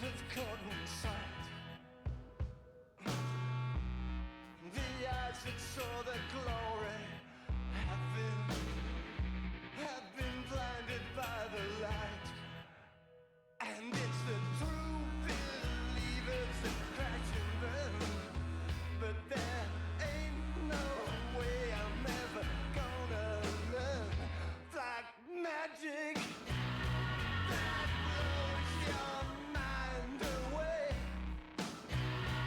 have caught in sight. The eyes that saw the glory have been blinded by the light. And it's the true believers that crash and burn. But there ain't no way I'm ever gonna learn. Black magic that blows your mind away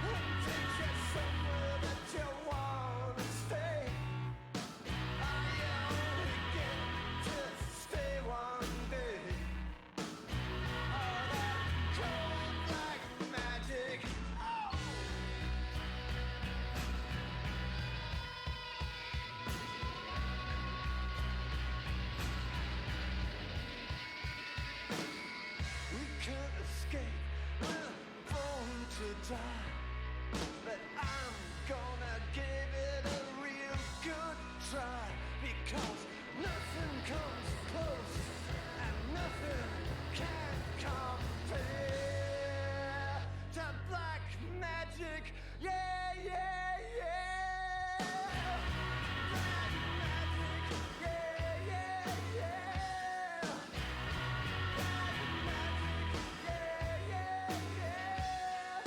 and takes you somewhere that you wanna stay. I only get to stay one day. All that cold black magic. Oh! We can't escape, we're born to die. But I'm gonna give it a real good try. Because nothing comes close and nothing can compare to black magic. Yeah, yeah, yeah. Black magic. Yeah, yeah, yeah. Black magic. Yeah, yeah, yeah.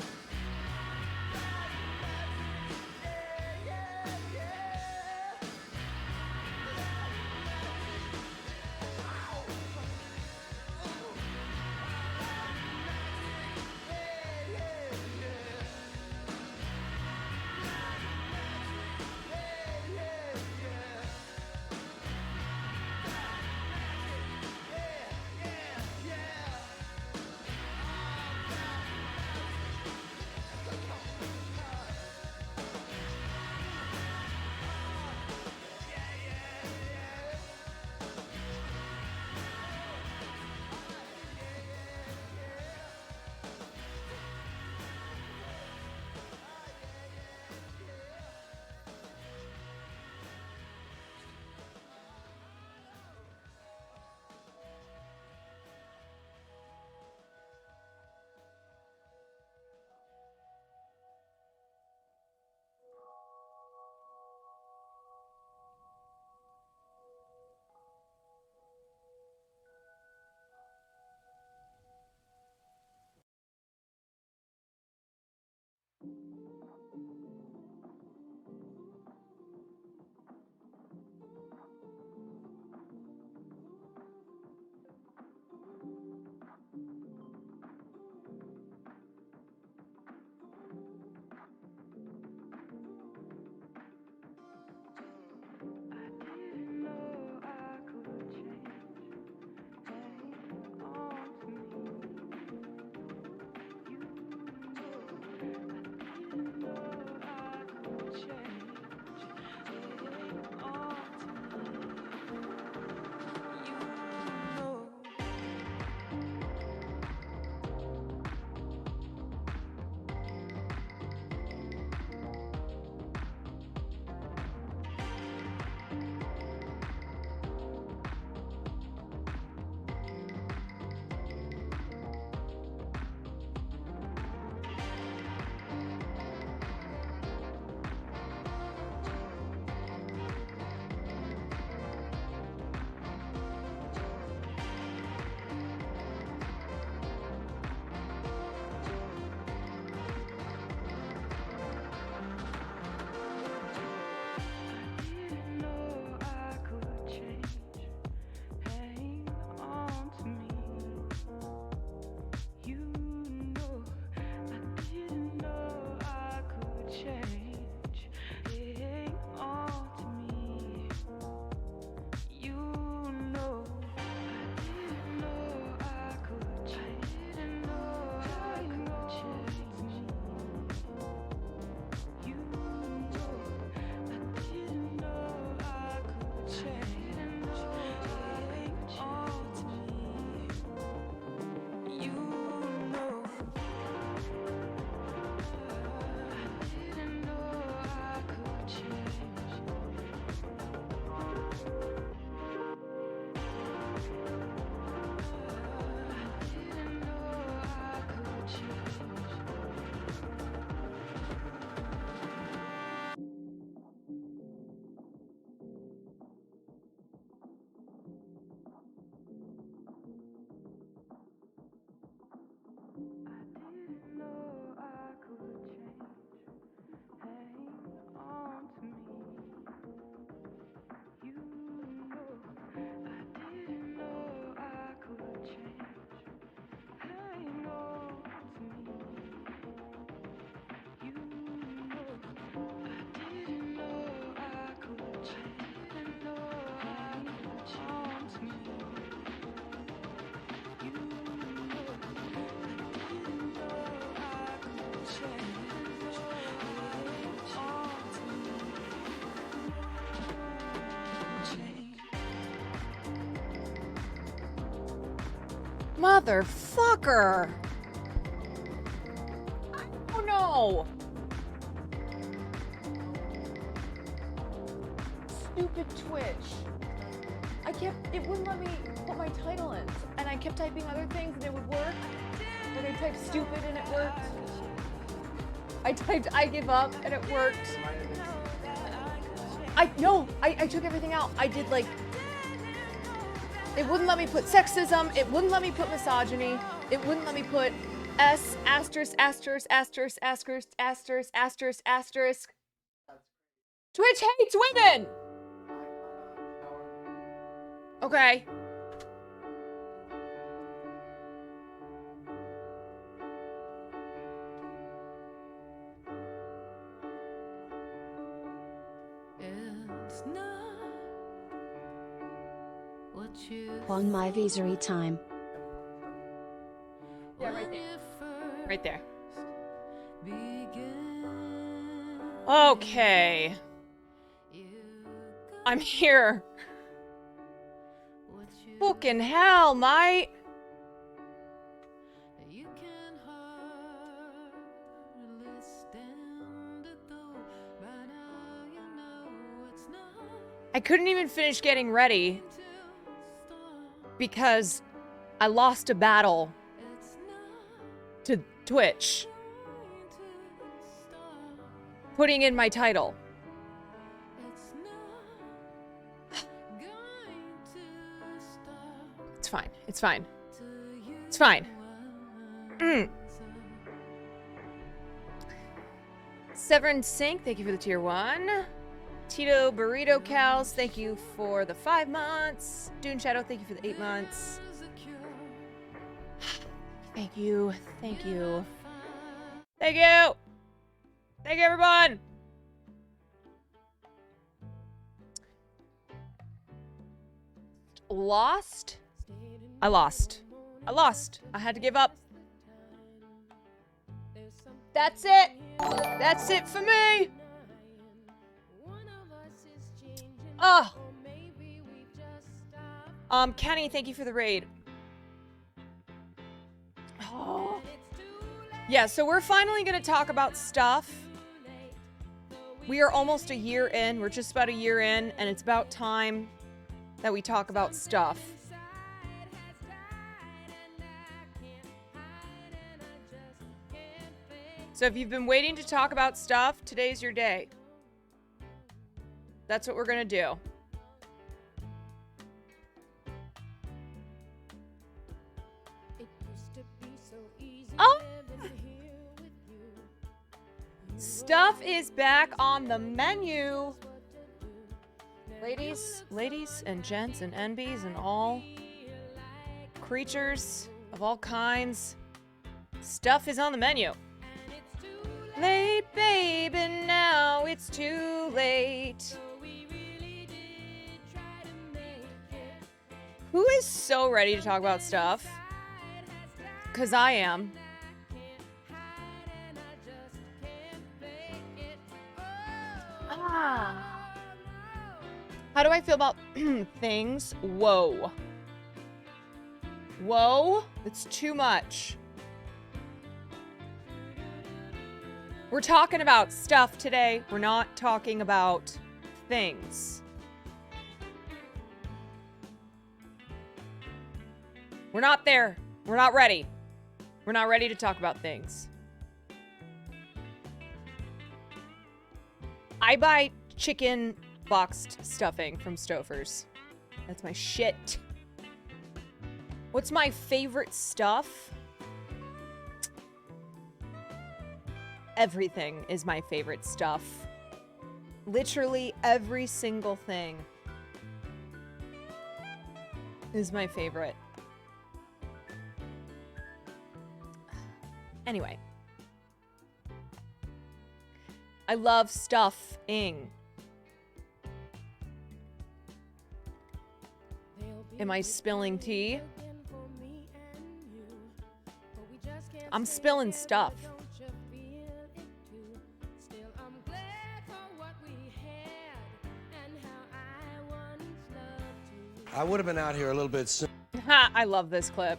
Motherfucker! Oh no! Stupid Twitch. It wouldn't let me put my title in. And I kept typing other things and it would work. And I typed stupid and it worked. I typed I give up and it worked. I took everything out. I did like, it wouldn't let me put sexism. It wouldn't let me put misogyny. It wouldn't let me put S asterisk asterisk asterisk asterisk asterisk asterisk asterisk. Twitch hates women. Okay. On my visory time. Yeah, right there. Right there. Okay. I'm here. Fucking hell, mate. I couldn't even finish getting ready because I lost a battle to Twitch. Putting in my title. It's fine. It's fine. It's fine. Severin Sink, thank you for the tier 1. Tito Burrito Cows, thank you for the 5 months. Dune Shadow, thank you for the 8 months. Thank you. Thank you. Thank you! Thank you, everyone! Lost? I lost. I lost. I had to give up. That's it! That's it for me! Oh! Kenny, thank you for the raid. Oh. Yeah, so we're finally gonna talk about stuff. We are almost a year in. We're just about a year in, and it's about time that we talk about stuff. So if you've been waiting to talk about stuff, today's your day. That's what we're gonna do. Oh! Stuff is back on the menu. Ladies and gents and NBs and all creatures of all kinds. Stuff is on the menu. Late, baby, now it's too late. Who is so ready to talk about stuff? 'Cause I am. How do I feel about things? Whoa. Whoa? It's too much. We're talking about stuff today. We're not talking about things. We're not there. We're not ready. We're not ready to talk about things. I buy chicken boxed stuffing from Stouffer's. That's my shit. What's my favorite stuff? Everything is my favorite stuff. Literally every single thing is my favorite. Anyway. I love stuffing. Am I spilling tea? I'm spilling stuff. I would have been out here a little bit sooner. Ha! I love this clip.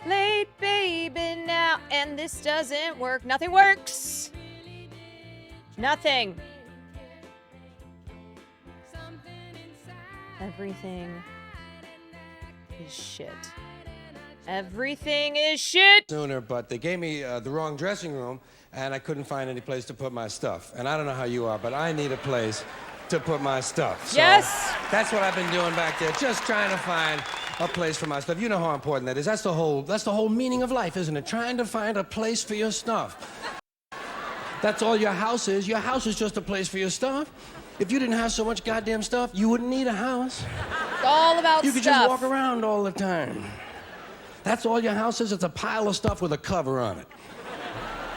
Late, baby, now, and this doesn't work. Nothing works. Nothing. Everything is shit. Everything is shit. Sooner, but they gave me the wrong dressing room, and I couldn't find any place to put my stuff. And I don't know how you are, but I need a place to put my stuff. So Yes. that's what I've been doing back there, just trying to find a place for my stuff. You know how important that is. That's the whole meaning of life, isn't it? Trying to find a place for your stuff. That's all your house is. Your house is just a place for your stuff. If you didn't have so much goddamn stuff, you wouldn't need a house. It's all about You stuff. could just walk around all the time. That's all your house is. It's a pile of stuff with a cover on it.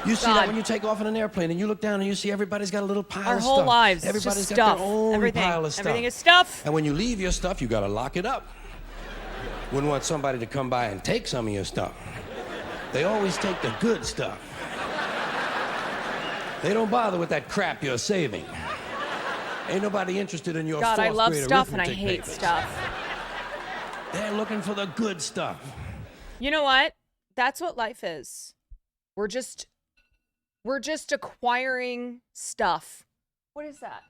You see that when you take off in an airplane and you look down and you see everybody's got a little pile Our of stuff. whole lives, Everybody's just got stuff. their own Everything. pile of stuff. Everything is stuff. And when you leave your stuff, you gotta lock it up. Wouldn't want somebody to come by and take some of your stuff. They always take the good stuff. They don't bother with that crap you're saving. Ain't nobody interested in your God, I fourth love grade stuff and I arithmetic hate papers. stuff. They're looking for the good stuff. You know what? That's what life is. We're just acquiring stuff. What is that?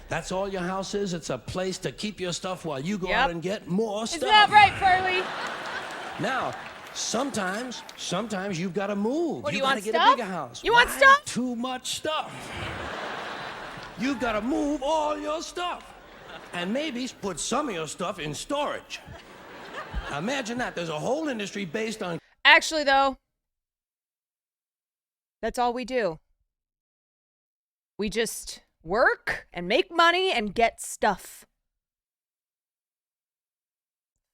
That's all your house is. It's a place to keep your stuff while you go Yep. out and get more stuff. Isn't that right, Farley? Now, sometimes you've got to move. What, do you gotta want get stuff? a bigger house. You want Why? stuff? Too much stuff. You've got to move all your stuff. And maybe put some of your stuff in storage. Now, imagine that. There's a whole industry based on... Actually, though, that's all we do. We just work and make money and get stuff.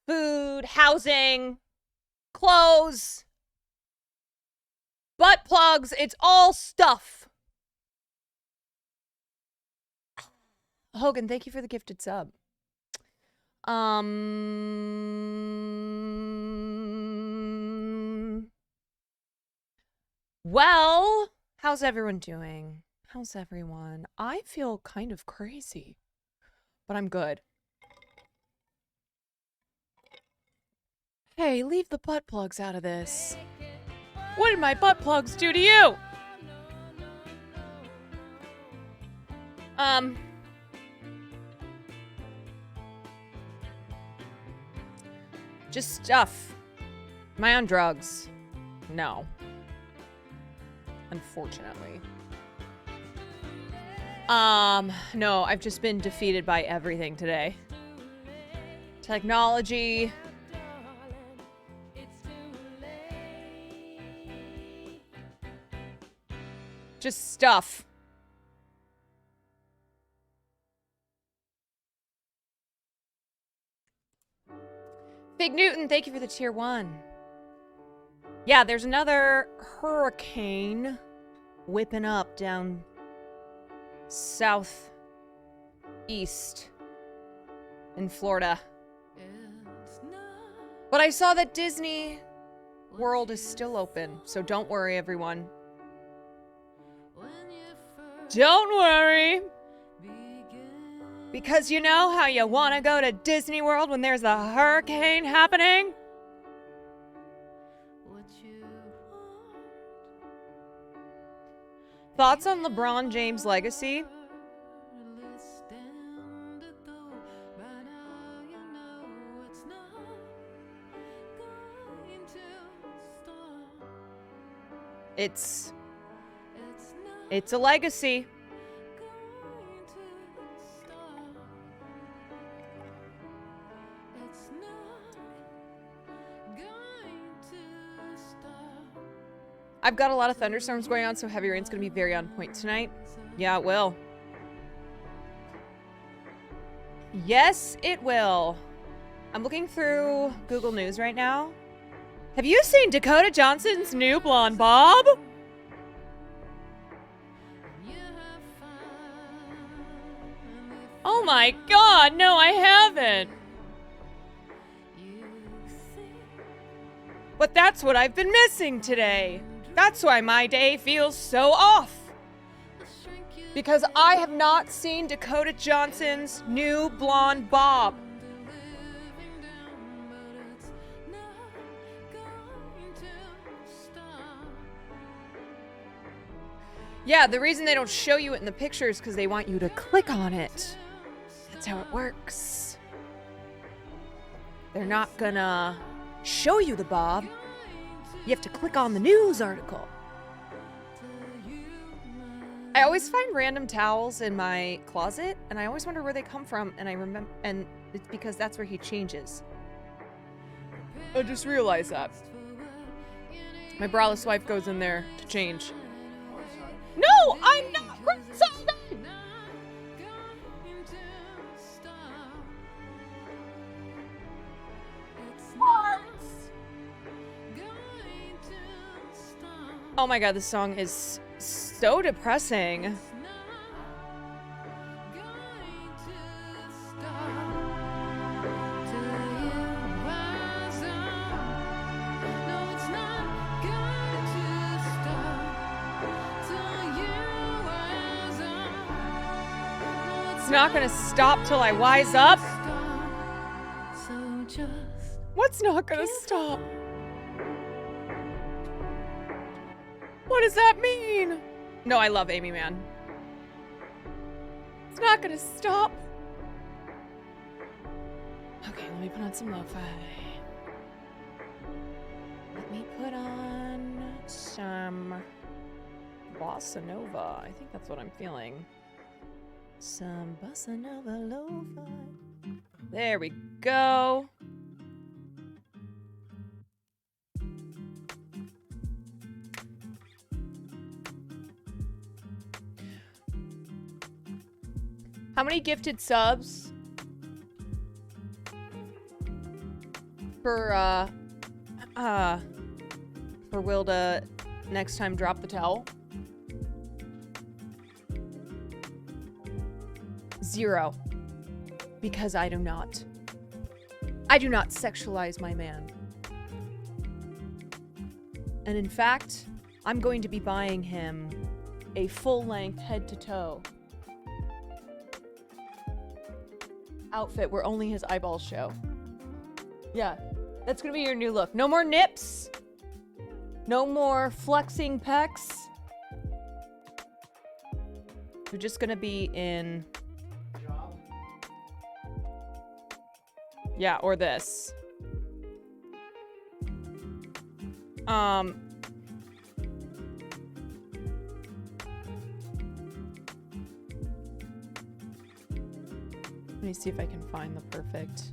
Food, housing, clothes, butt plugs. It's all stuff. Hogan, thank you for the gifted sub. Well, how's everyone doing? How's everyone? I feel kind of crazy, but I'm good. Hey, leave the butt plugs out of this. What did my butt plugs do to you? Just stuff. Am I on drugs? No. Unfortunately. No, I've just been defeated by everything today. Technology. Just stuff. Big Newton, thank you for the tier 1. Yeah, there's another hurricane whipping up down southeast in Florida. But I saw that Disney World is still open, so don't worry, everyone. Don't worry. Because you know how you want to go to Disney World when there's a hurricane happening? Thoughts on LeBron James' legacy? It's a legacy. I've got a lot of thunderstorms going on, so heavy rain's gonna be very on point tonight. Yeah, it will. Yes, it will. I'm looking through Google News right now, Have you seen Dakota Johnson's new blonde bob? Oh my god, no, I haven't. But that's what I've been missing today. That's why my day feels so off. Because I have not seen Dakota Johnson's new blonde bob. Yeah, the reason they don't show you it in the picture is because they want you to click on it. That's how it works. They're not gonna show you the bob. You have to click on the news article. I always find random towels in my closet, and I always wonder where they come from, and I remember, and it's because that's where he changes. I just realized that. My braless wife goes in there to change. No, I'm not criticizing! Oh my god, this song is so depressing. It's not gonna stop till I wise up. What's not gonna stop? What does that mean? No, I love Amy, man. It's not gonna stop. Okay, let me put on some lo-fi. Let me put on some bossa nova. I think that's what I'm feeling. Some bossa nova lo-fi. There we go. How many gifted subs for Will to next time drop the towel? 0. Because I do not sexualize my man. And in fact, I'm going to be buying him a full-length head-to-toe outfit where only his eyeballs show. Yeah, that's gonna be your new look. No more nips. No more flexing pecs. You're just gonna be in... Yeah, or this. Let me see if I can find the perfect.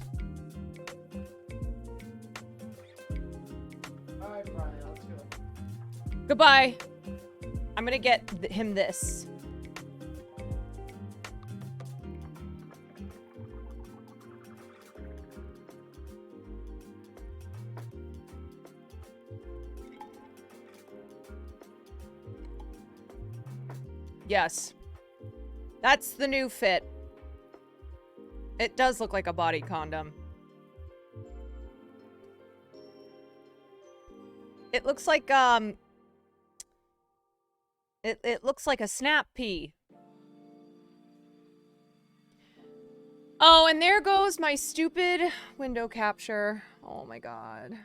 All right, Brian, let's go. Goodbye. I'm gonna get him this. Yes. That's the new fit. It does look like a body condom. It looks like, it looks like a snap pea. Oh, and there goes my stupid window capture. Oh my god.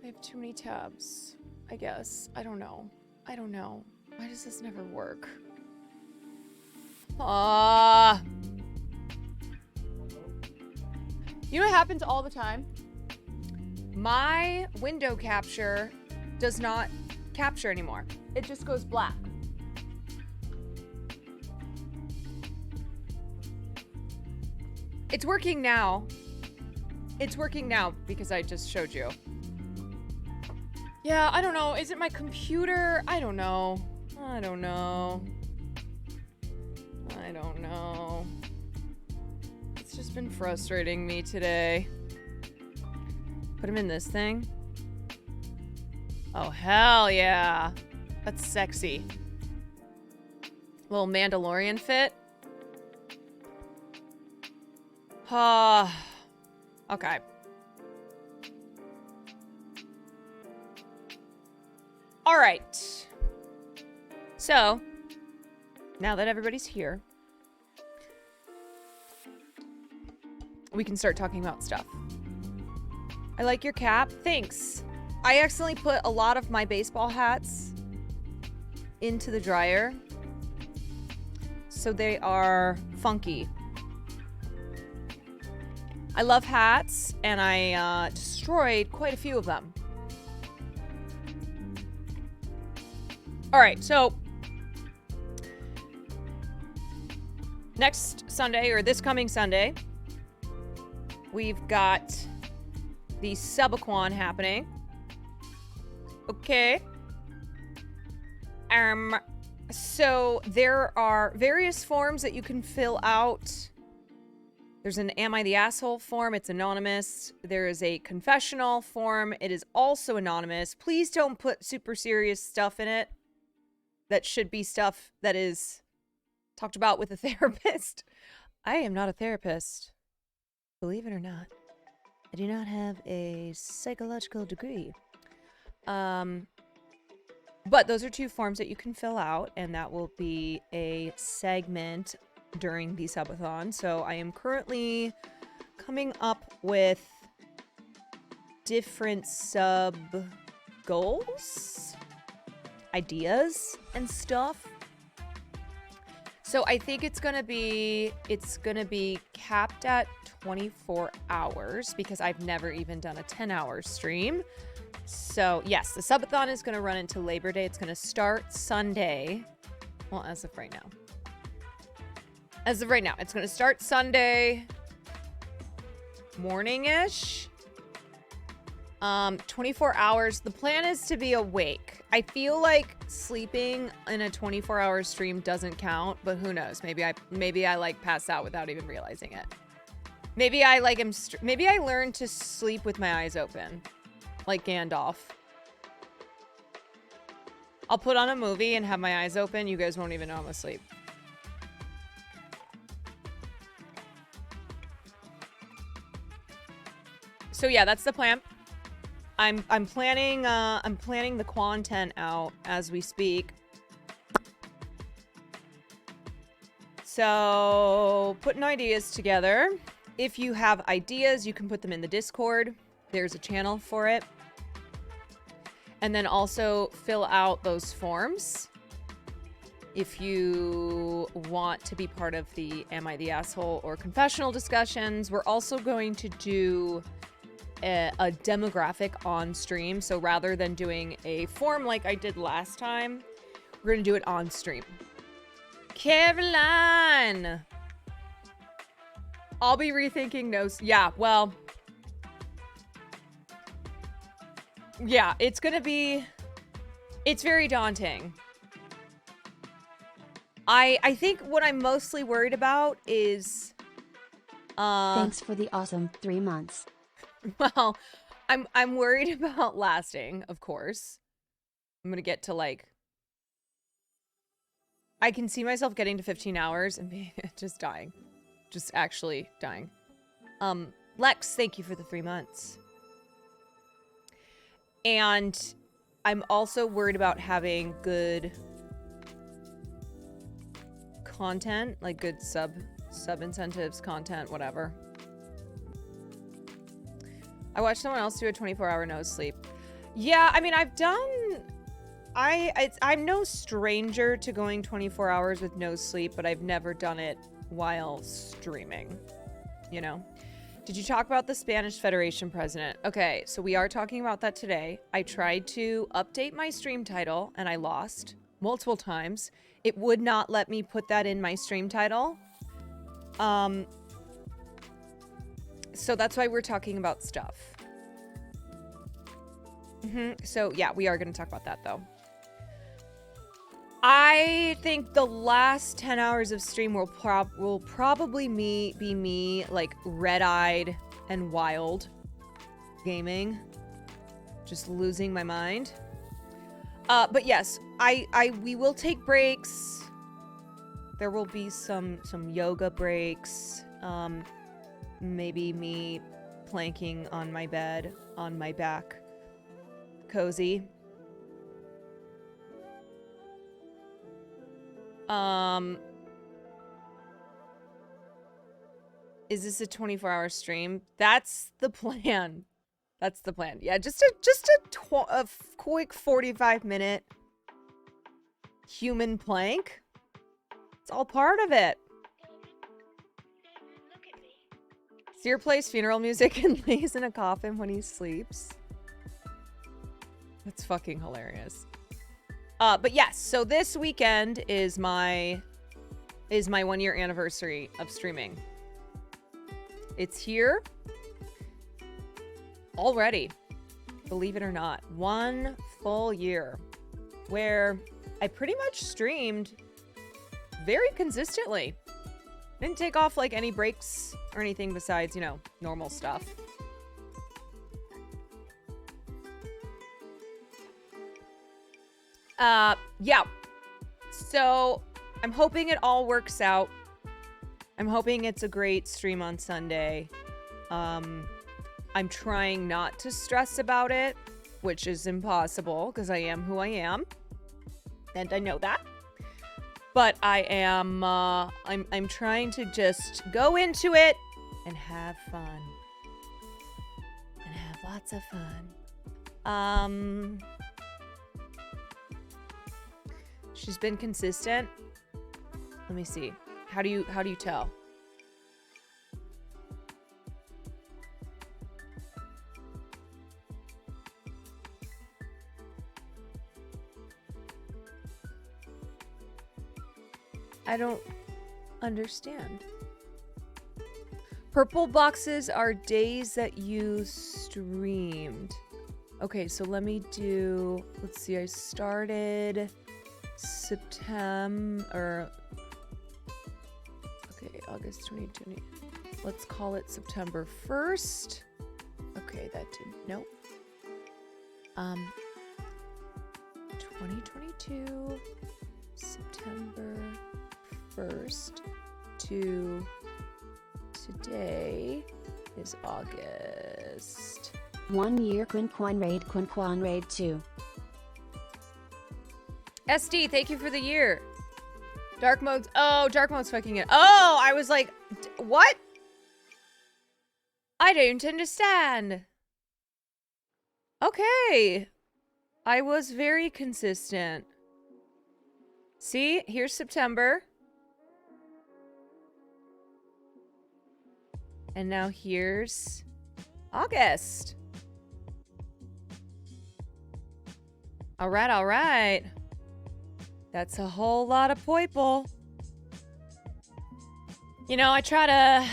I have too many tabs, I guess. I don't know. I don't know. Why does this never work? You know what happens all the time? My window capture does not capture anymore. It just goes black. It's working now. It's working now because I just showed you. Yeah, I don't know. Is it my computer? I don't know. I don't know. I don't know. been frustrating me today. Put him in this thing. Oh, hell yeah. That's sexy. Little Mandalorian fit. Okay. All right. So, now that everybody's here, we can start talking about stuff. I like your cap. Thanks. I accidentally put a lot of my baseball hats into the dryer, so they are funky. I love hats, and I destroyed quite a few of them. All right, so next Sunday, or this coming Sunday, we've got the Subaquan happening. Okay. So there are various forms that you can fill out. There's an Am I the Asshole form. It's anonymous. There is a confessional form. It is also anonymous. Please don't put super serious stuff in it. That should be stuff that is talked about with a therapist. I am not a therapist. Believe it or not. I do not have a psychological degree. But those are two forms that you can fill out, and that will be a segment during the subathon. So I am currently coming up with different sub goals, ideas, and stuff. So I think it's gonna be capped at 24 hours because I've never even done a 10-hour stream. So yes, the subathon is gonna run into Labor Day. It's gonna start Sunday. Well, as of right now. As of right now, it's gonna start Sunday morning-ish. 24 hours. The plan is to be awake. I feel like sleeping in a 24-hour stream doesn't count, but who knows? Maybe I like pass out without even realizing it. Maybe I learn to sleep with my eyes open, like Gandalf. I'll put on a movie and have my eyes open. You guys won't even know I'm asleep. So yeah, that's the plan. I'm planning the content out as we speak. So, putting ideas together. If you have ideas, you can put them in the Discord. There's a channel for it. And then also fill out those forms. If you want to be part of the Am I the Asshole or confessional discussions, we're also going to do a demographic on stream. So rather than doing a form like I did last time, we're going to do it on stream. Caroline! I'll be rethinking those. Yeah, well. Yeah, it's very daunting. I think what I'm mostly worried about is Thanks for the awesome 3 months. Well, I'm worried about lasting, of course. I'm gonna get to like I can see myself getting to 15 hours and be just dying. Just actually dying. Lex, thank you for the 3 months. And I'm also worried about having good content, like good sub incentives, content, whatever. I watched someone else do a 24-hour no sleep. Yeah, I mean, I'm no stranger to going 24 hours with no sleep, but I've never done it while streaming, you know? Did you talk about the Spanish Federation president? Okay, so we are talking about that today. I tried to update my stream title, and I lost multiple times. It would not let me put that in my stream title. So that's why we're talking about stuff. So yeah, we are going to talk about that though. I think the last 10 hours of stream will probably be me like red-eyed and wild gaming, just losing my mind. But yes, we will take breaks. There will be some yoga breaks. Maybe me planking on my bed, on my back, cozy. Is this a 24-hour stream? That's the plan. That's the plan. Yeah, just a quick 45-minute human plank. It's all part of it. Seer plays funeral music and lays in a coffin when he sleeps. That's fucking hilarious. But yes, so this weekend is my 1-year anniversary of streaming. It's here already, believe it or not. 1 full year where I pretty much streamed very consistently. Didn't take off like any breaks or anything besides, you know, normal stuff. Yeah. So I'm hoping it all works out. I'm hoping it's a great stream on Sunday. I'm trying not to stress about it, which is impossible because I am who I am. And I know that. But I am, I'm trying to just go into it and have fun. And have lots of fun. She's been consistent. Let me see. How do you tell? I don't understand. Purple boxes are days that you streamed. Okay, so let me do, let's see, I started September, okay, August 2020. Let's call it September 1st. Okay, that didn't, nope. 2022, September 1st to today is August. 1 year Quinquan Raid 2. SD, thank you for the year. Dark mode's, oh, dark mode's fucking it. Oh, I was like, what? I don't understand. Okay. I was very consistent. See, here's September. And now here's August. All right, all right. That's a whole lot of people. You know, I try to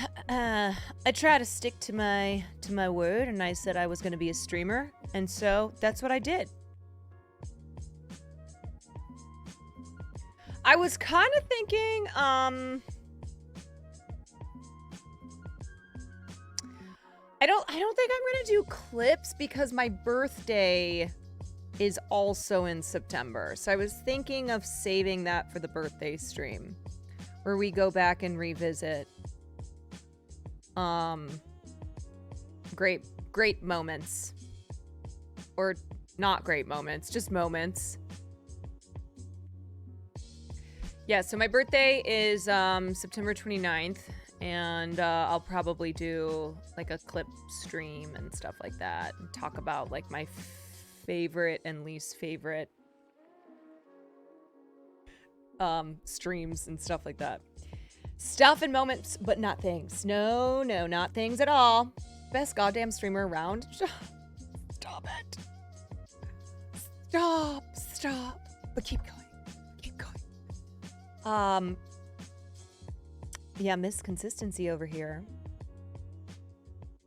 stick to my word, and I said I was going to be a streamer, and so that's what I did. I was kind of thinking, I don't think I'm gonna do clips because my birthday is also in September. So I was thinking of saving that for the birthday stream where we go back and revisit great moments, or not great moments, just moments. Yeah, so my birthday is September 29th, and I'll probably do like a clip stream and stuff like that, and talk about like my favorite and least favorite streams and stuff like that. Stuff and moments, but not things. No, not things at all. Best goddamn streamer around. Stop it. Stop. But keep going. Yeah, Miss Consistency over here.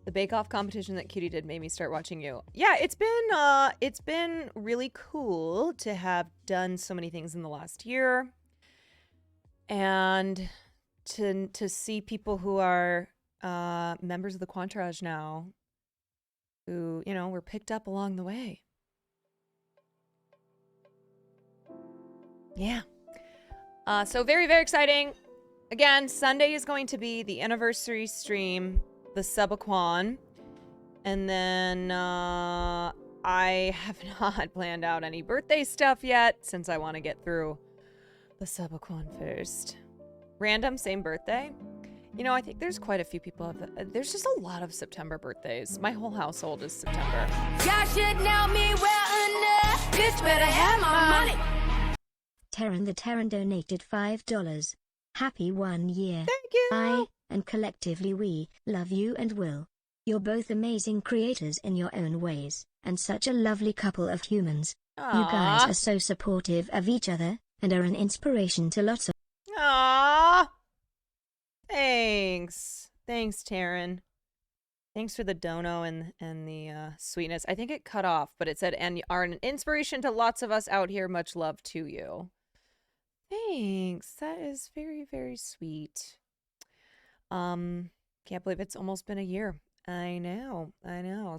The Bake Off competition that Cutie did made me start watching you. Yeah, it's been really cool to have done so many things in the last year, and to see people who are members of the Quantarage now, who were picked up along the way. Yeah. So very, very exciting. Again, Sunday is going to be the anniversary stream, the Subaquan. And then I have not planned out any birthday stuff yet, since I want to get through the Subaquan first. Random, same birthday. I think there's quite a few people. There's just a lot of September birthdays. My whole household is September. Y'all should know me well enough. Bitch better have my money. Terran the Terran donated $5. Happy 1 year. Thank you. I, and collectively we, love you and will. You're both amazing creators in your own ways, and such a lovely couple of humans. Aww. You guys are so supportive of each other, and are an inspiration to lots of... Aww. Thanks. Thanks, Taryn. Thanks for the dono and the sweetness. I think it cut off, but it said, and are an inspiration to lots of us out here. Much love to you. Thanks. That is very, very sweet. Can't believe it's almost been a year. I know.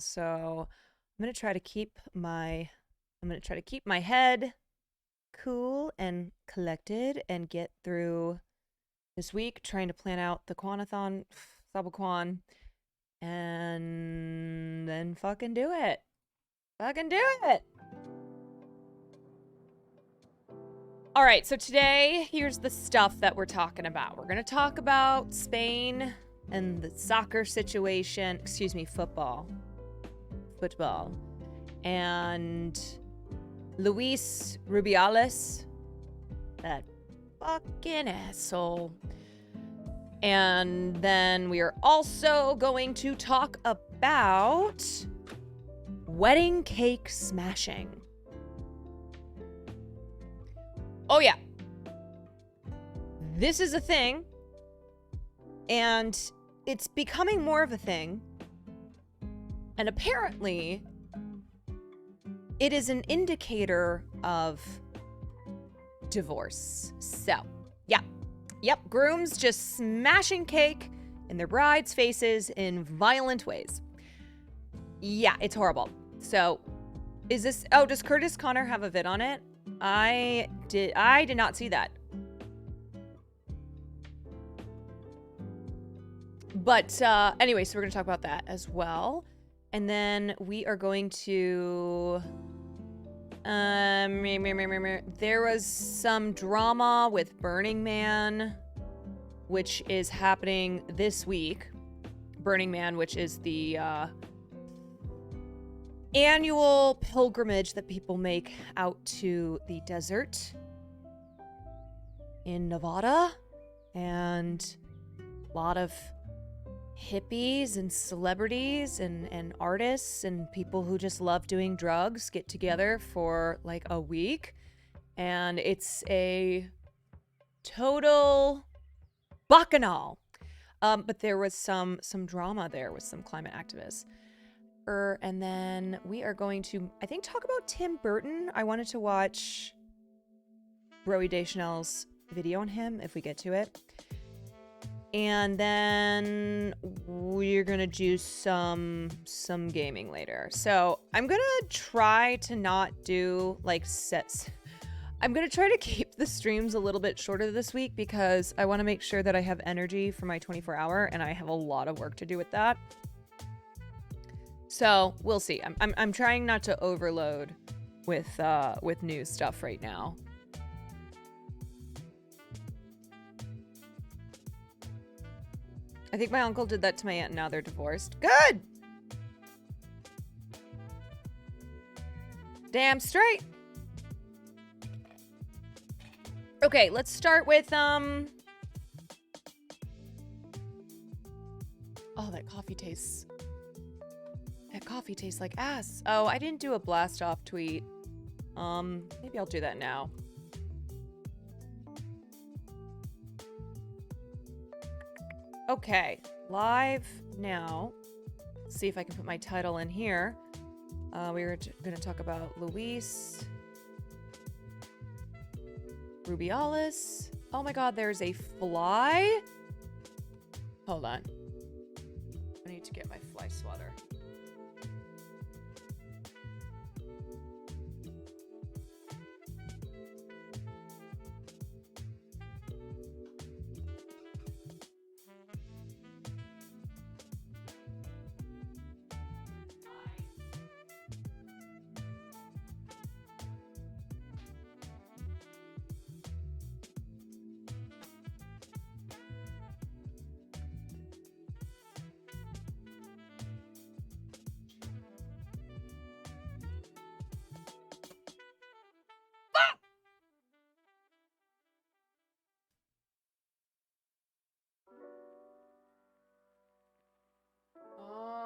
So I'm gonna try to keep my head cool and collected and get through this week, trying to plan out the Quanathon, Subaquan, and then fucking do it. All right, so today, here's the stuff that we're talking about. We're going to talk about Spain and the soccer situation. Excuse me, football. And Luis Rubiales, that fucking asshole. And then we are also going to talk about wedding cake smashing. Oh yeah. This is a thing, and it's becoming more of a thing. And apparently, it is an indicator of divorce. So, Yep, grooms just smashing cake in their brides' faces in violent ways. Yeah, it's horrible. So, is this... Oh, does Curtis Connor have a vid on it? I did not see that. But anyway, so we're going to talk about that as well. And then we are going to... there was some drama with Burning Man, which is happening this week. Burning Man, which is the annual pilgrimage that people make out to the desert in Nevada. And a lot of hippies and celebrities and artists and people who just love doing drugs get together for like a week, and it's a total bacchanal. But there was some drama there with some climate activists. And then we are going to, I think, talk about Tim Burton. I wanted to watch Roey Deschanel's video on him if we get to it. And then we're gonna do some gaming later. So I'm gonna try to not do like sets. I'm gonna try to keep the streams a little bit shorter this week because I want to make sure that I have energy for my 24-hour, and I have a lot of work to do with that. So we'll see. I'm trying not to overload with new stuff right now. I think my uncle did that to my aunt and now they're divorced. Good! Damn straight. Okay, let's start with, Oh, that coffee tastes like ass. Oh, I didn't do a blast off tweet. Maybe I'll do that now. Okay, live now. see if I can put my title in here. We were going to talk about Luis Rubiales. Oh my god, there's a fly? Hold on. I need to get my fly swatter.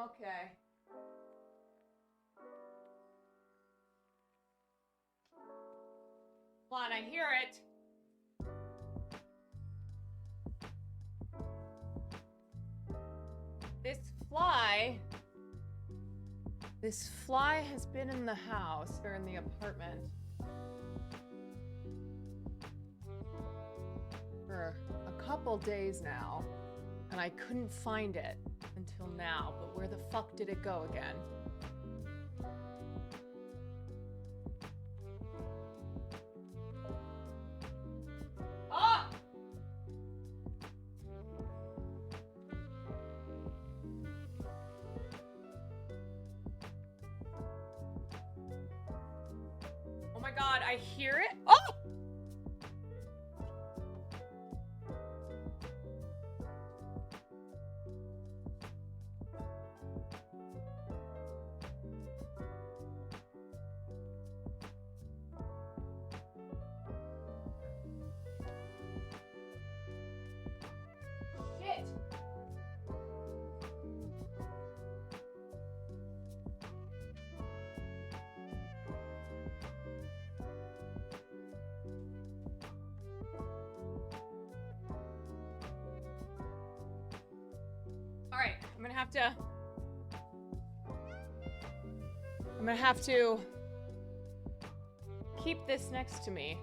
Okay. Hold on, I hear it. This fly has been in the house, or in the apartment, for a couple days now, and I couldn't find it until now, but where the fuck did it go again? Ah! Oh my god, I hear it. Oh! Shit. Alright, I'm gonna have to keep this next to me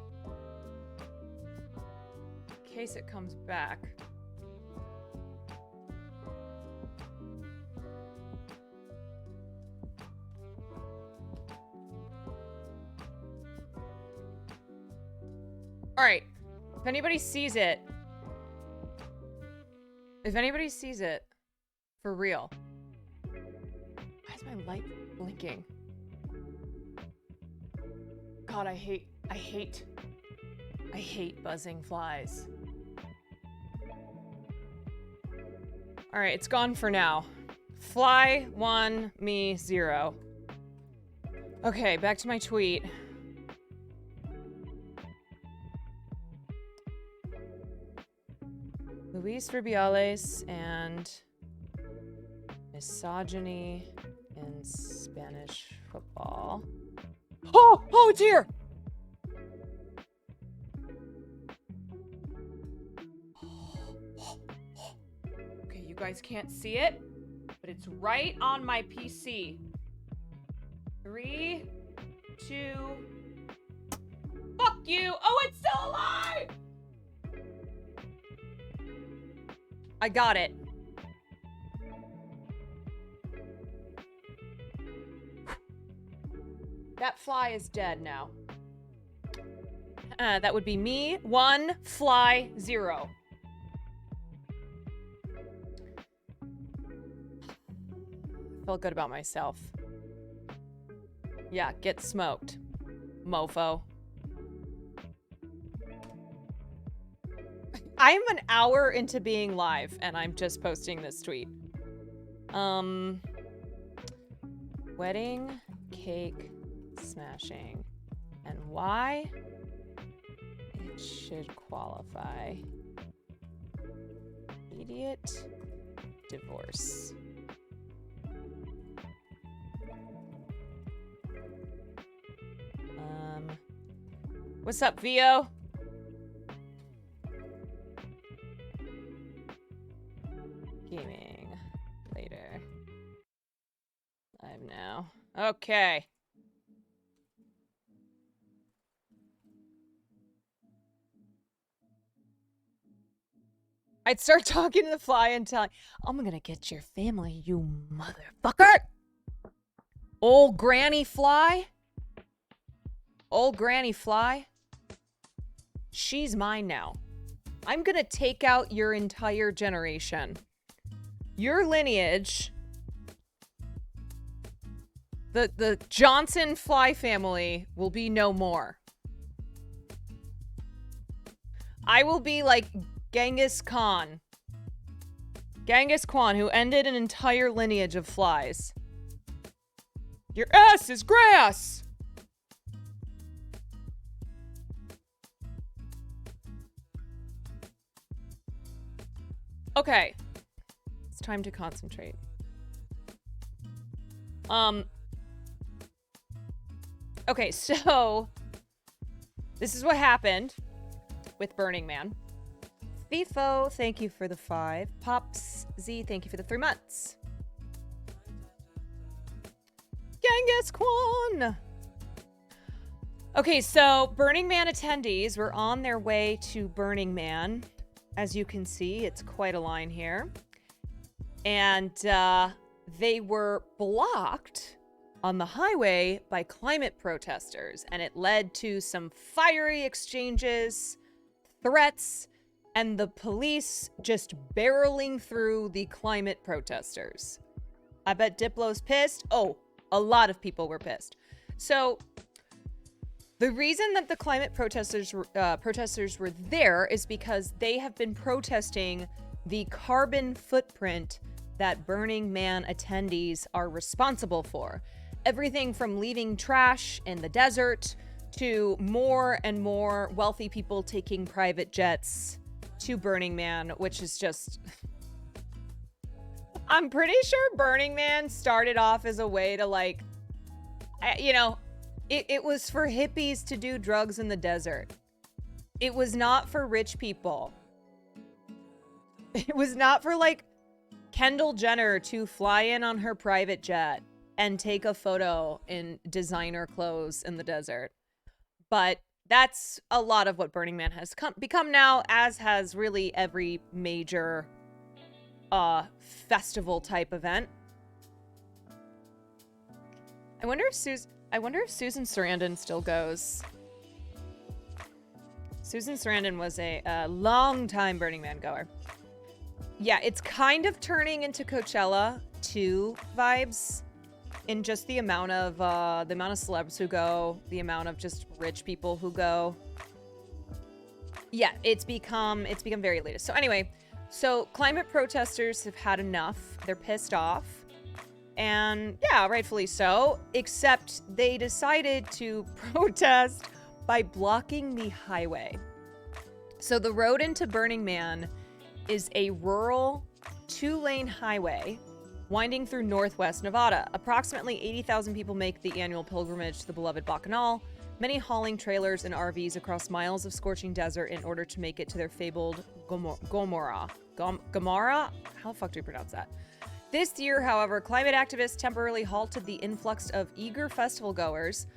in case it comes back. Alright, if anybody sees it, for real. Why is my light blinking? God, I hate buzzing flies. All right, it's gone for now. Fly 1, me 0. Okay, back to my tweet. Luis Rubiales and misogyny in Spanish football. Oh, it's here! Okay, you guys can't see it, but it's right on my PC. 3, 2... Fuck you! Oh, it's still alive! I got it. That fly is dead now. That would be me 1, fly 0. Felt good about myself. Yeah, get smoked, mofo. I'm an hour into being live and I'm just posting this tweet. Wedding cake smashing and why it should qualify. Idiot divorce. What's up, Vio? Gaming. Okay. I'd start talking to the fly and telling, I'm gonna get your family, you motherfucker! Old granny fly? Old granny fly? She's mine now. I'm gonna take out your entire generation. Your lineage, the Johnson fly family, will be no more. I will be like Genghis Khan. Genghis Khan, who ended an entire lineage of flies. Your ass is grass! Okay. It's time to concentrate. Okay, so this is what happened with Burning Man. FIFO, thank you for the 5. Pops Z, thank you for the 3 months. Genghis Khan! Okay, so Burning Man attendees were on their way to Burning Man. As you can see, it's quite a line here. And they were blocked on the highway by climate protesters. And it led to some fiery exchanges, threats, and the police just barreling through the climate protesters. I bet Diplo's pissed. Oh, a lot of people were pissed. So the reason that the climate protesters were there is because they have been protesting the carbon footprint that Burning Man attendees are responsible for. Everything from leaving trash in the desert to more and more wealthy people taking private jets to Burning Man, which is just... I'm pretty sure Burning Man started off as a way to, like, you know, it was for hippies to do drugs in the desert. It was not for rich people. It was not for, like, Kendall Jenner to fly in on her private jet and take a photo in designer clothes in the desert. But that's a lot of what Burning Man has become now, as has really every major festival type event. I wonder if Susan Sarandon still goes. Susan Sarandon was a long time Burning Man goer. Yeah, it's kind of turning into Coachella 2 vibes in just the amount of celebs who go, the amount of just rich people who go. Yeah, it's become very elitist. So anyway, so climate protesters have had enough. They're pissed off. And yeah, rightfully so, except they decided to protest by blocking the highway. So the road into Burning Man is a rural 2-lane highway winding through northwest Nevada. Approximately 80,000 people make the annual pilgrimage to the beloved Bacchanal, many hauling trailers and RVs across miles of scorching desert in order to make it to their fabled Gomorrah. Gomorrah? How the fuck do you pronounce that? This year, however, climate activists temporarily halted the influx of eager festival goers,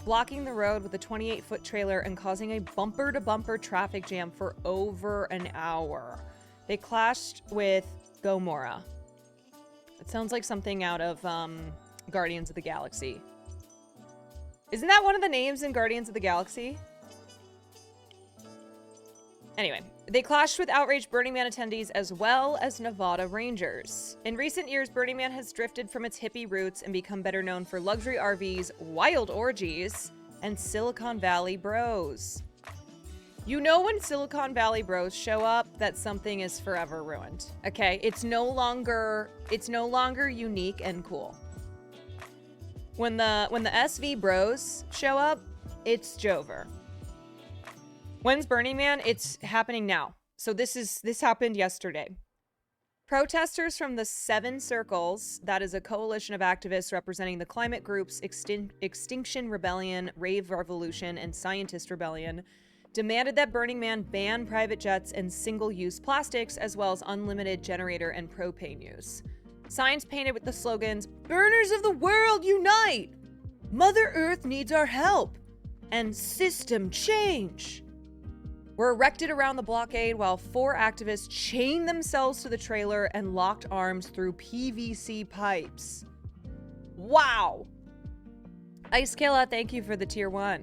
blocking the road with a 28-foot trailer and causing a bumper-to-bumper traffic jam for over an hour. They clashed with Gomorrah. It sounds like something out of Guardians of the Galaxy. Isn't that one of the names in Guardians of the Galaxy? Anyway, they clashed with outraged Burning Man attendees as well as Nevada Rangers. In recent years, Burning Man has drifted from its hippie roots and become better known for luxury RVs, wild orgies, and Silicon Valley bros. You know when Silicon Valley bros show up that something is forever ruined. Okay, it's no longer unique and cool. When the SV bros show up, it's Jover. When's Burning Man? It's happening now. So this happened yesterday. Protesters from the Seven Circles, that is a coalition of activists representing the climate groups Extinction Rebellion, Rave Revolution, and Scientist Rebellion, demanded that Burning Man ban private jets and single-use plastics, as well as unlimited generator and propane use. Signs painted with the slogans, "Burners of the world, unite!" Mother Earth needs our help and system change were erected around the blockade while 4 activists chained themselves to the trailer and locked arms through PVC pipes. Wow. Ice Killa, thank you for the tier 1.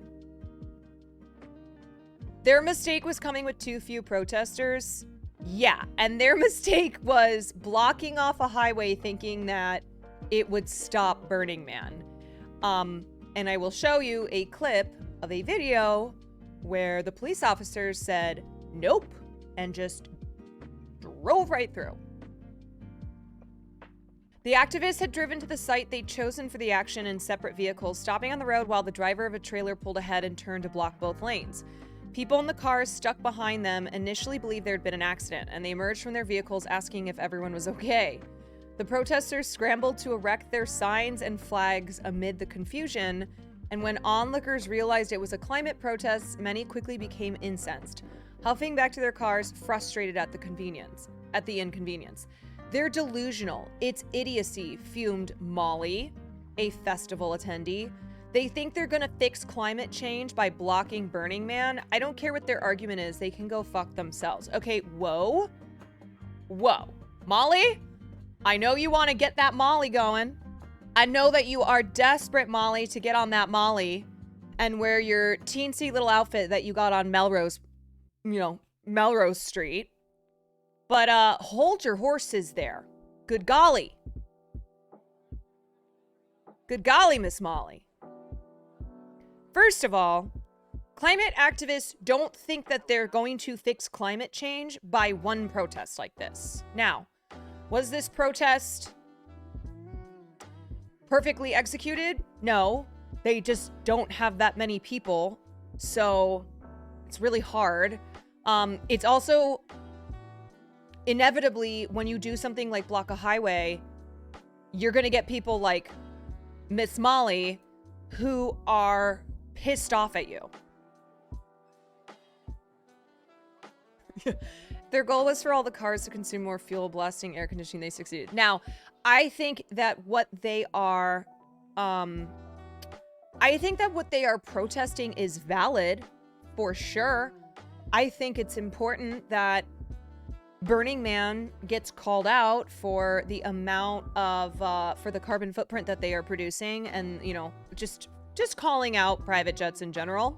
Their mistake was coming with too few protesters. Yeah, and their mistake was blocking off a highway thinking that it would stop Burning Man. And I will show you a clip of a video where the police officers said, nope, and just drove right through. The activists had driven to the site they'd chosen for the action in separate vehicles, stopping on the road while the driver of a trailer pulled ahead and turned to block both lanes. People in the cars stuck behind them initially believed there had been an accident, and they emerged from their vehicles asking if everyone was okay. The protesters scrambled to erect their signs and flags amid the confusion, and when onlookers realized it was a climate protest, many quickly became incensed, huffing back to their cars, frustrated at the inconvenience. They're delusional. It's idiocy, fumed Molly, a festival attendee. They think they're gonna fix climate change by blocking Burning Man. I don't care what their argument is. They can go fuck themselves. Okay, whoa. Whoa. Molly, I know you want to get that Molly going. I know that you are desperate, Molly, to get on that Molly and wear your teensy little outfit that you got on Melrose Street. But hold your horses there. Good golly. Good golly, Miss Molly. First of all, climate activists don't think that they're going to fix climate change by one protest like this. Now, was this protest perfectly executed? No, they just don't have that many people, so it's really hard. It's also inevitably, when you do something like block a highway, you're gonna get people like Miss Molly who are pissed off at you. Their goal was for all the cars to consume more fuel, blasting air conditioning. They succeeded. Now, I think that what they are protesting is valid, for sure. I think it's important that Burning Man gets called out for the amount of for the carbon footprint that they are producing, and just calling out private jets in general.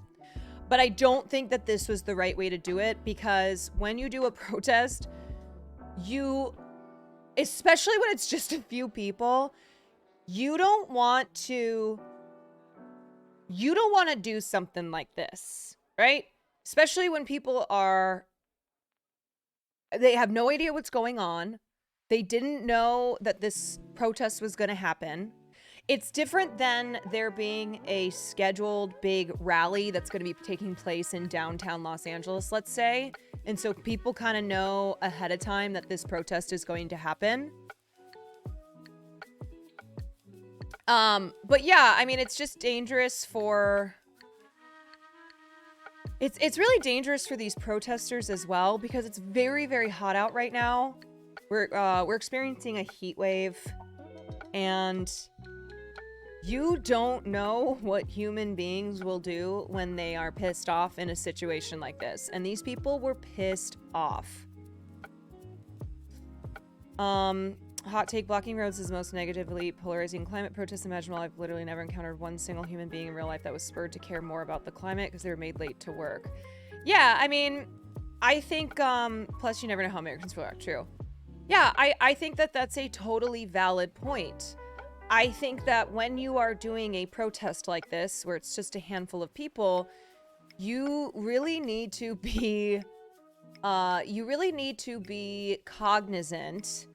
But I don't think that this was the right way to do it, because when you do a protest, especially when it's just a few people, you don't want to do something like this, right? Especially when people they have no idea what's going on. They didn't know that this protest was going to happen. It's different than there being a scheduled big rally that's going to be taking place in downtown Los Angeles, let's say. And so people kind of know ahead of time that this protest is going to happen. But yeah, I mean, it's just dangerous for... It's really dangerous for these protesters as well, because it's very, very hot out right now. We're experiencing a heat wave, and you don't know what human beings will do when they are pissed off in a situation like this. And these people were pissed off. Hot take, blocking roads is the most negatively polarizing climate protest imaginable. I've literally never encountered one single human being in real life that was spurred to care more about the climate because they were made late to work. Yeah, I mean, I think, plus you never know how Americans will act, true. Yeah, I think that that's a totally valid point. I think that when you are doing a protest like this, where it's just a handful of people, you really need to be cognizant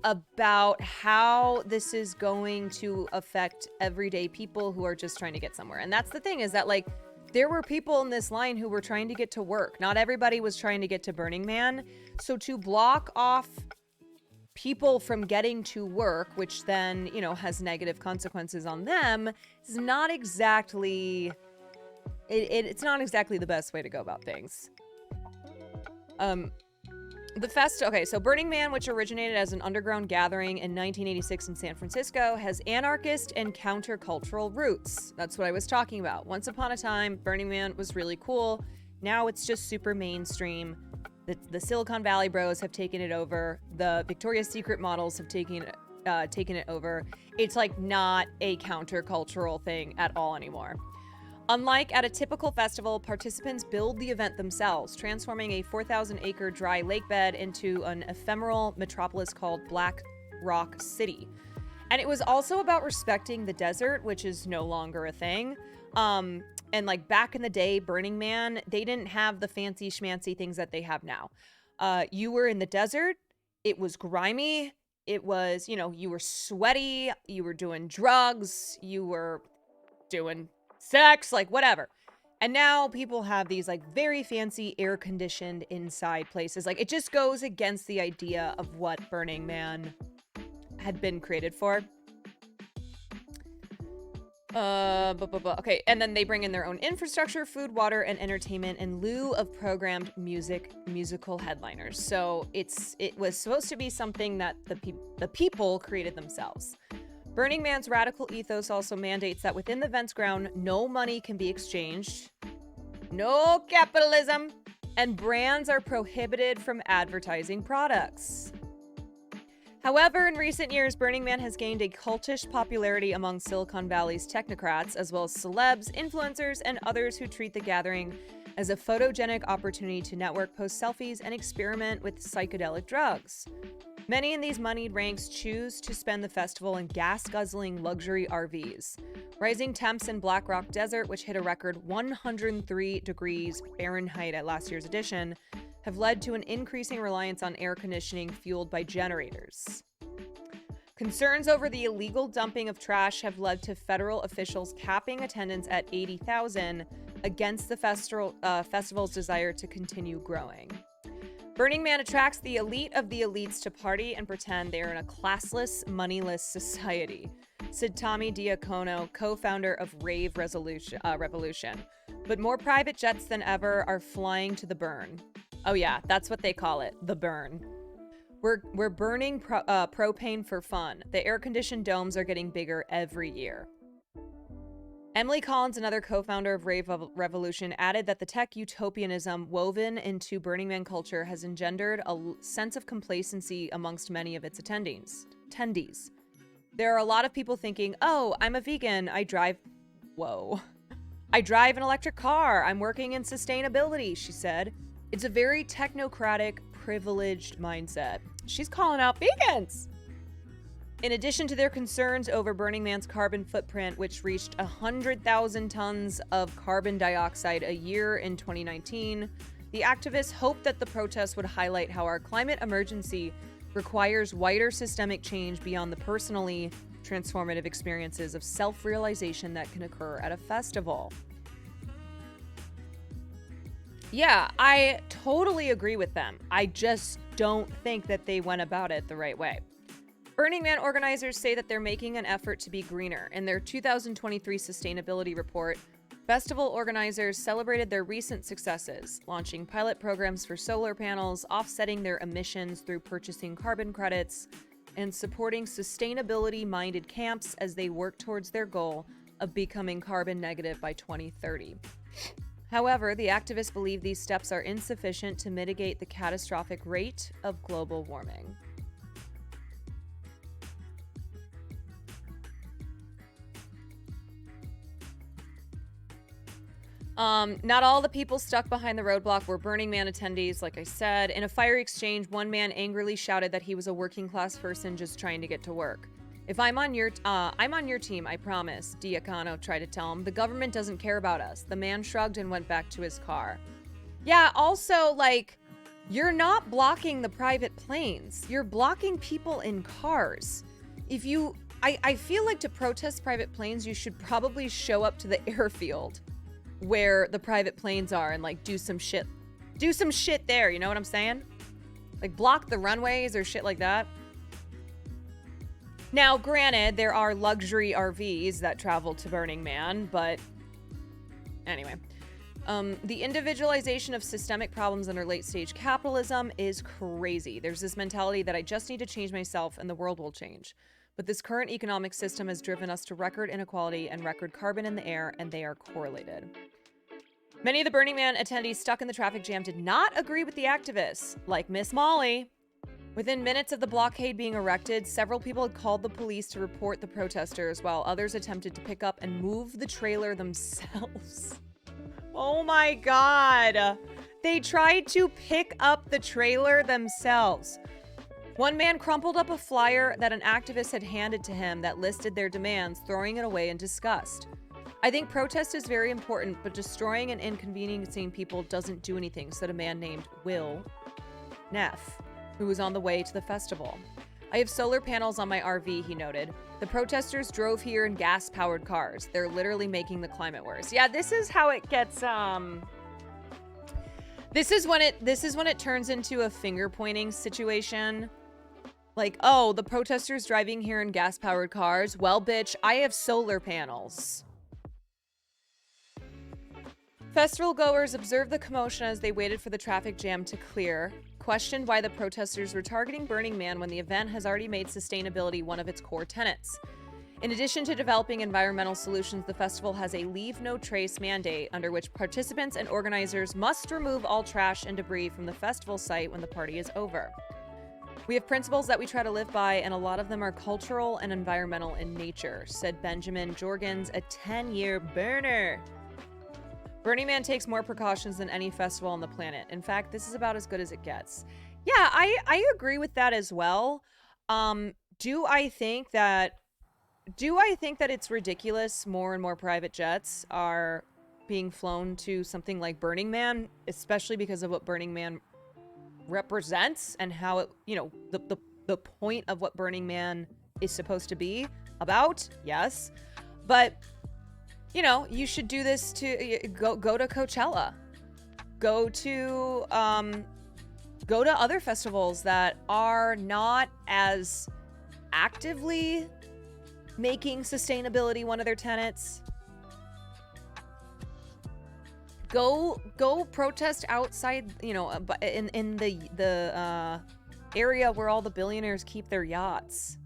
about how this is going to affect everyday people who are just trying to get somewhere. And that's the thing, is that, like, there were people in this line who were trying to get to work. Not everybody was trying to get to Burning Man. So to block off people from getting to work, which then, has negative consequences on them, is not exactly... It's not exactly the best way to go about things. Okay, so Burning Man, which originated as an underground gathering in 1986 in San Francisco, has anarchist and countercultural roots. That's what I was talking about. Once upon a time, Burning Man was really cool. Now it's just super mainstream. The Silicon Valley bros have taken it over. The Victoria's Secret models have taken it over. It's like not a countercultural thing at all anymore. Unlike at a typical festival, participants build the event themselves, transforming a 4,000-acre dry lake bed into an ephemeral metropolis called Black Rock City. And it was also about respecting the desert, which is no longer a thing. And like back in the day, Burning Man, they didn't have the fancy schmancy things that they have now. You were in the desert. It was grimy. It was, you were sweaty. You were doing drugs. You were doing sex, like whatever. And now people have these like very fancy air-conditioned inside places. Like it just goes against the idea of what Burning Man had been created for. Okay, and then they bring in their own infrastructure, food, water, and entertainment in lieu of programmed musical headliners. So it was supposed to be something that the people created themselves. Burning Man's radical ethos also mandates that within the event's ground, no money can be exchanged, no capitalism, and brands are prohibited from advertising products. However, in recent years, Burning Man has gained a cultish popularity among Silicon Valley's technocrats, as well as celebs, influencers, and others who treat the gathering as a photogenic opportunity to network, post selfies, and experiment with psychedelic drugs. Many in these moneyed ranks choose to spend the festival in gas-guzzling luxury RVs. Rising temps in Black Rock Desert, which hit a record 103 degrees Fahrenheit at last year's edition, have led to an increasing reliance on air conditioning fueled by generators. Concerns over the illegal dumping of trash have led to federal officials capping attendance at 80,000 against the festival's desire to continue growing. Burning Man attracts the elite of the elites to party and pretend they are in a classless, moneyless society, said Tommy Diacono, co-founder of Rave Revolution. But more private jets than ever are flying to the burn. Oh yeah, that's what they call it, the burn. We're burning propane for fun. The air-conditioned domes are getting bigger every year. Emily Collins, another co-founder of Rave Revolution, added that the tech utopianism woven into Burning Man culture has engendered a sense of complacency amongst many of its attendees. There are a lot of people thinking, oh, I'm a vegan, I drive an electric car, I'm working in sustainability, she said. It's a very technocratic, privileged mindset. She's calling out vegans! In addition to their concerns over Burning Man's carbon footprint, which reached 100,000 tons of carbon dioxide a year in 2019, the activists hoped that the protests would highlight how our climate emergency requires wider systemic change beyond the personally transformative experiences of self-realization that can occur at a festival. Yeah, I totally agree with them. I just don't think that they went about it the right way. Burning Man organizers say that they're making an effort to be greener. In their 2023 sustainability report, festival organizers celebrated their recent successes, launching pilot programs for solar panels, offsetting their emissions through purchasing carbon credits, and supporting sustainability-minded camps as they work towards their goal of becoming carbon negative by 2030. However, the activists believe these steps are insufficient to mitigate the catastrophic rate of global warming. Not all the people stuck behind the roadblock were Burning Man attendees, like I said. In a fiery exchange, one man angrily shouted that he was a working class person just trying to get to work. If I'm on your team, I promise, Diacono tried to tell him. The government doesn't care about us. The man shrugged and went back to his car. Yeah, also, like, you're not blocking the private planes. You're blocking people in cars. I feel like to protest private planes, you should probably show up to the airfield where the private planes are and like do some shit there, you know what I'm saying? Like block the runways or shit like that. Now, granted, there are luxury RVs that travel to Burning Man, but anyway. The individualization of systemic problems under late-stage capitalism is crazy. There's this mentality that I just need to change myself and the world will change. But this current economic system has driven us to record inequality and record carbon in the air, and they are correlated. Many of the Burning Man attendees stuck in the traffic jam did not agree with the activists, like Miss Molly. Within minutes of the blockade being erected, several people had called the police to report the protesters, while others attempted to pick up and move the trailer themselves. Oh my god. They tried to pick up the trailer themselves. One man crumpled up a flyer that an activist had handed to him that listed their demands, throwing it away in disgust. I think protest is very important, but destroying and inconveniencing people doesn't do anything, said a man named Will Neff, who was on the way to the festival. I have solar panels on my RV, he noted. The protesters drove here in gas-powered cars. They're literally making the climate worse. Yeah, this is how it gets, This is when it turns into a finger-pointing situation. Like, oh, the protesters driving here in gas-powered cars. Well, bitch, I have solar panels. Festival goers observed the commotion as they waited for the traffic jam to clear, questioned why the protesters were targeting Burning Man when the event has already made sustainability one of its core tenets. In addition to developing environmental solutions, the festival has a leave no trace mandate under which participants and organizers must remove all trash and debris from the festival site when the party is over. We have principles that we try to live by, and a lot of them are cultural and environmental in nature, said Benjamin Jorgens, a 10-year burner. Burning Man takes more precautions than any festival on the planet. In fact, this is about as good as it gets. Yeah, I agree with that as well. Do I think that it's ridiculous more and more private jets are being flown to something like Burning Man, especially because of what Burning Man represents and how it, you know, the point of what Burning Man is supposed to be about? Yes. But you know, you should do this to go to Coachella, go to other festivals that are not as actively making sustainability one of their tenets. Go protest outside, you know, in the area where all the billionaires keep their yachts.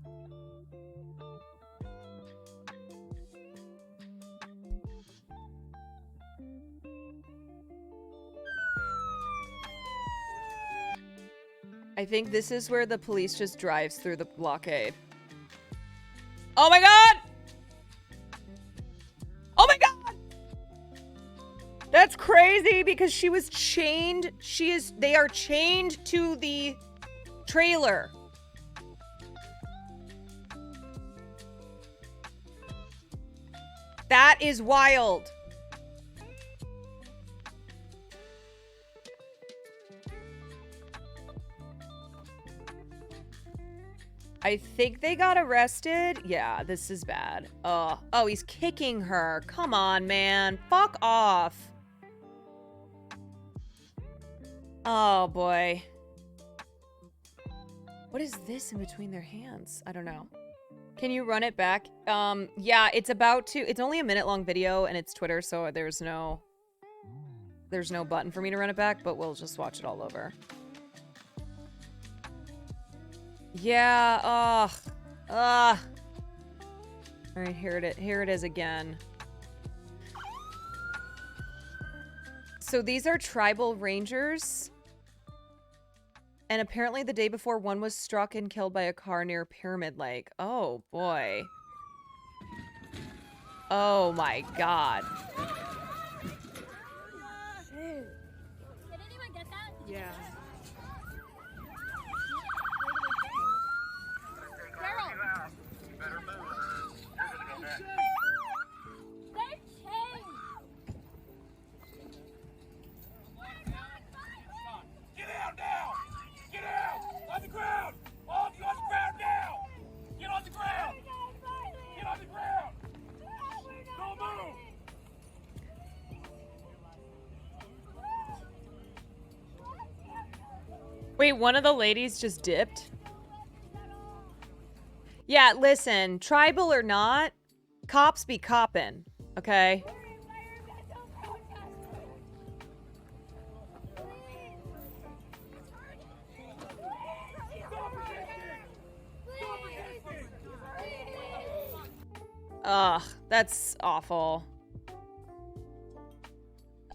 I think this is where the police just drives through the blockade. Oh my god! Oh my god! That's crazy because she was chained. They are chained to the trailer. That is wild. I think they got arrested. Yeah, this is bad. Oh, he's kicking her. Come on, man. Fuck off. Oh, boy. What is this in between their hands? I don't know. Can you run it back? Yeah, it's only a minute-long video, and it's Twitter, so there's no button for me to run it back, but we'll just watch it all over. Yeah, All right, here it is again. So these are tribal rangers. And apparently the day before, one was struck and killed by a car near Pyramid Lake. Oh, boy. Oh, my God. Did anyone get that? Yeah. You better move. You're gonna go next. They're chained. Get out now! Get out! On the ground! All of you on the ground now! Get on the ground! Get on the ground! Don't move! Wait, one of the ladies just dipped? Yeah, listen, tribal or not, cops be copping, okay? Ugh, that's awful.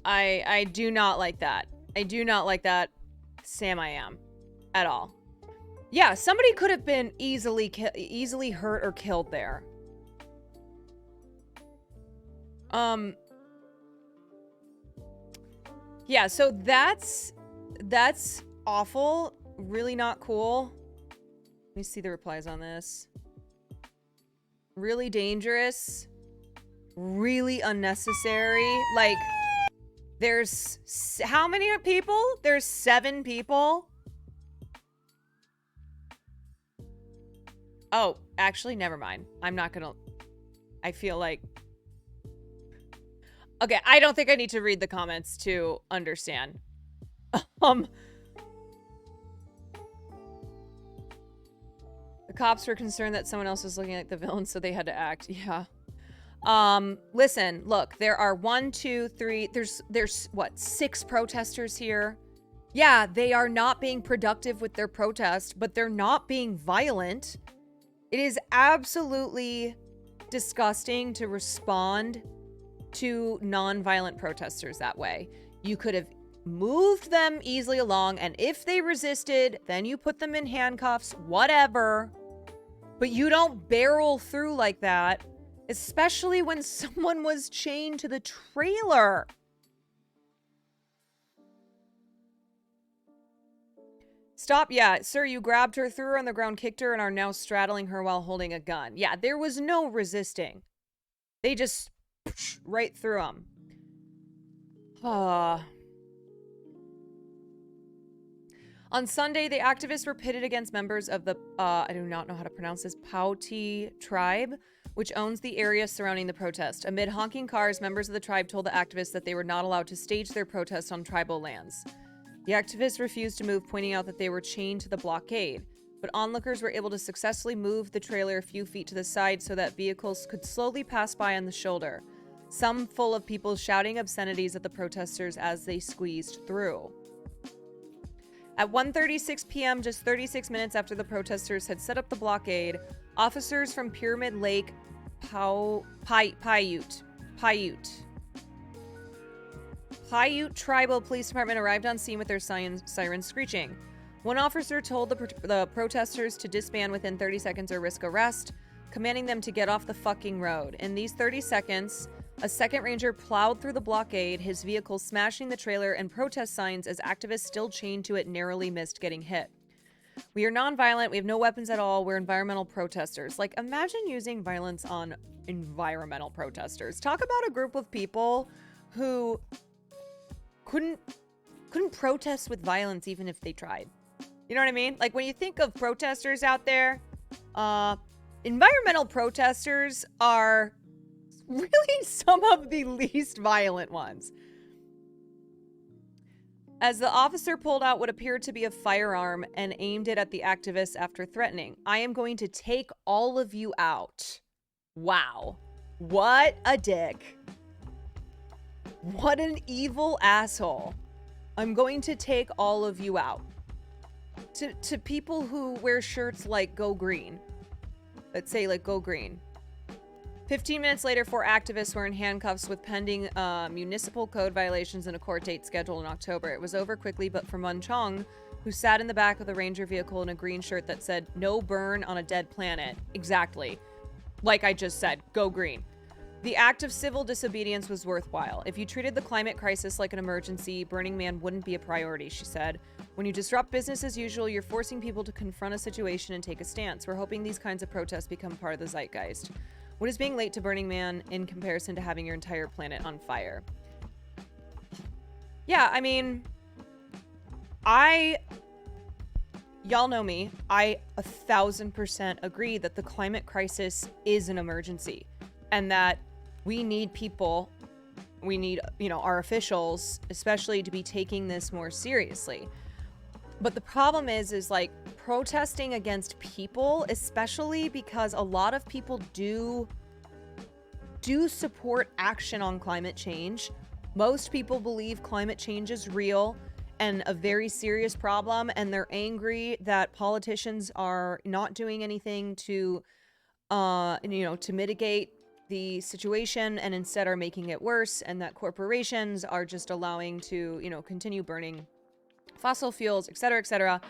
I do not like that. I do not like that, Sam I am, at all. Yeah, somebody could have been easily hurt or killed there. Yeah, so that's awful. Really not cool. Let me see the replies on this. Really dangerous. Really unnecessary. Like, there's how many people? There's 7 people. Oh, actually, never mind. I'm not gonna... I feel like... Okay, I don't think I need to read the comments to understand. The cops were concerned that someone else was looking like the villain, so they had to act. Yeah. Listen, look, there are 1, 2, 3, there's what, 6 protesters here. Yeah, they are not being productive with their protest, but they're not being violent. It is absolutely disgusting to respond to non-violent protesters that way. You could have moved them easily along, and if they resisted, then you put them in handcuffs, whatever. But you don't barrel through like that, especially when someone was chained to the trailer. Stop, yeah, sir, you grabbed her, threw her on the ground, kicked her, and are now straddling her while holding a gun. Yeah, there was no resisting. They just right through them. On Sunday, the activists were pitted against members of the, I do not know how to pronounce this, Pauti tribe, which owns the area surrounding the protest. Amid honking cars, members of the tribe told the activists that they were not allowed to stage their protest on tribal lands. The activists refused to move, pointing out that they were chained to the blockade. But onlookers were able to successfully move the trailer a few feet to the side so that vehicles could slowly pass by on the shoulder, some full of people shouting obscenities at the protesters as they squeezed through. At 1:36 p.m., just 36 minutes after the protesters had set up the blockade, officers from Pyramid Lake Paiute Tribal Police Department arrived on scene with their sirens screeching. One officer told the protesters to disband within 30 seconds or risk arrest, commanding them to get off the fucking road. In these 30 seconds, a second ranger plowed through the blockade, his vehicle smashing the trailer and protest signs as activists still chained to it narrowly missed getting hit. We are nonviolent. We have no weapons at all. We're environmental protesters. Like, imagine using violence on environmental protesters. Talk about a group of people who couldn't protest with violence even if they tried. You know what I mean? Like, when you think of protesters out there, environmental protesters are really some of the least violent ones. As the officer pulled out what appeared to be a firearm and aimed it at the activists after threatening, "I am going to take all of you out." Wow. What a dick. What an evil asshole. "I'm going to take all of you out." To people who wear shirts like "Go Green." Let's say like "Go Green." 15 minutes later, 4 activists were in handcuffs with pending municipal code violations and a court date scheduled in October. It was over quickly, but for Mun Chong, who sat in the back of the Ranger vehicle in a green shirt that said, "No burn on a dead planet." Exactly. Like I just said, go green. The act of civil disobedience was worthwhile. If you treated the climate crisis like an emergency, Burning Man wouldn't be a priority, she said. When you disrupt business as usual, you're forcing people to confront a situation and take a stance. We're hoping these kinds of protests become part of the zeitgeist. What is being late to Burning Man in comparison to having your entire planet on fire? Yeah, I mean, y'all know me. I 1000% agree that the climate crisis is an emergency and that we need people, we need, our officials, especially, to be taking this more seriously. But the problem is like protesting against people, especially because a lot of people do support action on climate change. Most people believe climate change is real and a very serious problem, and they're angry that politicians are not doing anything to, to mitigate the situation and instead are making it worse, and that corporations are just allowing to, continue burning fossil fuels, etc., etc.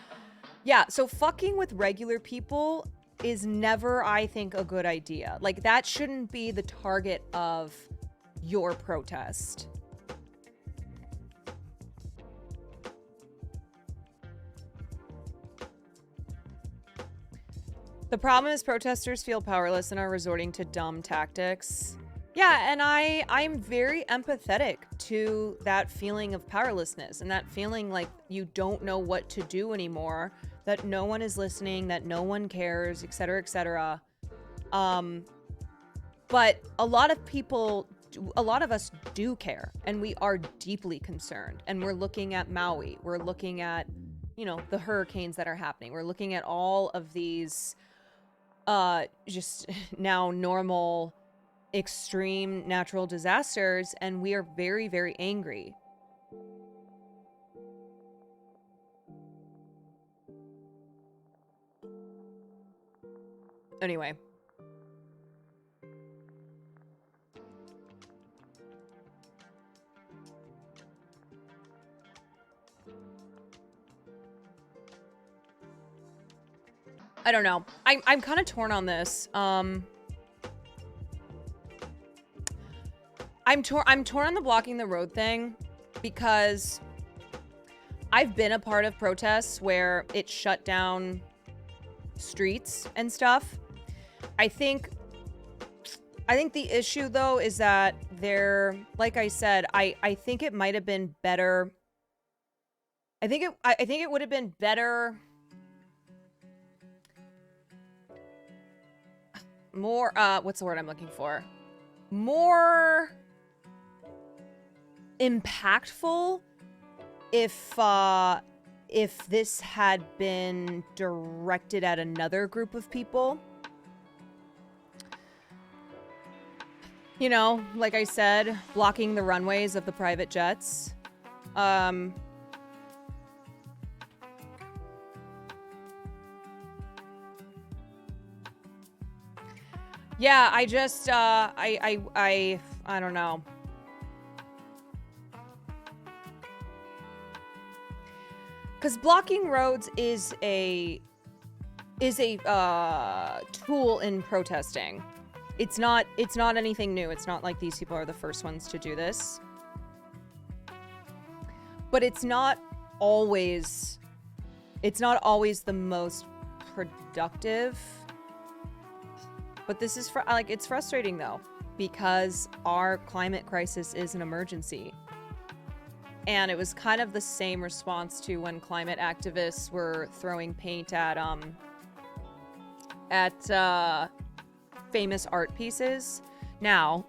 Yeah, so fucking with regular people is never, I think, a good idea. Like, that shouldn't be the target of your protest. The problem is protesters feel powerless and are resorting to dumb tactics. Yeah, and I'm very empathetic to that feeling of powerlessness and that feeling like you don't know what to do anymore, that no one is listening, that no one cares, etc., etc. But a lot of us do care, and we are deeply concerned. And we're looking at Maui. We're looking at, the hurricanes that are happening. We're looking at all of these just now normal extreme natural disasters, and we are very, very angry. Anyway. I don't know. I'm kind of torn on this. I'm torn on the blocking the road thing because I've been a part of protests where it shut down streets and stuff. I think the issue though is that like I said, I think it might have been better. I think it would have been better. More, what's the word I'm looking for? More impactful if this had been directed at another group of people. Like I said, blocking the runways of the private jets. Yeah, I just, I don't know. Because blocking roads is a tool in protesting. It's not anything new. It's not like these people are the first ones to do this. But it's not always the most productive. But this is it's frustrating though, because our climate crisis is an emergency. And it was kind of the same response to when climate activists were throwing paint at famous art pieces. Now,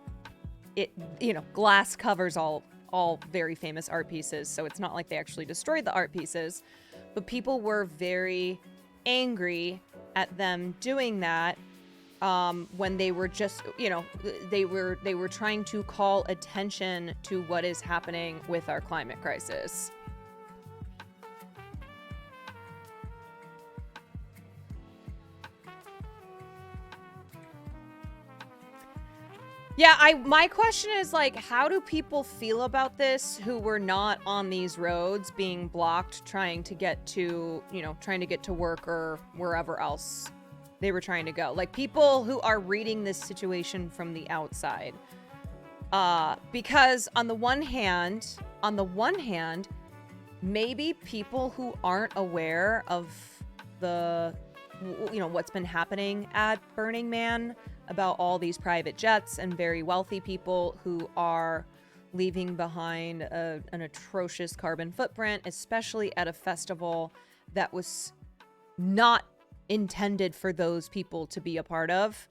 glass covers all very famous art pieces, so it's not like they actually destroyed the art pieces. But people were very angry at them doing that. When they were just, they were trying to call attention to what is happening with our climate crisis. Yeah, my question is how do people feel about this who were not on these roads being blocked, trying to get to work or wherever else they were trying to go? Like, people who are reading this situation from the outside. Because on the one hand, maybe people who aren't aware of the, what's been happening at Burning Man about all these private jets and very wealthy people who are leaving behind an atrocious carbon footprint, especially at a festival that was not intended for those people to be a part of.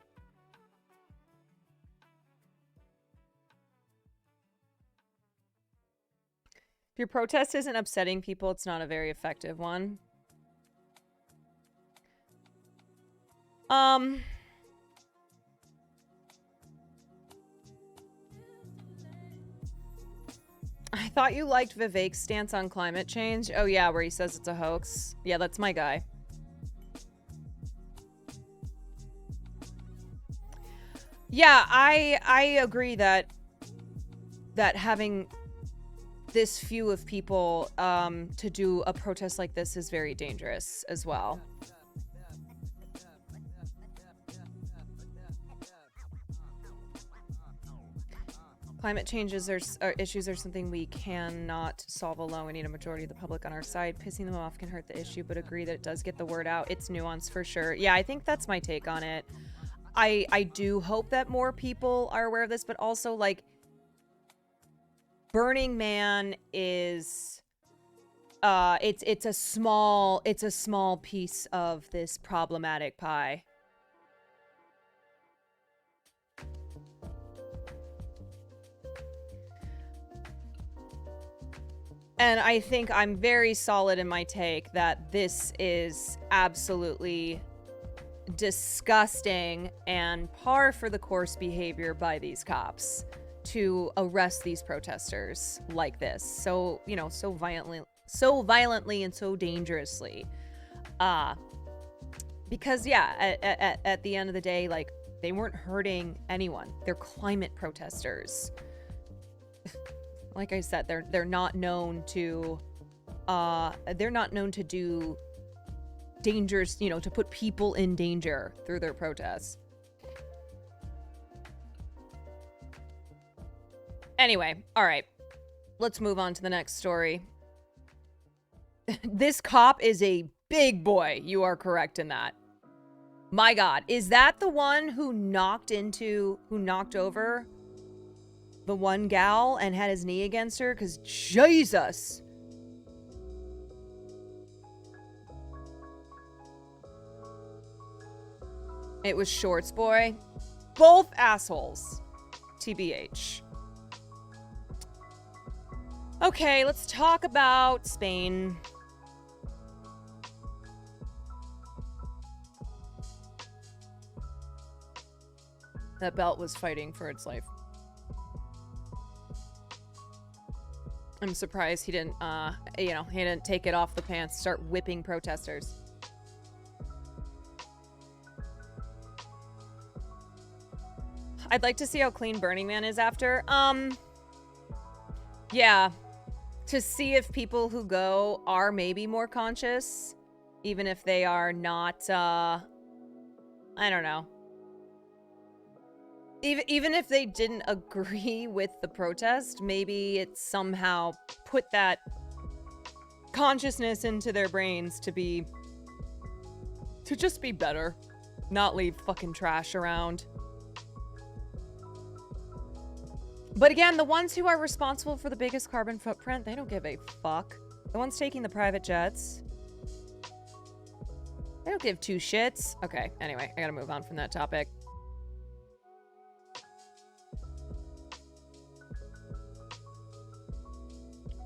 If your protest isn't upsetting people, it's not a very effective one. I thought you liked Vivek's stance on climate change. Oh yeah, where he says it's a hoax. Yeah, that's my guy. Yeah, I agree that having this few of people to do a protest like this is very dangerous as well. Climate change issues are something we cannot solve alone. We need a majority of the public on our side. Pissing them off can hurt the issue, but agree that it does get the word out. It's nuanced for sure. Yeah, I think that's my take on it. I do hope that more people are aware of this, but also, like, Burning Man is it's a small piece of this problematic pie. And I think I'm very solid in my take that this is absolutely disgusting and par for the course behavior by these cops to arrest these protesters like this. So, you know, so violently and so dangerously. Because yeah, at the end of the day, like, they weren't hurting anyone. They're climate protesters. Like I said, they're not known to do dangers, you know, to put people in danger through their protests. Anyway, all right. Let's move on to the next story. This cop is a big boy. You are correct in that. My God, is that the one who knocked over the one gal and had his knee against her? Because Jesus. It was Shorts Boy. Both assholes. TBH. Okay, let's talk about Spain. That belt was fighting for its life. I'm surprised he didn't, he didn't take it off the pants, start whipping protesters. I'd like to see how clean Burning Man is after. Yeah. To see if people who go are maybe more conscious, even if they are not, I don't know. Even if they didn't agree with the protest, maybe it somehow put that consciousness into their brains to just be better. Not leave fucking trash around. But again, the ones who are responsible for the biggest carbon footprint, they don't give a fuck. The ones taking the private jets, they don't give two shits. Okay, anyway, I gotta move on from that topic.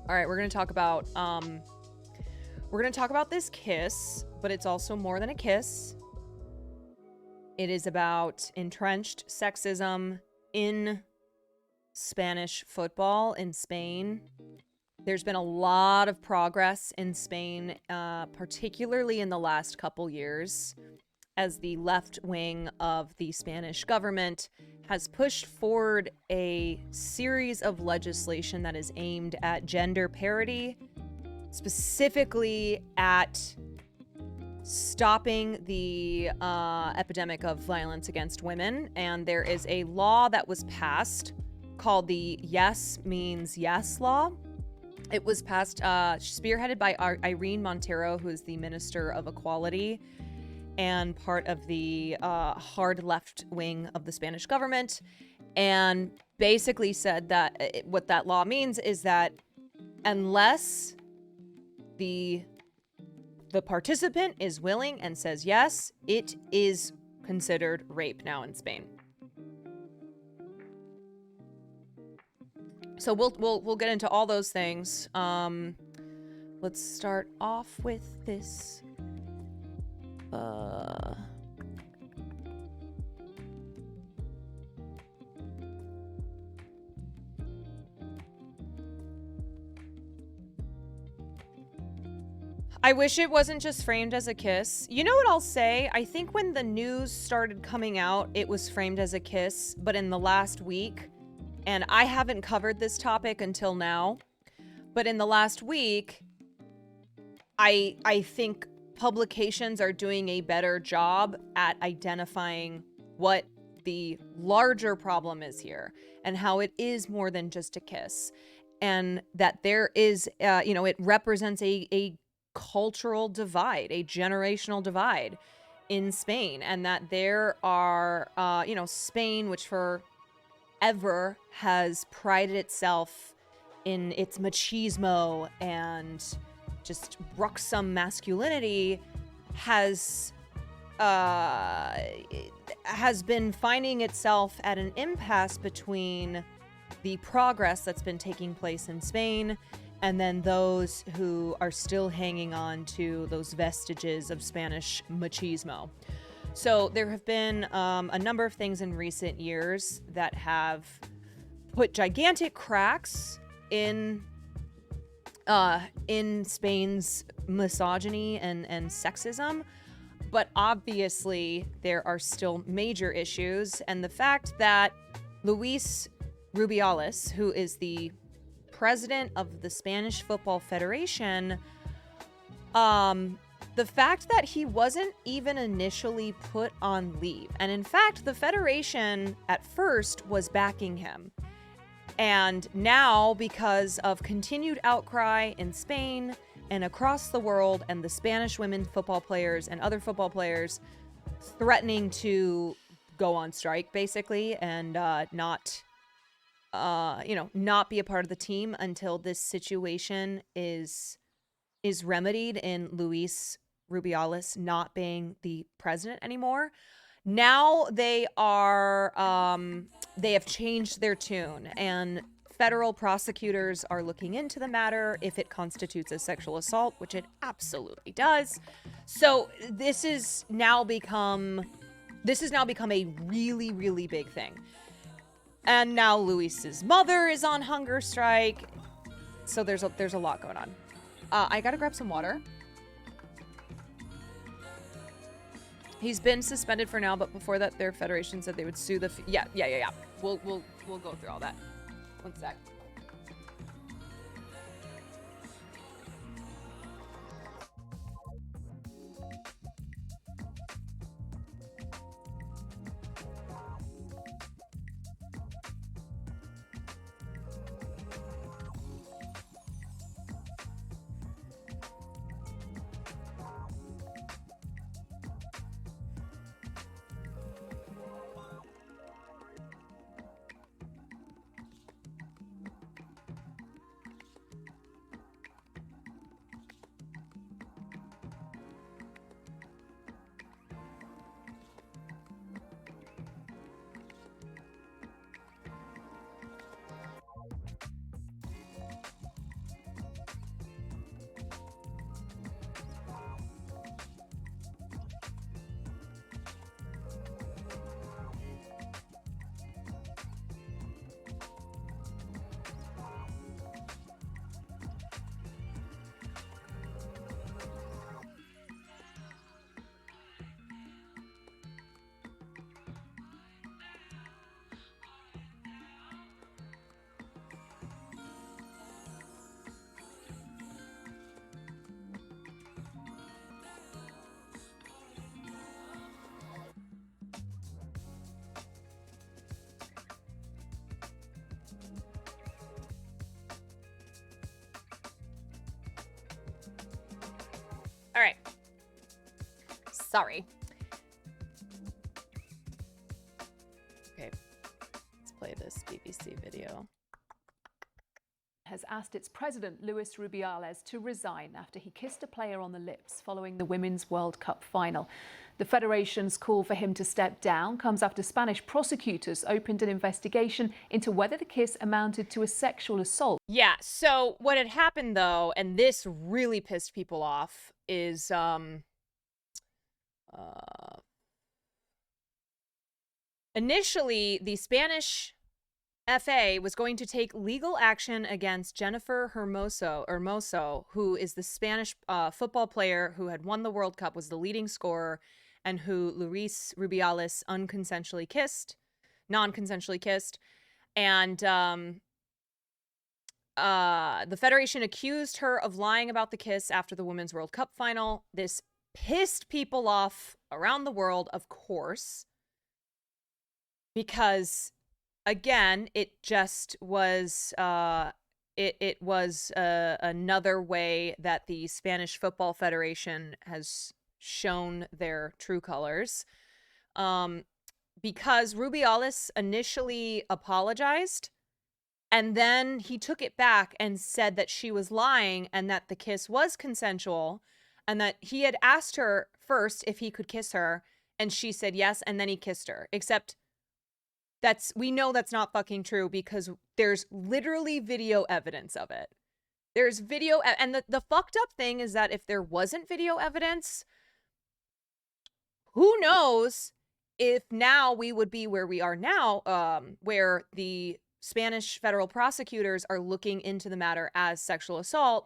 All right, we're gonna talk about this kiss, but it's also more than a kiss. It is about entrenched sexism in Spanish football in Spain. There's been a lot of progress in Spain, particularly in the last couple years, as the left wing of the Spanish government has pushed forward a series of legislation that is aimed at gender parity, specifically at stopping the epidemic of violence against women. And there is a law that was passed called the Yes Means Yes law. It was passed, spearheaded by Irene Montero, who is the Minister of Equality and part of the hard left wing of the Spanish government, and basically said that what that law means is that unless the participant is willing and says yes, it is considered rape now in Spain. So we'll get into all those things. Let's start off with this. I wish it wasn't just framed as a kiss. You know what I'll say? I think when the news started coming out, it was framed as a kiss, but in the last week, and I haven't covered this topic until now, but in the last week, I think publications are doing a better job at identifying what the larger problem is here and how it is more than just a kiss, and that there is, it represents a cultural divide, a generational divide in Spain, and that there are, Spain, which forever has prided itself in its machismo and just bruxism masculinity, has been finding itself at an impasse between the progress that's been taking place in Spain and then those who are still hanging on to those vestiges of Spanish machismo. So there have been a number of things in recent years that have put gigantic cracks in Spain's misogyny and sexism, but obviously there are still major issues. And the fact that Luis Rubiales, who is the president of the Spanish Football Federation, the fact that he wasn't even initially put on leave, and in fact the federation at first was backing him, and now because of continued outcry in Spain and across the world, and the Spanish women football players and other football players threatening to go on strike basically, and not be a part of the team until this situation is remedied in Luis Rubiales not being the president anymore. Now they have changed their tune, and federal prosecutors are looking into the matter if it constitutes a sexual assault, which it absolutely does. So this has now become a really, really big thing. And now Luis's mother is on hunger strike. So there's a lot going on. I gotta grab some water. He's been suspended for now, but before that, their federation said they would sue the. Yeah. We'll go through all that. One sec. All right. Sorry. Okay. Let's play this BBC video. Has asked its president, Luis Rubiales, to resign after he kissed a player on the lips following the Women's World Cup final. The federation's call for him to step down comes after Spanish prosecutors opened an investigation into whether the kiss amounted to a sexual assault. Yeah, so what had happened, though, and this really pissed people off, is initially the Spanish FA was going to take legal action against Jennifer Hermoso, who is the Spanish football player who had won the World Cup, was the leading scorer, and who Luis Rubiales non-consensually kissed. And the Federation accused her of lying about the kiss after the Women's World Cup final. This pissed people off around the world, of course, because, again, it just was it was another way that the Spanish Football Federation has shown their true colors. Because Rubiales initially apologized, and then he took it back and said that she was lying and that the kiss was consensual, and that he had asked her first if he could kiss her, and she said yes, and then he kissed her. Except we know that's not fucking true, because there's literally video evidence of it. There's video, and the fucked up thing is that if there wasn't video evidence, who knows if now we would be where we are now, where the Spanish federal prosecutors are looking into the matter as sexual assault,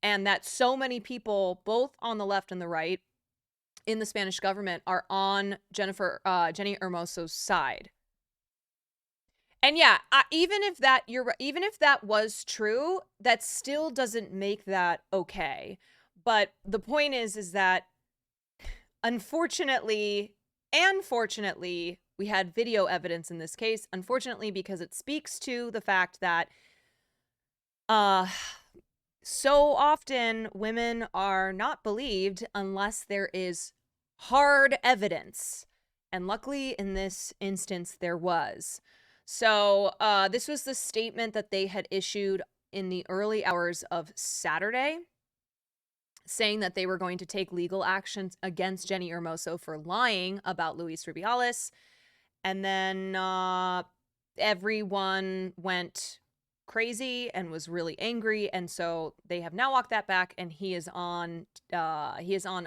and that so many people, both on the left and the right, in the Spanish government are on Jenny Hermoso's side. And yeah, even if that was true, that still doesn't make that okay. But the point is that unfortunately and fortunately, we had video evidence in this case. Unfortunately, because it speaks to the fact that so often women are not believed unless there is hard evidence. And luckily, in this instance, there was. So this was the statement that they had issued in the early hours of Saturday, saying that they were going to take legal actions against Jenny Hermoso for lying about Luis Rubiales. And then everyone went crazy and was really angry, and so they have now walked that back, and he is on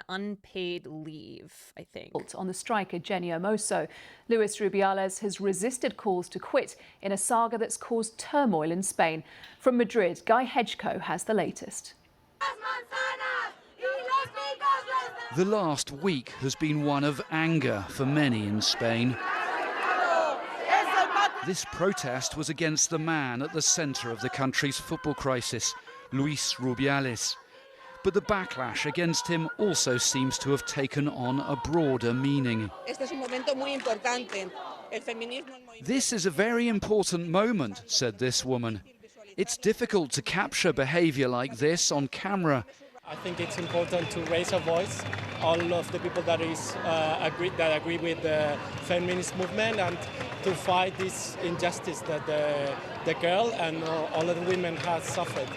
unpaid leave, I think. On the striker Jenny Hermoso, Luis Rubiales has resisted calls to quit in a saga that's caused turmoil in Spain. From Madrid, Guy Hedgecoe has the latest. The last week has been one of anger for many in Spain. This protest was against the man at the centre of the country's football crisis, Luis Rubiales. But the backlash against him also seems to have taken on a broader meaning. This is a very important moment, said this woman. It's difficult to capture behaviour like this on camera. I think it's important to raise our voice, all of the people that agree with the feminist movement, and to fight this injustice that the girl and all of the women have suffered.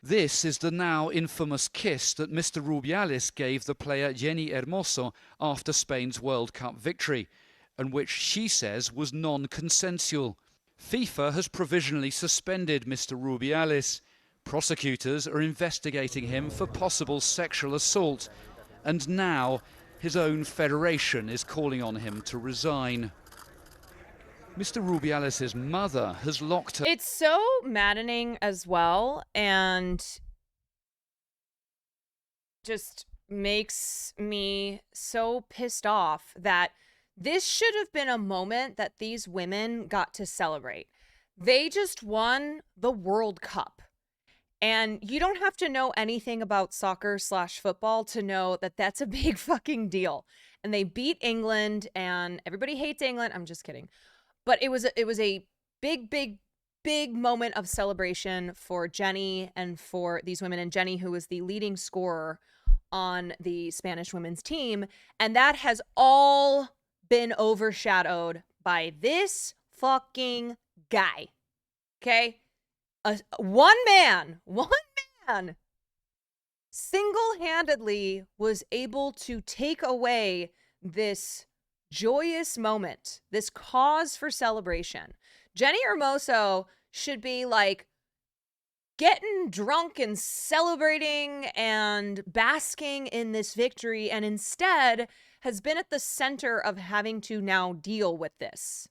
This is the now infamous kiss that Mr. Rubiales gave the player Jenny Hermoso after Spain's World Cup victory, and which she says was non-consensual. FIFA has provisionally suspended Mr. Rubiales. Prosecutors are investigating him for possible sexual assault, and now his own federation is calling on him to resign. Mr. Rubiales' mother has locked her... It's so maddening as well, and just makes me so pissed off that this should have been a moment that these women got to celebrate. They just won the World Cup. And you don't have to know anything about soccer/football to know that that's a big fucking deal. And they beat England, and everybody hates England. I'm just kidding. But it was a big moment of celebration for Jenny and for these women. And Jenny, who was the leading scorer on the Spanish women's team. And that has all been overshadowed by this fucking guy. Okay? One man single-handedly was able to take away this joyous moment, this cause for celebration. Jenny Hermoso should be like getting drunk and celebrating and basking in this victory, and instead has been at the center of having to now deal with this.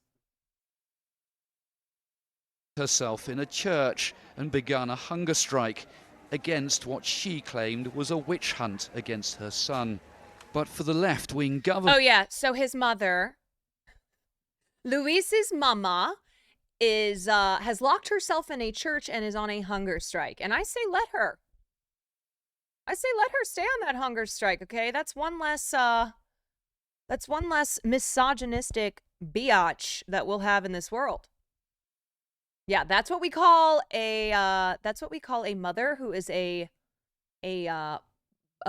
herself in a church and begun a hunger strike against what she claimed was a witch hunt against her son. But for the left-wing government... Oh, yeah. So his mother, Luis's mama, is has locked herself in a church and is on a hunger strike. And I say let her. I say let her stay on that hunger strike, okay? That's one less misogynistic biatch that we'll have in this world. Yeah, that's what we call a mother who is a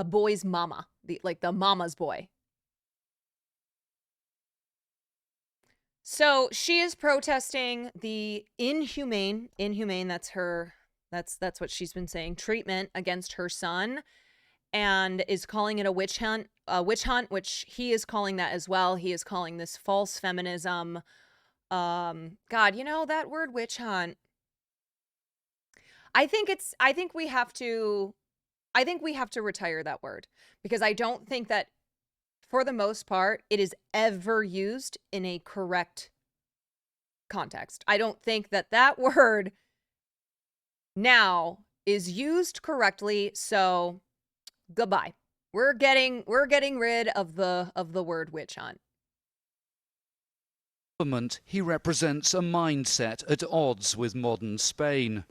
boy's mama, like the mama's boy. So she is protesting the inhumane, that's what she's been saying, treatment against her son, and is calling it a witch hunt, which he is calling that as well. He is calling this false feminism. God, you know, that word witch hunt. I think we have to retire that word, because I don't think that, for the most part, it is ever used in a correct context. I don't think that word now is used correctly, so goodbye. We're getting rid of the word witch hunt. He represents a mindset at odds with modern Spain.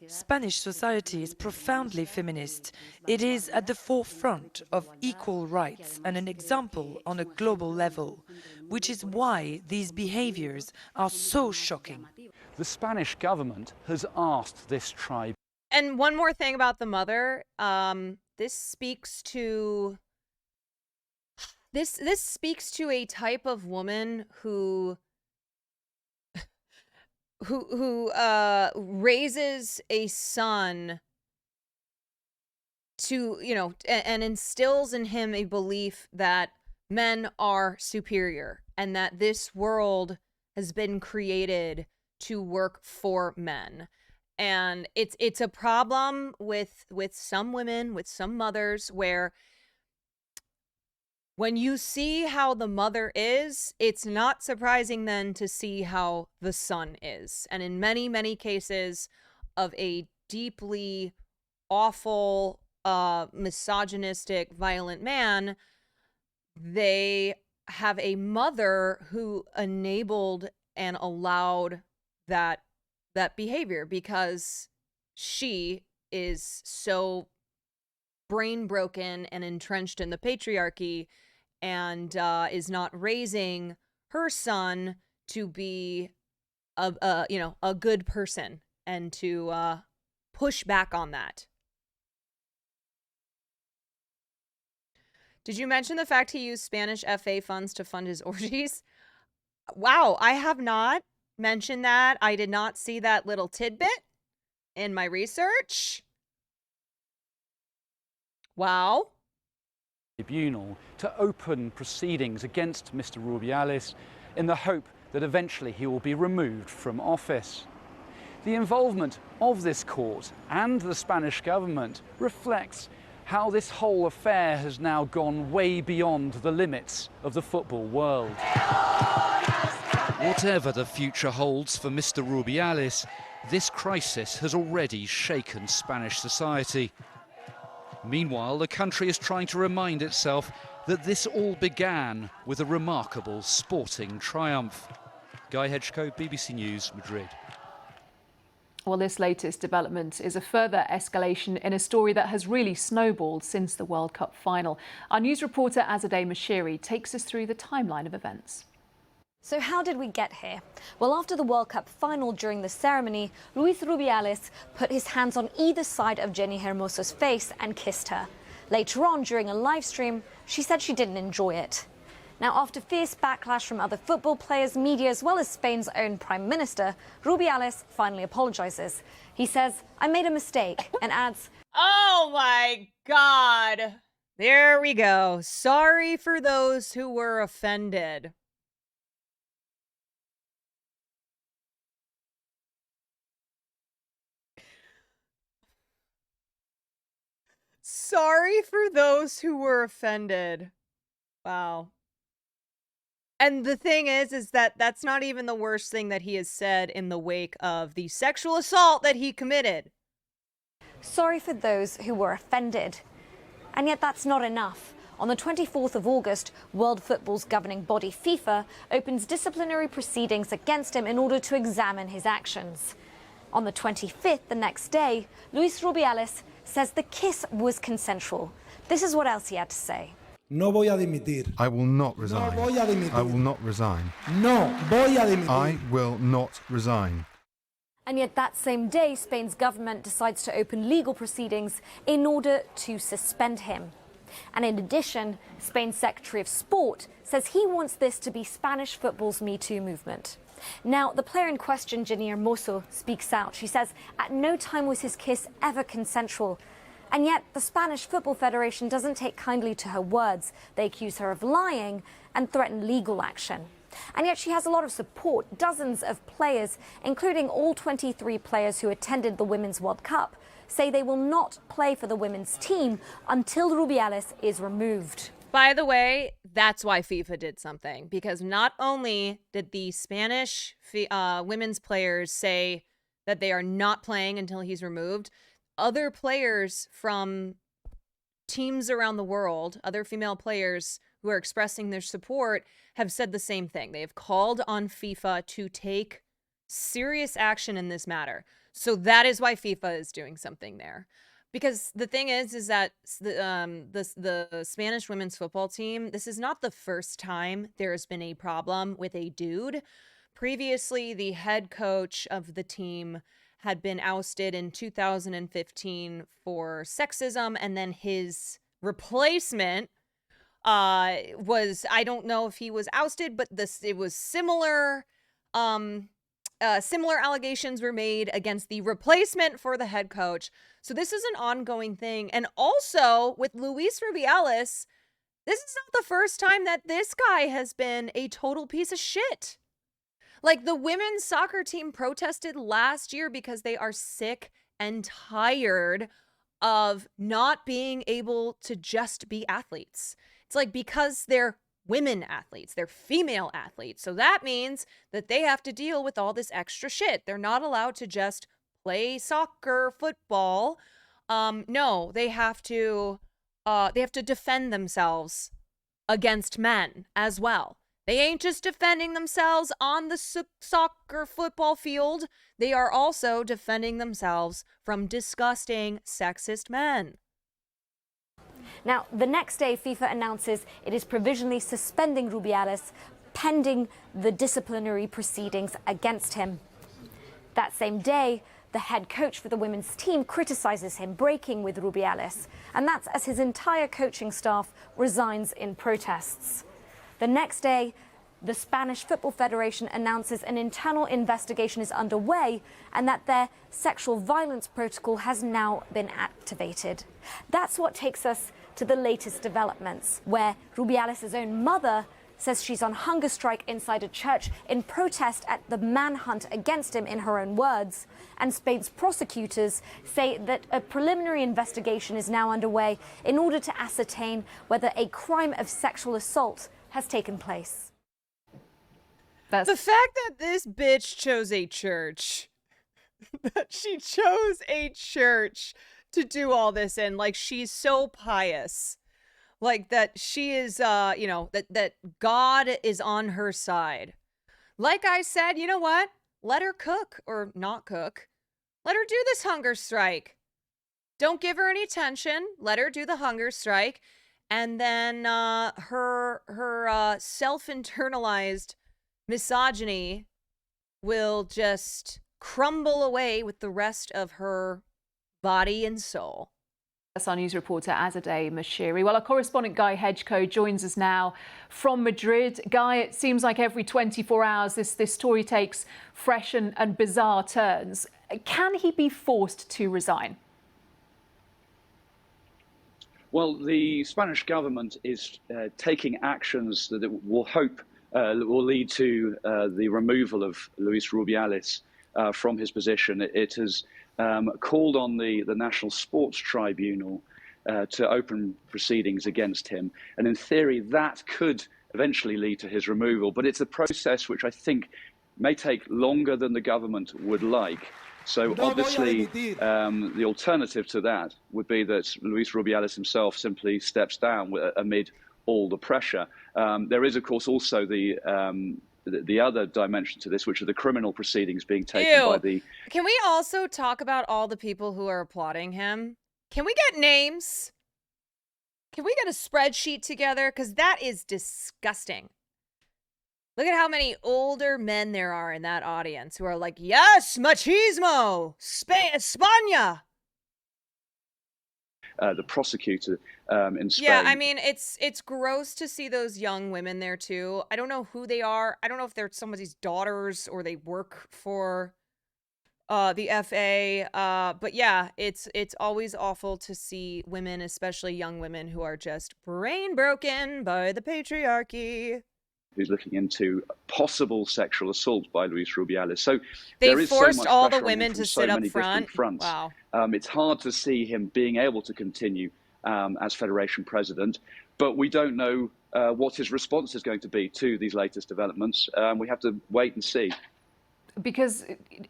Spanish society is profoundly feminist. It is at the forefront of equal rights and an example on a global level, which is why these behaviors are so shocking. The Spanish government has asked this tribe. And one more thing about the mother, this speaks to a type of woman who raises a son to, you know, and instills in him a belief that men are superior and that this world has been created to work for men. And it's a problem with some women, with some mothers, where when you see how the mother is, it's not surprising then to see how the son is. And in many, many cases of a deeply awful, misogynistic, violent man, they have a mother who enabled and allowed that behavior, because she is so brain broken and entrenched in the patriarchy, and is not raising her son to be a good person and to push back on that. Did you mention the fact he used Spanish FA funds to fund his orgies? Wow, I have not mentioned that. I did not see that little tidbit in my research. Wow. Tribunal to open proceedings against Mr. Rubiales in the hope that eventually he will be removed from office. The involvement of this court and the Spanish government reflects how this whole affair has now gone way beyond the limits of the football world. Whatever the future holds for Mr. Rubiales, this crisis has already shaken Spanish society. Meanwhile, the country is trying to remind itself that this all began with a remarkable sporting triumph. Guy Hedgecoe, BBC News, Madrid. Well, this latest development is a further escalation in a story that has really snowballed since the World Cup final. Our news reporter Azadeh Mashiri takes us through the timeline of events. So how did we get here? Well, after the World Cup final, during the ceremony, Luis Rubiales put his hands on either side of Jenni Hermoso's face and kissed her. Later on, during a live stream, she said she didn't enjoy it. Now, after fierce backlash from other football players, media, as well as Spain's own Prime Minister, Rubiales finally apologises. He says, "I made a mistake," and adds, "Oh my God. There we go. Sorry for those who were offended." Sorry for those who were offended. Wow. And the thing is that that's not even the worst thing that he has said in the wake of the sexual assault that he committed. Sorry for those who were offended. And yet that's not enough. On the 24th of August, World Football's governing body FIFA opens disciplinary proceedings against him in order to examine his actions. On the 25th, the next day, Luis Rubiales says the kiss was consensual. This is what else he had to say. No voy a dimitir. I will not resign. No voy a dimitir. I will not resign. No voy a dimitir. I will not resign. And yet that same day, Spain's government decides to open legal proceedings in order to suspend him. And in addition, Spain's Secretary of Sport says he wants this to be Spanish football's Me Too movement. Now, the player in question, Jenny Hermoso, speaks out. She says at no time was his kiss ever consensual. And yet the Spanish Football Federation doesn't take kindly to her words. They accuse her of lying and threaten legal action. And yet she has a lot of support. Dozens of players, including all 23 players who attended the Women's World Cup, say they will not play for the women's team until Rubiales is removed. By the way, that's why FIFA did something, because not only did the Spanish women's players say that they are not playing until he's removed, other players from teams around the world, other female players who are expressing their support, have said the same thing. They have called on FIFA to take serious action in this matter. So that is why FIFA is doing something there. Because the thing is that the Spanish women's football team, this is not the first time there has been a problem with a dude. Previously, the head coach of the team had been ousted in 2015 for sexism, and then his replacement was, I don't know if he was ousted, but it was similar. Similar allegations were made against the replacement for the head coach. So this is an ongoing thing. And also with Luis Rubiales, this is not the first time that this guy has been a total piece of shit. Like, the women's soccer team protested last year because they are sick and tired of not being able to just be athletes. It's like, because they're women athletes, they're female athletes. So that means that they have to deal with all this extra shit. They're not allowed to just play soccer, football. No, they have to defend themselves against men as well. They ain't just defending themselves on the soccer football field. They are also defending themselves from disgusting sexist men. Now, the next day, FIFA announces it is provisionally suspending Rubiales pending the disciplinary proceedings against him. That same day, the head coach for the women's team criticizes him breaking with Rubiales, and that's as his entire coaching staff resigns in protests. The next day, the Spanish Football Federation announces an internal investigation is underway and that their sexual violence protocol has now been activated. That's what takes us to the latest developments, where Rubiales' own mother says she's on hunger strike inside a church in protest at the manhunt against him, in her own words. And Spain's prosecutors say that a preliminary investigation is now underway in order to ascertain whether a crime of sexual assault has taken place. The fact that this bitch chose a church, that she chose a church to do all this in, like, she's so pious, like that she is, that God is on her side. Like I said, you know what? Let her cook or not cook. Let her do this hunger strike. Don't give her any tension. Let her do the hunger strike. And then her self-internalized misogyny will just crumble away with the rest of her body and soul. That's our news reporter Azadeh Mashiri. Well, our correspondent Guy Hedgecoe joins us now from Madrid. Guy, it seems like every 24 hours this story takes fresh and bizarre turns. Can he be forced to resign? Well, the Spanish government is taking actions that it will will lead to the removal of Luis Rubiales from his position. It has called on the National Sports Tribunal to open proceedings against him. And in theory, that could eventually lead to his removal. But it's a process which I think may take longer than the government would like. So obviously, the alternative to that would be that Luis Rubiales himself simply steps down amid all the pressure. There is, of course, also the other dimension to this, which are the criminal proceedings being taken by the... Can we also talk about all the people who are applauding him? Can we get names? Can we get a spreadsheet together? Because that is disgusting. Look at how many older men there are in that audience who are like, yes, machismo, España. The prosecutor in Spain. Yeah, I mean, it's gross to see those young women there too. I don't know who they are. I don't know if they're somebody's daughters or they work for the FA. But yeah, it's always awful to see women, especially young women, who are just brain broken by the patriarchy. Who's looking into possible sexual assault by Luis Rubiales. So they there is forced so much all the pressure on him women from to so sit up many different front. fronts. Wow. It's hard to see him being able to continue as Federation president, but we don't know what his response is going to be to these latest developments. We have to wait and see. Because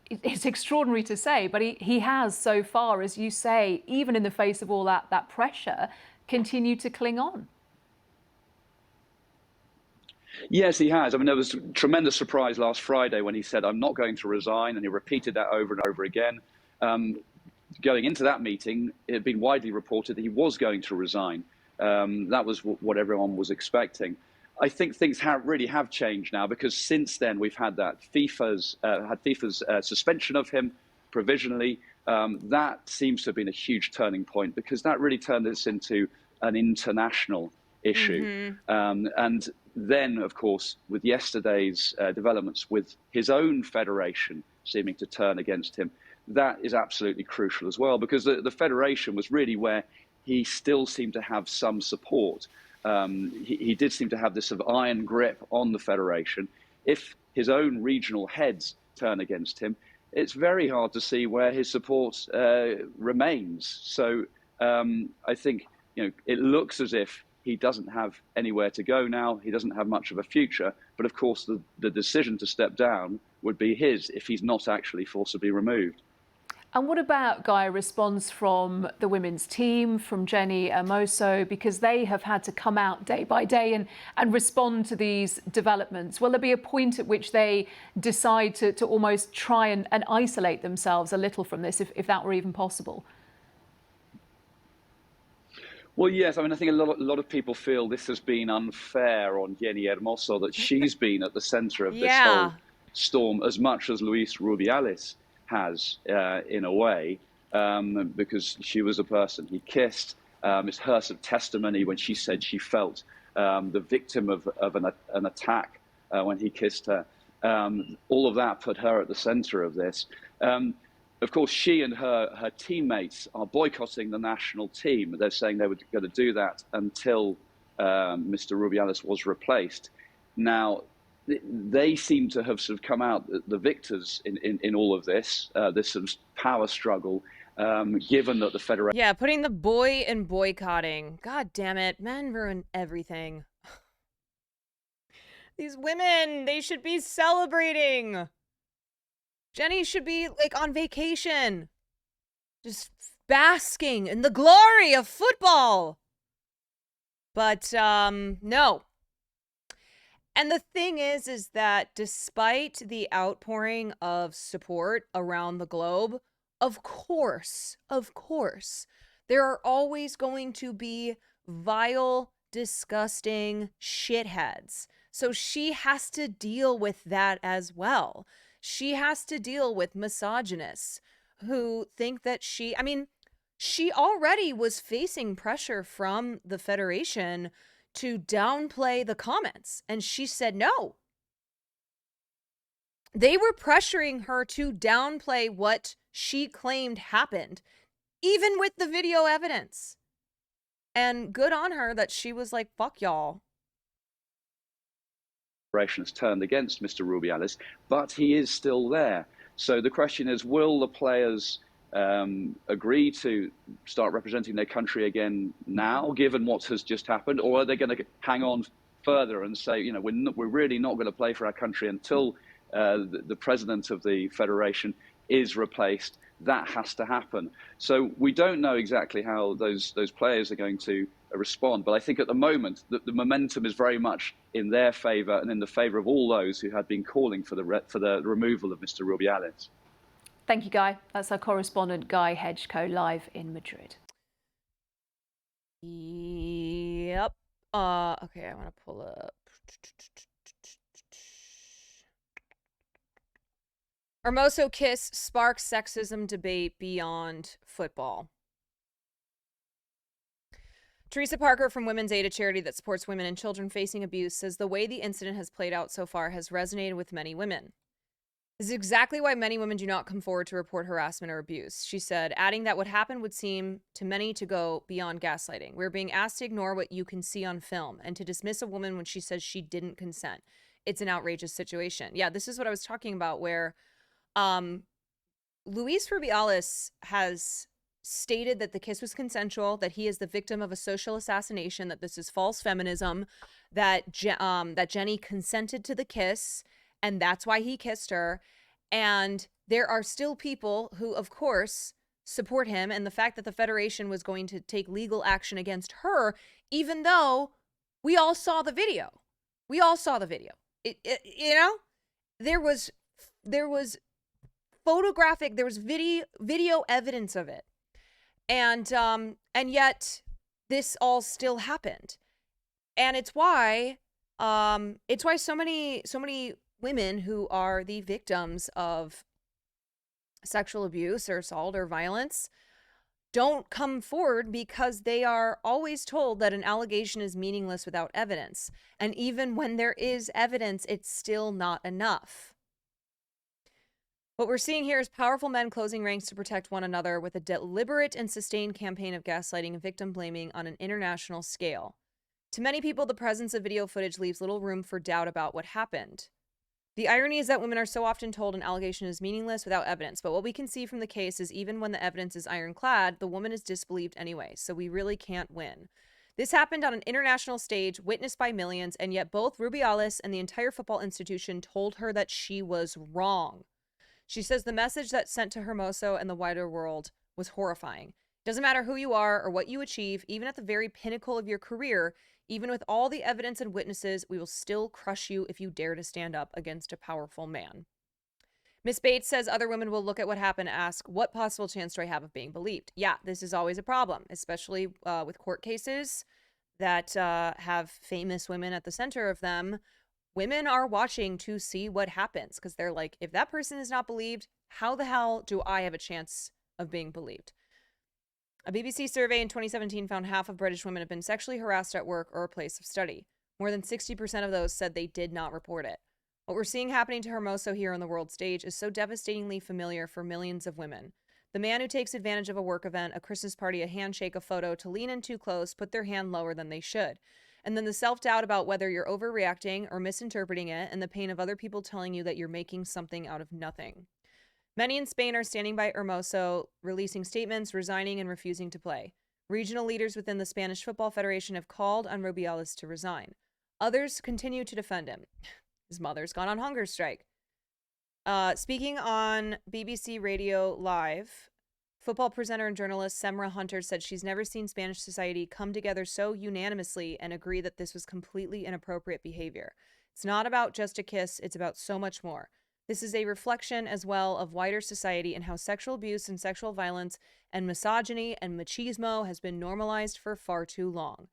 it's extraordinary to say, but he has so far, as you say, even in the face of all that pressure, continued to cling on. Yes, he has. I mean, there was a tremendous surprise last Friday when he said, I'm not going to resign, and he repeated that over and over again. Going into that meeting, it had been widely reported that he was going to resign. That was what everyone was expecting. I think things really have changed now, because since then we've had that FIFA's suspension of him provisionally. That seems to have been a huge turning point, because that really turned this into an international issue. And then, of course, with yesterday's developments with his own federation seeming to turn against him, that is absolutely crucial as well, because the federation was really where he still seemed to have some support. He did seem to have this sort of iron grip on the federation. If his own regional heads turn against him, it's very hard to see where his support remains. So I think, it looks as if he doesn't have anywhere to go now. He doesn't have much of a future. But of course, the decision to step down would be his if he's not actually forcibly removed. And what about, Guy, a response from the women's team, from Jenny Hermoso, because they have had to come out day by day and respond to these developments? Will there be a point at which they decide to almost try and isolate themselves a little from this, if that were even possible? Well, yes. I mean, I think a lot of people feel this has been unfair on Jenny Hermoso, that she's been at the centre of this whole storm as much as Luis Rubiales has, in a way, because she was the person he kissed. It's her sort of testimony when she said she felt the victim of an attack when he kissed her. All of that put her at the centre of this. Of course, she and her teammates are boycotting the national team. They're saying they were going to do that until Mr. Rubiales was replaced. Now, they seem to have sort of come out the victors in all of this, this sort of power struggle, given that the federation... Yeah, putting the boy in boycotting. God damn it. Men ruin everything. These women, they should be celebrating. Jenny should be, like, on vacation. Just basking in the glory of football. But, no. And the thing is that despite the outpouring of support around the globe, of course, there are always going to be vile, disgusting shitheads. So she has to deal with that as well. She has to deal with misogynists who think that she already was facing pressure from the Federation to downplay the comments, and she said no. They were pressuring her to downplay what she claimed happened, even with the video evidence. And good on her that she was like, fuck y'all. Has turned against Mr. Rubiales, but he is still there. So the question is, will the players agree to start representing their country again now, given what has just happened, or are they going to hang on further and say, we're really not going to play for our country until the president of the federation is replaced. That has to happen. So we don't know exactly how those players are going to respond. But I think at the moment the momentum is very much in their favour and in the favour of all those who had been calling for the removal of Mr. Rubiales. Thank you, Guy. That's our correspondent, Guy Hedgecoe, live in Madrid. Yep. Okay, I want to pull up. Hermoso kiss sparks sexism debate beyond football. Teresa Parker from Women's Aid, a charity that supports women and children facing abuse, says the way the incident has played out so far has resonated with many women. This is exactly why many women do not come forward to report harassment or abuse, she said, adding that what happened would seem to many to go beyond gaslighting. We're being asked to ignore what you can see on film and to dismiss a woman when she says she didn't consent. It's an outrageous situation. Yeah, this is what I was talking about, where Luis Rubiales has stated that the kiss was consensual, that he is the victim of a social assassination, that this is false feminism, that Jenny consented to the kiss, and that's why he kissed her. And there are still people who, of course, support him, and the fact that the Federation was going to take legal action against her, even though we all saw the video. We all saw the video. There was photographic, there was video evidence of it. And yet this all still happened. And it's why so many women who are the victims of sexual abuse or assault or violence don't come forward, because they are always told that an allegation is meaningless without evidence. And even when there is evidence, it's still not enough. What we're seeing here is powerful men closing ranks to protect one another with a deliberate and sustained campaign of gaslighting and victim blaming on an international scale. To many people, the presence of video footage leaves little room for doubt about what happened. The irony is that women are so often told an allegation is meaningless without evidence, but what we can see from the case is even when the evidence is ironclad, the woman is disbelieved anyway, so we really can't win. This happened on an international stage, witnessed by millions, and yet both Rubiales and the entire football institution told her that she was wrong. She says the message that sent to Hermoso and the wider world was horrifying. It doesn't matter who you are or what you achieve, even at the very pinnacle of your career, even with all the evidence and witnesses, we will still crush you if you dare to stand up against a powerful man. Miss Bates says other women will look at what happened and ask, what possible chance do I have of being believed? Yeah, this is always a problem, especially with court cases that have famous women at the center of them. Women are watching to see what happens, because they're like, if that person is not believed, how the hell do I have a chance of being believed? A BBC survey in 2017 found half of British women have been sexually harassed at work or a place of study. More than 60% of those said they did not report it. What we're seeing happening to Hermoso here on the world stage is so devastatingly familiar for millions of women. The man who takes advantage of a work event, a Christmas party, a handshake, a photo, to lean in too close, put their hand lower than they should. And then the self-doubt about whether you're overreacting or misinterpreting it, and the pain of other people telling you that you're making something out of nothing. Many in Spain are standing by Hermoso, releasing statements, resigning, and refusing to play. Regional leaders within the Spanish Football Federation have called on Rubiales to resign. Others continue to defend him. His mother's gone on hunger strike. Speaking on BBC Radio Live, football presenter and journalist Semra Hunter said she's never seen Spanish society come together so unanimously and agree that this was completely inappropriate behavior. It's not about just a kiss, it's about so much more. This is a reflection as well of wider society and how sexual abuse and sexual violence and misogyny and machismo has been normalized for far too long.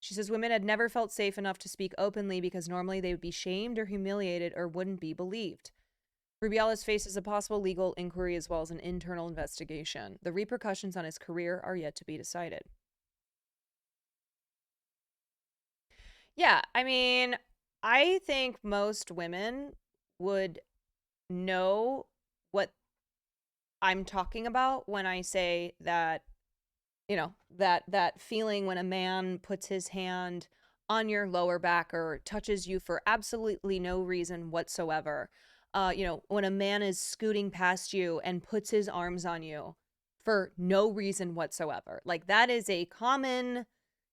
She says women had never felt safe enough to speak openly because normally they would be shamed or humiliated or wouldn't be believed. Rubiales faces a possible legal inquiry as well as an internal investigation. The repercussions on his career are yet to be decided. Yeah, I mean, I think most women would know what I'm talking about when I say that, that feeling when a man puts his hand on your lower back or touches you for absolutely no reason whatsoever. When a man is scooting past you and puts his arms on you for no reason whatsoever. Like, that is a common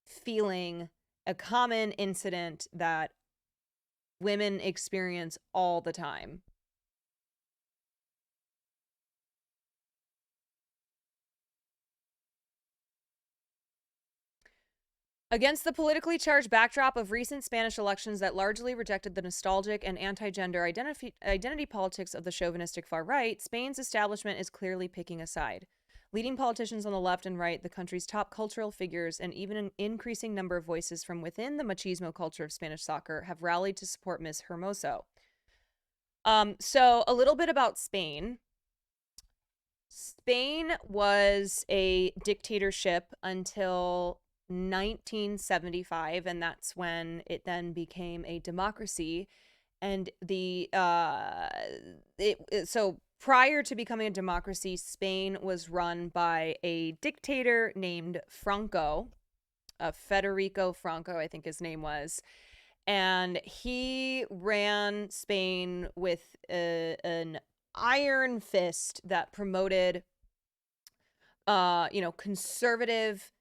feeling a common incident that women experience all the time. Against the politically charged backdrop of recent Spanish elections that largely rejected the nostalgic and anti-gender identity politics of the chauvinistic far right, Spain's establishment is clearly picking a side. Leading politicians on the left and right, the country's top cultural figures, and even an increasing number of voices from within the machismo culture of Spanish soccer have rallied to support Ms. Hermoso. So a little bit about Spain. Spain was a dictatorship until 1975, and that's when it then became a democracy. And so prior to becoming a democracy, Spain was run by a dictator named Franco, Federico Franco, I think his name was. And he ran Spain with an iron fist that promoted, conservative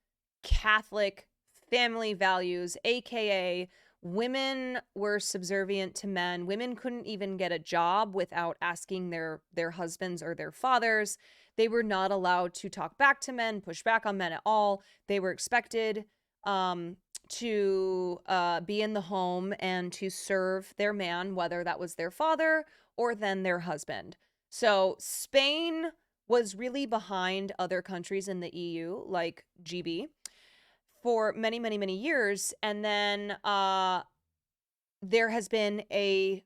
Catholic family values, aka women were subservient to men. Women couldn't even get a job without asking their husbands or their fathers. They were not allowed to talk back to men, push back on men at all. They were expected to be in the home and to serve their man, whether that was their father or then their husband. So Spain was really behind other countries in the EU, like GB, for many, many, many years. And then there has been a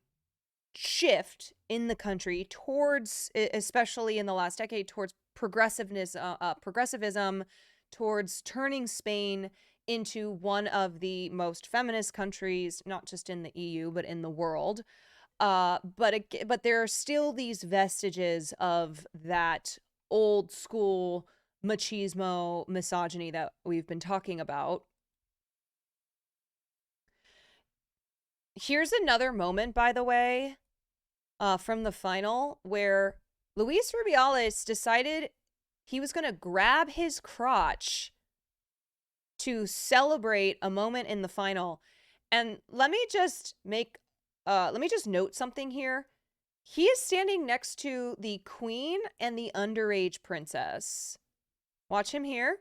shift in the country towards, especially in the last decade, towards progressivism, towards turning Spain into one of the most feminist countries, not just in the EU, but in the world. But there are still these vestiges of that old school machismo, misogyny that we've been talking about. Here's another moment, by the way, from the final, where Luis Rubiales decided he was going to grab his crotch to celebrate a moment in the final. And let me just note something here. He is standing next to the queen and the underage princess. Watch him here.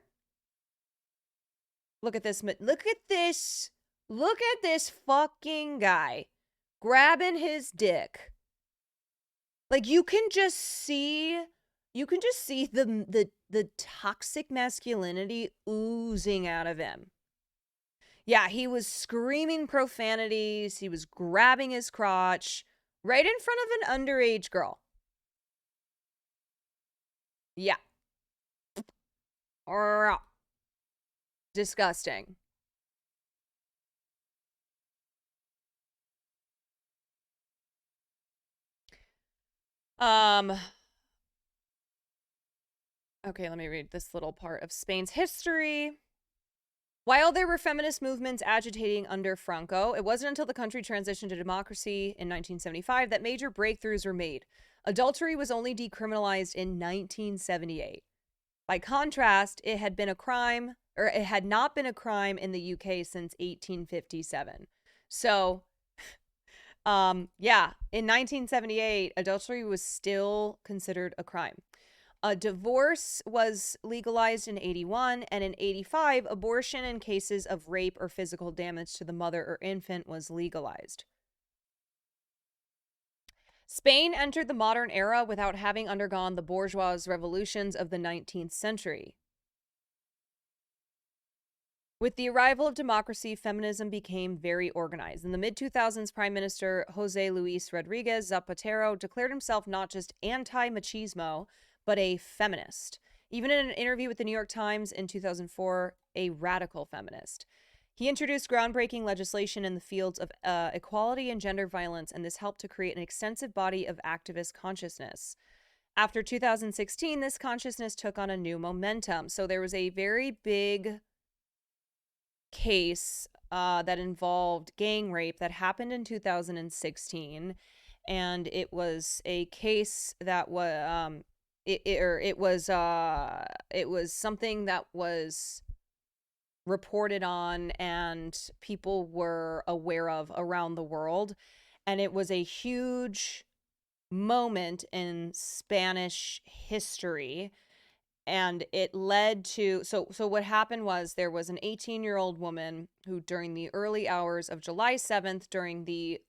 Look at this. Look at this. Look at this fucking guy grabbing his dick. Like, you can just see the toxic masculinity oozing out of him. Yeah, he was screaming profanities. He was grabbing his crotch right in front of an underage girl. Yeah. Disgusting. Okay, let me read this little part of Spain's history. While there were feminist movements agitating under Franco, it wasn't until the country transitioned to democracy in 1975 that major breakthroughs were made. Adultery was only decriminalized in 1978. By contrast, it had not been a crime in the UK since 1857. So, yeah, in 1978, adultery was still considered a crime. Divorce was legalized in 81, and in 85, abortion in cases of rape or physical damage to the mother or infant was legalized. Spain entered the modern era without having undergone the bourgeois revolutions of the 19th century. With the arrival of democracy, feminism became very organized. In the mid-2000s, Prime Minister José Luis Rodríguez Zapatero declared himself not just anti-machismo, but a feminist. Even in an interview with the New York Times in 2004, a radical feminist. He introduced groundbreaking legislation in the fields of equality and gender violence, and this helped to create an extensive body of activist consciousness. After 2016, this consciousness took on a new momentum. So there was a very big case that involved gang rape that happened in 2016, and it was a case that was it was something that was reported on and people were aware of around the world. And it was a huge moment in Spanish history. And it led to, so what happened was there was an 18-year-old woman who during the early hours of July 7th, during the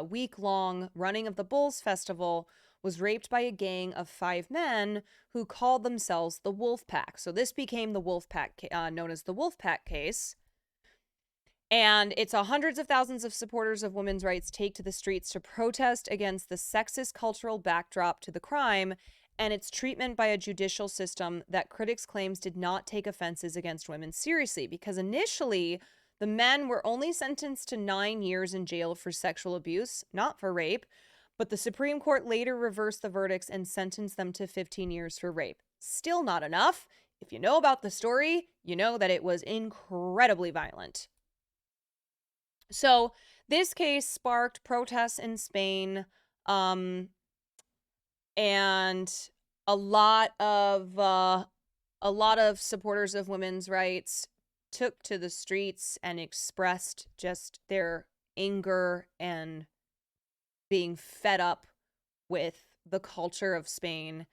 week-long running of the Bulls Festival, was raped by a gang of 5 men who called themselves the Wolf Pack. So this became the Wolf Pack, known as the Wolf Pack case. And it's hundreds of thousands of supporters of women's rights take to the streets to protest against the sexist cultural backdrop to the crime and its treatment by a judicial system that critics claims did not take offenses against women seriously, because initially the men were only sentenced to 9 years in jail for sexual abuse, not for rape, but the Supreme Court later reversed the verdicts and sentenced them to 15 years for rape. Still not enough. If you know about the story, you know that it was incredibly violent. So this case sparked protests in Spain, and a lot of supporters of women's rights took to the streets and expressed just their anger and being fed up with the culture of Spain.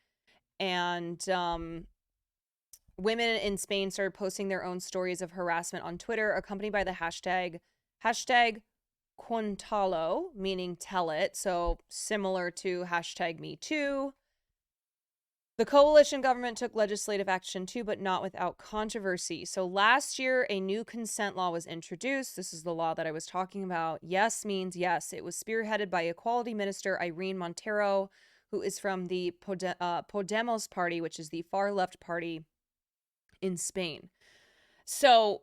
And women in Spain started posting their own stories of harassment on Twitter, accompanied by the hashtag Cuéntalo, meaning tell it, so similar to hashtag #MeToo. The coalition government took legislative action too, but not without controversy. So last year, a new consent law was introduced. This is the law that I was talking about. Yes means yes. It was spearheaded by Equality Minister Irene Montero, who is from the Podemos party, which is the far left party in Spain. So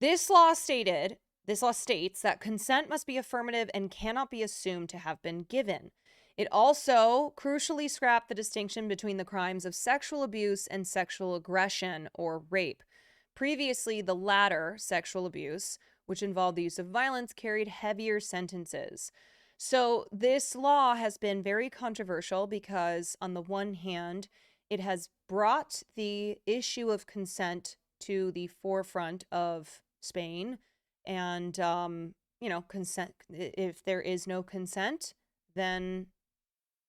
this law states that consent must be affirmative and cannot be assumed to have been given. It also crucially scrapped the distinction between the crimes of sexual abuse and sexual aggression or rape. Previously, the latter, sexual abuse, which involved the use of violence, carried heavier sentences. So this law has been very controversial because, on the one hand, it has brought the issue of consent to the forefront of Spain. And, consent, if there is no consent, then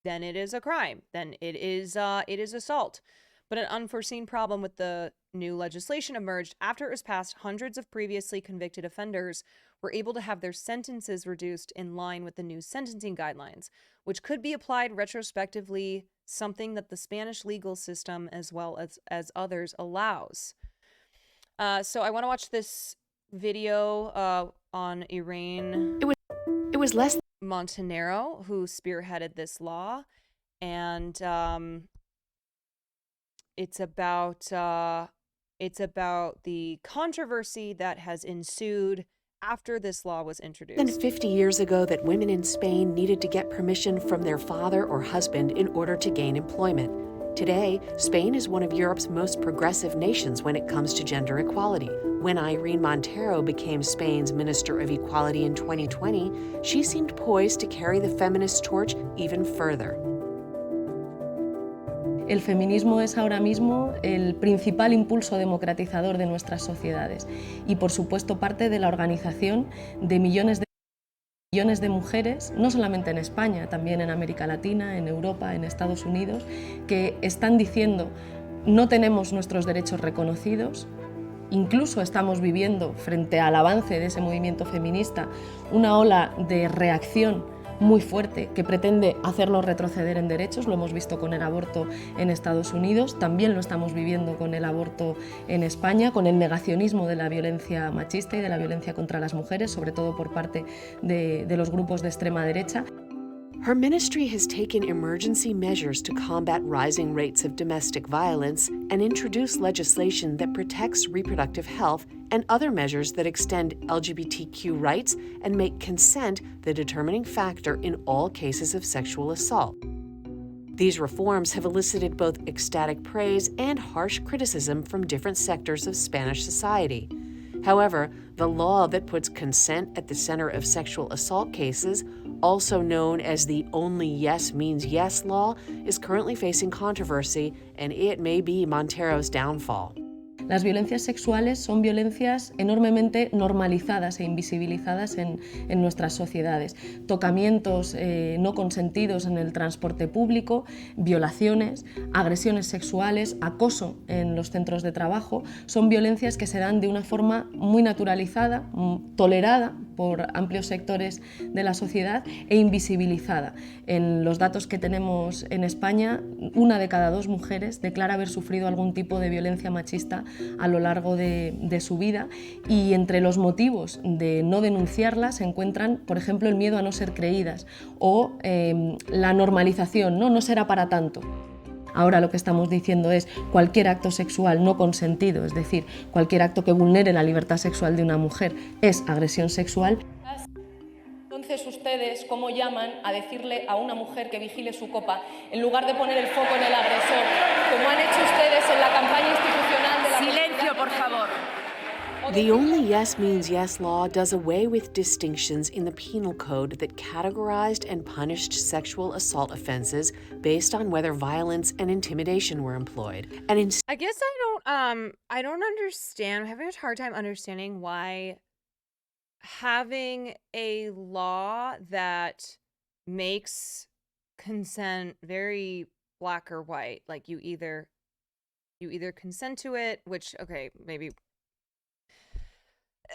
it is a crime. Then it is assault. But an unforeseen problem with the new legislation emerged after it was passed. Hundreds of previously convicted offenders were able to have their sentences reduced in line with the new sentencing guidelines, which could be applied retrospectively, something that the Spanish legal system, as well as others, allows. So I want to watch this video on Irene. It was less Montenero, who spearheaded this law, and it's about the controversy that has ensued after this law was introduced. Than 50 years ago that women in Spain needed to get permission from their father or husband in order to gain employment. Today, Spain is one of Europe's most progressive nations when it comes to gender equality. When Irene Montero became Spain's Minister of Equality in 2020, she seemed poised to carry the feminist torch even further. El feminismo es ahora mismo el principal impulso democratizador de nuestras sociedades y, por supuesto, parte de la organización de millones de mujeres, no solamente en España, también en América Latina, en Europa, en Estados Unidos, que están diciendo no tenemos nuestros derechos reconocidos. Incluso estamos viviendo, frente al avance de ese movimiento feminista, una ola de reacción muy fuerte que pretende hacernos retroceder en derechos. Lo hemos visto con el aborto en Estados Unidos, también lo estamos viviendo con el aborto en España, con el negacionismo de la violencia machista y de la violencia contra las mujeres, sobre todo por parte de los grupos de extrema derecha. Her ministry has taken emergency measures to combat rising rates of domestic violence and introduced legislation that protects reproductive health and other measures that extend LGBTQ rights and make consent the determining factor in all cases of sexual assault. These reforms have elicited both ecstatic praise and harsh criticism from different sectors of Spanish society. However, the law that puts consent at the center of sexual assault cases, also known as the Only Yes Means Yes law, is currently facing controversy, and it may be Montero's downfall. Las violencias sexuales son violencias enormemente normalizadas e invisibilizadas en nuestras sociedades. Tocamientos no consentidos en el transporte público, violaciones, agresiones sexuales, acoso en los centros de trabajo, son violencias que se dan de una forma muy naturalizada, tolerada por amplios sectores de la sociedad e invisibilizada. En los datos que tenemos en España, 1 de cada 2 mujeres declara haber sufrido algún tipo de violencia machista a lo largo de su vida, y entre los motivos de no denunciarla se encuentran, por ejemplo, el miedo a no ser creídas o la normalización, no será para tanto. Ahora lo que estamos diciendo es cualquier acto sexual no consentido, es decir, cualquier acto que vulnere la libertad sexual de una mujer es agresión sexual. Entonces, ¿ustedes cómo llaman a decirle a una mujer que vigile su copa en lugar de poner el foco en el agresor, como han hecho ustedes en la campaña institucional de la... Silencio, por favor. The Only Yes Means Yes law does away with distinctions in the penal code that categorized and punished sexual assault offenses based on whether violence and intimidation were employed. And I guess I don't understand. I'm having a hard time understanding why having a law that makes consent very black or white, like you either consent to it, which, okay, maybe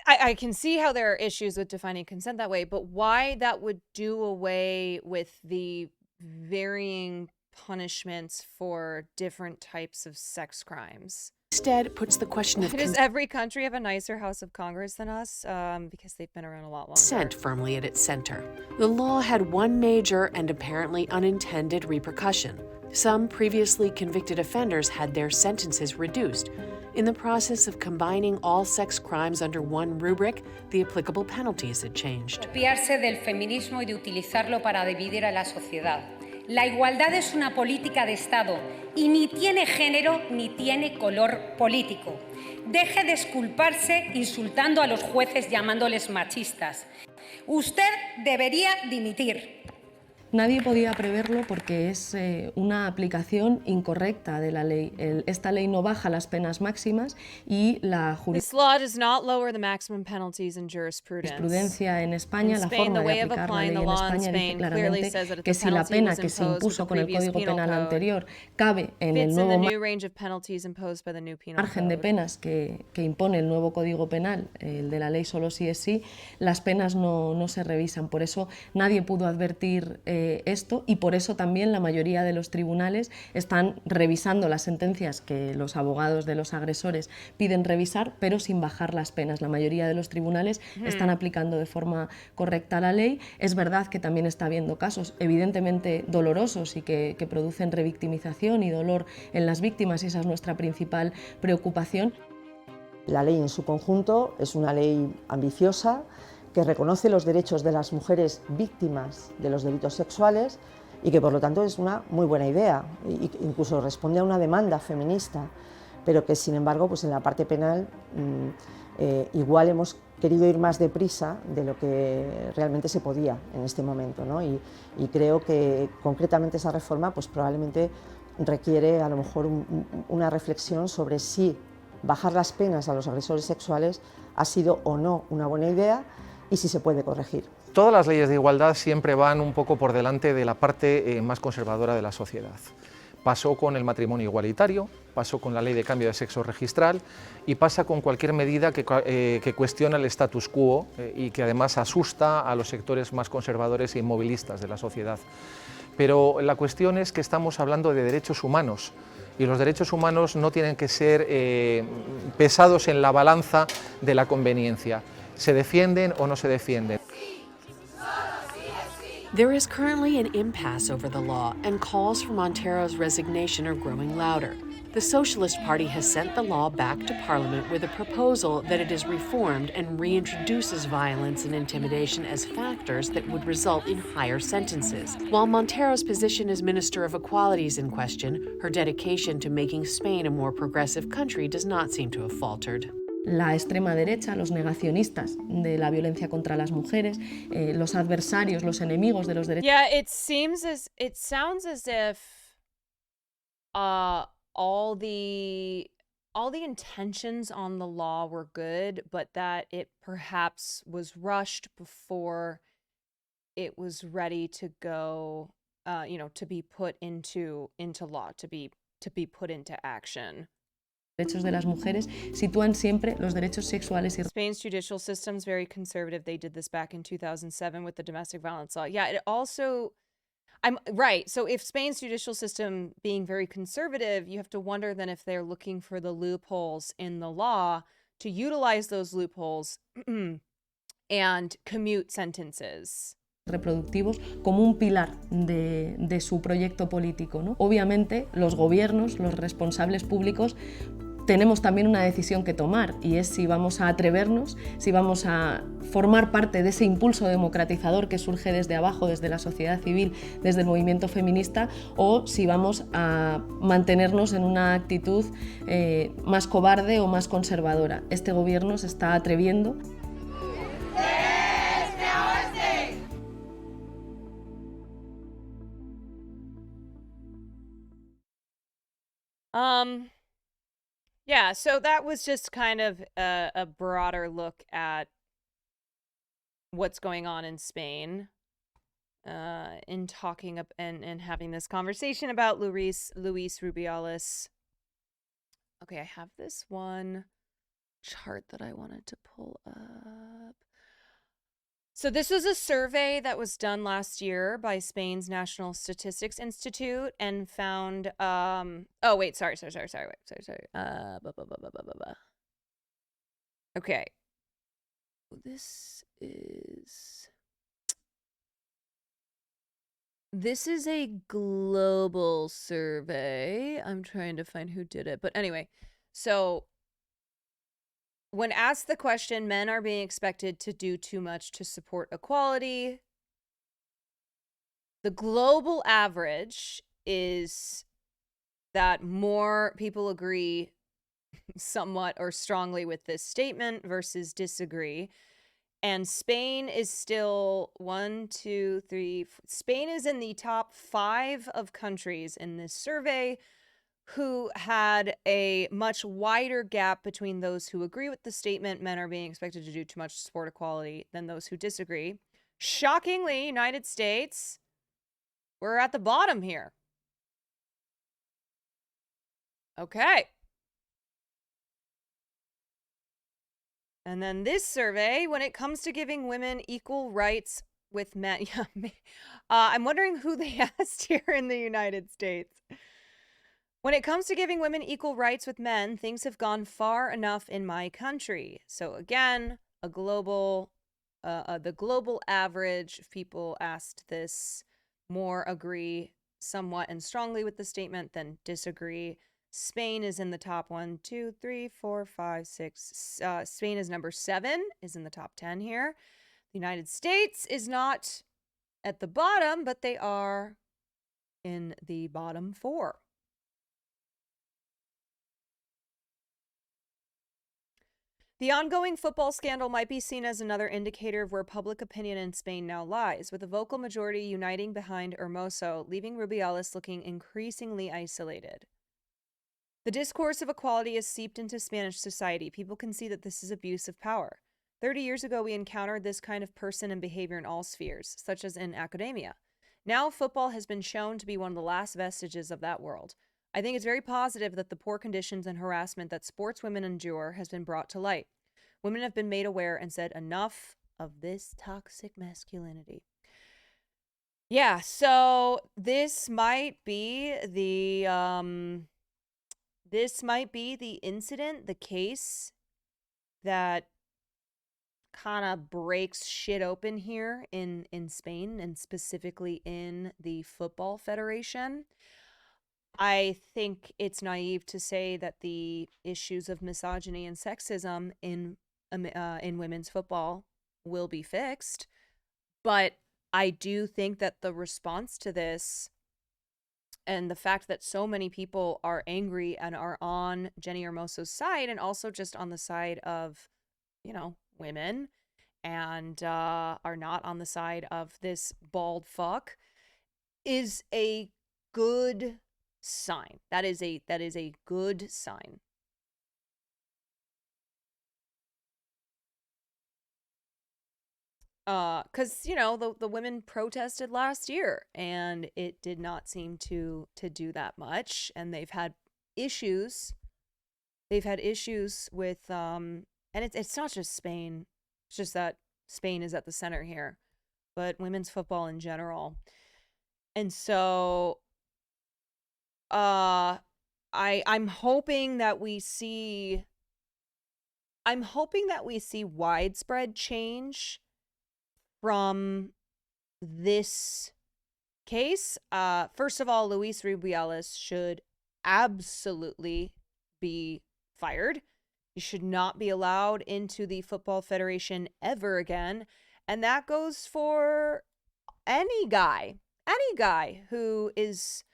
I can see how there are issues with defining consent that way, but why that would do away with the varying punishments for different types of sex crimes. instead puts the question of Does every country have a nicer House of Congress than us? Because they've been around a lot longer. consent firmly at its center. The law had one major and apparently unintended repercussion. Some previously convicted offenders had their sentences reduced. In the process of combining all sex crimes under one rubric, the applicable penalties had changed. Apropiarse del feminismo y de utilizarlo para dividir a la sociedad. La igualdad es una política de Estado y ni tiene género ni tiene color político. Deje de exculparse insultando a los jueces llamándoles machistas. Usted debería dimitir. Nadie podía preverlo porque es una aplicación incorrecta de la ley. Esta ley no baja las penas máximas y la jurisprudencia en España, la forma de aplicar la ley en España dice claramente que si la pena que se impuso con el Código Penal anterior cabe en el nuevo margen de penas que impone el nuevo Código Penal, el de la ley solo sí es sí, las penas no se revisan. Por eso nadie pudo advertir esto, y por eso también la mayoría de los tribunales están revisando las sentencias que los abogados de los agresores piden revisar, pero sin bajar las penas. La mayoría de los tribunales están aplicando de forma correcta la ley. Es verdad que también está habiendo casos evidentemente dolorosos y que producen revictimización y dolor en las víctimas, y esa es nuestra principal preocupación. La ley en su conjunto es una ley ambiciosa, que reconoce los derechos de las mujeres víctimas de los delitos sexuales y que por lo tanto es una muy buena idea, e incluso responde a una demanda feminista, pero que sin embargo pues en la parte penal igual hemos querido ir más deprisa de lo que realmente se podía en este momento, ¿no? Y creo que concretamente esa reforma pues probablemente requiere a lo mejor una reflexión sobre si bajar las penas a los agresores sexuales ha sido o no una buena idea y si se puede corregir. Todas las leyes de igualdad siempre van un poco por delante de la parte más conservadora de la sociedad. Pasó con el matrimonio igualitario, pasó con la ley de cambio de sexo registral y pasa con cualquier medida que cuestiona el status quo y que además asusta a los sectores más conservadores e inmovilistas de la sociedad. Pero la cuestión es que estamos hablando de derechos humanos, y los derechos humanos no tienen que ser pesados en la balanza de la conveniencia. ¿Se defienden o no se defienden? There is currently an impasse over the law, and calls for Montero's resignation are growing louder. The Socialist Party has sent the law back to Parliament with a proposal that it is reformed and reintroduces violence and intimidation as factors that would result in higher sentences. While Montero's position as Minister of Equality is in question, her dedication to making Spain a more progressive country does not seem to have faltered. La extrema derecha, los negacionistas de la violencia contra las mujeres, los adversarios, los enemigos de los derechos. Yeah, it sounds as if all all the intentions on the law were good, but that it perhaps was rushed before it was ready to go, to be put into law, to be put into action. Derechos de las mujeres sitúan siempre los derechos sexuales y Spain's judicial system's very conservative. They did this back in 2007 with the domestic violence law. Yeah, it also, I'm right. So if Spain's judicial system being very conservative, you have to wonder then if they're looking for the loopholes in the law to utilize those loopholes and commute sentences. Reproductivos como un pilar de su proyecto político, ¿no? Obviamente, los gobiernos, los responsables públicos, tenemos también una decisión que tomar, y es si vamos a atrevernos, si vamos a formar parte de ese impulso democratizador que surge desde abajo, desde la sociedad civil, desde el movimiento feminista, o si vamos a mantenernos en una actitud más cobarde o más conservadora. Este gobierno se está atreviendo. Yeah, so that was just kind of a broader look at what's going on in Spain, in talking up and having this conversation about Luis Rubiales. Okay, I have this one chart that I wanted to pull up. So this was a survey that was done last year by Spain's National Statistics Institute and found, oh, wait, sorry. Okay. This is a global survey. I'm trying to find who did it. But anyway, so when asked the question, men are being expected to do too much to support equality. The global average is that more people agree somewhat or strongly with this statement versus disagree. And Spain is still Spain is in the top 5 of countries in this survey who had a much wider gap between those who agree with the statement, men are being expected to do too much to support equality, than those who disagree. Shockingly, United States, we're at the bottom here. Okay. And then this survey, when it comes to giving women equal rights with men, I'm wondering who they asked here in the United States. When it comes to giving women equal rights with men, things have gone far enough in my country. So again, the global average of people asked this, more agree somewhat and strongly with the statement than disagree. Spain is in the top 1, 2, 3, 4, 5, 6. Spain is number 7, is in the top 10 here. The United States is not at the bottom, but they are in the bottom 4. The ongoing football scandal might be seen as another indicator of where public opinion in Spain now lies, with a vocal majority uniting behind Hermoso, leaving Rubiales looking increasingly isolated. The discourse of equality has seeped into Spanish society. People can see that this is abuse of power. 30 years ago, we encountered this kind of person and behavior in all spheres, such as in academia. Now, football has been shown to be one of the last vestiges of that world. I think it's very positive that the poor conditions and harassment that sportswomen endure has been brought to light. Women have been made aware and said enough of this toxic masculinity. Yeah, so this might be the incident, the case that kind of breaks shit open here in Spain, and specifically in the Football Federation. I think it's naive to say that the issues of misogyny and sexism in women's football will be fixed, but I do think that the response to this and the fact that so many people are angry and are on Jenny Hermoso's side, and also just on the side of, women, and are not on the side of this bald fuck, is a good sign. That is a good sign. Because, you know, the women protested last year and it did not seem to do that much. And they've had issues. They've had issues with, and it's not just Spain. It's just that Spain is at the center here, but women's football in general. And so, I'm hoping that we see widespread change from this case. First of all, Luis Rubiales should absolutely be fired. He should not be allowed into the Football Federation ever again. And that goes for any guy who is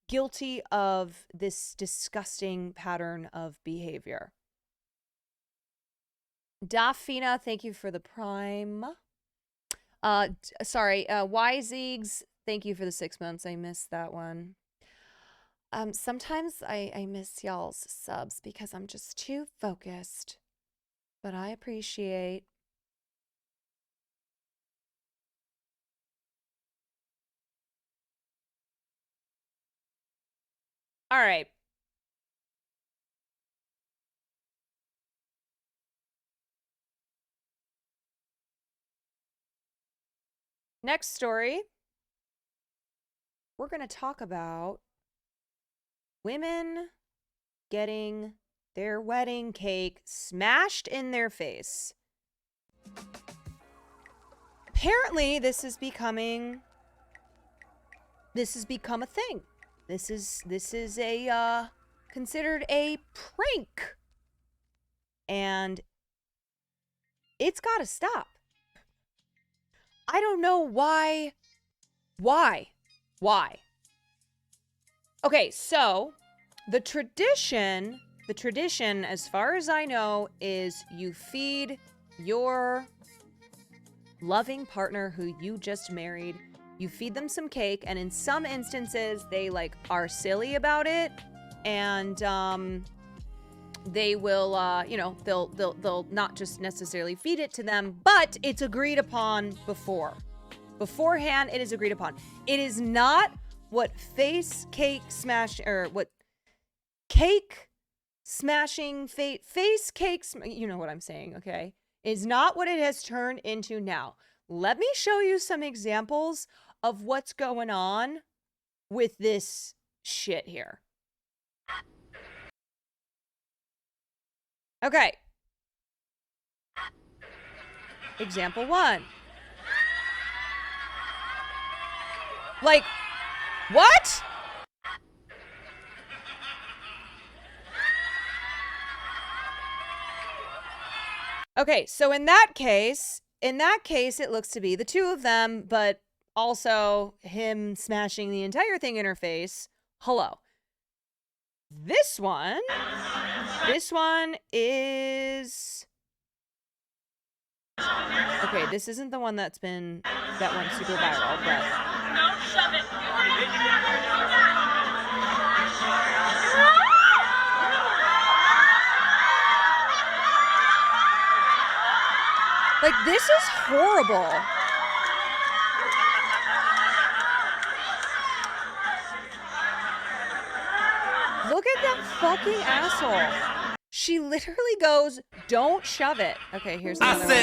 guilty of this disgusting pattern of behavior. Dafina, thank you for the prime. YZeegs, thank you for the 6 months. I missed that one. Sometimes I miss y'all's subs because I'm just too focused, but I appreciate. All right. Next story. We're going to talk about women getting their wedding cake smashed in their face. Apparently, this has become a thing. This is a considered a prank. And it's got to stop. I don't know why. Why? Okay, so the tradition, as far as I know, is you feed your loving partner who you just married, you feed them some cake, and in some instances, they like are silly about it, and they will, they'll not just necessarily feed it to them, but it's agreed upon beforehand. It is agreed upon. It is not what face cake smashing, you know what I'm saying, okay? Is not what it has turned into now. Let me show you some examples of what's going on with this shit here. Okay. Example 1. Like, what? Okay, so in that case, it looks to be the two of them, but also him smashing the entire thing in her face. Hello. This one is... Okay, this isn't the one that went super viral, but... Don't shove it. Like, this is horrible. Look at that fucking asshole. She literally goes, don't shove it. Okay, here's the other one.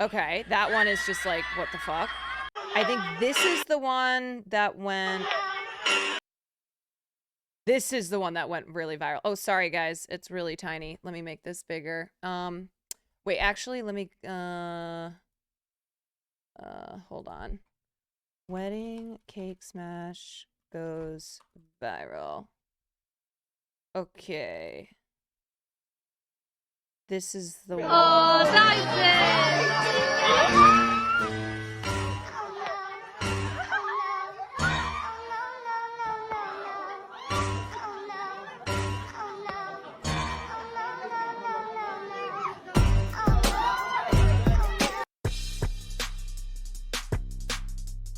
Okay, that one is just like, what the fuck? I think this is the one that went... This is the one that went really viral. Oh, sorry, guys. It's really tiny. Let me make this bigger. Wait, actually, let me... hold on. Wedding cake smash goes viral. Okay. This is the one.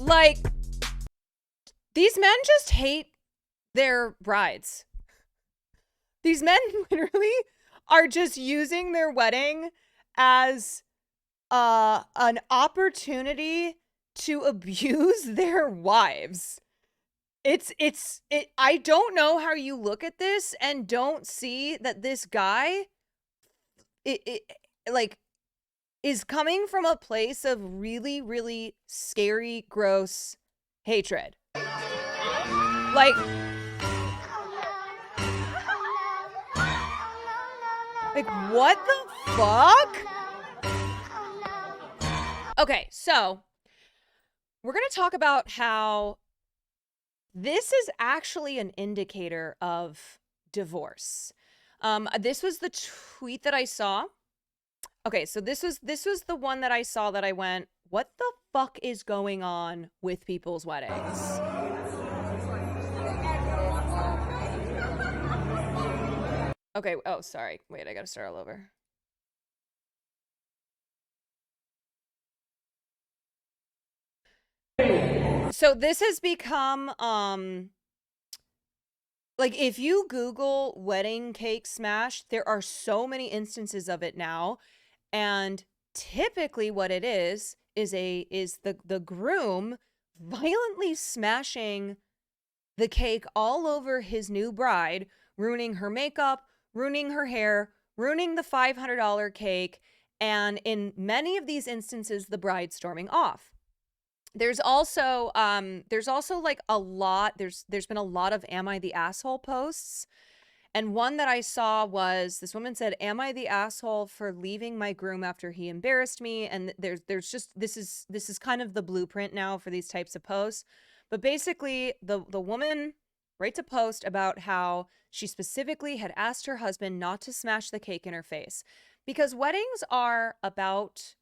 Like, these men just hate their brides. These men literally are just using their wedding as an opportunity to abuse their wives. I don't know how you look at this and don't see that this guy like is coming from a place of really, really scary, gross hatred. Like what the fuck? Okay, so we're going to talk about how this is actually an indicator of divorce. This was the tweet that I saw. Okay, so this was the one that I saw that I went, what the fuck is going on with people's weddings? Okay, oh, sorry. Wait, I gotta start all over. So this has become, like, if you Google wedding cake smash, there are so many instances of it now. And typically what it is the groom violently smashing the cake all over his new bride, ruining her makeup, ruining her hair, ruining the $500 cake, and in many of these instances, the bride storming off. There's also like a lot, there's been a lot of am I the asshole posts. And one that I saw was this woman said, "Am I the asshole for leaving my groom after he embarrassed me?" And there's just this is kind of the blueprint now for these types of posts. But basically the woman writes a post about how she specifically had asked her husband not to smash the cake in her face, because weddings are about,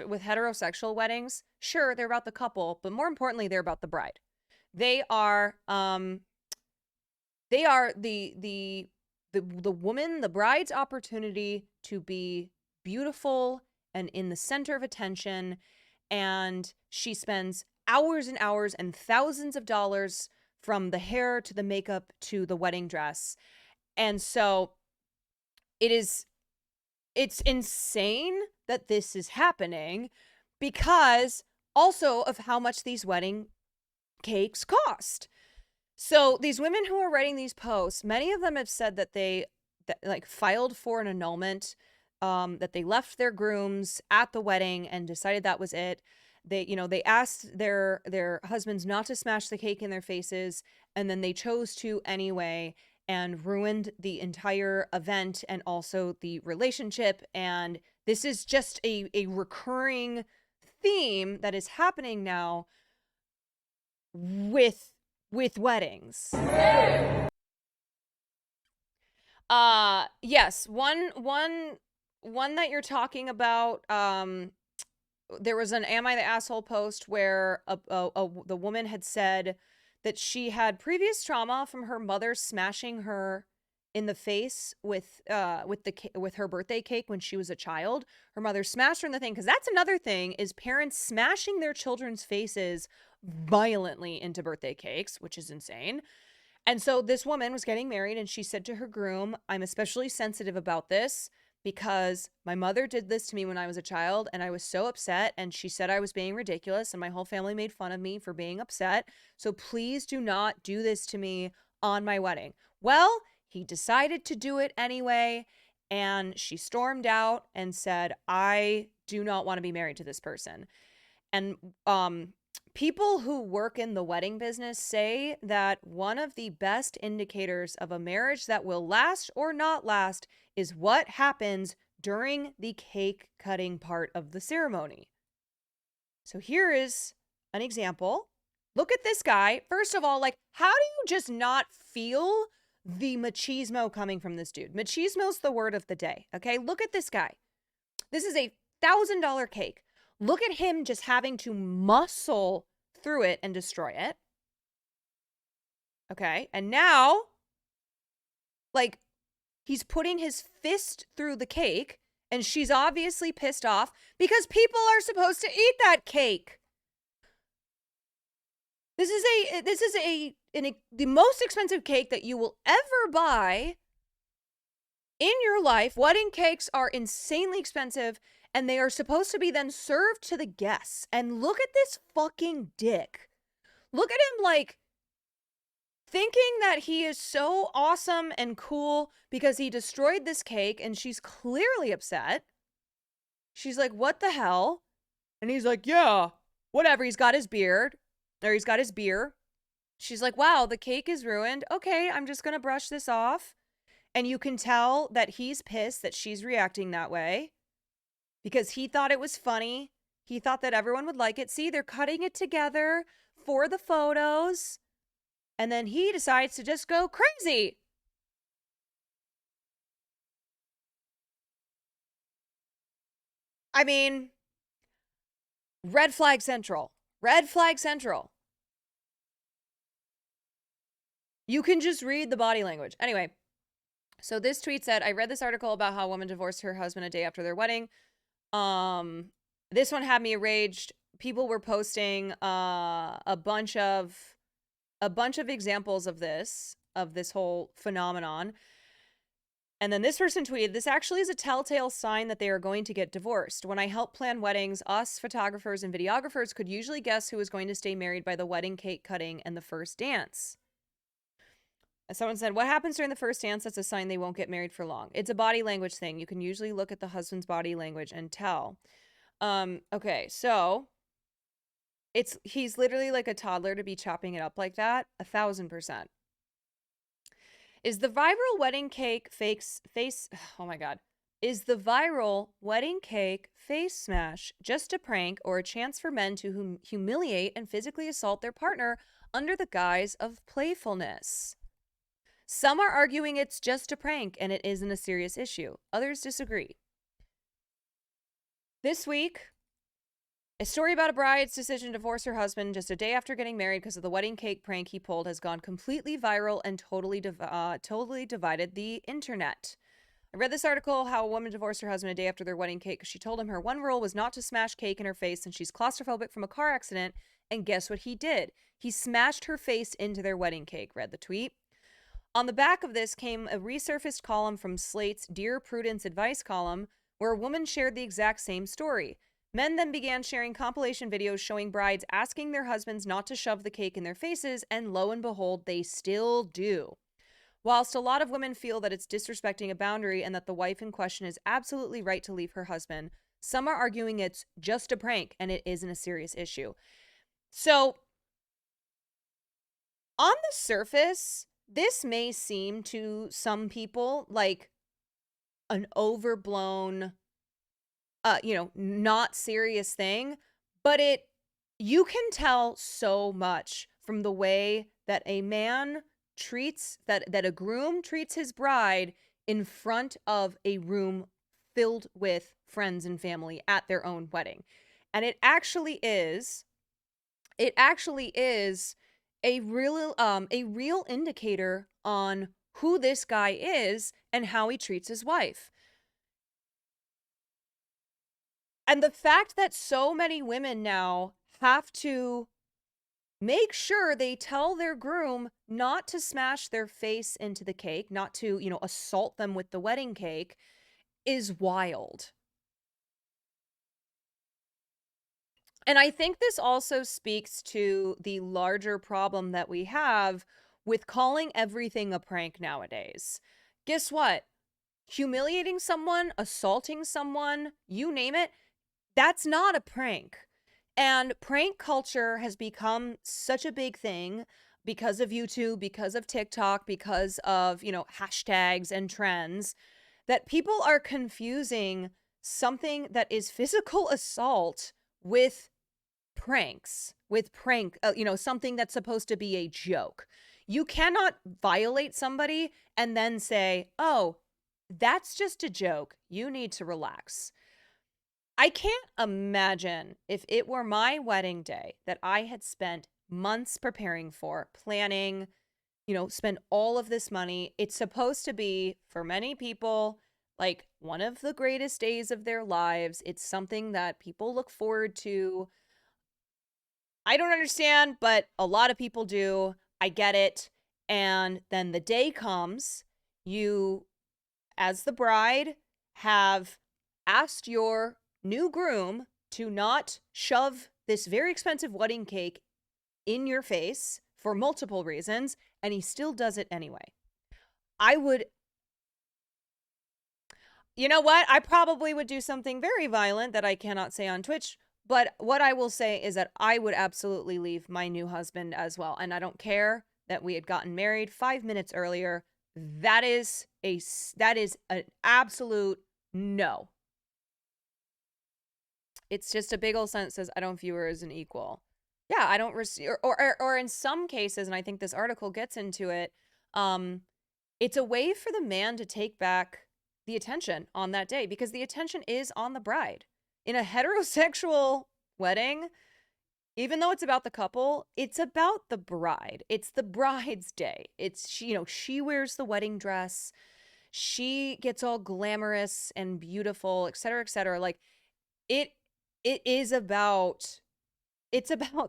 with heterosexual weddings, sure, they're about the couple, but more importantly, they're about the bride. They are the woman, the bride's opportunity to be beautiful and in the center of attention. And she spends hours and hours and thousands of dollars from the hair to the makeup to the wedding dress. And so it's insane that this is happening, because also of how much these wedding cakes cost. So these women who are writing these posts, many of them have said that they filed for an annulment, that they left their grooms at the wedding and decided that was it. They asked their husbands not to smash the cake in their faces, and then they chose to anyway and ruined the entire event and also the relationship. And this is just a recurring theme that is happening now with weddings. Yes, one that you're talking about, there was an Am I the Asshole post where the woman had said that she had previous trauma from her mother smashing her in the face with her birthday cake when she was a child. Her mother smashed her in the thing, because that's another thing, is parents smashing their children's faces violently into birthday cakes, which is insane. And so this woman was getting married, and she said to her groom, "I'm especially sensitive about this because my mother did this to me when I was a child, and I was so upset, and she said I was being ridiculous, and my whole family made fun of me for being upset. So please do not do this to me on my wedding." Well, he decided to do it anyway, and she stormed out and said, "I do not want to be married to this person." And people who work in the wedding business say that one of the best indicators of a marriage that will last or not last is what happens during the cake cutting part of the ceremony. So here is an example. Look at this guy. First of all, like, how do you just not feel the machismo coming from this dude? Machismo's the word of the day, okay? Look at this guy. This is a $1,000 cake. Look at him just having to muscle through it and destroy it. Okay, and now, like, he's putting his fist through the cake, and she's obviously pissed off because people are supposed to eat that cake. This is the most expensive cake that you will ever buy In your life, wedding cakes are insanely expensive and they are supposed to be then served to the guests. And look at this fucking dick. Look at him like thinking that he is so awesome and cool because he destroyed this cake, and she's clearly upset. She's like, what the hell? And he's like, yeah, whatever. He's got his beard, or he's got his beer. She's like, wow, the cake is ruined. Okay, I'm just going to brush this off. And you can tell that he's pissed that she's reacting that way because he thought it was funny. He thought that everyone would like it. See, they're cutting it together for the photos. And then he decides to just go crazy. I mean, red flag central. Red flag central. You can just read the body language. Anyway, so this tweet said, I read this article about how a woman divorced her husband a day after their wedding. This one had me enraged. People were posting a bunch of examples of this whole phenomenon. And then this person tweeted, this actually is a telltale sign that they are going to get divorced. When I help plan weddings, us photographers and videographers could usually guess who was going to stay married by the wedding cake cutting and the first dance. Someone said, what happens during the first dance? That's a sign they won't get married for long. It's a body language thing. You can usually look at the husband's body language and tell. Okay, so he's literally like a toddler to be chopping it up like that. 1,000%. Is the viral wedding cake oh my God. Is the viral wedding cake face smash just a prank or a chance for men to humiliate and physically assault their partner under the guise of playfulness? Some are arguing it's just a prank and it isn't a serious issue. Others disagree. This week, a story about a bride's decision to divorce her husband just a day after getting married because of the wedding cake prank he pulled has gone completely viral and totally divided the internet. I read this article, how a woman divorced her husband a day after their wedding cake because she told him her one rule was not to smash cake in her face and she's claustrophobic from a car accident. And guess what he did? He smashed her face into their wedding cake, read the tweet. On the back of this came a resurfaced column from Slate's Dear Prudence Advice column where a woman shared the exact same story. Men then began sharing compilation videos showing brides asking their husbands not to shove the cake in their faces, and lo and behold, they still do. Whilst a lot of women feel that it's disrespecting a boundary and that the wife in question is absolutely right to leave her husband, some are arguing it's just a prank and it isn't a serious issue. So, on the surface, this may seem to some people like an overblown not serious thing, but you can tell so much from the way that a man treats, that a groom treats his bride in front of a room filled with friends and family at their own wedding. And it actually is a real indicator on who this guy is and how he treats his wife. And the fact that so many women now have to make sure they tell their groom not to smash their face into the cake, not to, assault them with the wedding cake, is wild. And I think this also speaks to the larger problem that we have with calling everything a prank nowadays. Guess what? Humiliating someone, assaulting someone, you name it, that's not a prank. And prank culture has become such a big thing because of YouTube, because of TikTok, because of, hashtags and trends, that people are confusing something that is physical assault with pranks, something that's supposed to be a joke. You cannot violate somebody and then say, oh, that's just a joke. You need to relax. I can't imagine if it were my wedding day that I had spent months preparing for, planning, spend all of this money. It's supposed to be, for many people, like one of the greatest days of their lives. It's something that people look forward to. I don't understand, but a lot of people do. I get it. And then the day comes, you as the bride, have asked your new groom to not shove this very expensive wedding cake in your face for multiple reasons, and he still does it anyway. You know what? I probably would do something very violent that I cannot say on Twitch, but what I will say is that I would absolutely leave my new husband as well. And I don't care that we had gotten married 5 minutes earlier. That is an absolute no. It's just a big old sentence that says, I don't view her as an equal. Yeah, I don't receive, or in some cases, and I think this article gets into it, it's a way for the man to take back the attention on that day, because the attention is on the bride. In a heterosexual wedding, even though it's about the couple, it's about the bride. It's the bride's day. It's, she wears the wedding dress. She gets all glamorous and beautiful, et cetera, et cetera. Like, it's about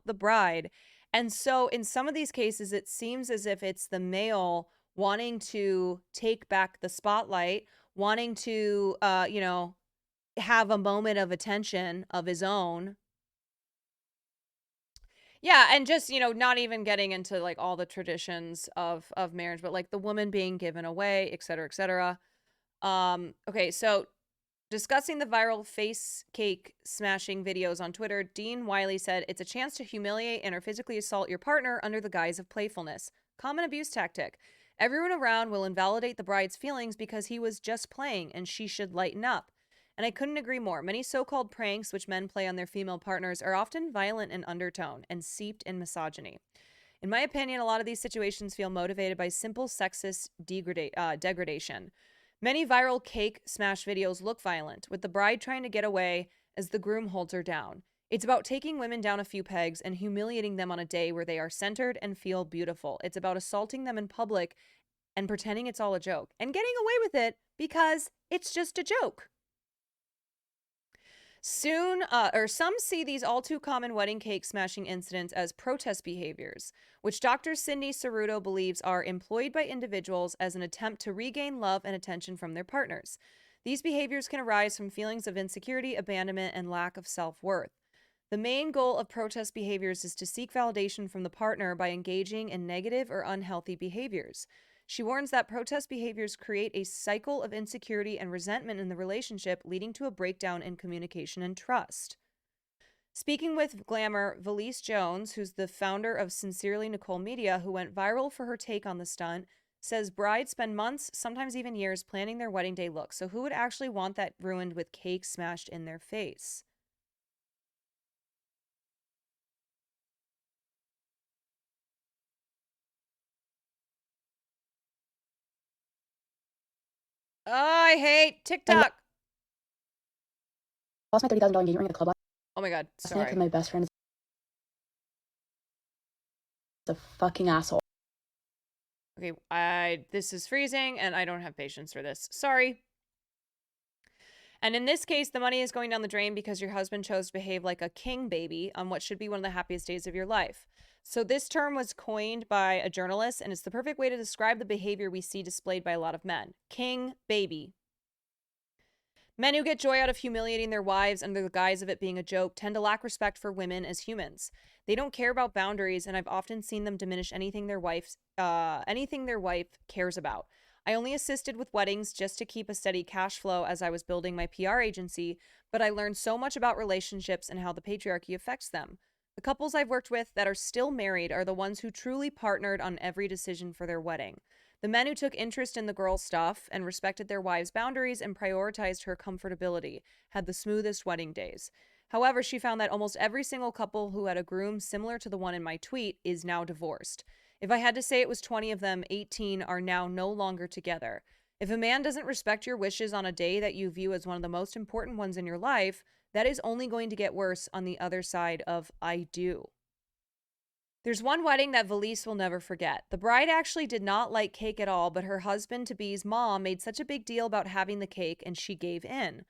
the bride. And so in some of these cases, it seems as if it's the male wanting to take back the spotlight, wanting to, have a moment of attention of his own. Yeah, and just, not even getting into like all the traditions of marriage, but like the woman being given away, et cetera, et cetera. Okay, so discussing the viral face cake smashing videos on Twitter, Dean Wiley said, it's a chance to humiliate and or physically assault your partner under the guise of playfulness. Common abuse tactic. Everyone around will invalidate the bride's feelings because he was just playing and she should lighten up. And I couldn't agree more. Many so-called pranks which men play on their female partners are often violent in undertone and seeped in misogyny. In my opinion, a lot of these situations feel motivated by simple sexist degradation. Many viral cake smash videos look violent, with the bride trying to get away as the groom holds her down. It's about taking women down a few pegs and humiliating them on a day where they are centered and feel beautiful. It's about assaulting them in public and pretending it's all a joke and getting away with it because it's just a joke. Some see these all too common wedding cake smashing incidents as protest behaviors, which Dr. Cindy Cerruto believes are employed by individuals as an attempt to regain love and attention from their partners. These behaviors can arise from feelings of insecurity, abandonment, and lack of self-worth. The main goal of protest behaviors is to seek validation from the partner by engaging in negative or unhealthy behaviors. She warns that protest behaviors create a cycle of insecurity and resentment in the relationship, leading to a breakdown in communication and trust. Speaking with Glamour, Valise Jones, who's the founder of Sincerely Nicole Media, who went viral for her take on the stunt, says brides spend months, sometimes even years, planning their wedding day look. So who would actually want that ruined with cake smashed in their face? Oh, I hate TikTok. Lost my $30,000 engagement ring at the club. Oh my god, sorry. Because my best friend is a fucking asshole. Okay, this is freezing and I don't have patience for this. Sorry. And in this case, the money is going down the drain because your husband chose to behave like a king baby on what should be one of the happiest days of your life. So this term was coined by a journalist, and it's the perfect way to describe the behavior we see displayed by a lot of men. King baby. Men who get joy out of humiliating their wives under the guise of it being a joke tend to lack respect for women as humans. They don't care about boundaries, and I've often seen them diminish anything their wife cares about. I only assisted with weddings just to keep a steady cash flow as I was building my PR agency, but I learned so much about relationships and how the patriarchy affects them. The couples I've worked with that are still married are the ones who truly partnered on every decision for their wedding. The men who took interest in the girl stuff and respected their wives' boundaries and prioritized her comfortability had the smoothest wedding days. However, she found that almost every single couple who had a groom similar to the one in my tweet is now divorced. If I had to say it was 20 of them, 18 are now no longer together. If a man doesn't respect your wishes on a day that you view as one of the most important ones in your life, that is only going to get worse on the other side of I do. There's one wedding that Valise will never forget. The bride actually did not like cake at all, but her husband-to-be's mom made such a big deal about having the cake, and she gave in.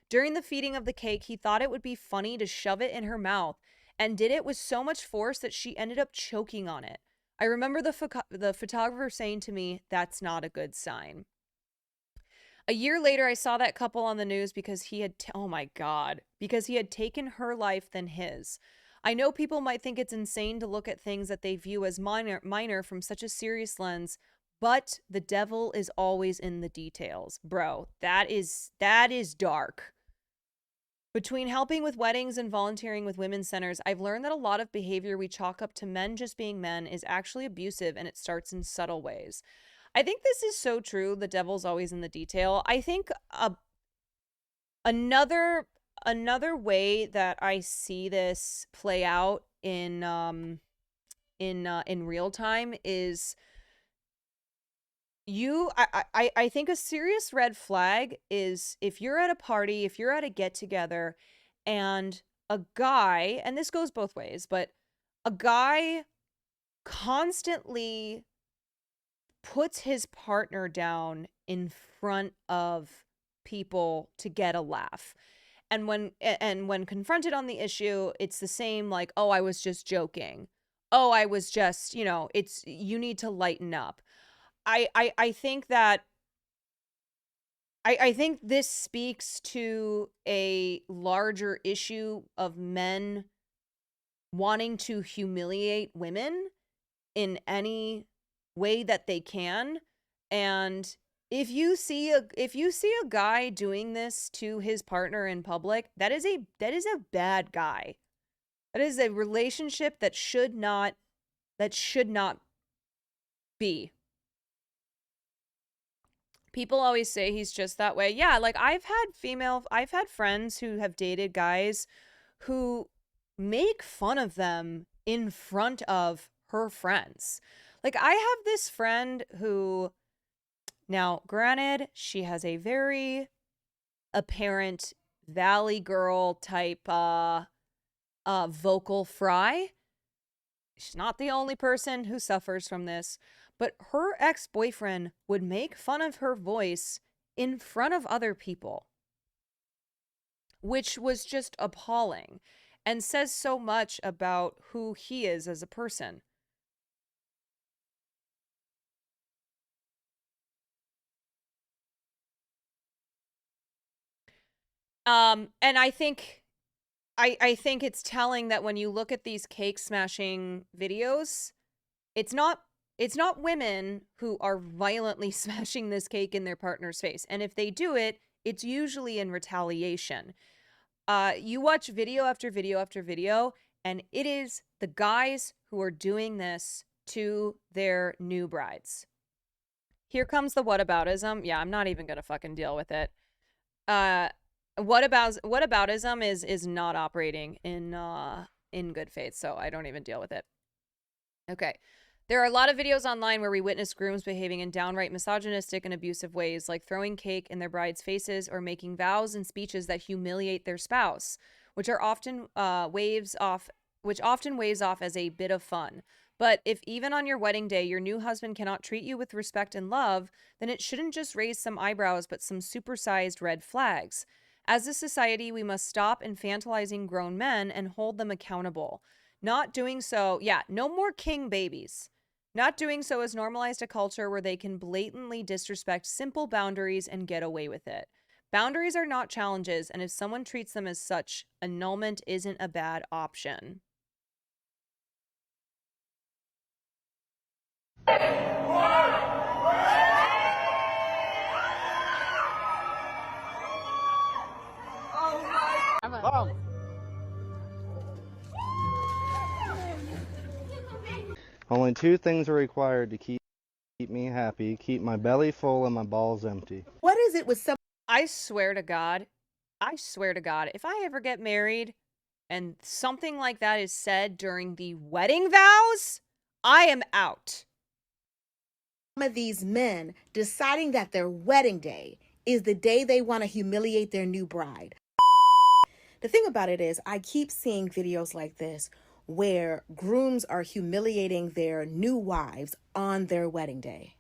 During the feeding of the cake, he thought it would be funny to shove it in her mouth, and did it with so much force that she ended up choking on it. I remember the photographer saying to me, "That's not a good sign." A year later, I saw that couple on the news because he had, oh my God, because he had taken her life than his. I know people might think it's insane to look at things that they view as minor from such a serious lens, but the devil is always in the details. Bro, that is dark. Between helping with weddings and volunteering with women's centers, I've learned that a lot of behavior we chalk up to men just being men is actually abusive, and it starts in subtle ways. I think this is so true. The devil's always in the detail. I think another way that I see this play out in real time is I think a serious red flag is if you're at a party, if you're at a get together, and a guy, and this goes both ways, but a guy constantly puts his partner down in front of people to get a laugh. And when confronted on the issue, it's the same, like, oh, I was just joking. Oh, I was just, it's, you need to lighten up. I think that I think this speaks to a larger issue of men wanting to humiliate women in any way that they can. And if you see a guy doing this to his partner in public, that is a bad guy. That is a relationship that should not be. People always say he's just that way. Yeah, like I've had friends who have dated guys who make fun of them in front of her friends. Like I have this friend who, now granted, she has a very apparent Valley Girl type vocal fry. She's not the only person who suffers from this, but her ex-boyfriend would make fun of her voice in front of other people, which was just appalling and says so much about who he is as a person. And I think it's telling that when you look at these cake smashing videos, it's not women who are violently smashing this cake in their partner's face. And if they do it, it's usually in retaliation. You watch video after video after video, and it is the guys who are doing this to their new brides. Here comes the whataboutism. Yeah, I'm not even gonna fucking deal with it. Whataboutism is not operating in good faith, so I don't even deal with it. Okay. There are a lot of videos online where we witness grooms behaving in downright misogynistic and abusive ways, like throwing cake in their brides' faces or making vows and speeches that humiliate their spouse, which often waves off as a bit of fun. But if even on your wedding day your new husband cannot treat you with respect and love, then it shouldn't just raise some eyebrows but some supersized red flags. As a society, we must stop infantilizing grown men and hold them accountable. Not doing so, no more king babies. Not doing so has normalized a culture where they can blatantly disrespect simple boundaries and get away with it. Boundaries are not challenges, and if someone treats them as such, annulment isn't a bad option. Only two things are required to keep me happy: keep my belly full and my balls empty. What is it with some? I swear to God, if I ever get married and something like that is said during the wedding vows, I am out. Some of these men deciding that their wedding day is the day they want to humiliate their new bride. The thing about it is, I keep seeing videos like this where grooms are humiliating their new wives on their wedding day.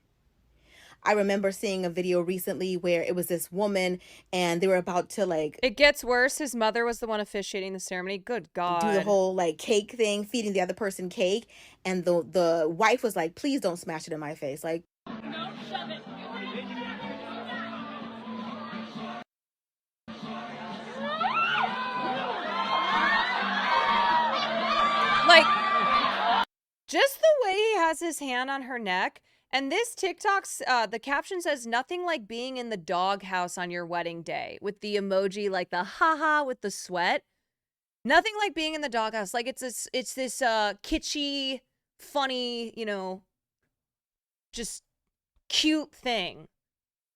I remember seeing a video recently where it was this woman and they were about to It gets worse. His mother was the one officiating the ceremony. Good God. Do the whole cake thing, feeding the other person cake. And the wife was like, please don't smash it in my face. Like, Just the way he has his hand on her neck. And this TikTok's, the caption says, nothing like being in the doghouse on your wedding day, with the emoji, like the haha with the sweat. Nothing like being in the doghouse. Like it's this kitschy, funny, you know, just cute thing.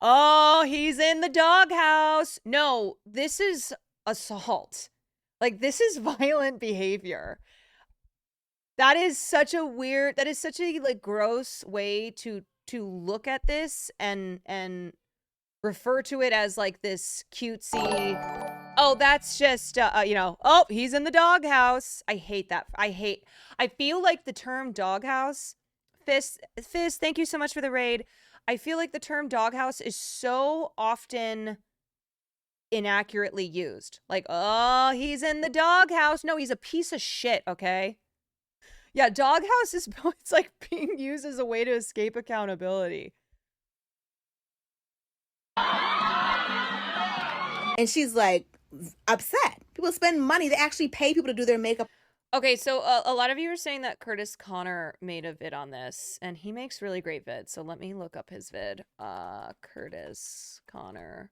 Oh, he's in the doghouse. No, this is assault. Like, this is violent behavior. That is such a weird, that is such a like gross way to look at this and refer to it as like this cutesy, oh, that's just, you know, oh, he's in the doghouse. I hate that. I feel like the term doghouse, Fizz, thank you so much for the raid. I feel like the term doghouse is so often inaccurately used. Like, oh, he's in the doghouse. No, he's a piece of shit, okay? Yeah, doghouse is, it's like being used as a way to escape accountability. And she's like upset. People spend money. They actually pay people to do their makeup. Okay, so a lot of you are saying that Curtis Connor made a vid on this, and he makes really great vids. So let me look up his vid. Curtis Connor.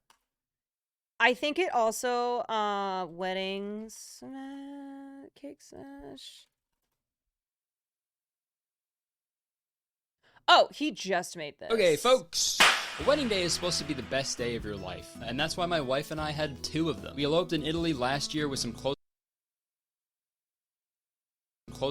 I think it also, weddings, cake sesh. Oh, he just made this. Okay, folks. The wedding day is supposed to be the best day of your life, and that's why my wife and I had 2 of them. We eloped in Italy last year with some close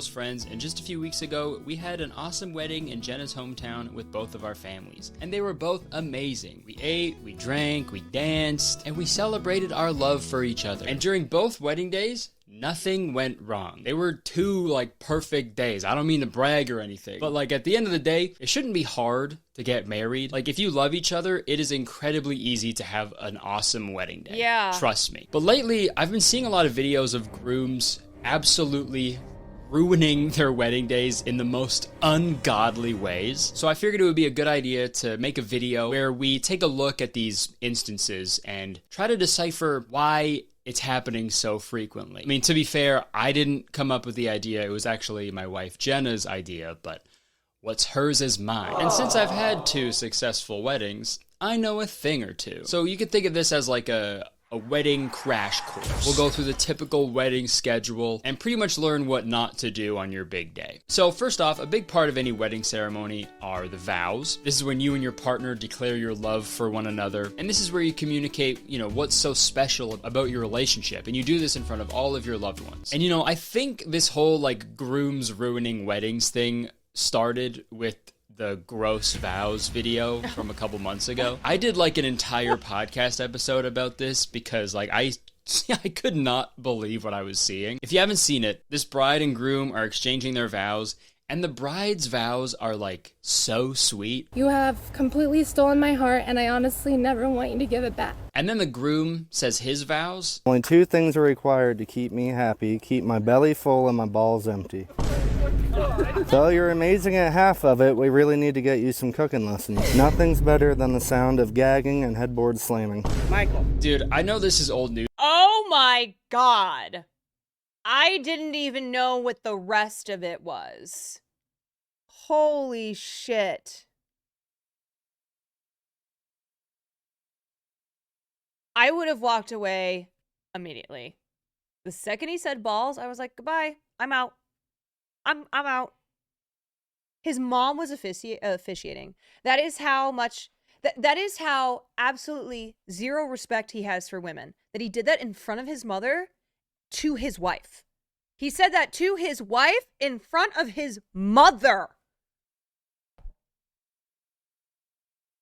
friends, and just a few weeks ago, we had an awesome wedding in Jenna's hometown with both of our families, and they were both amazing. We ate, we drank, we danced, and we celebrated our love for each other. And during both wedding days, nothing went wrong. They were 2 like perfect days. I don't mean to brag or anything, but like at the end of the day, it shouldn't be hard to get married. Like if you love each other, it is incredibly easy to have an awesome wedding day. Yeah. Trust me. But lately, I've been seeing a lot of videos of grooms absolutely ruining their wedding days in the most ungodly ways. So I figured it would be a good idea to make a video where we take a look at these instances and try to decipher why it's happening so frequently. I mean, to be fair, I didn't come up with the idea. It was actually my wife Jenna's idea, but what's hers is mine. And since I've had 2 successful weddings, I know a thing or two. So you could think of this as like a wedding crash course. We'll go through the typical wedding schedule and pretty much learn what not to do on your big day. So first off, a big part of any wedding ceremony are the vows. This is when you and your partner declare your love for one another. And this is where you communicate, you know, what's so special about your relationship. And you do this in front of all of your loved ones. And you know, I think this whole like grooms ruining weddings thing started with the gross vows video from a couple months ago. I did like an entire podcast episode about this because like I could not believe what I was seeing. If you haven't seen it, this bride and groom are exchanging their vows, and the bride's vows are like so sweet. You have completely stolen my heart, and I honestly never want you to give it back. And then the groom says his vows. Only 2 things are required to keep me happy: keep my belly full and my balls empty. So you're amazing at half of it. We really need to get you some cooking lessons. Nothing's better than the sound of gagging and headboard slamming. Michael. Dude, I know this is old news. Oh my god. I didn't even know what the rest of it was. Holy shit. I would have walked away immediately. The second he said balls, I was like, goodbye. I'm out. I'm out. His mom was officiating. That is how much, that is how absolutely zero respect he has for women. That he did that in front of his mother to his wife. He said that to his wife in front of his mother.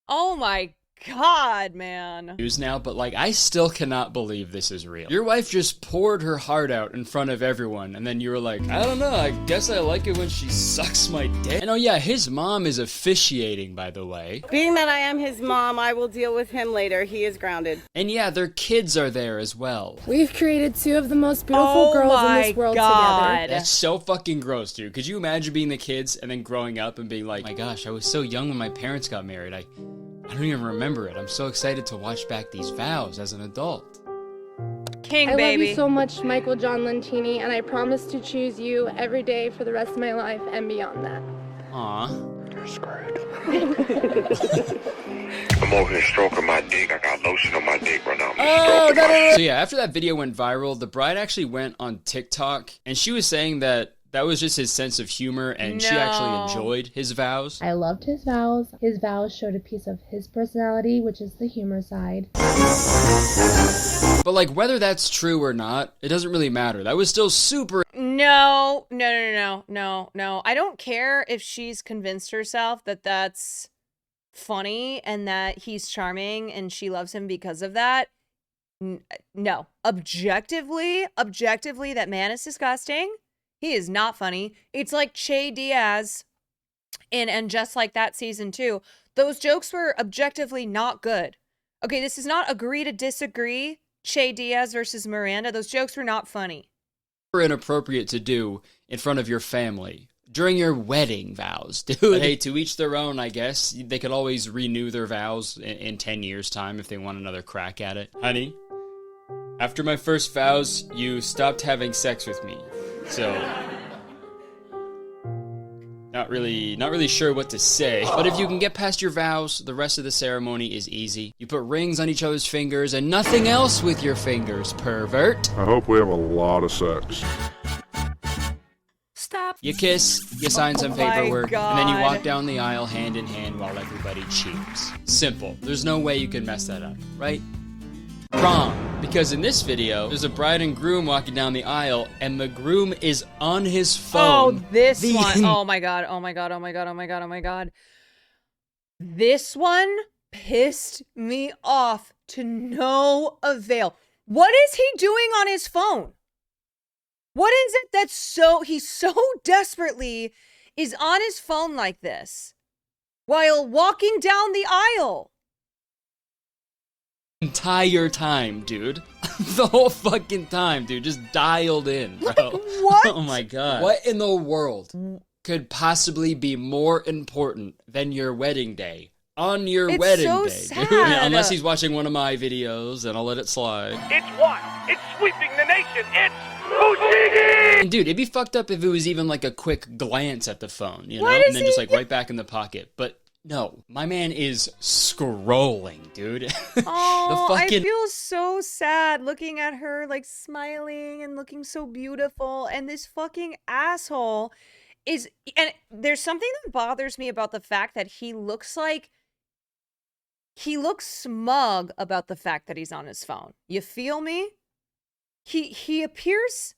Oh my God, man. News now, but like I still cannot believe this is real. Your wife just poured her heart out in front of everyone, and then you were like, I don't know, I guess I like it when she sucks my dick. And oh yeah, his mom is officiating, by the way. Being that I am his mom, I will deal with him later. He is grounded. And yeah, their kids are there as well. We've created 2 of the most beautiful girls in this world together. That's so fucking gross, dude. Could you imagine being the kids and then growing up and being like, my gosh, I was so young when my parents got married. I don't even remember it. I'm so excited to watch back these vows as an adult. King, I baby. love you so much, Michael John Lentini, and I promise to choose you every day for the rest of my life and beyond that. Aw. You're screwed. I'm over here stroking my dick. I got lotion on my dick right now. So yeah, after that video went viral, the bride actually went on TikTok, and she was saying that that was just his sense of humor, and she actually enjoyed his vows. I loved his vows. His vows showed a piece of his personality, which is the humor side. But like, whether that's true or not, it doesn't really matter. That was still super. No. I don't care if she's convinced herself that that's funny and that he's charming and she loves him because of that. No. Objectively, that man is disgusting. He is not funny. It's like Che Diaz and Just Like That season 2. Those jokes were objectively not good. Okay, this is not agree to disagree. Che Diaz versus Miranda. Those jokes were not funny. Inappropriate to do in front of your family during your wedding vows, dude. But hey, to each their own, I guess. They could always renew their vows in 10 years' time if they want another crack at it. Honey, after my first vows, you stopped having sex with me. So, not really sure what to say. But if you can get past your vows, the rest of the ceremony is easy. You put rings on each other's fingers and nothing else with your fingers, pervert. I hope we have a lot of sex. Stop. You kiss, you sign some paperwork, God. and then you walk down the aisle hand in hand while everybody cheers. Simple. There's no way you can mess that up, right? Wrong. Because in this video, there's a bride and groom walking down the aisle, and the groom is on his phone. Oh, this one. Oh my god. This one pissed me off to no avail. What is he doing on his phone? What is it that's he so desperately is on his phone like this while walking down the aisle? Entire time, dude. The whole fucking time, dude. Just dialed in, bro. Like, what? Oh my god. What in the world could possibly be more important than your wedding day? On your wedding day, sad. dude. Yeah, unless he's watching one of my videos, and I'll let it slide. It's what? It's sweeping the nation. It's Houdini! And dude, it'd be fucked up if it was even like a quick glance at the phone, you know? Why And does then just like right back in the pocket. But no, my man is scrolling, dude. Oh, I feel so sad looking at her like smiling and looking so beautiful, and this fucking asshole is, and there's something that bothers me about the fact that he looks smug about the fact that he's on his phone. You feel me? He appears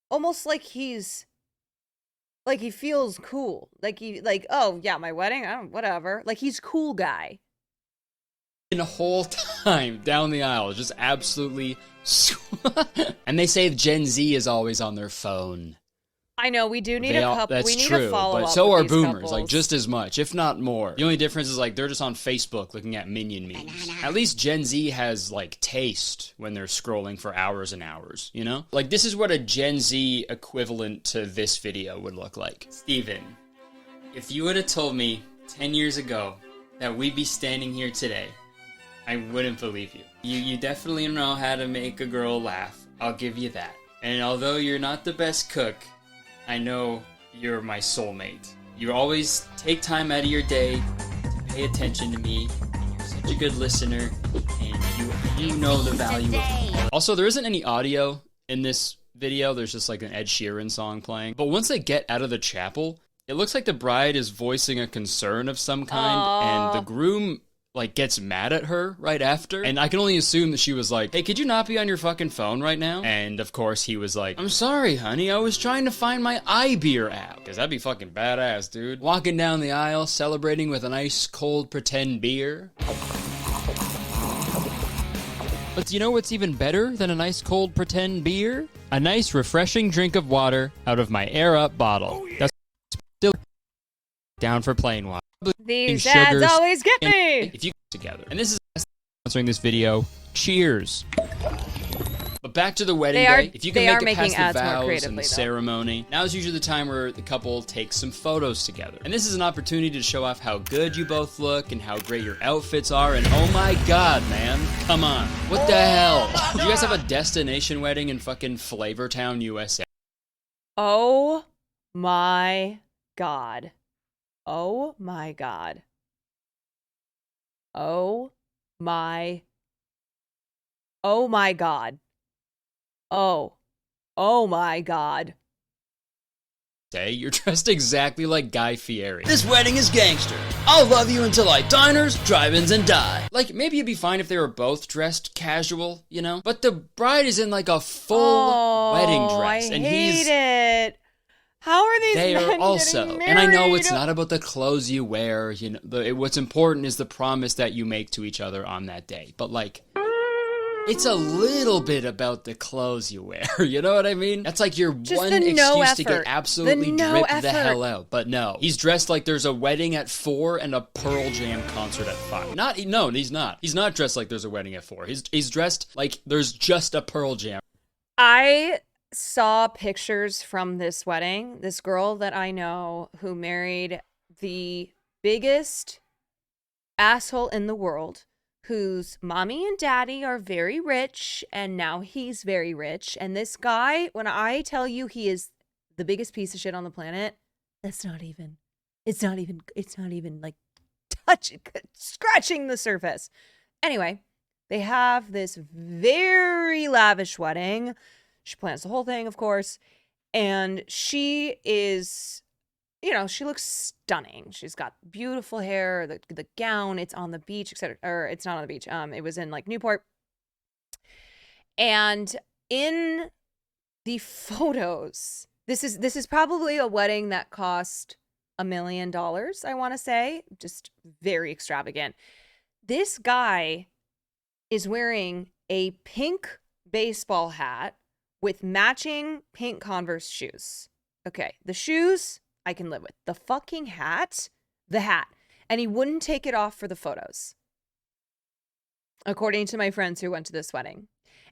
almost like he feels cool. Oh yeah, my wedding, whatever. Like he's cool guy. The whole time down the aisle, just absolutely. And they say Gen Z is always on their phone. I know, we do need a couple. That's we need true, a follow-up. but so with are these boomers, couples. like just as much, if not more. The only difference is like they're just on Facebook looking at Minion memes. At least Gen Z has like taste when they're scrolling for hours and hours, you know? Like this is what a Gen Z equivalent to this video would look like. Steven, if you would have told me 10 years ago that we'd be standing here today, I wouldn't believe you. You definitely know how to make a girl laugh. I'll give you that. And although you're not the best cook, I know you're my soulmate. You always take time out of your day to pay attention to me. And you're such a good listener, and you know the value of. Also, there isn't any audio in this video. There's just like an Ed Sheeran song playing. But once they get out of the chapel, it looks like the bride is voicing a concern of some kind, and the groom like gets mad at her right after. And I can only assume that she was like, hey, could you not be on your fucking phone right now? And of course he was like, I'm sorry, honey, I was trying to find my iBeer app. Cause that'd be fucking badass, dude. Walking down the aisle, celebrating with an ice cold pretend beer. But you know what's even better than a nice cold pretend beer? A nice refreshing drink of water out of my Air Up bottle. That's still down for plain water. These ads always get me! If you together. And this is sponsoring this video. Cheers. But back to the wedding day. If you can make it past the vows and the ceremony, now is usually the time where the couple takes some photos together. And this is an opportunity to show off how good you both look and how great your outfits are. And oh my God, man, come on. What the hell? Do you guys have a destination wedding in fucking Flavortown, USA? Oh my God. Oh my God. Oh my. Oh my God. Oh my God. Say, you're dressed exactly like Guy Fieri. This wedding is gangster. I'll love you until I diners, drive-ins, and die. Like, maybe it'd be fine if they were both dressed casual, you know? But the bride is in like a full wedding dress. I hate it. How are these They men are also, getting and I know married? it's not about the clothes you wear, you know, what's important is the promise that you make to each other on that day. But like, it's a little bit about the clothes you wear, you know what I mean? That's like your Just one the no excuse to get effort. absolutely The no dripped the effort. hell out. But no, he's dressed like there's a wedding at 4 and a Pearl Jam concert at 5. No, he's not. He's not dressed like there's a wedding at 4. He's dressed like there's just a Pearl Jam. I saw pictures from this wedding. This girl that I know who married the biggest asshole in the world, whose mommy and daddy are very rich, and now he's very rich. And this guy, when I tell you he is the biggest piece of shit on the planet, it's not even like scratching the surface. Anyway, they have this very lavish wedding. She plans the whole thing, of course. And she is, you know, she looks stunning. She's got beautiful hair, the gown, it's on the beach, etc. Or it's not on the beach. It was in like Newport. And in the photos, this is probably a wedding that cost $1 million, I want to say. Just very extravagant. This guy is wearing a pink baseball hat with matching pink Converse shoes. Okay, the shoes I can live with. The fucking hat, the hat. And he wouldn't take it off for the photos, according to my friends who went to this wedding.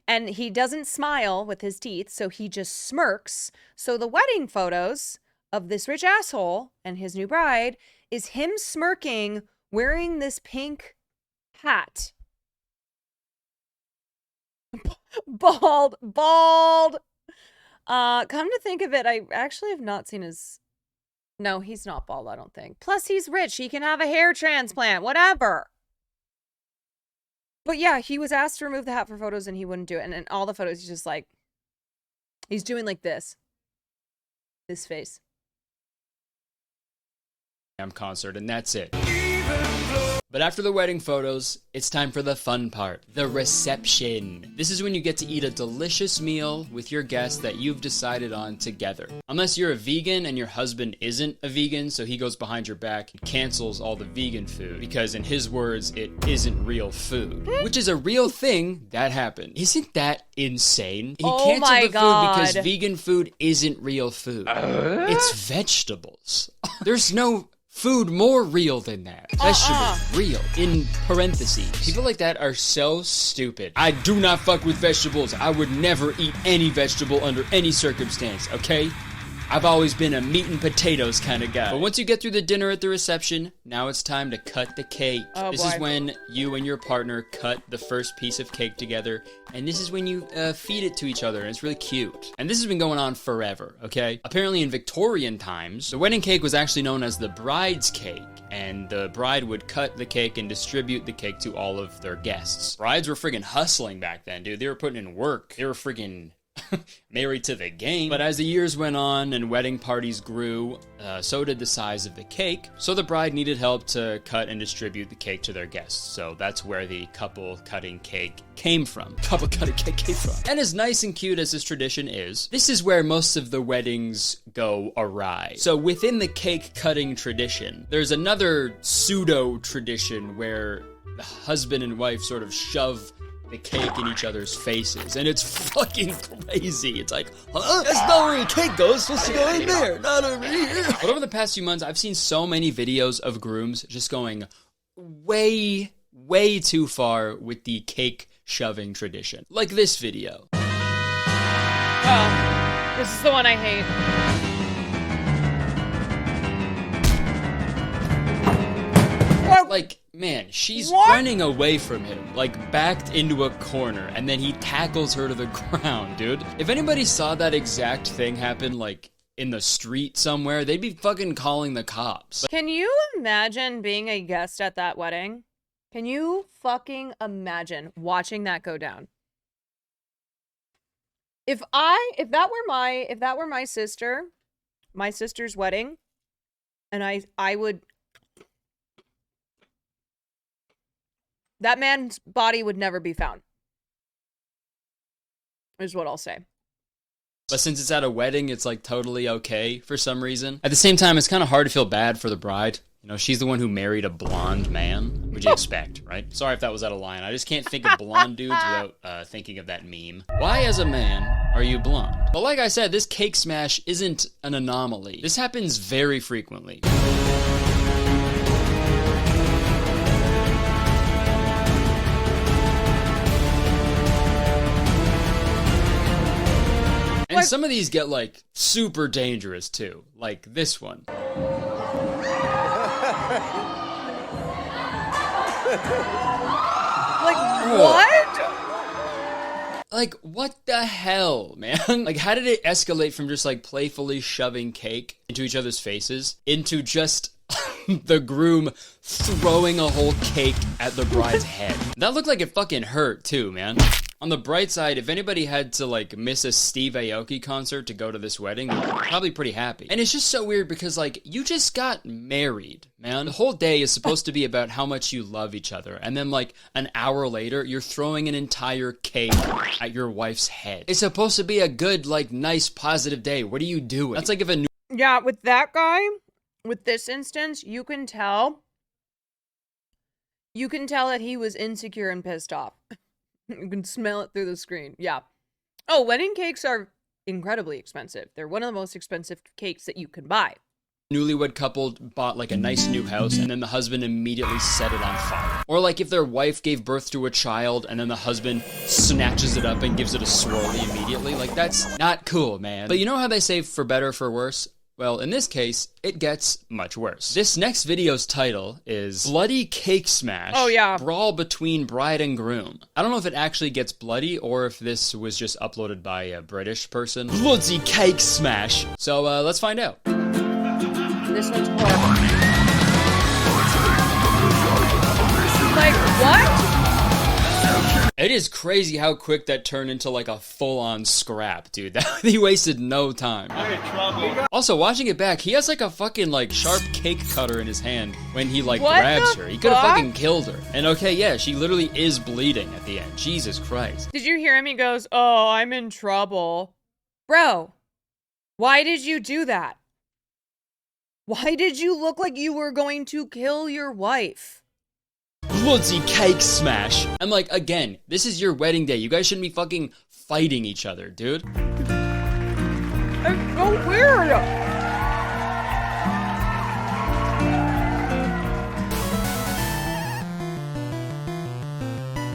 And he doesn't smile with his teeth, so he just smirks. So the wedding photos of this rich asshole and his new bride is him smirking, wearing this pink hat. Bald. Come to think of it, I actually have not seen his... No, he's not bald, I don't think. Plus, he's rich. He can have a hair transplant, whatever. But yeah, he was asked to remove the hat for photos and he wouldn't do it. And in all the photos, he's just like... He's doing like this. This face. Concert, and that's it. But after the wedding photos, it's time for the fun part, the reception. This is when you get to eat a delicious meal with your guests that you've decided on together. Unless you're a vegan and your husband isn't a vegan, so he goes behind your back and cancels all the vegan food because in his words, it isn't real food, which is a real thing that happened. Isn't that insane? He canceled the food because vegan food isn't real food. It's vegetables. There's no food more real than that. Vegetables, real, in parentheses. People like that are so stupid. I do not fuck with vegetables. I would never eat any vegetable under any circumstance, okay? I've always been a meat and potatoes kind of guy. But once you get through the dinner at the reception, now it's time to cut the cake. This is when you and your partner cut the first piece of cake together, and this is when you feed it to each other, and it's really cute. And this has been going on forever, okay? Apparently in Victorian times, the wedding cake was actually known as the bride's cake, and the bride would cut the cake and distribute the cake to all of their guests. Brides were friggin' hustling back then, dude. They were putting in work. They were friggin' married to the game. But as the years went on and wedding parties grew, so did the size of the cake. So the bride needed help to cut and distribute the cake to their guests. So that's where the couple cutting cake came from. And as nice and cute as this tradition is, this is where most of the weddings go awry. So within the cake cutting tradition, there's another pseudo tradition where the husband and wife sort of shove the cake in each other's faces, and it's fucking crazy. It's like, huh? That's not where the cake goes. It's supposed to go in there, not over here. But over the past few months, I've seen so many videos of grooms just going way too far with the cake shoving tradition. Like this video. Oh, this is the one I hate. Like, man, she's running away from him, like backed into a corner, and then he tackles her to the ground, dude. If anybody saw that exact thing happen, like, in the street somewhere, they'd be fucking calling the cops. Can you imagine being a guest at that wedding? Can you fucking imagine watching that go down? If that were my sister's wedding, and I would, that man's body would never be found, is what I'll say. But since it's at a wedding, it's like totally okay for some reason. At the same time, it's kind of hard to feel bad for the bride. You know, she's the one who married a blonde man. What'd you expect, right? Sorry if that was out of line. I just can't think of blonde dudes without thinking of that meme. Why, as a man, are you blonde? But like I said, this cake smash isn't an anomaly. This happens very frequently. And some of these get, like, super dangerous, too. Like this one. Like, what? Like, what the hell, man? Like, how did it escalate from just, like, playfully shoving cake into each other's faces into just the groom throwing a whole cake at the bride's head? That looked like it fucking hurt, too, man. On the bright side, if anybody had to, like, miss a Steve Aoki concert to go to this wedding, they're probably pretty happy. And it's just so weird because, like, you just got married, man. The whole day is supposed to be about how much you love each other. And then, like, an hour later, you're throwing an entire cake at your wife's head. It's supposed to be a good, like, nice, positive day. What are you doing? That's like if a new... Yeah, with that guy, with this instance, you can tell that he was insecure and pissed off. You can smell it through the screen. Yeah. Oh, wedding cakes are incredibly expensive. They're one of the most expensive cakes that you can buy. Newlywed couple bought like a nice new house and then the husband immediately set it on fire. Or like if their wife gave birth to a child and then the husband snatches it up and gives it a swirly immediately. Like, that's not cool, man. But you know how they say for better, for worse? Well, in this case, it gets much worse. This next video's title is Bloody Cake Smash. Oh, yeah. Brawl between bride and groom. I don't know if it actually gets bloody or if this was just uploaded by a British person. Bloody Cake Smash. So, let's find out. This one's horrible. Like, what? It is crazy how quick that turned into like a full-on scrap, dude. He wasted no time. Also, watching it back, he has like a fucking like sharp cake cutter in his hand when he like grabs her. He could have fucking killed her. And okay, yeah, she literally is bleeding at the end. Jesus Christ. Did you hear him? He goes, "Oh, I'm in trouble." Bro, why did you do that? Why did you look like you were going to kill your wife? Bloody Cake Smash. I'm like, again, this is your wedding day. You guys shouldn't be fucking fighting each other, dude. It's so weird.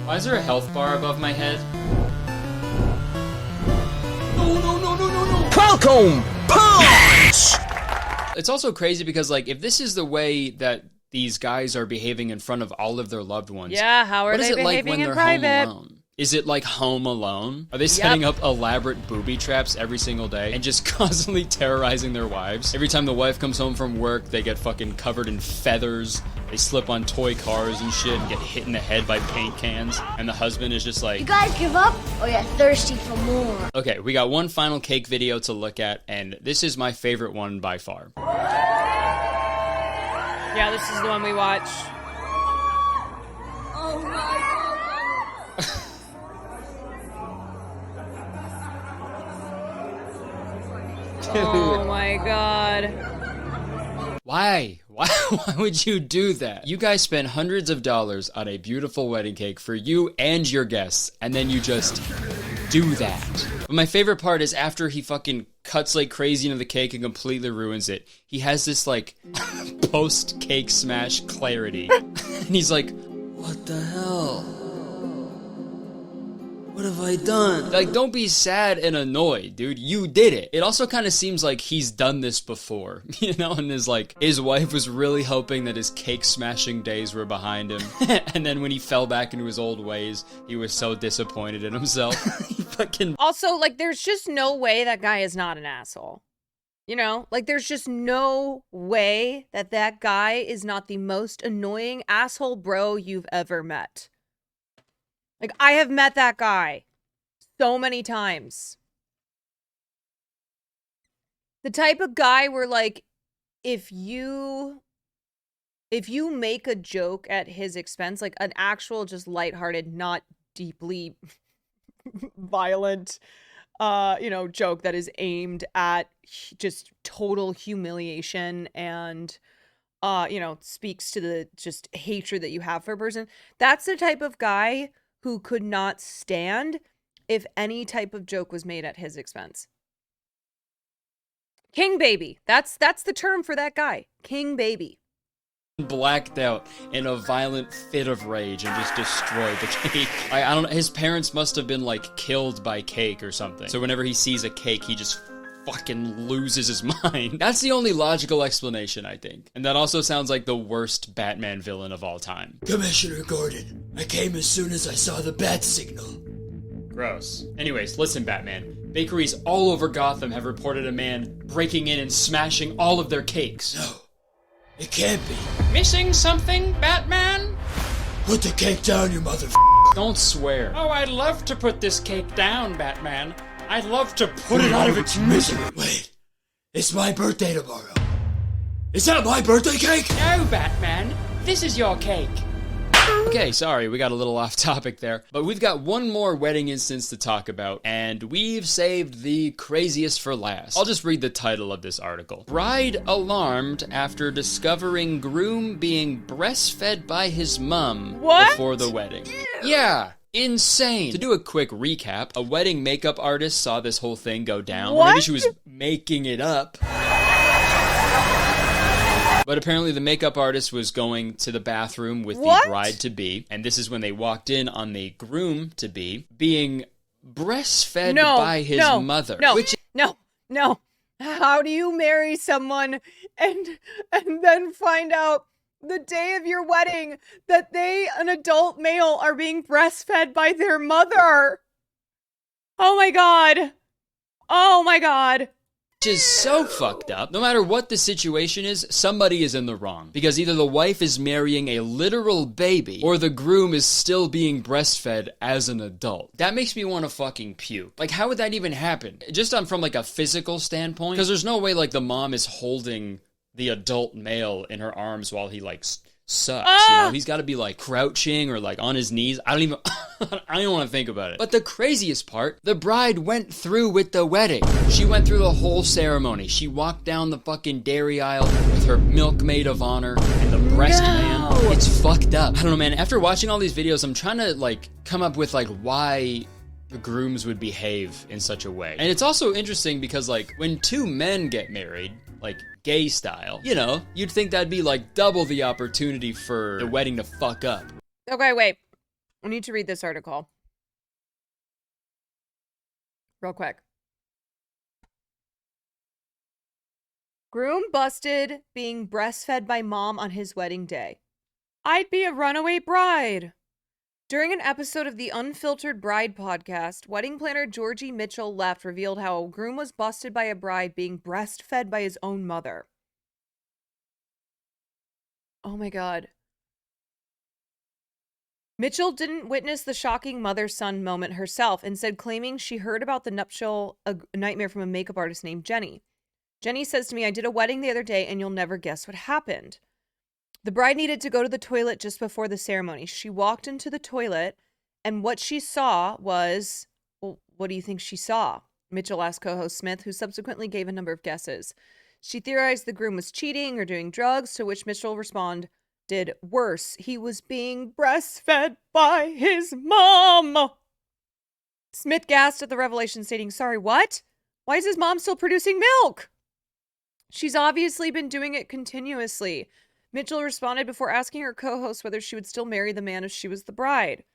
Why is there a health bar above my head? No. Falcon Punch! It's also crazy because, like, if this is the way that these guys are behaving in front of all of their loved ones. Yeah, how are they behaving in private? Home alone? Is it like Home Alone? Are they setting up elaborate booby traps every single day and just constantly terrorizing their wives? Every time the wife comes home from work, they get fucking covered in feathers. They slip on toy cars and shit and get hit in the head by paint cans. And the husband is just like, "You guys give up or you're thirsty for more?" Okay, we got one final cake video to look at, and this is my favorite one by far. Yeah, this is the one we watch. Oh my god. Oh my god. Why? Why would you do that? You guys spent hundreds of dollars on a beautiful wedding cake for you and your guests, and then you just do that. But my favorite part is after he fucking cuts like crazy into the cake and completely ruins it, he has this like post-cake smash clarity. And he's like, what the hell? What have I done? Like, don't be sad and annoyed, dude. You did it. It also kind of seems like he's done this before, you know, and his wife was really hoping that his cake smashing days were behind him. And then when he fell back into his old ways, he was so disappointed in himself. He fucking... Also, like, there's just no way that guy is not an asshole. You know, like, there's just no way that that guy is not the most annoying asshole bro you've ever met. Like, I have met that guy so many times. The type of guy where, like, if you make a joke at his expense, like an actual just lighthearted, not deeply violent, joke that is aimed at just total humiliation and, speaks to the just hatred that you have for a person. That's the type of guy who could not stand if any type of joke was made at his expense. King baby. That's the term for that guy. King baby. Blacked out in a violent fit of rage and just destroyed the cake. I don't know, his parents must have been like killed by cake or something. So whenever he sees a cake, he just fucking loses his mind. That's the only logical explanation, I think. And that also sounds like the worst Batman villain of all time. Commissioner Gordon, I came as soon as I saw the bat signal. Gross. Anyways, listen, Batman. Bakeries all over Gotham have reported a man breaking in and smashing all of their cakes. No, it can't be. Missing something, Batman? Put the cake down, you mother. Don't swear. Oh, I'd love to put this cake down, Batman. I'd love to put it out of its misery. Wait, it's my birthday tomorrow. Is that my birthday cake? No, Batman. This is your cake. Okay, sorry, we got a little off topic there. But we've got one more wedding instance to talk about, and we've saved the craziest for last. I'll just read the title of this article. Bride alarmed after discovering groom being breastfed by his mum before the wedding. Yeah. Insane. To do a quick recap, a wedding makeup artist saw this whole thing go down. Or maybe she was making it up. But apparently the makeup artist was going to the bathroom with the bride-to-be, and this is when they walked in on the groom-to-be being breastfed by his mother. No. How do you marry someone and then find out the day of your wedding that they, an adult male, are being breastfed by their mother? Oh my god. Oh my god. Which is so fucked up. No matter what the situation is, somebody is in the wrong. Because either the wife is marrying a literal baby, or the groom is still being breastfed as an adult. That makes me want to fucking puke. Like, how would that even happen? Just from like a physical standpoint? Because there's no way like the mom is holding the adult male in her arms while he like sucks, you know? He's got to be like crouching or like on his knees. I don't want to think about it. But the craziest part, the bride went through with the wedding. She went through the whole ceremony. She walked down the fucking dairy aisle with her milkmaid of honor and the breast man. It's fucked up. I don't know, man. After watching all these videos, I'm trying to like come up with like why the grooms would behave in such a way. And it's also interesting because like when two men get married, like gay style, you know, you'd think that'd be like double the opportunity for the wedding to fuck up. Okay, wait. I need to read this article. Real quick. Groom busted being breastfed by mom on his wedding day. I'd be a runaway bride. During an episode of the Unfiltered Bride podcast, wedding planner Georgie Mitchell Left revealed how a groom was busted by a bride being breastfed by his own mother. Oh my god. Mitchell didn't witness the shocking mother-son moment herself, instead claiming she heard about the nuptial nightmare from a makeup artist named Jenny. Jenny says to me, I did a wedding the other day and you'll never guess what happened. The bride needed to go to the toilet just before the ceremony. She walked into the toilet, and what she saw was... Well, what do you think she saw? Mitchell asked co-host Smith, who subsequently gave a number of guesses. She theorized the groom was cheating or doing drugs, to which Mitchell responded, worse, he was being breastfed by his mom. Smith gasped at the revelation, stating, sorry, what? Why is his mom still producing milk? She's obviously been doing it continuously. Mitchell responded before asking her co-host whether she would still marry the man if she was the bride.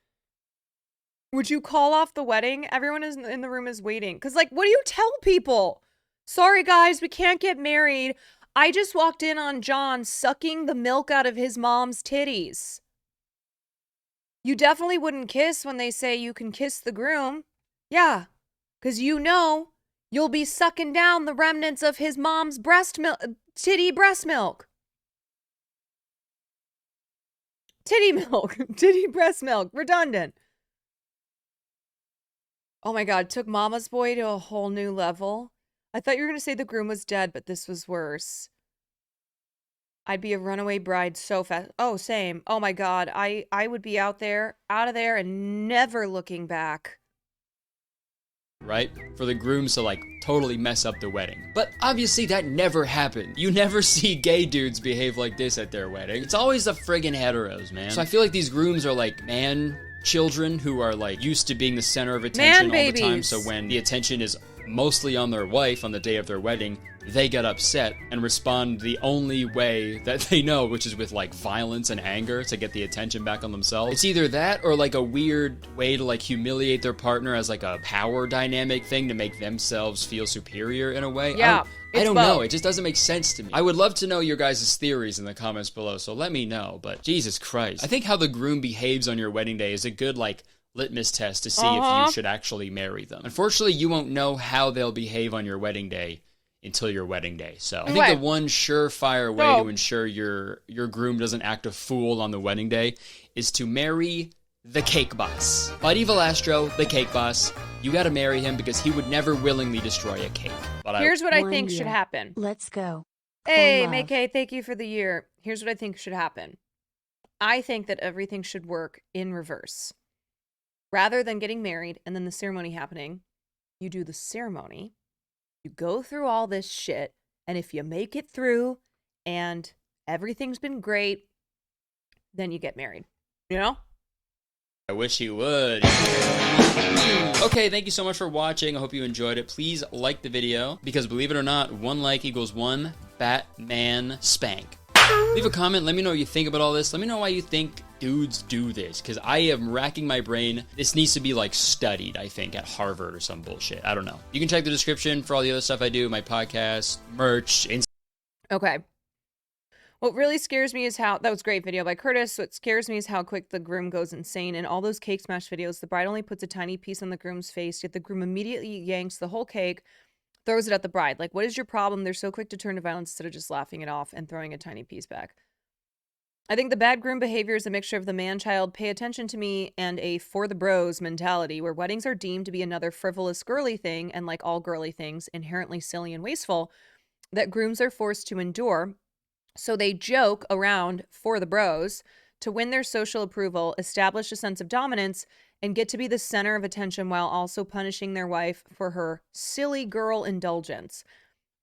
Would you call off the wedding? Everyone is in the room is waiting. Because, like, what do you tell people? Sorry, guys, we can't get married. I just walked in on John sucking the milk out of his mom's titties. You definitely wouldn't kiss when they say you can kiss the groom. Yeah, because you know you'll be sucking down the remnants of his mom's titty breast milk. Titty milk. Titty breast milk. Redundant. Oh my God, took Mama's Boy to a whole new level. I thought you were going to say the groom was dead, but this was worse. I'd be a runaway bride so fast. Oh, same. Oh my God, I would be out of there, and never looking back. Right? For the grooms to like totally mess up the wedding. But obviously that never happened. You never see gay dudes behave like this at their wedding. It's always the friggin' heteros, man. So I feel like these grooms are like children who are like used to being the center of attention all the time. So when the attention is mostly on their wife on the day of their wedding, they get upset and respond the only way that they know, which is with like violence and anger to get the attention back on themselves. It's either that or like a weird way to like humiliate their partner as like a power dynamic thing to make themselves feel superior in a way. Yeah. I don't know. It just doesn't make sense to me. I would love to know your guys' theories in the comments below, so let me know. But Jesus Christ. I think how the groom behaves on your wedding day is a good like litmus test to see if you should actually marry them. Unfortunately, you won't know how they'll behave on your wedding day until your wedding day. So I think the one surefire way to ensure your groom doesn't act a fool on the wedding day is to marry the cake boss. Bud Evil Astro, the cake boss. You gotta marry him because he would never willingly destroy a cake. But Here's what I think should happen. Let's go. Hey, May-Kay, thank you for the year. Here's what I think should happen. I think that everything should work in reverse. Rather than getting married and then the ceremony happening, you do the ceremony, you go through all this shit, and if you make it through and everything's been great, then you get married. You know? I wish he would. Okay, thank you so much for watching. I hope you enjoyed it. Please like the video, because believe it or not, 1 like equals 1 Batman spank. Leave a comment. Let me know what you think about all this. Let me know why you think dudes do this, because I am racking my brain. This needs to be like studied, I think, at Harvard or some bullshit. I don't know. You can check the description for all the other stuff I do, my podcast, merch, Okay. What really scares me is how, that was a great video by Curtis. What scares me is how quick the groom goes insane. In all those cake smash videos, the bride only puts a tiny piece on the groom's face, yet the groom immediately yanks the whole cake, throws it at the bride. Like, what is your problem? They're so quick to turn to violence instead of just laughing it off and throwing a tiny piece back. I think the bad groom behavior is a mixture of the man-child pay attention to me and a for the bros mentality, where weddings are deemed to be another frivolous girly thing, and like all girly things, inherently silly and wasteful, that grooms are forced to endure. So they joke around for the bros to win their social approval, establish a sense of dominance, and get to be the center of attention while also punishing their wife for her silly girl indulgence.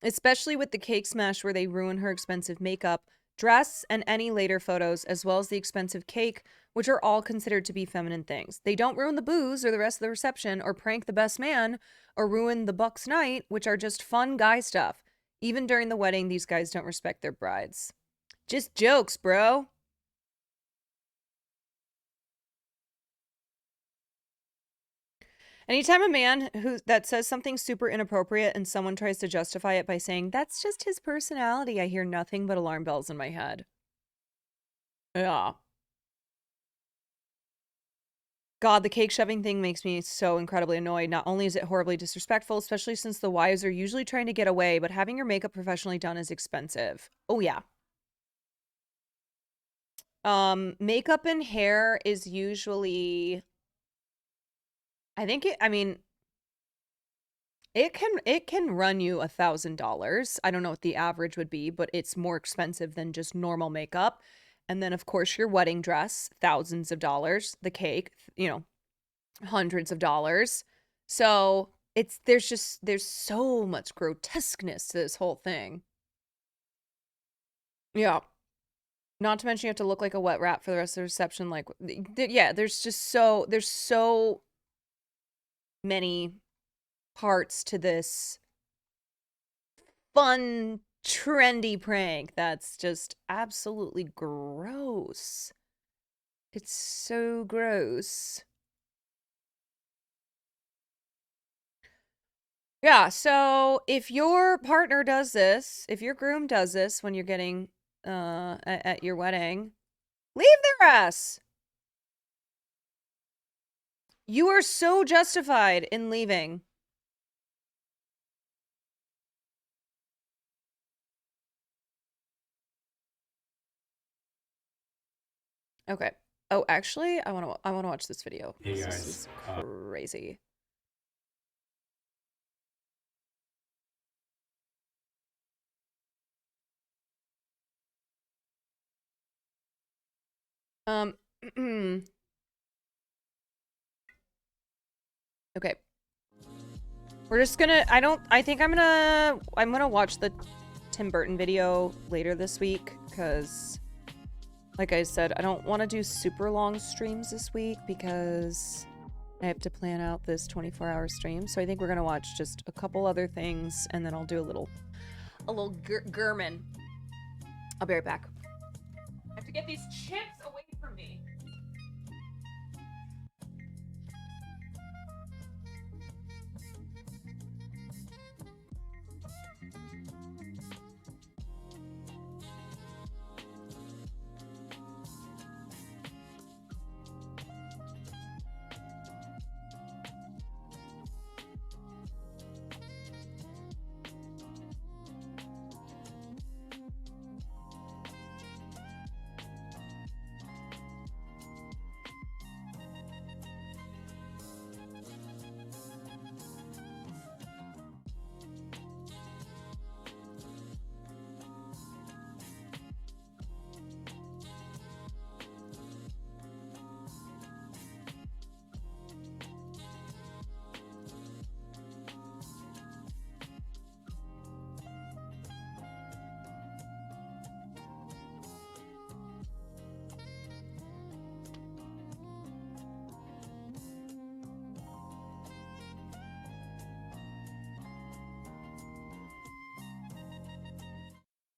Especially with the cake smash, where they ruin her expensive makeup, dress, and any later photos, as well as the expensive cake, which are all considered to be feminine things. They don't ruin the booze or the rest of the reception, or prank the best man, or ruin the buck's night, which are just fun guy stuff. Even during the wedding, these guys don't respect their brides. Just jokes, bro. Anytime a man that says something super inappropriate and someone tries to justify it by saying, that's just his personality, I hear nothing but alarm bells in my head. Yeah. God, the cake shoving thing makes me so incredibly annoyed. Not only is it horribly disrespectful, especially since the wives are usually trying to get away, but having your makeup professionally done is expensive. Oh, yeah. Makeup and hair is usually... I think it can run you $1,000. I don't know what the average would be, but it's more expensive than just normal makeup. And then, of course, your wedding dress, thousands of dollars. The cake, hundreds of dollars. So there's so much grotesqueness to this whole thing. Yeah. Not to mention you have to look like a wet rat for the rest of the reception. Like, yeah, there's so many parts to this fun, trendy prank that's just absolutely gross. It's so gross. Yeah, so if your partner does this, if your groom does this when you're getting at your wedding, leave their ass. You are so justified in leaving. Okay. Oh, actually, I want to watch this video. Hey This guys, is crazy. Okay. We're just gonna, I think I'm gonna watch the Tim Burton video later this week, because like I said, I don't want to do super long streams this week because I have to plan out this 24-hour stream. So I think we're gonna watch just a couple other things, and then I'll do a little German. I'll be right back. I have to get these chips away from me.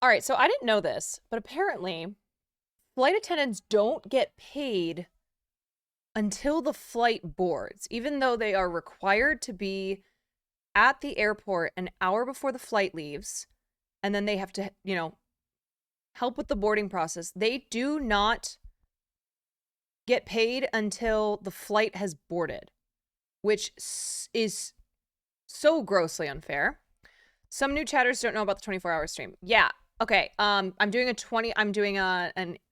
All right, so I didn't know this, but apparently flight attendants don't get paid until the flight boards, even though they are required to be at the airport an hour before the flight leaves, and then they have to, you know, help with the boarding process. They do not get paid until the flight has boarded, which is so grossly unfair. Some new chatters don't know about the 24-hour stream. Yeah. Okay, I'm doing an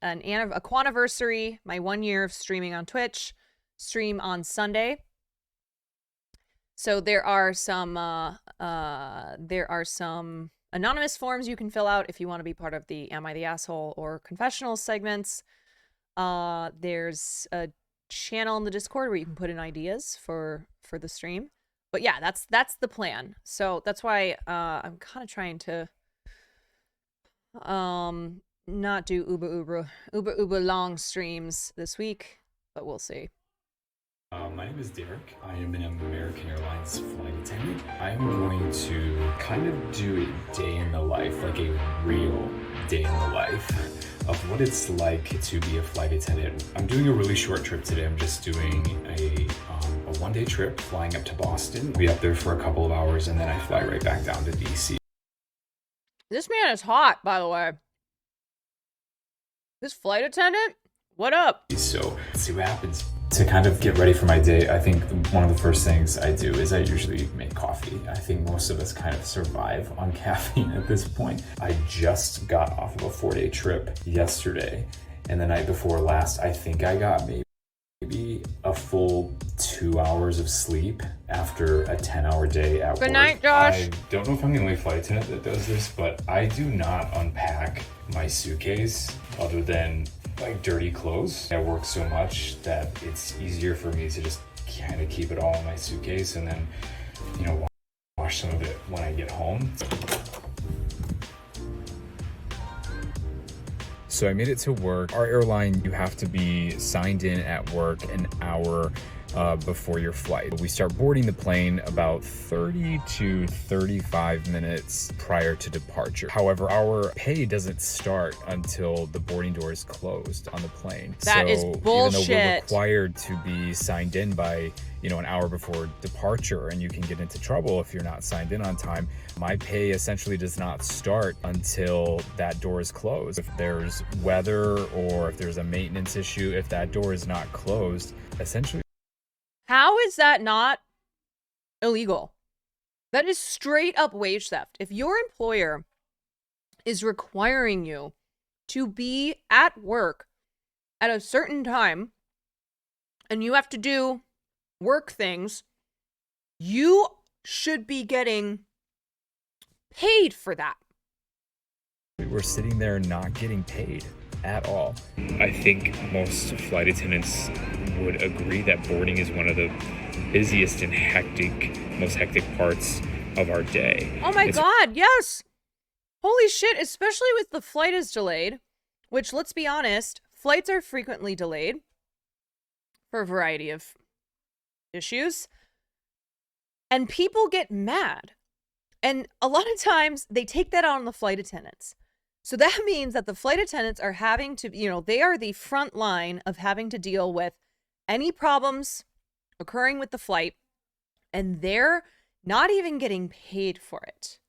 Quanniversary, my 1 year of streaming on Twitch, stream on Sunday. So there are some anonymous forms you can fill out if you want to be part of the Am I the Asshole or confessional segments. There's a channel in the Discord where you can put in ideas for the stream. But yeah, that's the plan. So that's why I'm kind of trying to not do uber long streams this week, but we'll see. My name is Derek. I am an American Airlines flight attendant. I'm going to kind of do a day in the life, like a real day in the life of what it's like to be a flight attendant. I'm doing a really short trip today. I'm just doing a one-day trip flying up to Boston. I'll be up there for a couple of hours, and then I fly right back down to DC. This man is hot, by the way. This flight attendant? What up? So let's see what happens. To kind of get ready for my day, I think one of the first things I do is I usually make coffee. I think most of us kind of survive on caffeine at this point. I just got off of a 4-day trip yesterday, and the night before last, I think I got maybe a full 2 hours of sleep after a 10-hour day at work. Good night, Josh. I don't know if I'm the only flight attendant that does this, but I do not unpack my suitcase other than like dirty clothes. I work so much that it's easier for me to just kind of keep it all in my suitcase and then, you know, wash some of it when I get home. So I made it to work. Our airline, you have to be signed in at work an hour before your flight. We start boarding the plane about 30 to 35 minutes prior to departure. However, our pay doesn't start until the boarding door is closed on the plane. That is bullshit. Even though we're required to be signed in by an hour before departure, and you can get into trouble if you're not signed in on time. My pay essentially does not start until that door is closed. If there's weather or if there's a maintenance issue, if that door is not closed, essentially. How is that not illegal? That is straight up wage theft. If your employer is requiring you to be at work at a certain time and you have to do work things, you should be getting paid for that. We're sitting there not getting paid at all. I think most flight attendants would agree that boarding is one of the busiest and most hectic parts of our day. Oh my God, yes! Holy shit, especially with the flight is delayed, which, let's be honest, flights are frequently delayed for a variety of issues. And people get mad. And a lot of times they take that out on the flight attendants. So that means that the flight attendants are having to, they are the front line of having to deal with any problems occurring with the flight, and they're not even getting paid for it.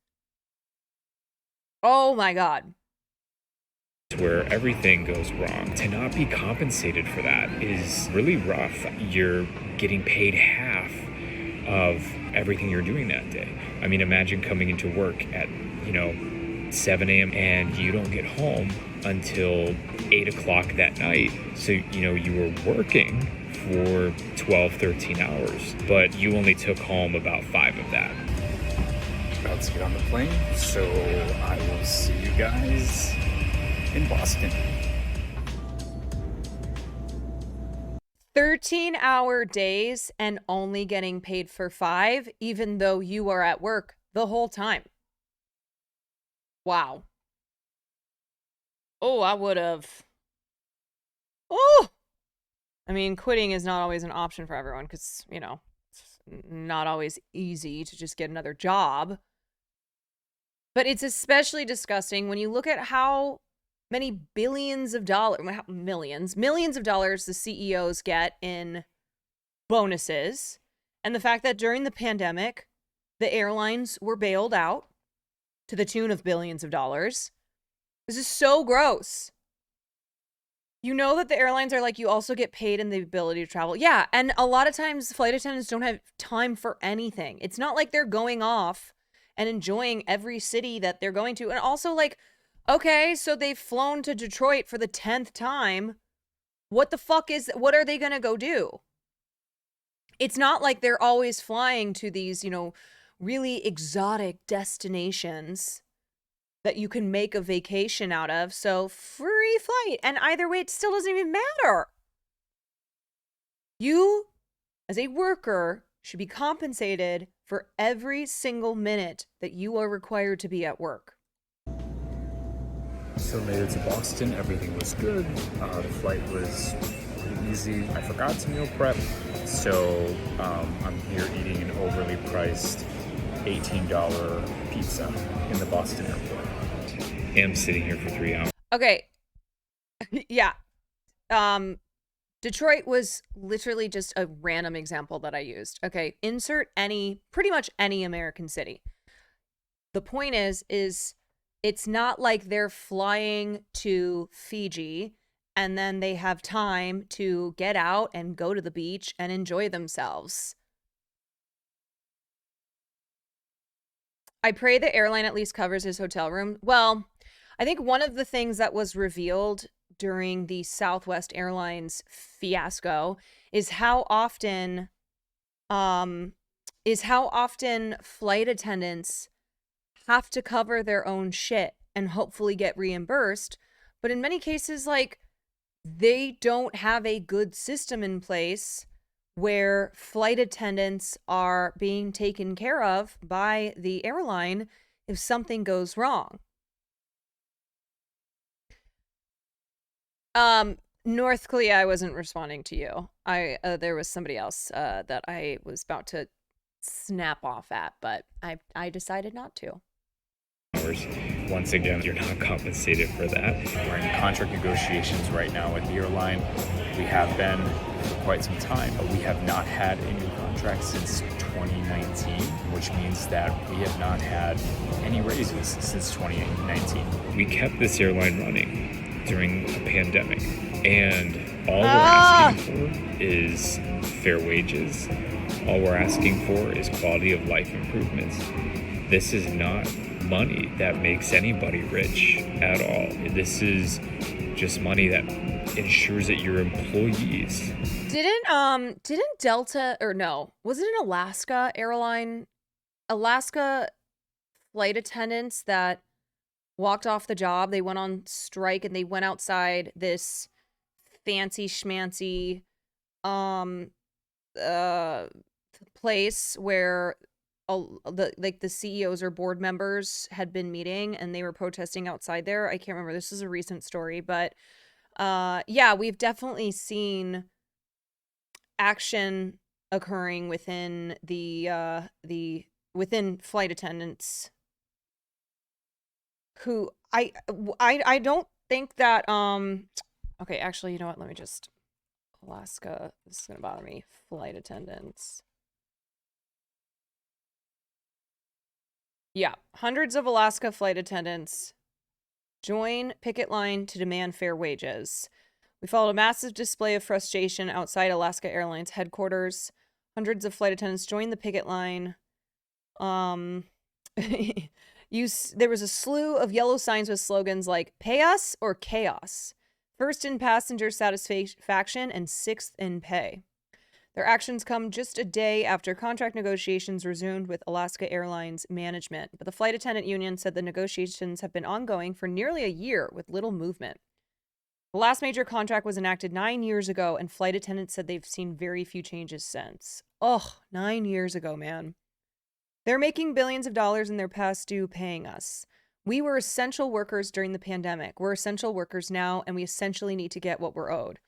Oh my God. Where everything goes wrong. To not be compensated for that is really rough. You're getting paid half of everything you're doing that day. I mean, imagine coming into work at, 7 a.m. and you don't get home until 8 o'clock that night. So, you were working for 12, 13 hours, but you only took home about 5 of that. About to get on the plane, so I will see you guys in Boston. 13-hour days and only getting paid for 5, even though you are at work the whole time. Wow. Oh, I would have. Oh! I mean, quitting is not always an option for everyone because, it's not always easy to just get another job. But it's especially disgusting when you look at how many billions of dollars, millions of dollars the CEOs get in bonuses. And the fact that during the pandemic, the airlines were bailed out to the tune of billions of dollars. This is so gross. You know that the airlines are like, you also get paid in the ability to travel. Yeah, and a lot of times flight attendants don't have time for anything. It's not like they're going off and enjoying every city that they're going to. And also, like, okay, so they've flown to Detroit for the 10th time. What are they going to go do? It's not like they're always flying to these, really exotic destinations that you can make a vacation out of. So free flight. And either way, it still doesn't even matter. You, as a worker, should be compensated for every single minute that you are required to be at work. So made it to Boston, everything was good. The flight was pretty easy. I forgot to meal prep, so I'm here eating an overly priced $18 pizza in the Boston airport. I'm sitting here for 3 hours. Okay. Yeah. Detroit was literally just a random example that I used. Okay. Insert pretty much any American city. The point is it's not like they're flying to Fiji and then they have time to get out and go to the beach and enjoy themselves. I pray the airline at least covers his hotel room. Well, I think one of the things that was revealed during the Southwest Airlines fiasco is how often flight attendants have to cover their own shit and hopefully get reimbursed. But in many cases, like, they don't have a good system in place where flight attendants are being taken care of by the airline if something goes wrong. North Korea, I wasn't responding to you. There was somebody else that I was about to snap off at, but I decided not to. Once again, you're not compensated for that. We're in contract negotiations right now with the airline. We have been for quite some time. We have not had a new contract since 2019, which means that we have not had any raises since 2019. We kept this airline running during a pandemic, and all we're asking for is fair wages. All we're asking for is quality of life improvements. This is not money that makes anybody rich at all. This is just money that ensures that your employees. Didn't Delta, or no, was it an Alaska airline? Alaska flight attendants that walked off the job, they went on strike and they went outside this fancy schmancy place where the CEOs or board members had been meeting and they were protesting outside there. I can't remember. This is a recent story, but yeah, we've definitely seen action occurring within within flight attendants who I don't think that okay, actually, you know what? Let me just Alaska, this is gonna bother me. Flight attendants. Yeah, hundreds of Alaska flight attendants join picket line to demand fair wages. We followed a massive display of frustration outside Alaska Airlines headquarters. Hundreds of flight attendants joined the picket line. There was a slew of yellow signs with slogans like "Pay us or chaos," first in passenger satisfaction and sixth in pay. Their actions come just a day after contract negotiations resumed with Alaska Airlines management, but the flight attendant union said the negotiations have been ongoing for nearly a year with little movement. The last major contract was enacted 9 years ago, and flight attendants said they've seen very few changes since. Ugh, 9 years ago, man. They're making billions of dollars and they're past due paying us. We were essential workers during the pandemic. We're essential workers now, and we essentially need to get what we're owed.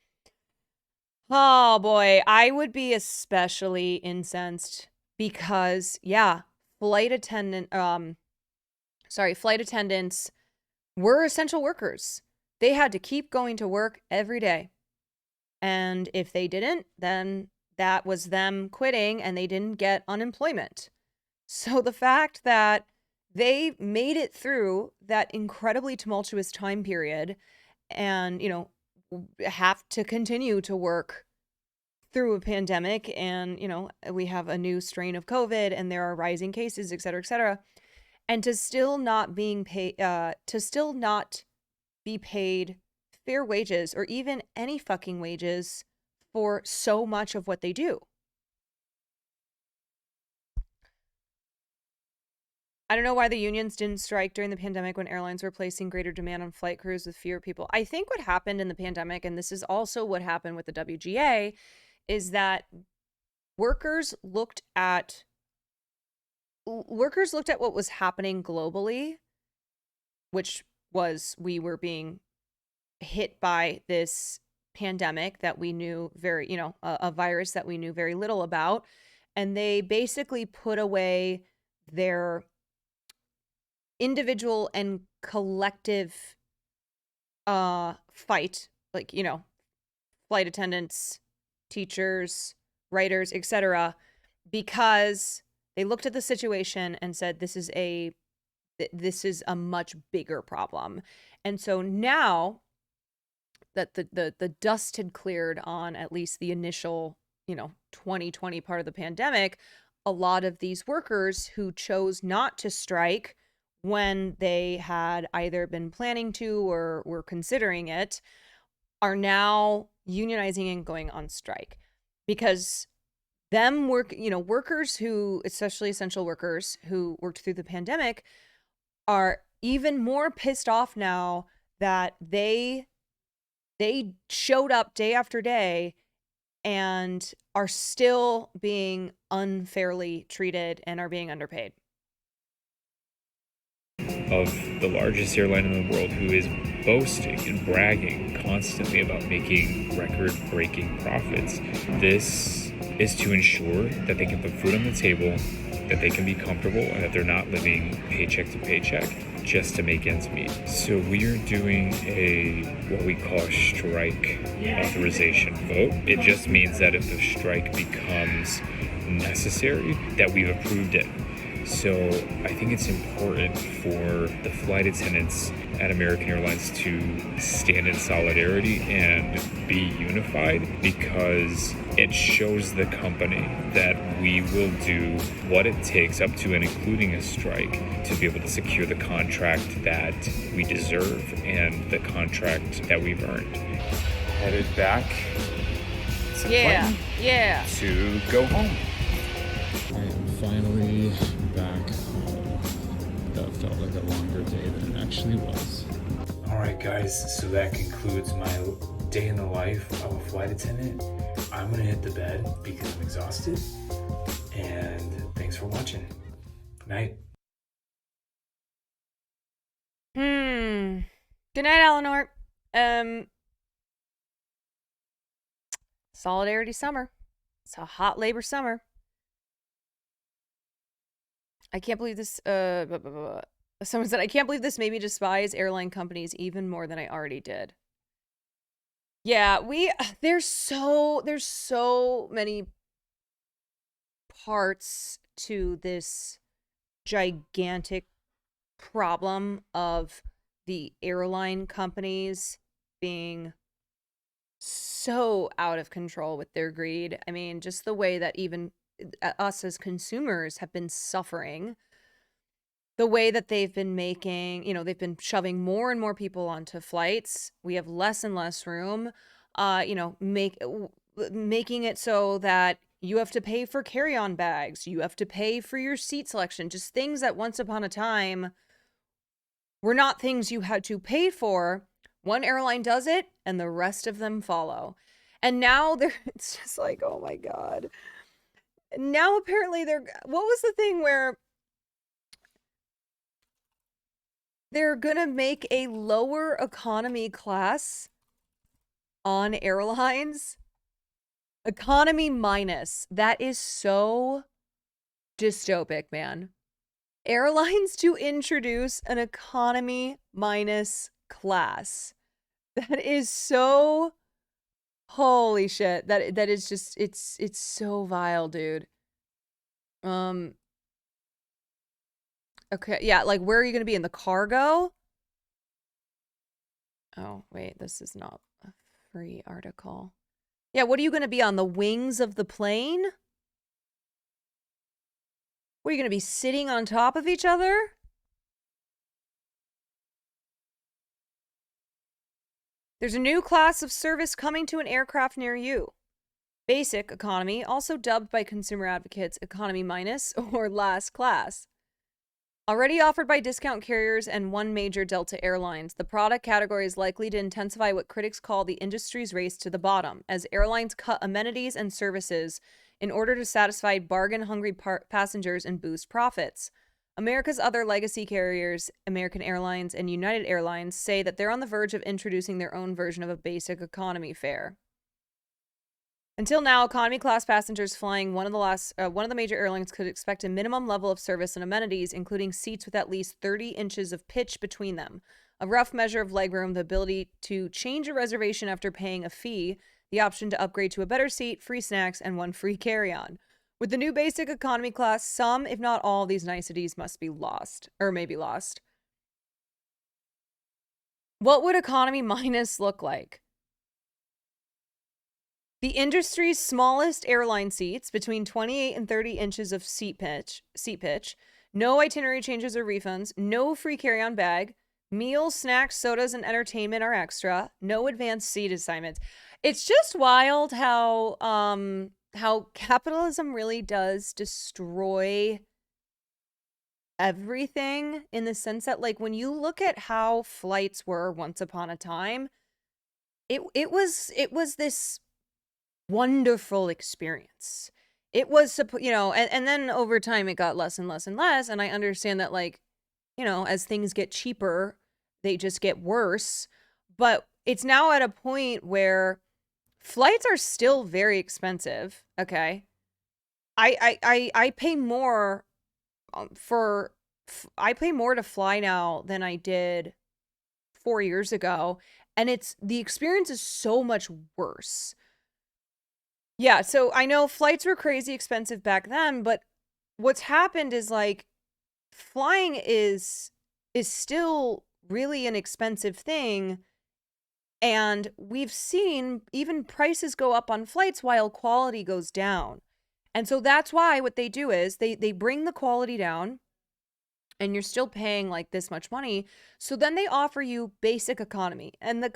Oh boy, I would be especially incensed because, yeah, flight attendants were essential workers. They had to keep going to work every day. And if they didn't, then that was them quitting and they didn't get unemployment. So the fact that they made it through that incredibly tumultuous time period and, you know, have to continue to work through a pandemic, and, you know, we have a new strain of COVID and there are rising cases, et cetera, and to still not be paid fair wages or even any fucking wages for so much of what they do. I don't know why the unions didn't strike during the pandemic when airlines were placing greater demand on flight crews with fewer people. I think what happened in the pandemic, and this is also what happened with the WGA, is that workers looked at what was happening globally, which was we were being hit by this pandemic that we knew very, you know, a virus that we knew very little about. And they basically put away their individual and collective fight, like, you know, flight attendants, teachers, writers, etc., because they looked at the situation and said this is a much bigger problem. And so now that the dust had cleared on at least the initial, you know, 2020 part of the pandemic, a lot of these workers who chose not to strike when they had either been planning to or were considering it are now unionizing and going on strike, because workers who, especially essential workers who worked through the pandemic, are even more pissed off now that they showed up day after day and are still being unfairly treated and are being underpaid. Of the largest airline in the world, who is boasting and bragging constantly about making record-breaking profits. This is to ensure that they can put food on the table, that they can be comfortable, and that they're not living paycheck to paycheck. just to make ends meet. So we are doing what we call a strike authorization vote. It just means that if the strike becomes necessary, that we've approved it. So I think it's important for the flight attendants at American Airlines to stand in solidarity and be unified, because it shows the company that we will do what it takes, up to and including a strike, to be able to secure the contract that we deserve and the contract that we've earned. Headed back to Yeah. to go home. I am finally back home. That felt like a longer day than it actually was. All right, guys, so that concludes my day in the life of a flight attendant. I'm gonna hit the bed because I'm exhausted, and thanks for watching. Good night. Good night, Eleanor. Solidarity summer. It's a hot labor summer. I can't believe this. Someone said, I can't believe this made me despise airline companies even more than I already did. Yeah, there's so many parts to this gigantic problem of the airline companies being so out of control with their greed. I mean, just the way that even us as consumers have been suffering, the way that they've been making, they've been shoving more and more people onto flights. We have less and less room, making it so that you have to pay for carry-on bags. You have to pay for your seat selection. Just things that once upon a time were not things you had to pay for. One airline does it and the rest of them follow. And now it's just like, oh my God. Now apparently what was the thing where they're gonna make a lower economy class on airlines? Economy minus. That is so dystopic, man. Airlines to introduce an economy minus class. That is so, holy shit. That is just, it's so vile, dude. Okay, yeah, like where are you gonna be, in the cargo? Oh, wait, this is not a free article. Yeah, what are you gonna be, on the wings of the plane? What, are you gonna be sitting on top of each other? There's a new class of service coming to an aircraft near you. Basic economy, also dubbed by consumer advocates economy minus or last class. Already offered by discount carriers and one major Delta Airlines, the product category is likely to intensify what critics call the industry's race to the bottom, as airlines cut amenities and services in order to satisfy bargain-hungry passengers and boost profits. America's other legacy carriers, American Airlines and United Airlines, say that they're on the verge of introducing their own version of a basic economy fare. Until now, economy class passengers flying one of the major airlines could expect a minimum level of service and amenities, including seats with at least 30 inches of pitch between them, a rough measure of legroom, the ability to change a reservation after paying a fee, the option to upgrade to a better seat, free snacks, and one free carry-on. With the new basic economy class, some, if not all, of these niceties must be lost, or may be lost. What would economy minus look like? The industry's smallest airline seats, between 28 and 30 inches of seat pitch, no itinerary changes or refunds, no free carry-on bag, meals, snacks, sodas, and entertainment are extra, no advanced seat assignments. It's just wild how capitalism really does destroy everything, in the sense that, like, when you look at how flights were once upon a time, it was this wonderful experience. It was, and then over time it got less and less and less. And I understand that, like, as things get cheaper, they just get worse. But it's now at a point where flights are still very expensive. Okay. I pay more for I pay more to fly now than I did 4 years ago, and the experience is so much worse. Yeah, so I know flights were crazy expensive back then, but what's happened is like flying is still really an expensive thing, and we've seen even prices go up on flights while quality goes down. And so that's why what they do is they bring the quality down, and you're still paying like this much money. So then they offer you basic economy. And and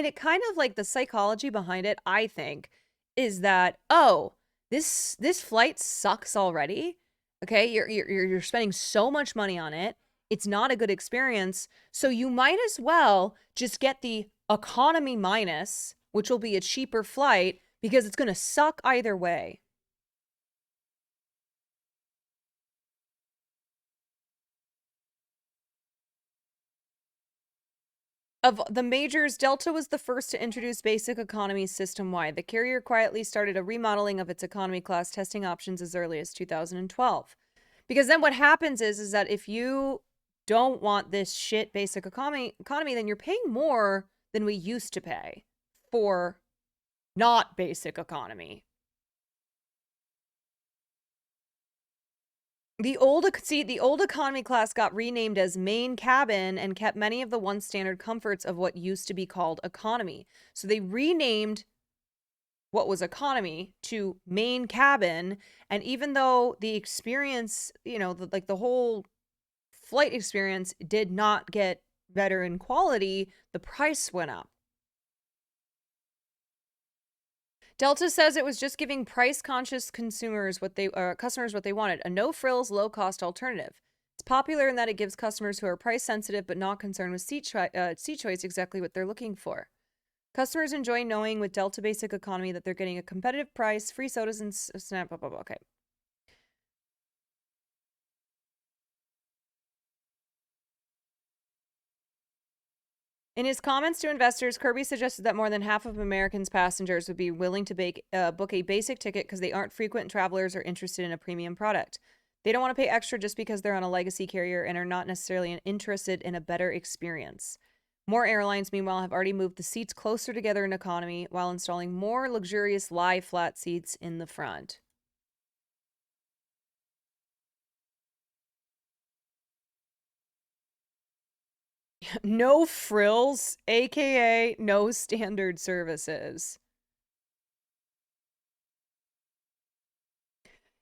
it kind of like the psychology behind it, I think, is that, oh, this flight sucks already. Okay, you're spending so much money on it. It's not a good experience. So you might as well just get the economy minus, which will be a cheaper flight because it's going to suck either way. Of the majors, Delta was the first to introduce basic economy system-wide. The carrier quietly started a remodeling of its economy class testing options as early as 2012. Because then what happens is that if you don't want this shit basic economy, then you're paying more than we used to pay for not basic economy. The old economy class got renamed as main cabin and kept many of the once standard comforts of what used to be called economy. So they renamed what was economy to main cabin, and even though the experience, you know, the whole flight experience did not get better in quality, the price went up. Delta says it was just giving price-conscious customers what they wanted, a no-frills, low-cost alternative. It's popular in that it gives customers who are price-sensitive but not concerned with seat choice exactly what they're looking for. Customers enjoy knowing with Delta Basic Economy that they're getting a competitive price, free sodas and snap, blah, blah, blah. Okay. In his comments to investors, Kirby suggested that more than half of Americans' passengers would be willing to book a basic ticket because they aren't frequent travelers or interested in a premium product. They don't want to pay extra just because they're on a legacy carrier and are not necessarily interested in a better experience. More airlines, meanwhile, have already moved the seats closer together in economy while installing more luxurious lie flat seats in the front. No frills, aka no standard services.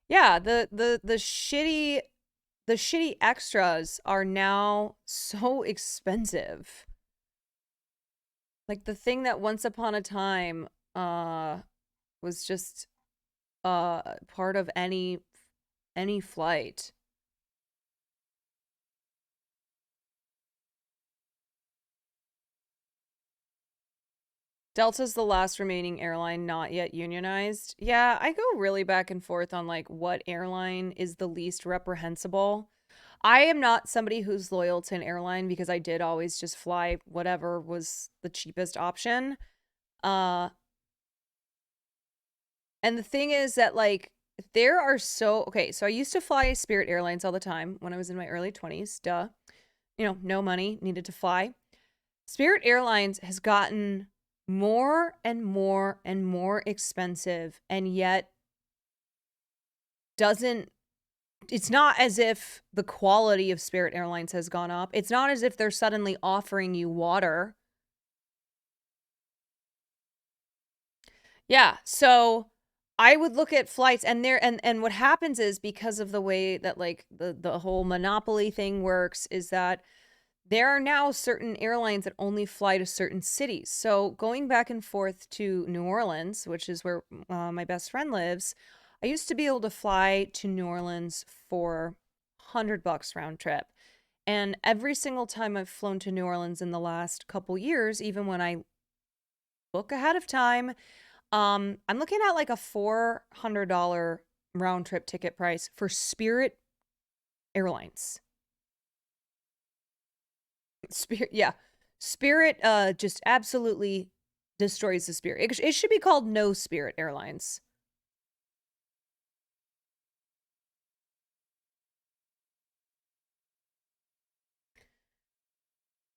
Yeah, the shitty extras are now so expensive. Like the thing that once upon a time was just part of any flight. Delta's the last remaining airline not yet unionized. Yeah, I go really back and forth on like what airline is the least reprehensible. I am not somebody who's loyal to an airline because I did always just fly whatever was the cheapest option. And the thing is that like there are so I used to fly Spirit Airlines all the time when I was in my early 20s. Duh. You know, no money, needed to fly. Spirit Airlines has gotten more and more and more expensive, and yet it's not as if the quality of Spirit Airlines has gone up. It's not as if they're suddenly offering you water. Yeah, so I would look at flights and what happens is because of the way that like the whole monopoly thing works is that there are now certain airlines that only fly to certain cities. So going back and forth to New Orleans, which is where my best friend lives, I used to be able to fly to New Orleans for $100 round trip. And every single time I've flown to New Orleans in the last couple years, even when I book ahead of time, I'm looking at like a $400 round trip ticket price for Spirit Airlines. Spirit just absolutely destroys the Spirit. It should be called No Spirit Airlines.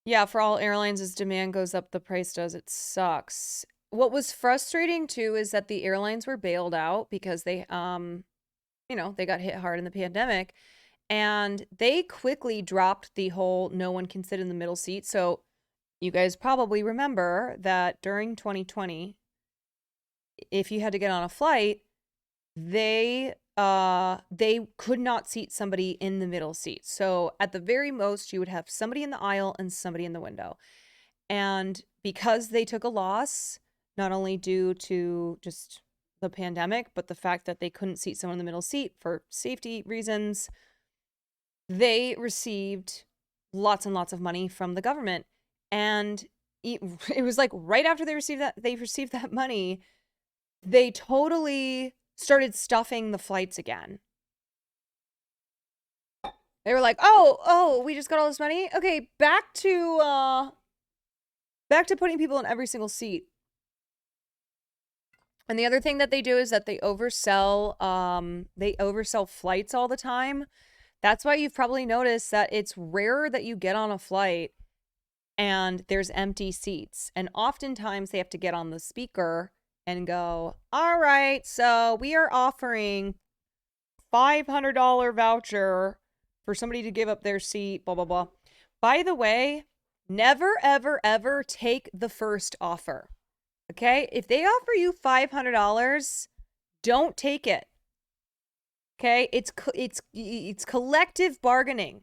Yeah, for all airlines, as demand goes up, the price does. It sucks. What was frustrating too is that the airlines were bailed out because they, you know, they got hit hard in the pandemic, and they quickly dropped the whole no one can sit in the middle seat. So you guys probably remember that during 2020, if you had to get on a flight, they could not seat somebody in the middle seat. So at the very most, you would have somebody in the aisle and somebody in the window. And because they took a loss, not only due to just the pandemic, but the fact that they couldn't seat someone in the middle seat for safety reasons, they received lots and lots of money from the government. And it was like right after they received that money, they totally started stuffing the flights again. They were like, oh, we just got all this money. Okay, back to putting people in every single seat. And the other thing that they do is that they oversell flights all the time. That's why you've probably noticed that it's rare that you get on a flight and there's empty seats. And oftentimes they have to get on the speaker and go, all right, so we are offering $500 voucher for somebody to give up their seat, blah, blah, blah. By the way, never, ever, ever take the first offer. Okay? If they offer you $500, don't take it. Okay? It's collective bargaining.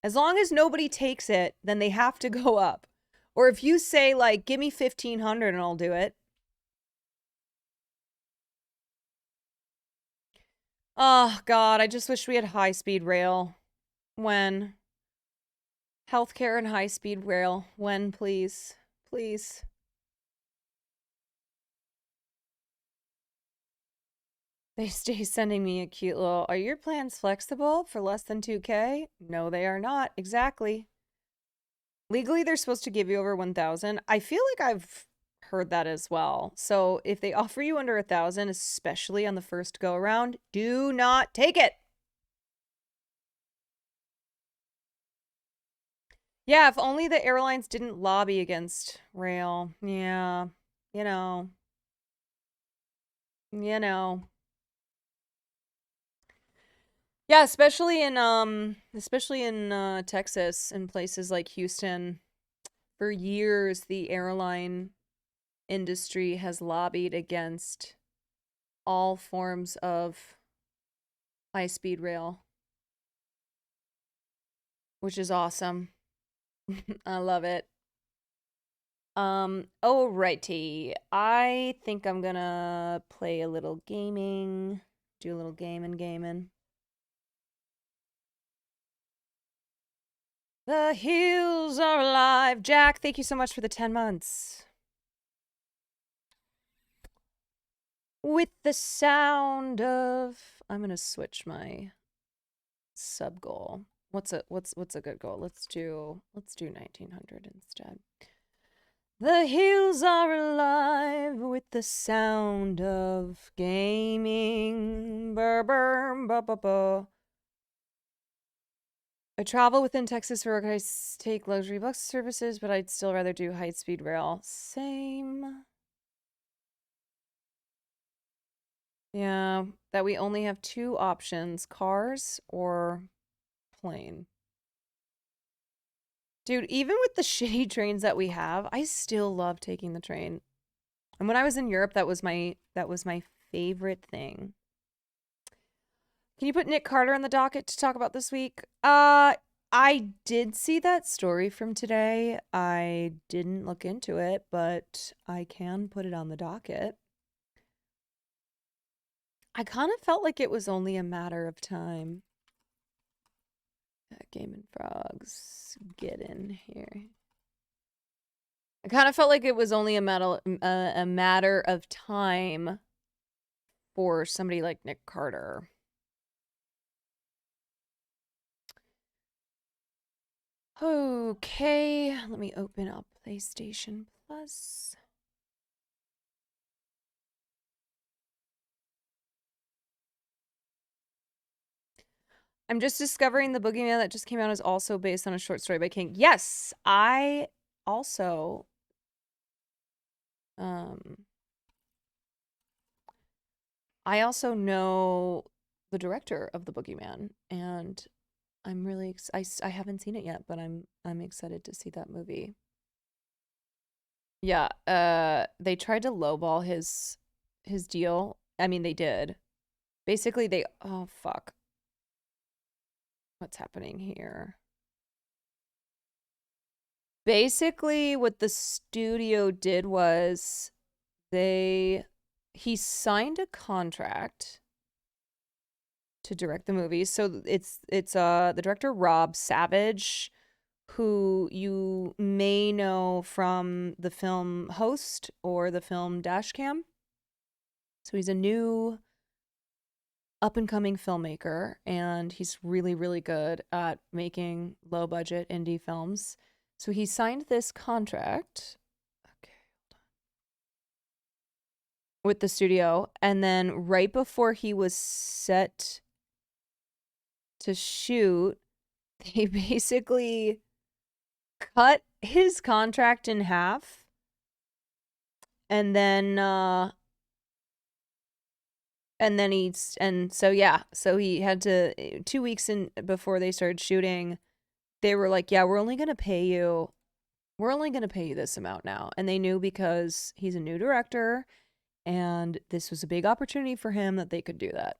As long as nobody takes it, then they have to go up. Or if you say, like, give me $1,500 and I'll do it. Oh, God, I just wish we had high-speed rail. When? Healthcare and high-speed rail. When, please? Please. They stay sending me a cute little, are your plans flexible for less than 2K? No, they are not. Exactly. Legally, they're supposed to give you over 1,000. I feel like I've heard that as well. So if they offer you under 1,000, especially on the first go around, do not take it. Yeah, if only the airlines didn't lobby against rail. Yeah, you know. Yeah, especially in Texas and places like Houston. For years, the airline industry has lobbied against all forms of high-speed rail, which is awesome. I love it. Alrighty. I think I'm gonna play a little gaming. Do a little gaming. The hills are alive. Jack, thank you so much for the 10 months. With the sound of... I'm gonna switch my sub goal. What's a good goal? Let's do 1900 instead. The hills are alive with the sound of gaming. Burr, burr, ba, ba, ba. I travel within Texas for work. I take luxury bus services, but I'd still rather do high-speed rail. Same. Yeah, that we only have two options, cars or plane. Dude, even with the shitty trains that we have, I still love taking the train. And when I was in Europe, that was my favorite thing. Can you put Nick Carter on the docket to talk about this week? I did see that story from today. I didn't look into it, but I can put it on the docket. I kind of felt like it was only a matter of time. Game and Frogs, get in here. I kind of felt like it was only a matter of time for somebody like Nick Carter. Okay, let me open up PlayStation Plus. I'm just discovering the boogeyman that just came out is also based on a short story by King. Yes, I also know the director of the boogeyman, and I'm really I haven't seen it yet, but I'm excited to see that movie. Yeah, they tried to lowball his deal. I mean, they did. Basically, oh fuck. What's happening here? Basically, what the studio did was he signed a contract to direct the movie. So it's the director Rob Savage, who you may know from the film Host or the film Dashcam. So he's a new up-and-coming filmmaker, and he's really, really good at making low-budget indie films. So he signed this contract with the studio, and then right before he was set to shoot, they basically cut his contract in half, and then so he had to 2 weeks in before they started shooting, they were like, yeah, we're only gonna pay you this amount now. And they knew because he's a new director and this was a big opportunity for him that they could do that.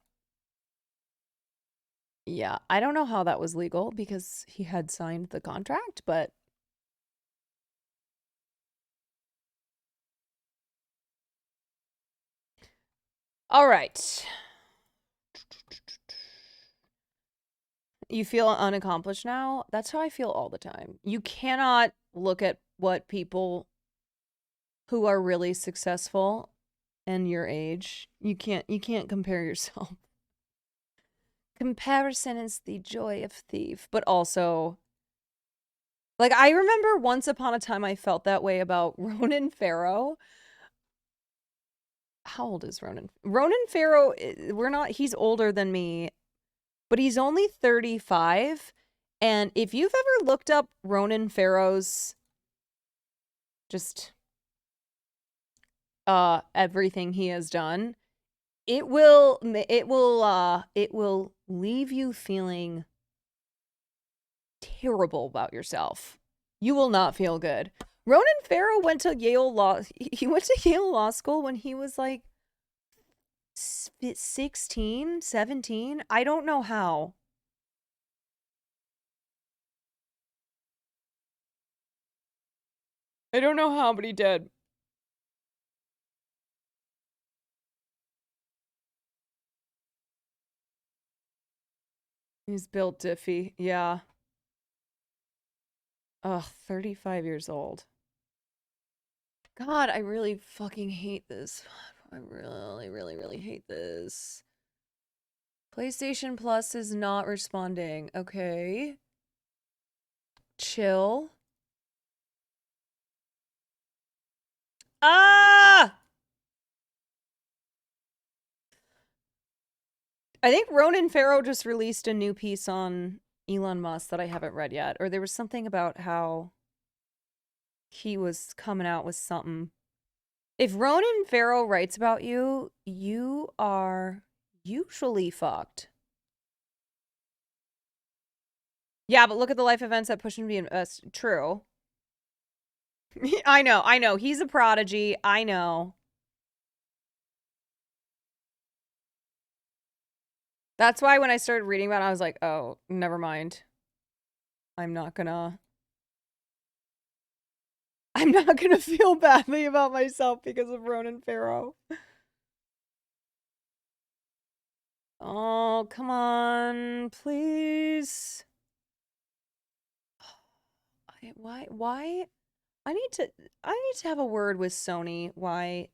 Yeah, I don't know how that was legal because he had signed the contract, but all right. You feel unaccomplished now? That's how I feel all the time. You cannot look at what people who are really successful and your age. You can't compare yourself. Comparison is the joy of thief, but also like I remember once upon a time I felt that way about Ronan Farrow. How old is Ronan? Ronan Farrow, he's older than me, but he's only 35. And if you've ever looked up Ronan Farrow's just everything he has done, it will leave you feeling terrible about yourself. You will not feel good. Ronan Farrow went to Yale Law School when he was like 16, 17. I don't know how. I don't know how, but he did. He's built diffy. Yeah. Ugh, 35 years old. God, I really fucking hate this. I really, really, really hate this. PlayStation Plus is not responding. Okay. Chill. Ah! I think Ronan Farrow just released a new piece on Elon Musk that I haven't read yet. Or there was something about how he was coming out with something. If Ronan Farrow writes about you, you are usually fucked. Yeah, but look at the life events that push him to be true. I know. He's a prodigy. I know. That's why when I started reading about it, I was like, oh, never mind. I'm not gonna feel badly about myself because of Ronan Farrow. Oh, come on, please. Why? I need to have a word with Sony. Why?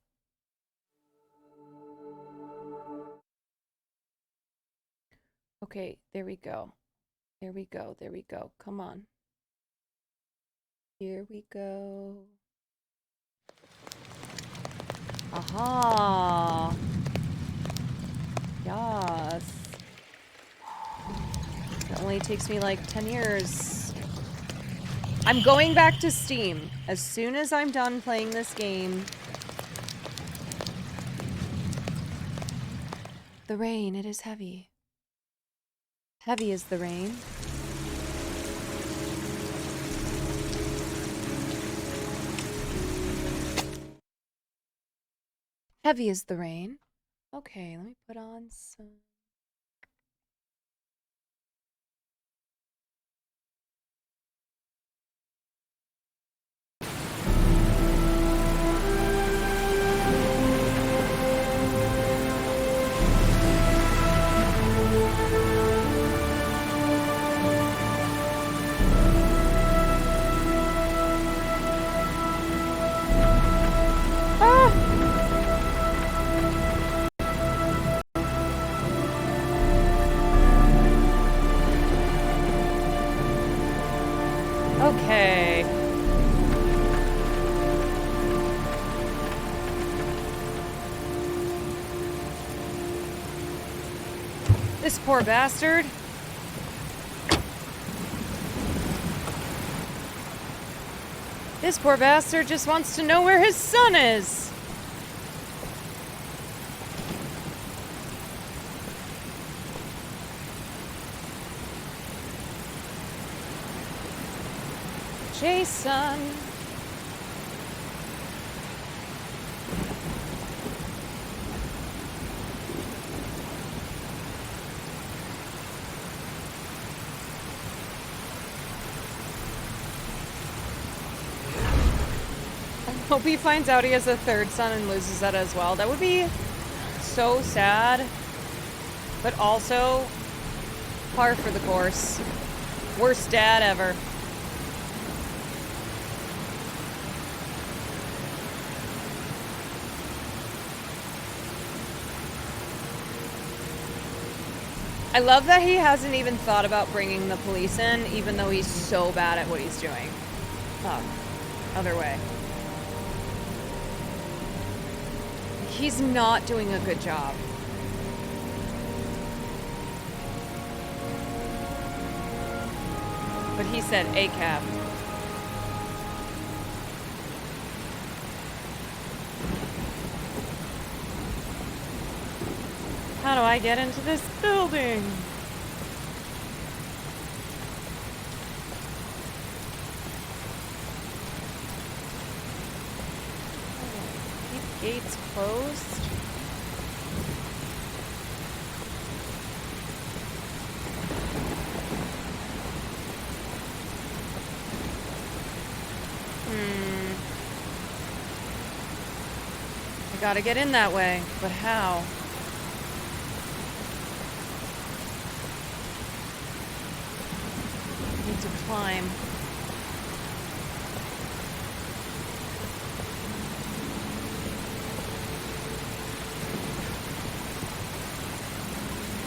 Okay, there we go. There we go. There we go. Come on. Here we go. Aha. Yes. only takes me like 10 years. I'm going back to Steam as soon as I'm done playing this game. The rain, it is heavy. Heavy is the rain. Heavy is the rain. Okay, let me put on some... Okay. This poor bastard. This poor bastard just wants to know where his son is. Jason. I hope he finds out he has a third son and loses that as well. That would be so sad, but also par for the course. Worst dad ever. I love that he hasn't even thought about bringing the police in, even though he's so bad at what he's doing. Fuck. Other way. He's not doing a good job. But he said ACAB. How do I get into this building? Keep gates closed. I gotta get in that way, but how? Need to climb.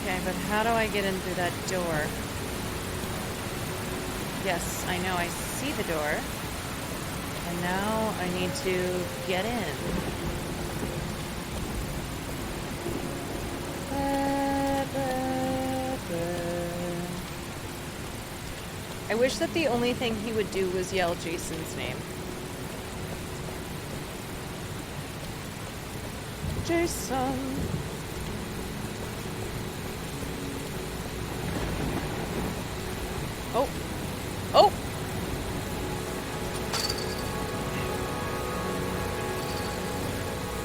Okay, but how do I get in through that door? Yes, I know, I see the door. And now I need to get in. I wish that the only thing he would do was yell Jason's name. Jason. Oh. Oh!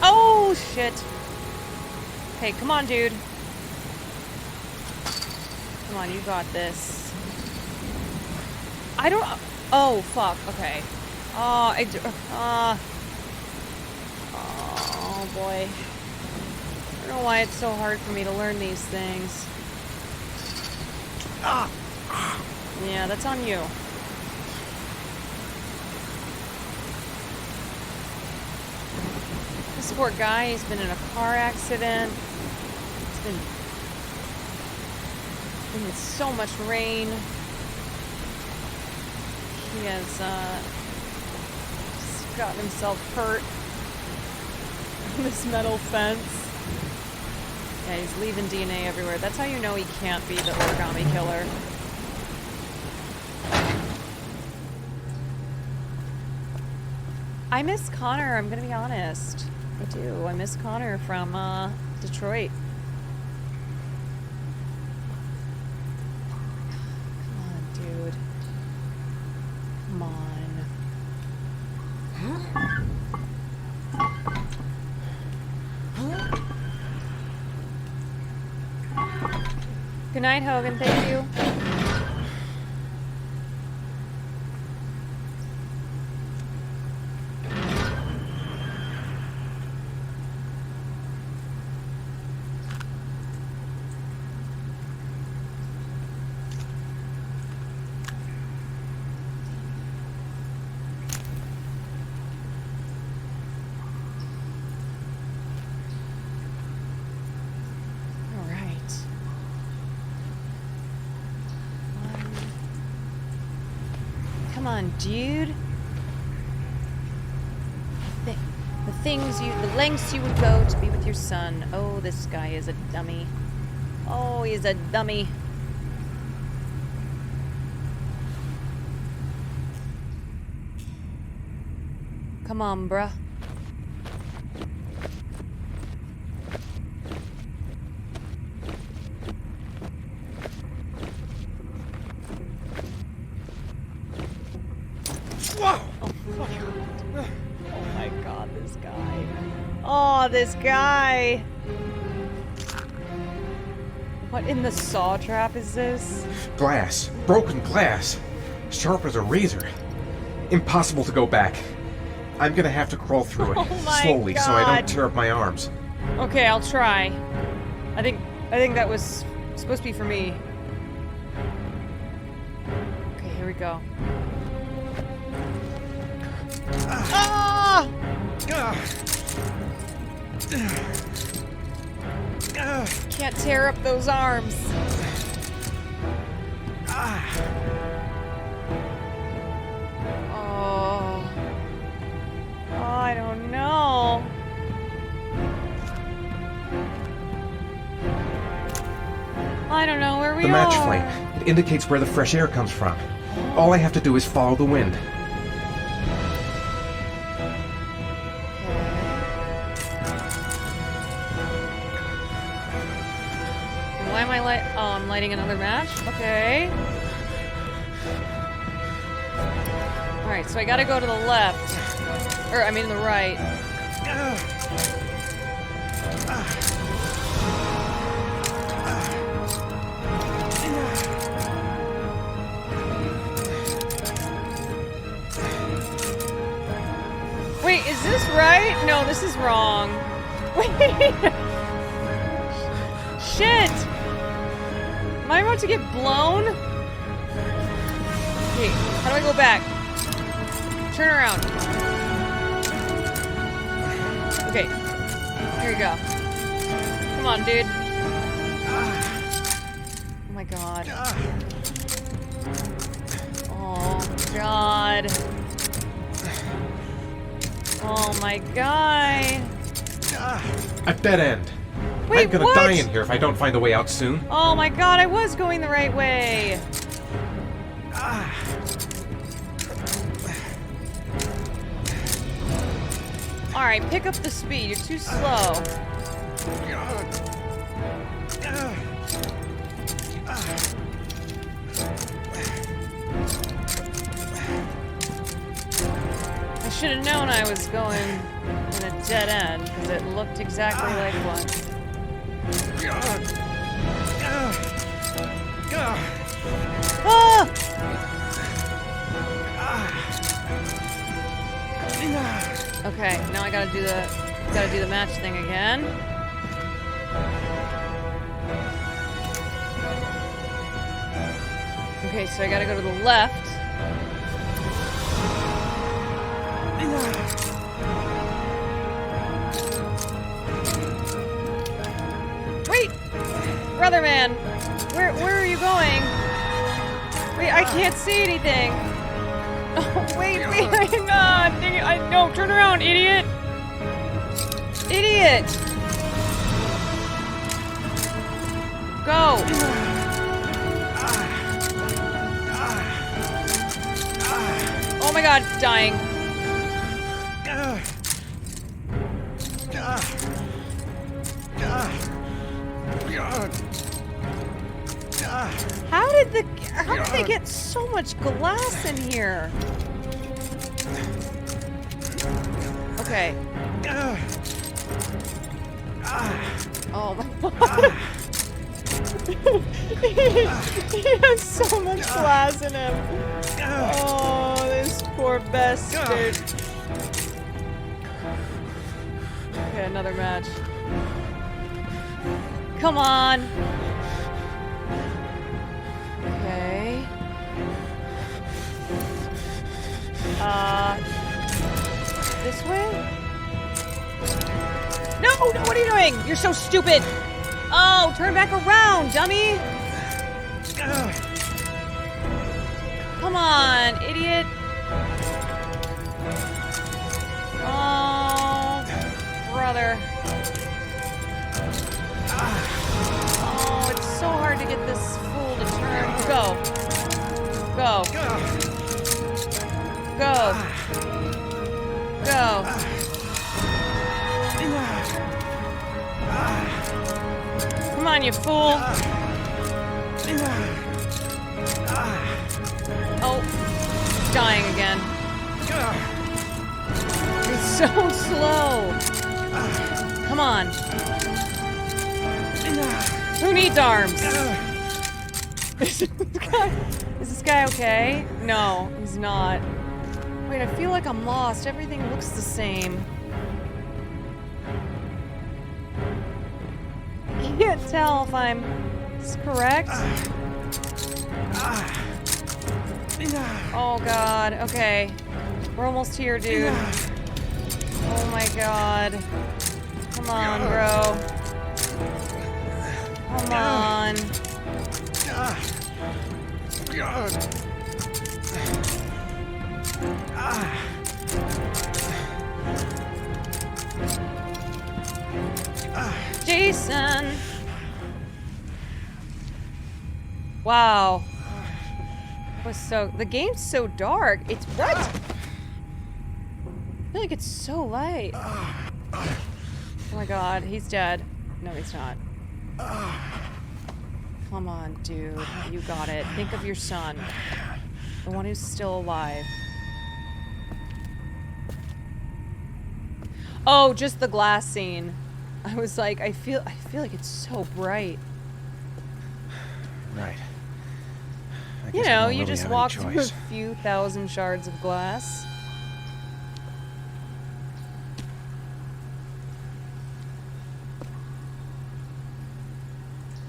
Oh, shit. Hey, come on, dude. Come on, you got this. I don't... Oh, fuck. Okay. Oh, oh, boy. I don't know why it's so hard for me to learn these things. Ah! Yeah, that's on you. This poor guy, he's been in a car accident. It's been in so much rain. He has just gotten himself hurt on this metal fence. Yeah, he's leaving DNA everywhere. That's how you know he can't be the origami killer. I miss Connor, I'm gonna be honest. I do. I miss Connor from Detroit. Come on, dude. Come on. Good night, Hogan. Thank you. Come on, dude. The lengths you would go to be with your son. Oh, this guy is a dummy. Oh, he's a dummy. Come on, bruh. Oh, this guy. What in the saw trap is this? Glass. Broken glass. Sharp as a razor. Impossible to go back. I'm gonna have to crawl through it slowly so I don't tear up my arms. Okay, I'll try. I think that was supposed to be for me. Okay, here we go. Ah! Can't tear up those arms. Oh, I don't know. I don't know where we are. The match flame. It indicates where the fresh air comes from. All I have to do is follow the wind. Why am I I'm lighting another match? Okay. Alright, so I gotta go to the left. Or, I mean the right. Wait, is this right? No, this is wrong. Wait! Shit! Am I about to get blown? Okay, how do I go back? Turn around. Okay, here we go. Come on, dude. Oh my god. Oh god. Oh my god. A dead end. Wait, I'm gonna what? die in here if I don't find a way out soon. Oh my god, I was going the right way. Alright, pick up the speed. You're too slow. I should have known I was going in a dead end, because it looked exactly like one. Ah! Okay, now I gotta do the match thing again. Okay, so I gotta go to the left. Wait! Brother man! Where are you going? Wait, I can't see anything! Oh, wait, no, turn around, idiot! Idiot! Go! Oh my god, dying. How did they get so much glass in here? Okay. Oh my god. He has so much glass in him. Oh, this poor bastard. Okay, another match. Come on. Okay. This way? No, what are you doing? You're so stupid. Oh, turn back around, dummy. Come on, idiot. Oh, brother. Oh, it's so hard to get this fool to turn. Go. Go. Go. Go. Come on, you fool. Oh, dying again. It's so slow. Come on. Who needs arms? Is this guy okay? No, he's not. Wait, I feel like I'm lost. Everything looks the same. I can't tell if I'm correct. Oh god, okay. We're almost here, dude. Oh my god. Come on, bro. Come on. Jason! Wow. The game's so dark. It's what? I feel like it's so light. Oh my god, he's dead. No, he's not. Come on, dude. You got it. Think of your son. The one who's still alive. Oh, just the glass scene. I was like, I feel like it's so bright. Right. You know, you just walk through a few thousand shards of glass.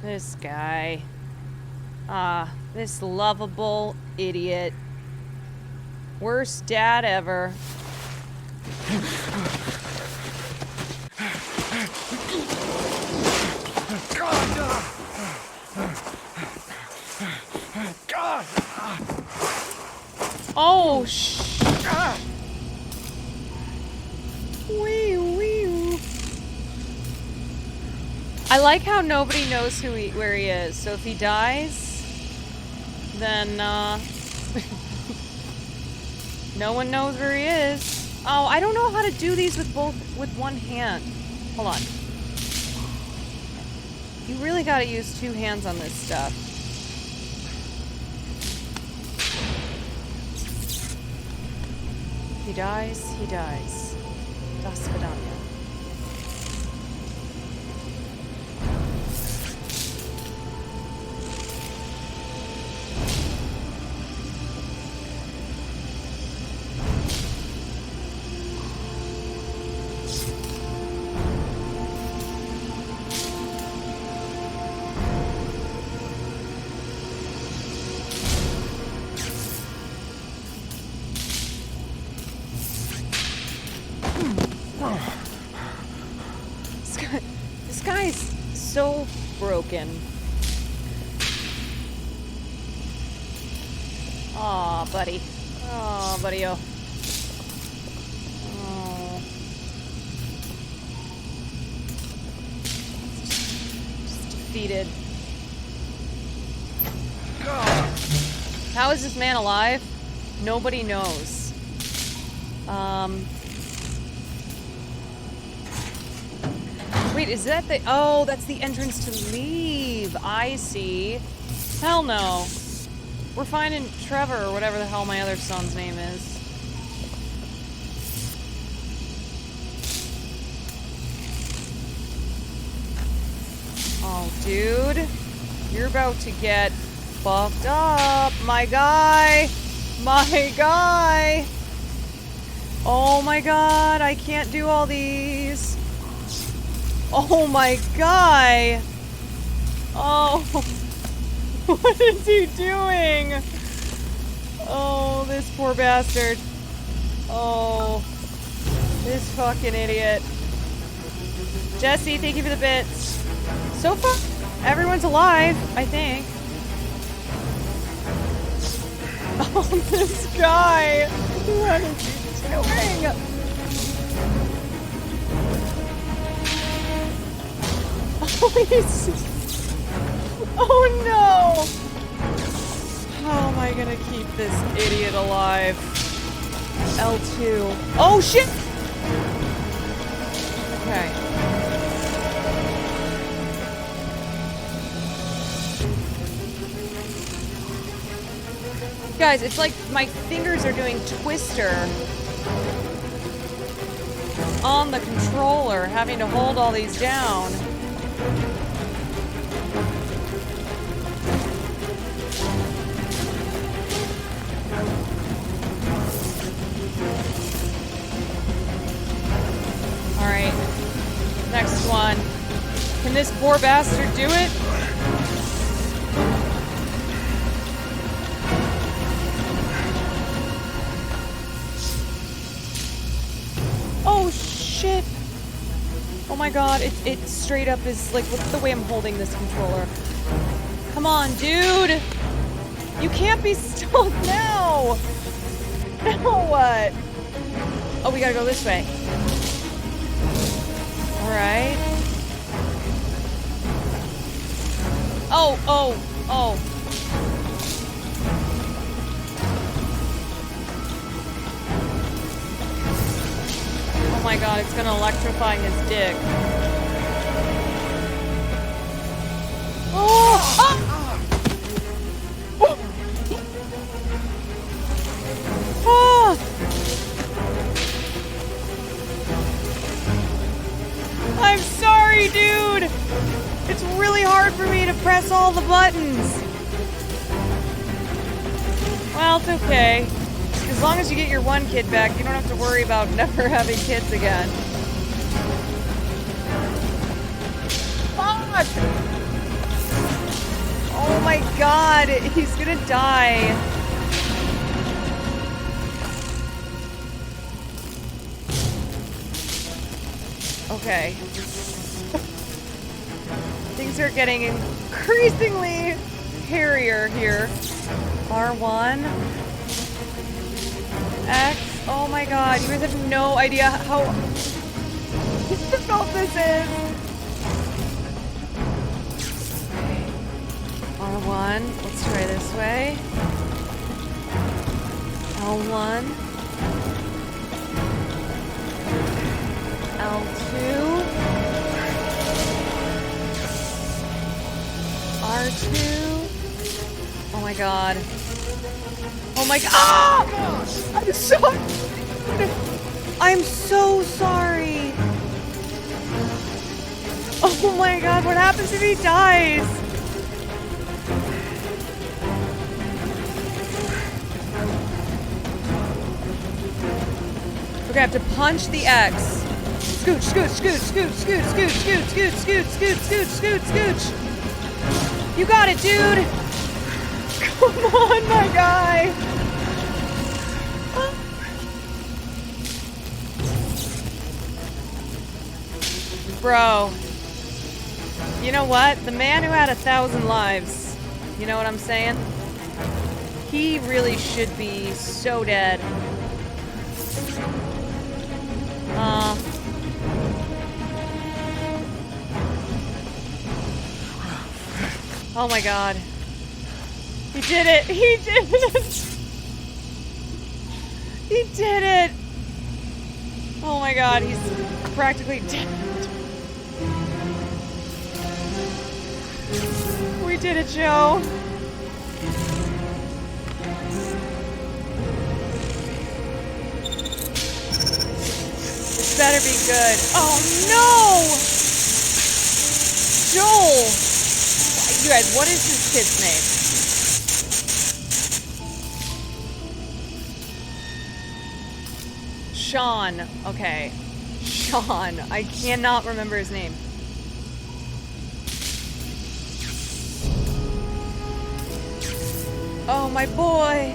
This guy. This lovable idiot. Worst dad ever. Oh, Wee. I like how nobody knows where he is. So if he dies, then no one knows where he is. Oh, I don't know how to do these with one hand. Hold on. You really gotta use two hands on this stuff. He dies, he dies. До свидания. This guy's so broken. Aw, buddy. Aw, buddy-o. Oh. Just defeated. How is this man alive? Nobody knows. Wait, Wait, is that the... Oh, that's the entrance to leave. I see. Hell no. We're finding Trevor, or whatever the hell my other son's name is. Oh, dude. You're about to get fucked up. My guy. My guy. Oh my god, I can't do all these. Oh my guy. Oh. What is he doing? Oh, this poor bastard. Oh. This fucking idiot. Jesse, thank you for the bits. So far, everyone's alive, I think. Oh, this guy. What is he doing? Oh, he's... Oh no! How am I gonna keep this idiot alive? L2. Oh shit! Okay. Guys, it's like my fingers are doing Twister on the controller, having to hold all these down. Alright. Next one. Can this poor bastard do it? Oh shit! Oh my god, it straight up is like, look at the way I'm holding this controller. Come on, dude! You can't be stuck now! Now what? Oh, we gotta go this way. Alright. Oh, oh, oh. Oh my god, it's gonna electrify his dick. Oh! Ah! Oh! Oh! I'm sorry, dude! It's really hard for me to press all the buttons. Well, it's okay. As long as you get your one kid back, you don't have to worry about never having kids again. Fuck! Oh my god, he's gonna die. Okay. Things are getting increasingly hairier here. R1. X. Oh my god, you guys have no idea how difficult this is. R1. Let's try this way. L1. L2. R2. Oh my god. Oh my god. Ah! I'm so sorry. Oh my god, what happens if he dies? Okay, I have to punch the X. Scooch, scooch, scooch, scooch, scooch, scooch, scooch, scooch, scooch, scooch, scooch, scooch, scooch. You got it, dude. Come on, my guy. Bro. You know what? The man who had 1,000 lives. You know what I'm saying? He really should be so dead. Oh my god. He did it! He did it! He did it! Oh my god, he's practically dead. did it, Joe. This better be good. Oh no! Joel! You guys, what is this kid's name? Sean. Okay. Sean. I cannot remember his name. Oh, my boy.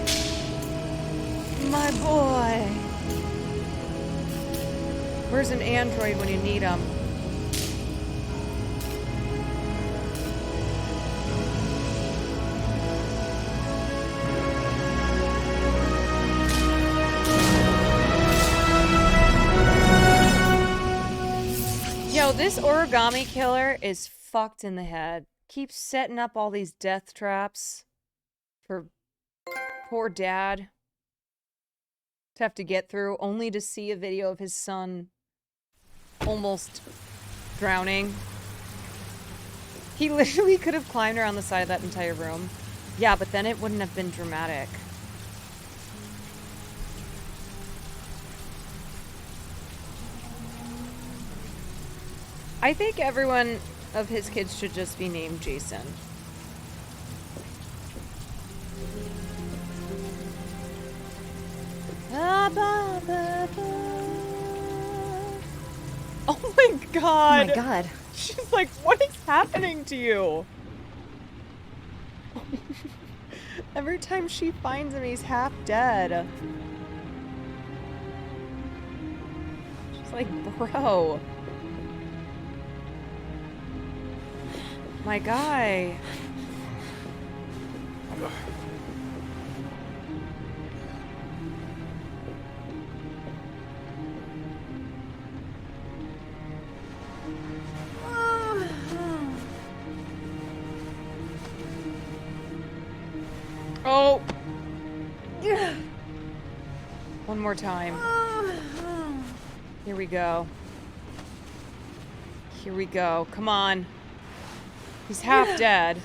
My boy. Where's an android when you need him? Yo, this origami killer is fucked in the head. Keeps setting up all these death traps for poor dad to have to get through, only to see a video of his son almost drowning. He literally could have climbed around the side of that entire room. Yeah, but then it wouldn't have been dramatic. I think everyone of his kids should just be named Jason. Oh my god! Oh my god. She's like, what is happening to you? Every time she finds him, he's half dead. She's like, bro. My guy. Oh. One more time. Here we go. Here we go. Come on. He's half dead.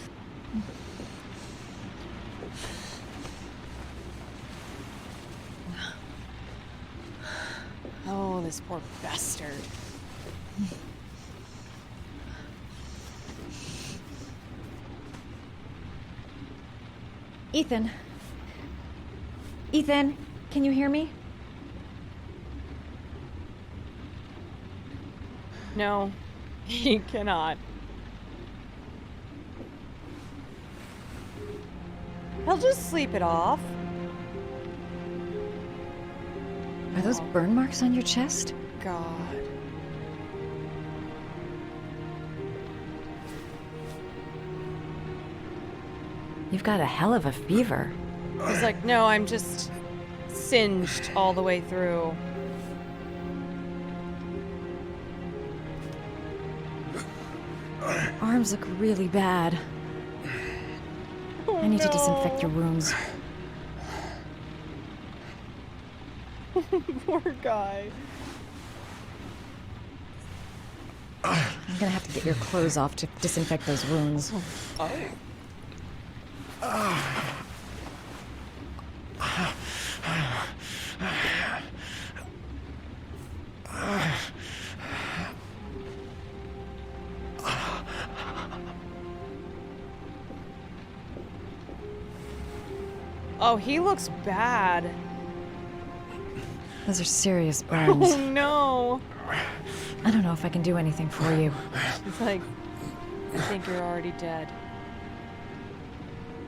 Oh, this poor bastard. Ethan. Ethan, can you hear me? No, he cannot. He'll just sleep it off. Are those burn marks on your chest? God. You've got a hell of a fever. He's like, no, I'm just singed all the way through. Arms look really bad. Oh, I need to disinfect your wounds. Poor guy. I'm gonna have to get your clothes off to disinfect those wounds. Oh. Oh, he looks bad. Those are serious burns. Oh no. I don't know if I can do anything for you. It's like, I think you're already dead.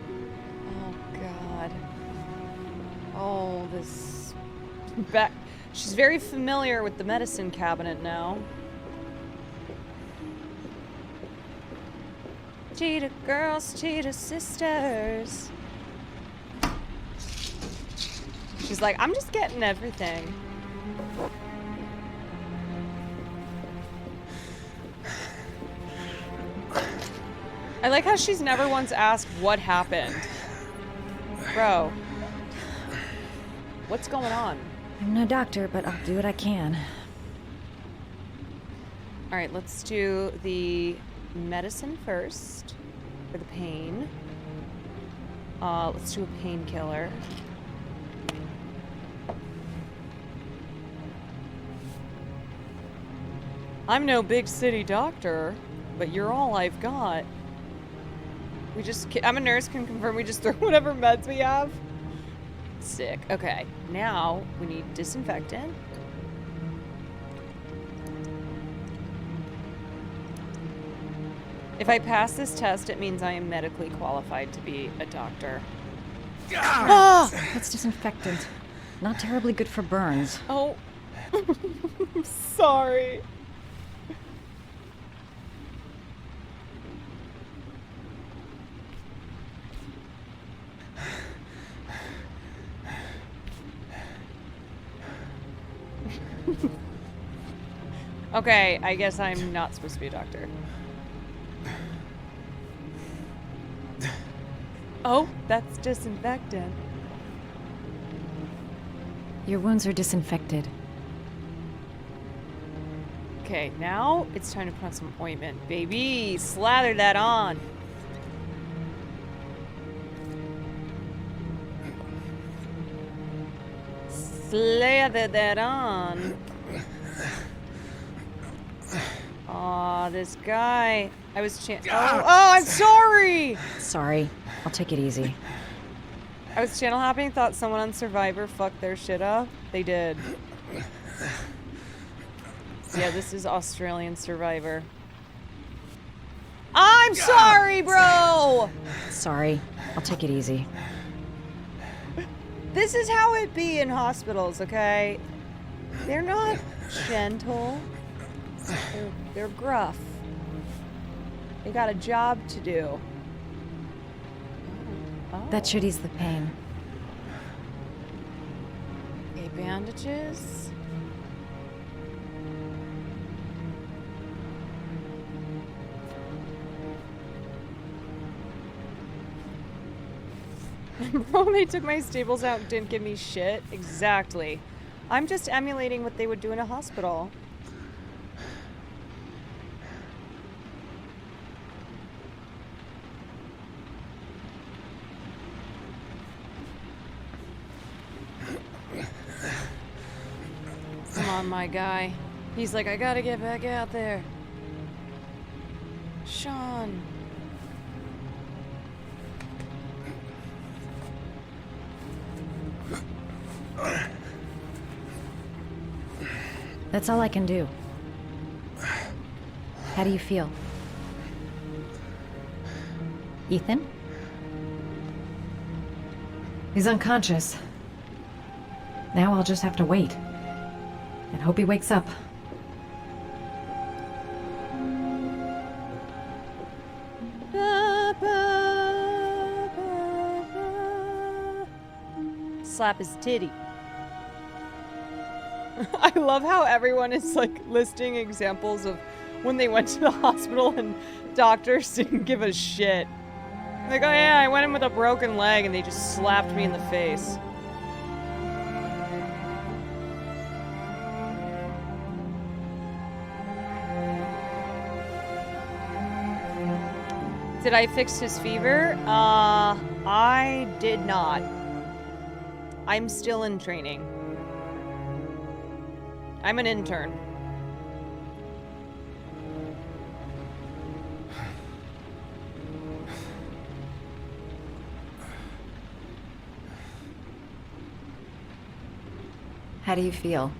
Oh god. Oh, this back. She's very familiar with the medicine cabinet now. Cheetah girls, cheetah sisters. She's like, I'm just getting everything. I like how she's never once asked what happened. Bro. What's going on? I'm no doctor, but I'll do what I can. Alright, let's do the medicine first. for the pain. Let's do a painkiller. I'm no big city doctor, but you're all I've got. I'm a nurse, can confirm we just throw whatever meds we have. Sick. Okay, now we need disinfectant. If I pass this test, it means I am medically qualified to be a doctor. Ah! That's disinfectant. Not terribly good for burns. Oh. Sorry. Okay, I guess I'm not supposed to be a doctor. Oh, that's disinfectant. Your wounds are disinfected. Okay, now it's time to put on some ointment. Baby, slather that on. Slather that on. Aw, this guy. I was oh, I'm sorry! Sorry. I'll take it easy. I was channel hopping, thought someone on Survivor fucked their shit up. They did. Yeah, this is Australian Survivor. I'm sorry, bro! Sorry. I'll take it easy. This is how it be in hospitals, okay? They're not gentle. They're gruff. They got a job to do. Oh. That should ease the pain. Okay, bandages. Bro, they took my staples out and didn't give me shit. Exactly. I'm just emulating what they would do in a hospital. Come on, my guy. He's like, I gotta get back out there. Sean. That's all I can do. How do you feel? Ethan? He's unconscious. Now I'll just have to wait. And hope he wakes up. Slap his titty. I love how everyone is like listing examples of when they went to the hospital and doctors didn't give a shit. Like, oh yeah, I went in with a broken leg and they just slapped me in the face. Did I fix his fever? I did not. I'm still in training. I'm an intern. How do you feel?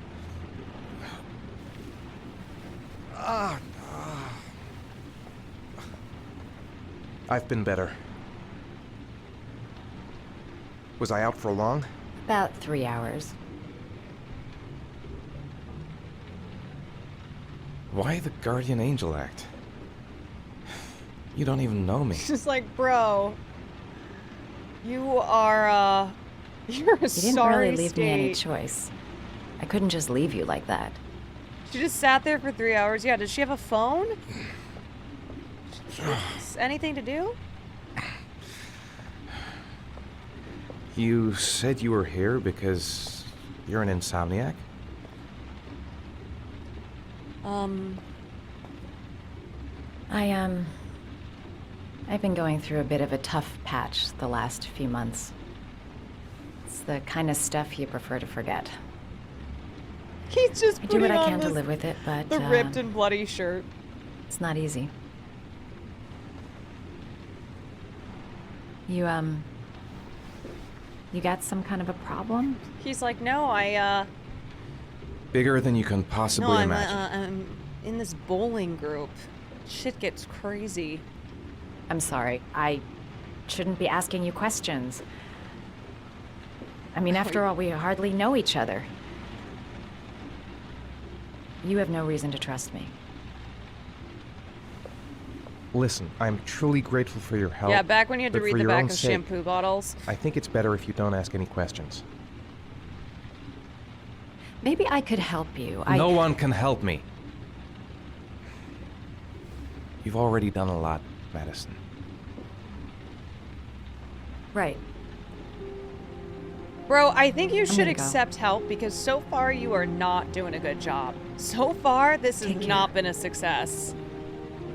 I've been better. Was I out for long? About 3 hours. Why the guardian angel act? You don't even know me. Just like, bro, you are, you're a You didn't really leave state. me any choice. I couldn't just leave you like that. She just sat there for 3 hours. Yeah, does she have a phone? Anything to do? You said you were here because you're an insomniac? I've been going through a bit of a tough patch the last few months. It's the kind of stuff you prefer to forget. He's just I do what putting I on can to this- live with it, but the ripped and bloody shirt. it's not easy. You got some kind of a problem? He's like, no, Bigger than you can possibly no, I'm imagine. in this bowling group. Shit gets crazy. I'm sorry. I shouldn't be asking you questions. I mean, after all, we hardly know each other. You have no reason to trust me. Listen, I'm truly grateful for your help. Yeah, back when you had to but read for the your back own of sake, shampoo bottles. I think it's better if you don't ask any questions. Maybe I could help you. No one can help me. You've already done a lot, Madison. Right. Bro, I think you should gonna go. accept help because so far you are not doing a good job. So far, this has not been a success.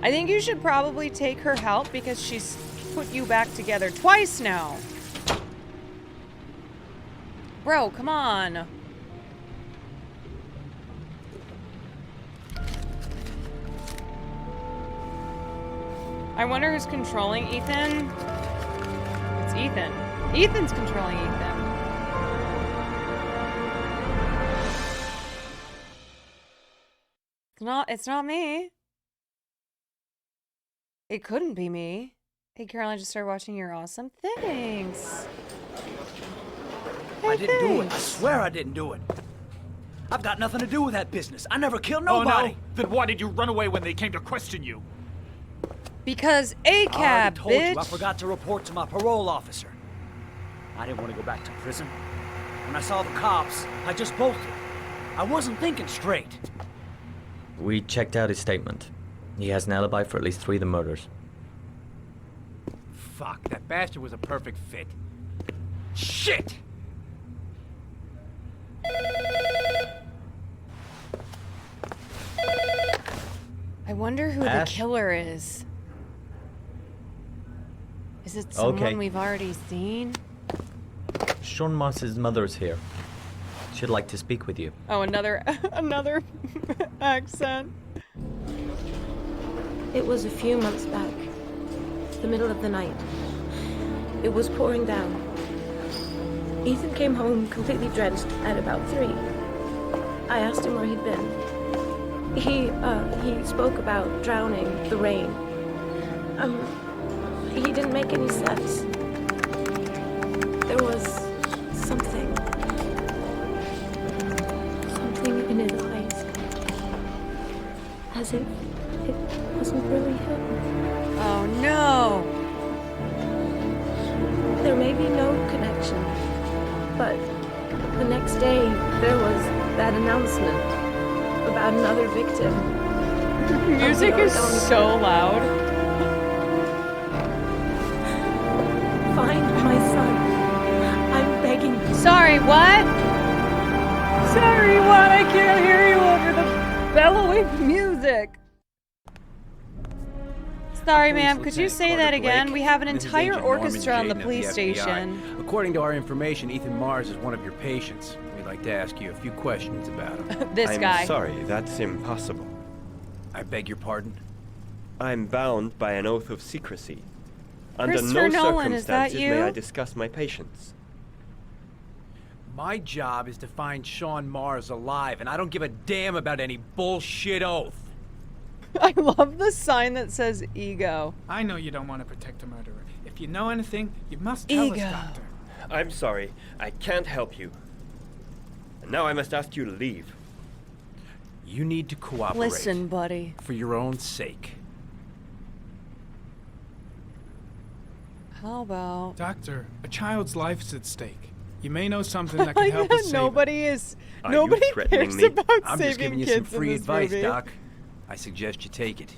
I think you should probably take her help because she's put you back together twice now. Bro, come on. I wonder who's controlling Ethan. It's Ethan. Ethan's controlling Ethan. It's not me. It couldn't be me. Hey, Caroline, just started watching You're Awesome. Thanks. I didn't do it. I swear I didn't do it. I've got nothing to do with that business. I never killed nobody. Oh, no? Then why did you run away when they came to question you? Because I ACAB, already told bitch. you I forgot to report to my parole officer. I didn't want to go back to prison. When I saw the cops, I just bolted. I wasn't thinking straight. We checked out his statement. He has an alibi for at least 3 of the murders. Fuck, that bastard was a perfect fit. Shit! I wonder who Ash? the killer is. Is it someone Okay. we've already seen? Sean Mars's mother is here. She'd like to speak with you. Oh, another accent. It was a few months back, the middle of the night. It was pouring down. Ethan came home completely drenched at about 3. I asked him where he'd been. He spoke about drowning, the rain. He didn't make any sense. There was something in his eyes. As if it wasn't really him. Oh no! There may be no connection, but the next day there was that announcement about another victim. Music is so loud. Find my son. I'm begging you. Sorry, what? Sorry, what? I can't hear you over the bellowing music. Sorry, ma'am. Could you say that again? We have an entire orchestra on the police station. According to our information, Ethan Mars is one of your patients. We'd like to ask you a few questions about him. This guy. I'm sorry, that's impossible. I beg your pardon? I'm bound by an oath of secrecy. Under Christopher no Nolan, is that circumstances may you? I discuss my patients. My job is to find Sean Mars alive, and I don't give a damn about any bullshit oath. I love the sign that says ego. I know you don't want to protect a murderer. If you know anything, you must tell us, Doctor. I'm sorry, I can't help you. And now I must ask you to leave. You need to cooperate. Listen, buddy. For your own sake. How about... Doctor, a child's life is at stake. You may know something that can help us save Nobody is... Are Nobody you threatening cares me? about I'm saving just giving you kids some free in this advice, movie. Doc. I suggest you take it.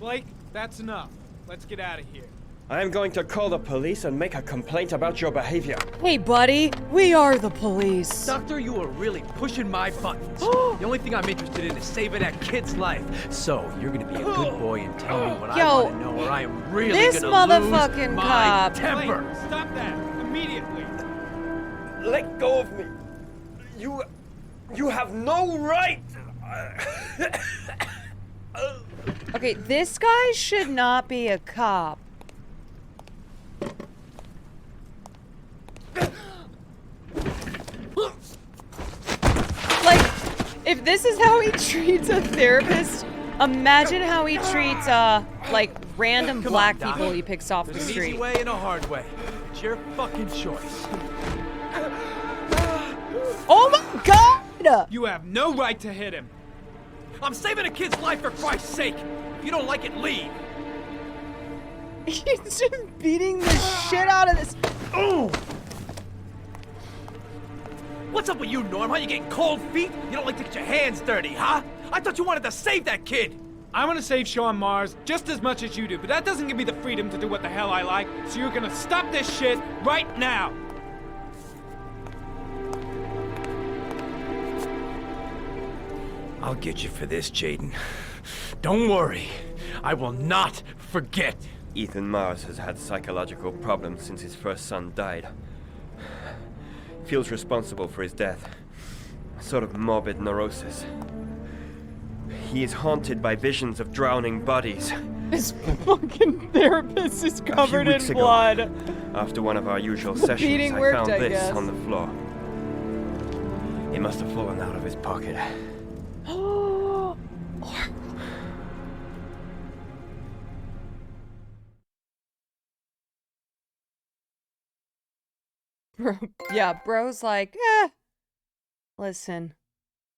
Blake, that's enough. Let's get out of here. I am going to call the police and make a complaint about your behavior. Hey, buddy, we are the police. Doctor, you are really pushing my buttons. The only thing I'm interested in is saving that kid's life. So, you're gonna be a good boy and tell me what I want to know, or I am really this gonna motherfucking lose my cop. temper. Wait, stop that immediately. Let go of me. You have no right. Okay, this guy should not be a cop. Like, if this is how he treats a therapist, imagine how he treats, like, random black people he picks off the There's an street. easy way and a hard way. It's your fucking choice. Oh my god! You have no right to hit him. I'm saving a kid's life for Christ's sake. If you don't like it, leave. He's just beating the shit out of this. Oh! What's up with you, Norm? How you getting cold feet? You don't like to get your hands dirty, huh? I thought you wanted to save that kid. I want to save Sean Mars just as much as you do, but that doesn't give me the freedom to do what the hell I like, so you're gonna stop this shit right now. I'll get you for this, Jaden. Don't worry. I will not forget. Ethan Mars has had psychological problems since his first son died. Feels responsible for his death. A sort of morbid neurosis. He is haunted by visions of drowning bodies. This fucking therapist is covered in blood. After one of our usual The sessions, beating I worked, found I this guess. on the floor. It must have fallen out of his pocket. Yeah, bro's like, listen,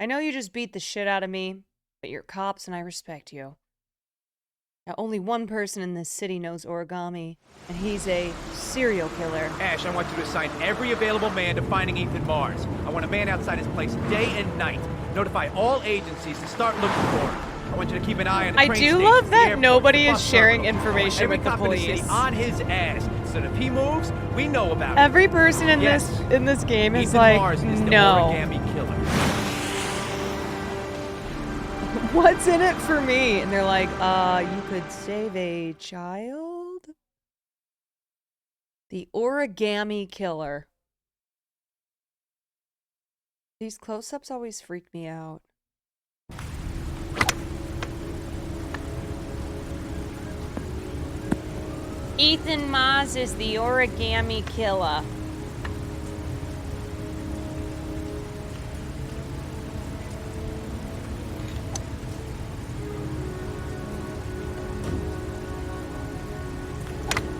I know you just beat the shit out of me, but you're cops and I respect you. Now, only one person in this city knows origami, and he's a serial killer. Ash, I want you to assign every available man to finding Ethan Mars. I want a man outside his place day and night. Notify all agencies to start looking for him. I want you to keep an eye on the I train do stations, love the that airport, nobody the is bus sharing terminal. I want information every with the cop in city police. on his ass. So if he moves, we know about it. Every person in Yes. this game is Ethan like, Mars is the no. origami killer. What's in it for me? And they're like, you could save a child? The origami killer. These close-ups always freak me out. Ethan Mars is the origami killer.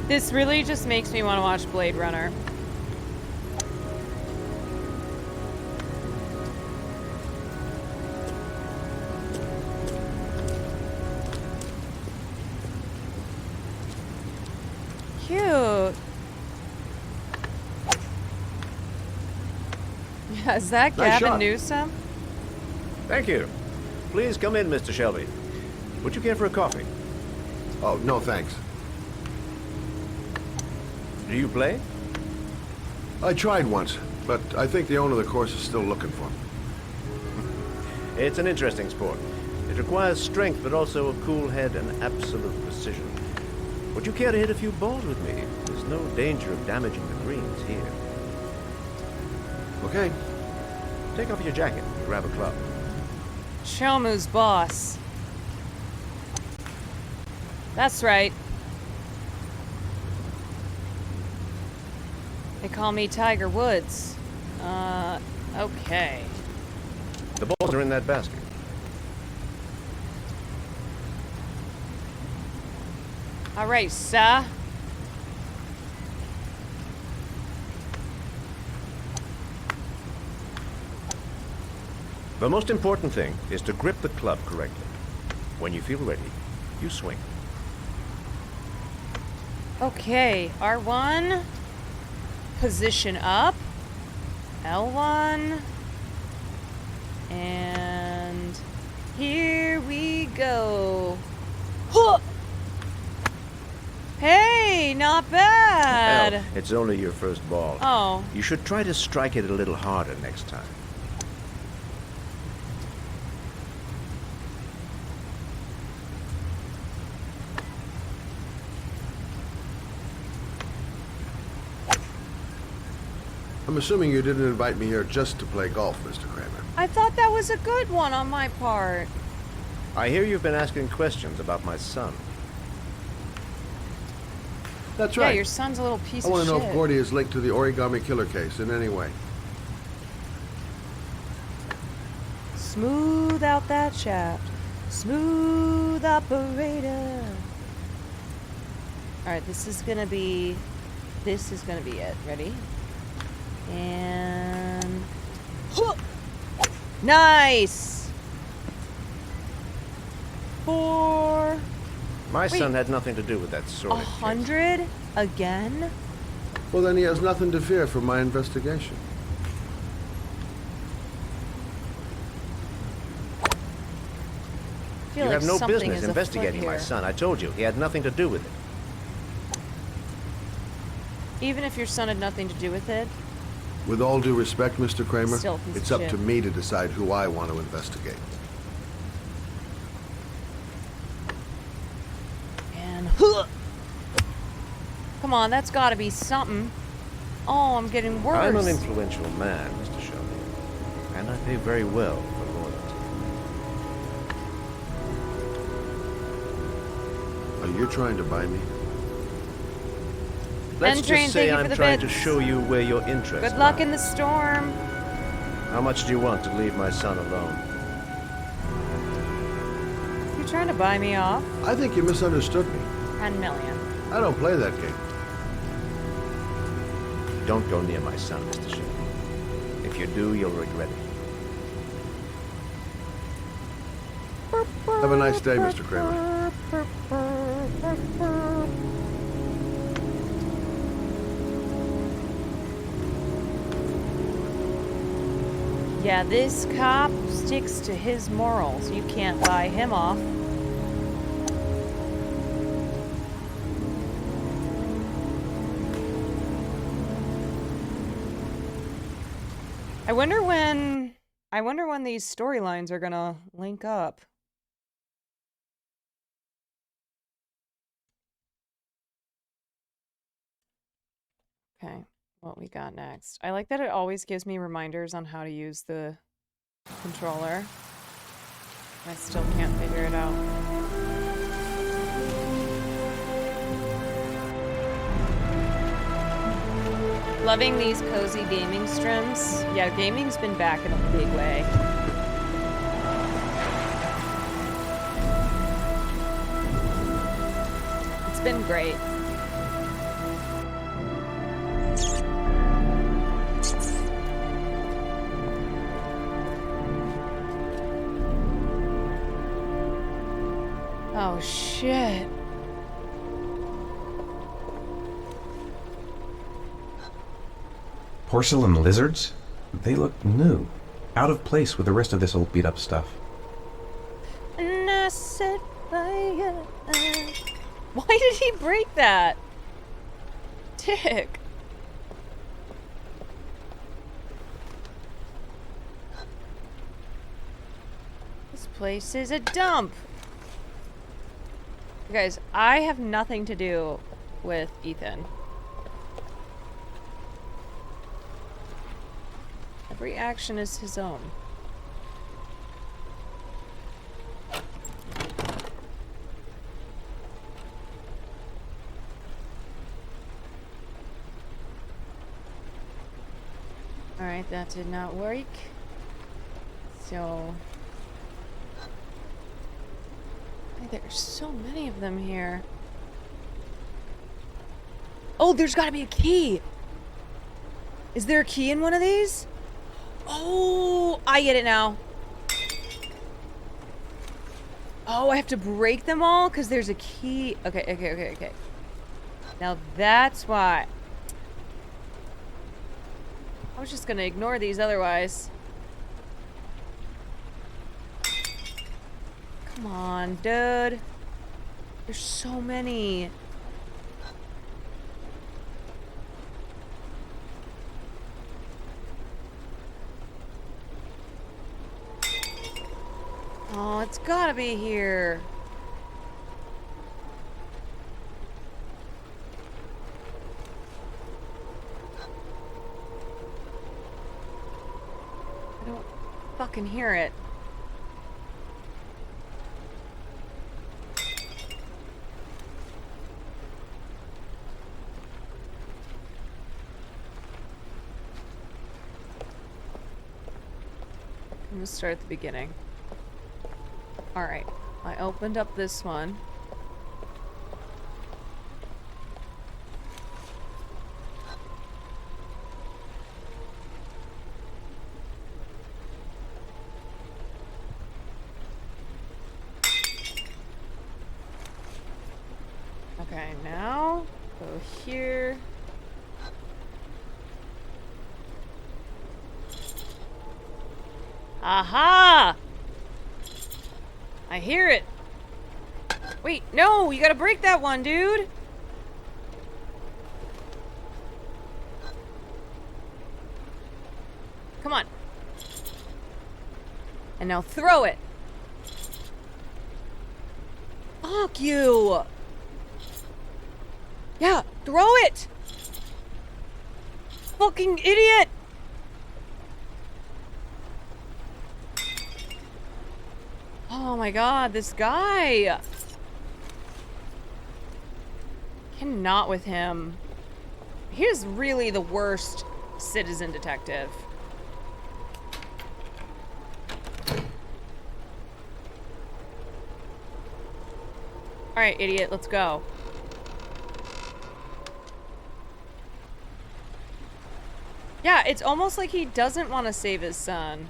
This really just makes me want to watch Blade Runner. Cute. Yeah, is that Nice Gavin shot. Newsom? Thank you. Please come in, Mr. Shelby. Would you care for a coffee? Oh, no thanks. Do you play? I tried once, but I think the owner of the course is still looking for me. It's an interesting sport. It requires strength, but also a cool head and absolute precision. Would you care to hit a few balls with me? There's no danger of damaging the greens here. Okay. Take off your jacket and grab a club. Shelmu's boss. That's right. They call me Tiger Woods. Okay. The balls are in that basket. All right, sir. The most important thing is to grip the club correctly. When you feel ready, you swing. Okay, R1. Position up. L1. And here we go. Huh. Hey, Actually, not bad. Hell, it's only your first ball. Oh. You should try to strike it a little harder next time. I'm assuming you didn't invite me here just to play golf, Mr. Kramer. I thought that was a good one on my part. I hear you've been asking questions about my son. That's right. Yeah, your son's a little piece I of want shit. to know if Gordy is linked to the origami killer case in any way. Smooth out that shaft. Smooth operator. Alright, this is gonna be it. Ready? And nice. 4. My son had nothing to do with that sort of 100 again? Well, then he has nothing to fear from my investigation. I feel You like have no something business is investigating afoot my here. son. I told you, he had nothing to do with it. Even if your son had nothing to do with it, With all due respect, Mr. Kramer, Still a piece it's of up shit. to me to decide who I want to investigate. and come on, that's got to be something. Oh, I'm getting worse. I'm an influential man, Mr. Shelby, and I pay very well for loyalty. Are you trying to buy me? Let's Train, just say thank you for I'm the trying to bits. show you where your interests Good luck lie. in the storm. How much do you want to leave my son alone? You trying to buy me off? I think you misunderstood me. 10 million. I don't play that game. Don't go near my son, Mr. Shelby. If you do, you'll regret it. Have a nice day, Mr. Kramer. Yeah, this cop sticks to his morals. You can't buy him off. I wonder when these storylines are gonna link up. Okay, what we got next. I like that it always gives me reminders on how to use the controller. I still can't figure it out. Loving these cozy gaming streams. Yeah, gaming's been back in a big way. It's been great. Oh, shit. Porcelain lizards? They look new. Out of place with the rest of this old beat up stuff. And I set fire. Why did he break that? Dick. This place is a dump. You guys, I have nothing to do with Ethan. Every action is his own. Alright, that did not work. So... There's so many of them here. Oh, there's gotta be a key! Is there a key in one of these? Oh, I get it now. Oh, I have to break them all because there's a key. Okay. Now that's why. I was just gonna ignore these otherwise. Come on, dude. There's so many. Oh, it's gotta be here. I don't fucking hear it. I'm gonna start at the beginning. Alright, I opened up this one. Okay, now go here. Aha! I hear it. Wait, no, you gotta break that one, dude. Come on. And now throw it. Fuck you. Yeah, throw it. Fucking idiot. Oh my god, this guy. Cannot with him. He's really the worst citizen detective. Alright, idiot, let's go. Yeah, it's almost like he doesn't want to save his son.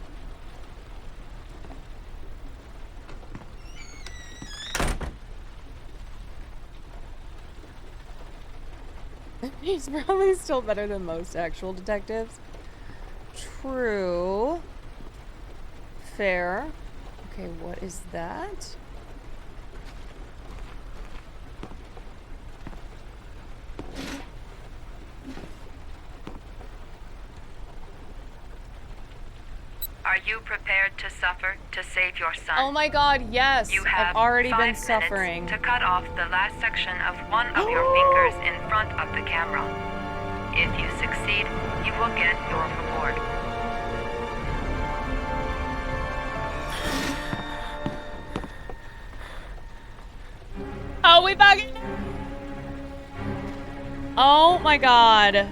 He's probably still better than most actual detectives. True. Fair. Okay, what is that? Are you prepared to suffer to save your son? Oh my god, yes! You have I've already 5 been suffering. minutes to cut off the last section of one of your fingers in front of the camera. If you succeed, you will get your reward. Oh, we fucking... Oh my god.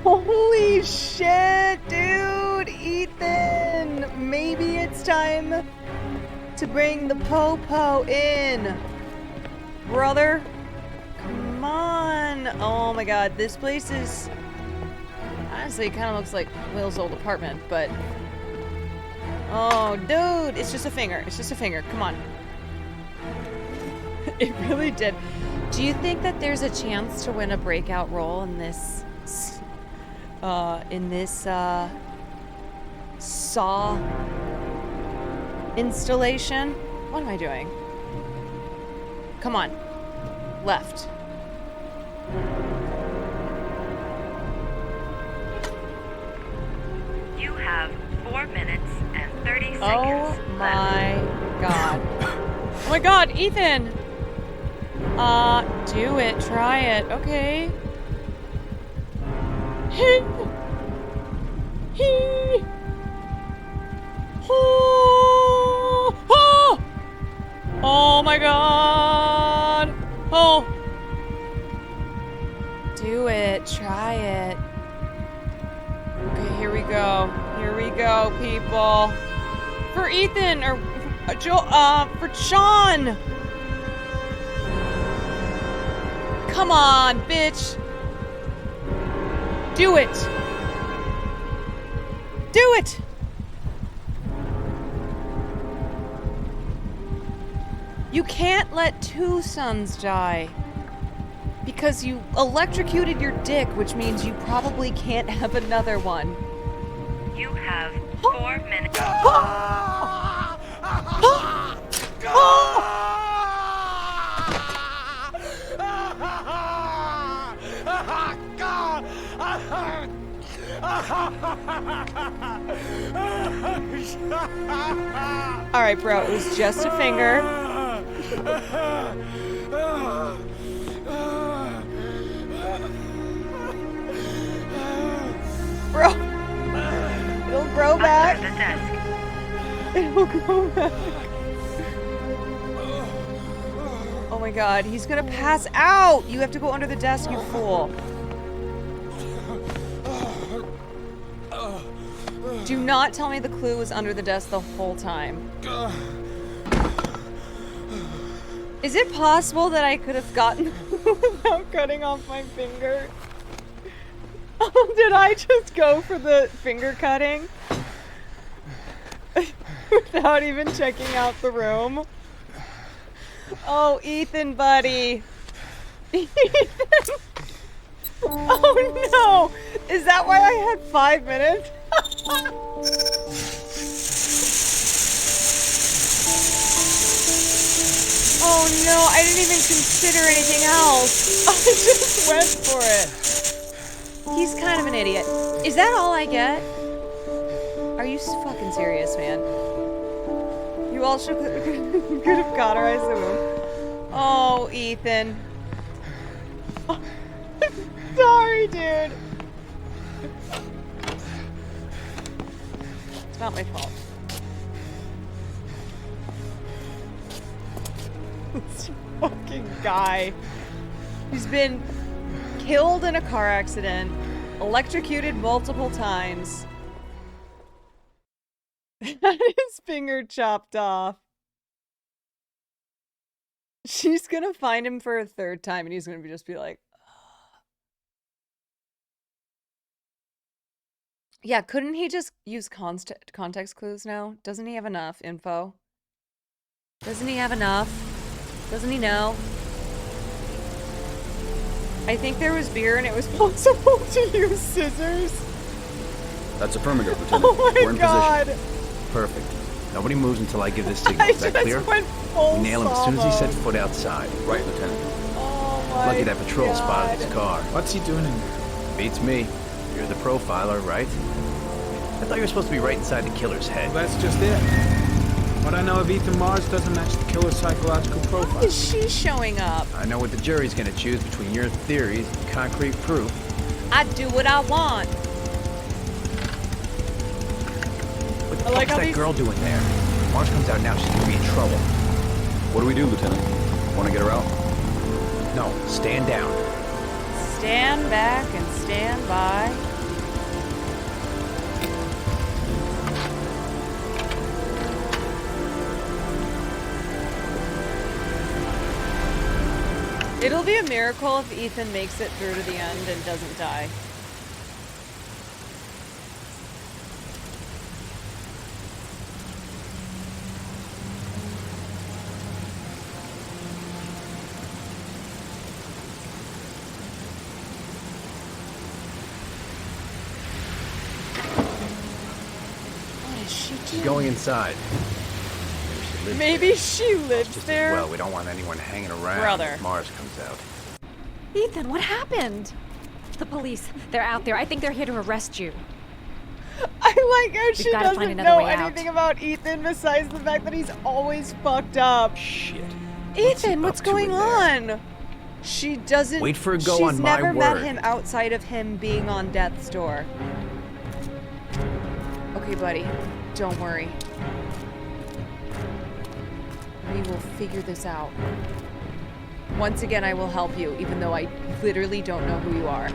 Holy shit, dude! Ethan! Maybe it's time to bring the po-po in. Brother? Come on! Oh my god, this place is... Honestly, it kind of looks like Will's old apartment, but... Oh, dude! It's just a finger. It's just a finger. Come on. It really did. Do you think that there's a chance to win a breakout role in this... Saw installation? What am I doing? Come on. Left. You have 4 minutes and 30 seconds Oh my god. Oh my god, Ethan! Do it. Try it. Okay. Oh my god! Oh! Do it. Try it. Okay, here we go. Here we go, people. For Ethan, or for Sean! Come on, bitch! Do it! Do it! You can't let 2 sons die. Because you electrocuted your dick, which means you probably can't have another one. You have 4 minutes. All right, bro. It was just a finger. Bro, it'll grow back. Under the desk. It'll grow back. Oh my god, he's gonna pass out! You have to go under the desk, you fool. Do not tell me the clue was under the desk the whole time. Is it possible that I could have gotten without cutting off my finger? Oh, did I just go for the finger cutting? Without even checking out the room? Oh, Ethan, buddy. Ethan. Oh no! Is that why I had 5 minutes? Oh no, I didn't even consider anything else. I just went for it. He's kind of an idiot. Is that all I get? Are you fucking serious, man? You all could have cauterized the wound. Oh, Ethan. Oh, sorry, dude. It's not my fault. This fucking guy. He's been killed in a car accident, electrocuted multiple times, had his finger chopped off. She's gonna find him for a third time and he's gonna just be like, ugh. Yeah, couldn't he just use context clues now? Doesn't he have enough info? Doesn't he have enough? Doesn't he know? I think there was beer and it was possible to use scissors. That's affirmative, Lieutenant. Oh my We're in god. position. Perfect. Nobody moves until I give this signal. I Is that just clear? went full We nail him as soon as he Sabo. sets foot outside. Right, Lieutenant. Oh my Lucky that patrol god. spotted his car. What's he doing in there? Beats me. You're the profiler, right? I thought you were supposed to be right inside the killer's head. Well, that's just it. What I know of Ethan Mars doesn't match the killer's psychological Why profile. is she showing up? I know what the jury's gonna choose between your theories and concrete proof. I do what I want. What the I like fuck's how that these- girl doing there? If Mars comes out now, she's gonna be in trouble. What do we do, Lieutenant? Want to get her out? No, stand down. Stand back and stand by. It'll be a miracle if Ethan makes it through to the end and doesn't die. What is she She's doing? going inside. Maybe she lives Just there. as well, we don't want anyone hanging around Brother. if Mars comes out. Ethan, what happened? The police. They're out there. I think they're here to arrest you. I like how We've she gotta find doesn't another know way out. anything about Ethan besides the fact that he's always fucked up. Shit. Ethan, what's up to going in on? She doesn't. Wait for a go she's on my never met word. him outside of him being on death's door. Okay, buddy. Don't worry. We will figure this out. Once again, I will help you, even though I literally don't know who you are.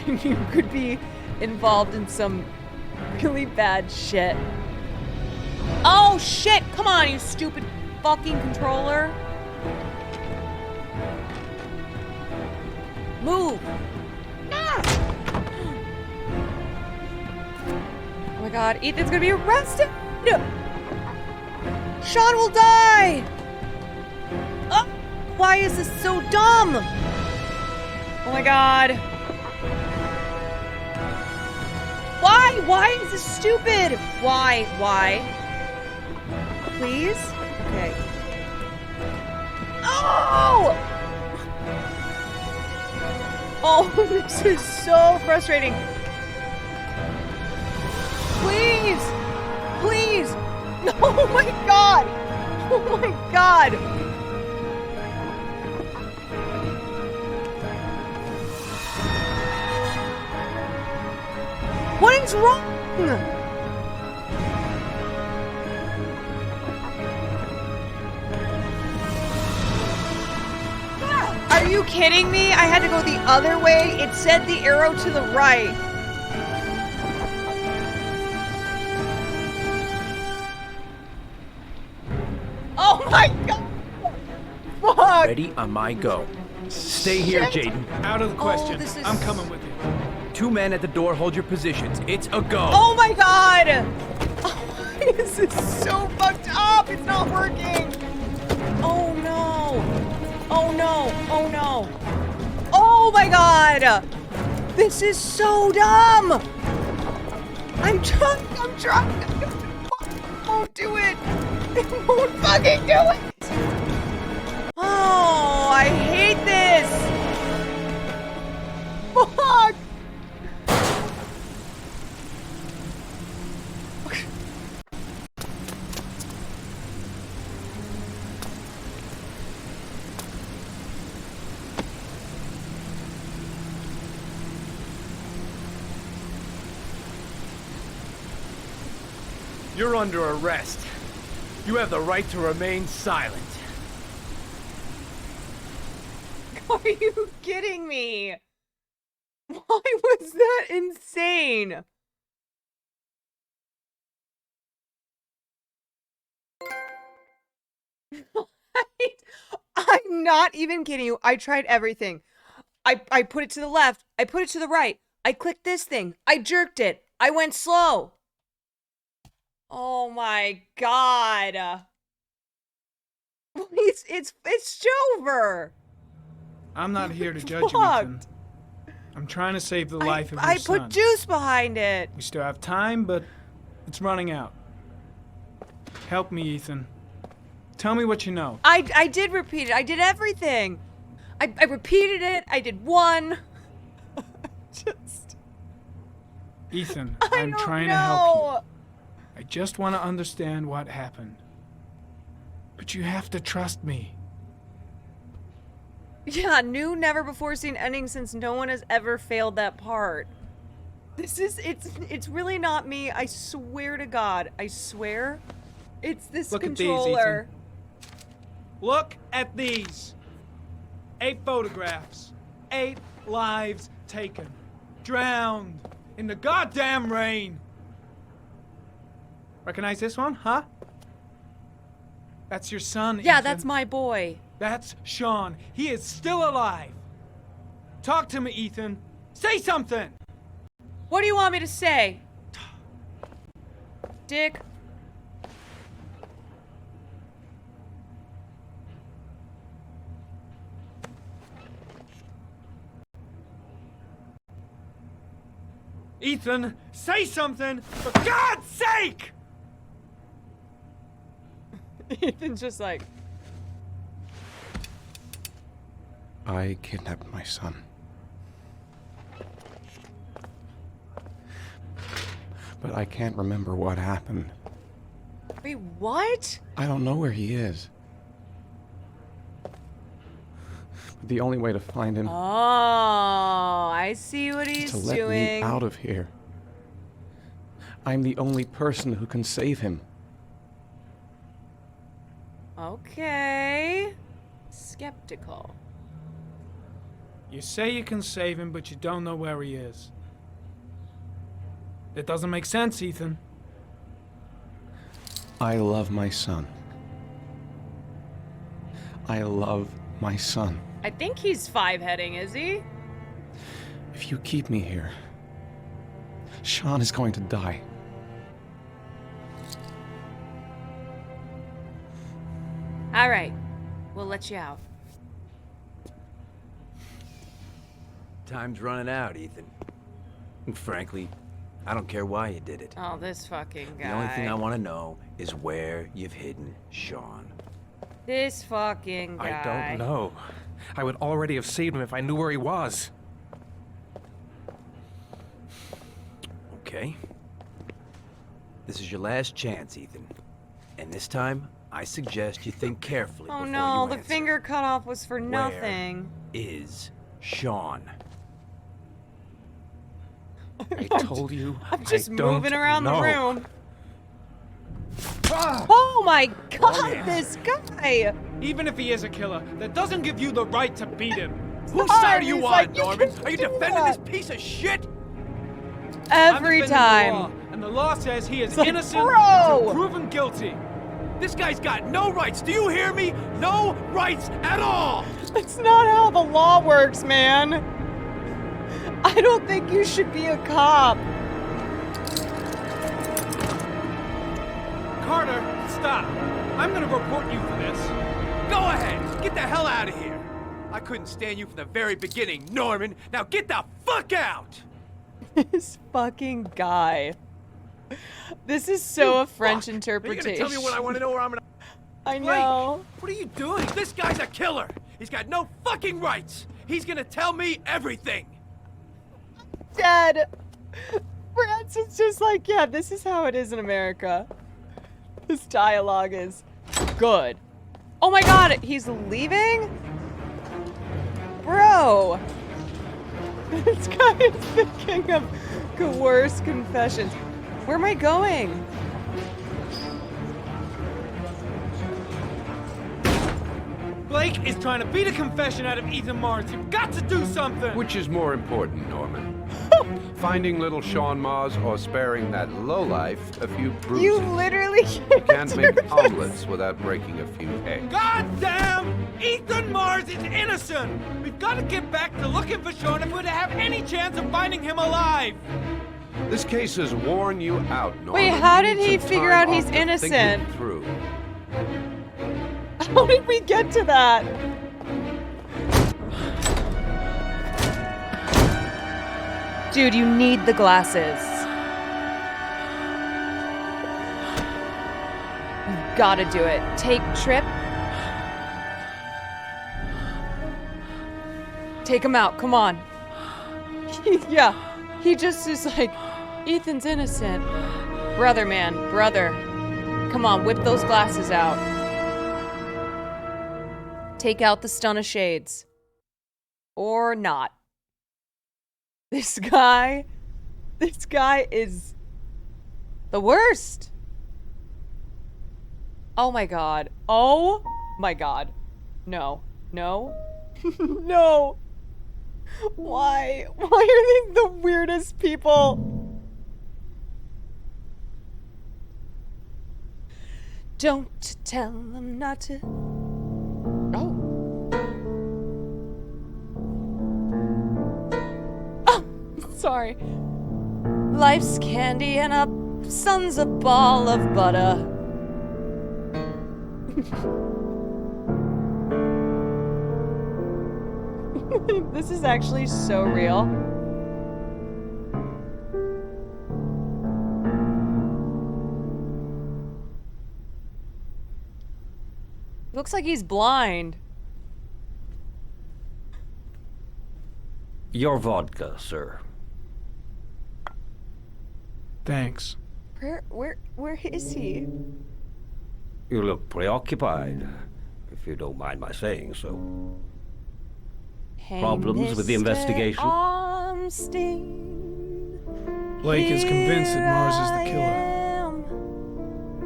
You could be involved in some really bad shit. Oh shit! Come on, you stupid fucking controller. Move! Ah! Oh my god, Ethan's gonna be arrested! Sean will die! Oh, why is this so dumb? Oh my god. Why? Why is this stupid? Why? Why? Please? Okay. Oh! Oh, this is so frustrating. Please! Oh my god! Oh my god! What is wrong? Are you kidding me? I had to go the other way. It said the arrow to the right. Oh my god! Fuck! Ready on my go. Stay here, Jaden. Out of the question. this is- I'm coming with you. 2 men at the door, hold your positions. It's a go. Oh my god! Oh, this is so fucked up! It's not working! Oh no! Oh no! Oh no! Oh my god! This is so dumb! I'm trying. It won't do it! It won't fucking do it! Oh, I hate this! Fuck! You're under arrest. You have the right to remain silent. Are you kidding me? Why was that insane? I'm not even kidding you. I tried everything. I put it to the left. I put it to the right. I clicked this thing. I jerked it. I went slow. Oh my god. It's Jover. I'm not here to judge you, Ethan. I'm trying to save the life of your I son. put juice behind it. We still have time, but it's running out. Help me, Ethan. Tell me what you know. I did repeat it. I did everything. I repeated it. I did one. Just. Ethan, I'm trying to help you. I just want to understand what happened. But you have to trust me. Yeah, new, never before seen ending since no one has ever failed that part. It's really not me. I swear to God. I swear. It's this Look controller. at these, Ethan. Look at these. 8 photographs. 8 lives taken. Drowned in the goddamn rain. Recognize this one, huh? That's your son, Yeah, Ethan. that's my boy. That's Sean. He is still alive. Talk to me, Ethan. Say something! What do you want me to say? Dick. Ethan, say something, for God's sake! Ethan's just like... I kidnapped my son. But I can't remember what happened. Wait, what? I don't know where he is. The only way to find him Oh, I see what is he's to let doing. me out of here. I'm the only person who can save him. Okay. Skeptical. You say you can save him, but you don't know where he is. That doesn't make sense, Ethan. I love my son. I love my son. I think he's 5-heading, is he? If you keep me here, Sean is going to die. All right. We'll let you out. Time's running out, Ethan. And frankly, I don't care why you did it. Oh, this fucking guy. The only thing I want to know is where you've hidden Sean. This fucking guy. I don't know. I would already have saved him if I knew where he was. Okay. This is your last chance, Ethan. this time, I suggest you think carefully Oh before no, you the answer. finger cutoff was for nothing. Is Sean? I told you. I'm just I don't moving around know. the room. Oh my god, this guy! Even if he is a killer, that doesn't give you the right to beat him. Whose Sorry, side are you he's on, like, you Norman? can Are you do defending that. this piece of shit? Every I'm defending the time. law, and the law says he is It's like, innocent bro! until proven guilty. This guy's got no rights. Do you hear me? No rights at all. That's not how the law works, man. I don't think you should be a cop. Carter, stop. I'm gonna report you for this. Go ahead. Get the hell out of here. I couldn't stand you from the very beginning, Norman. Now get the fuck out. This fucking guy. This is so a French Are you interpretation. gonna tell me when I want to know where I'm gonna... I Blake, know. what are you doing? This guy's a killer. He's got no fucking rights. He's gonna tell me everything. Dead. Francis just like, yeah, this is how it is in America. This dialogue is good. Oh my god, he's leaving? Bro. This guy is thinking of coerced confessions. Where am I going? Blake is trying to beat a confession out of Ethan Mars. You've got to do something. Which is more important, Norman? Finding little Sean Mars or sparing that lowlife a few bruises? You literally You can't make omelets without breaking a few eggs. God damn! Ethan Mars is innocent! We've got to get back to looking for Sean if we're to have any chance of finding him alive! This case has worn you out, Norman. Wait, how You did need he some figure time out he's off to think it innocent? through. How did we get to that? Dude, you need the glasses. You've gotta do it. Take Trip. Take him out, come on. Yeah, he just is like, Ethan's innocent. Brother, man, brother. Come on, whip those glasses out. Take out the stun of shades. Or not. This guy is the worst. Oh my god. Oh my god. No. No. No. Why? Why are they the weirdest people? Don't tell them not to. Sorry. Life's candy and a sun's a ball of butter. This is actually so real. Looks like he's blind. Your vodka, sir. Thanks. Where is he? You look preoccupied, if you don't mind my saying so. Hey, Problems with the Mr. investigation? Armstein, Blake is convinced that Mars is the killer.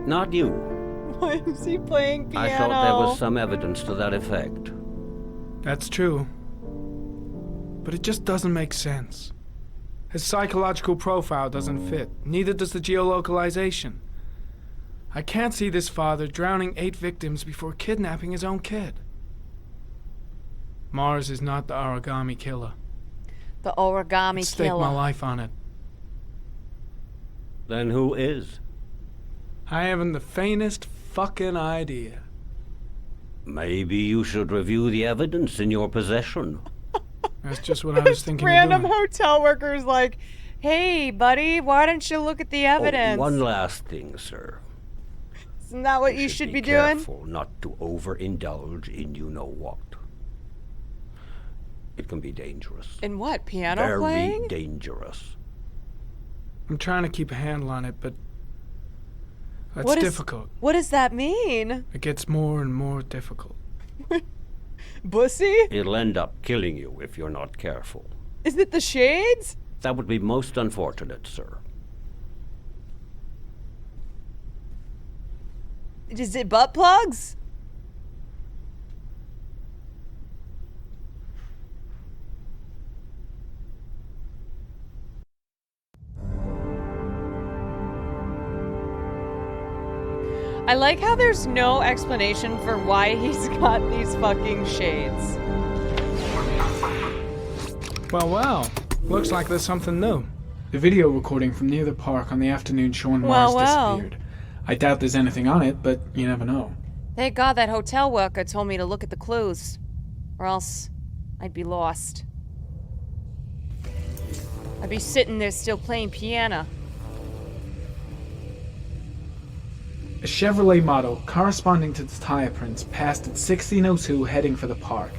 Not you. Why is he playing piano? I thought there was some evidence to that effect. That's true. But it just doesn't make sense. His psychological profile doesn't fit. Neither does the geolocalization. I can't see this father drowning 8 victims before kidnapping his own kid. Mars is not the origami killer. The origami I'd stake killer. my life on it. Then who is? I haven't the faintest fucking idea. Maybe you should review the evidence in your possession. That's just what I was thinking Random of doing. hotel workers like, hey, buddy, why don't you look at the evidence? Oh, one last thing, sir. Isn't that what you should be doing? Careful not to overindulge in you-know-what. It can be dangerous. In what? Piano Very playing? dangerous. I'm trying to keep a handle on it, but That's difficult. What does that mean? It gets more and more difficult. Bussy? It'll end up killing you if you're not careful. Is it the shades? That would be most unfortunate, sir. Is it butt plugs? I like how there's no explanation for why he's got these fucking shades. Well. Looks like there's something new. The video recording from near the park on the afternoon Sean Mars disappeared. I doubt there's anything on it, but you never know. Thank God that hotel worker told me to look at the clues. Or else I'd be lost. I'd be sitting there still playing piano. A Chevrolet model corresponding to the tire prints passed at 1602 heading for the park,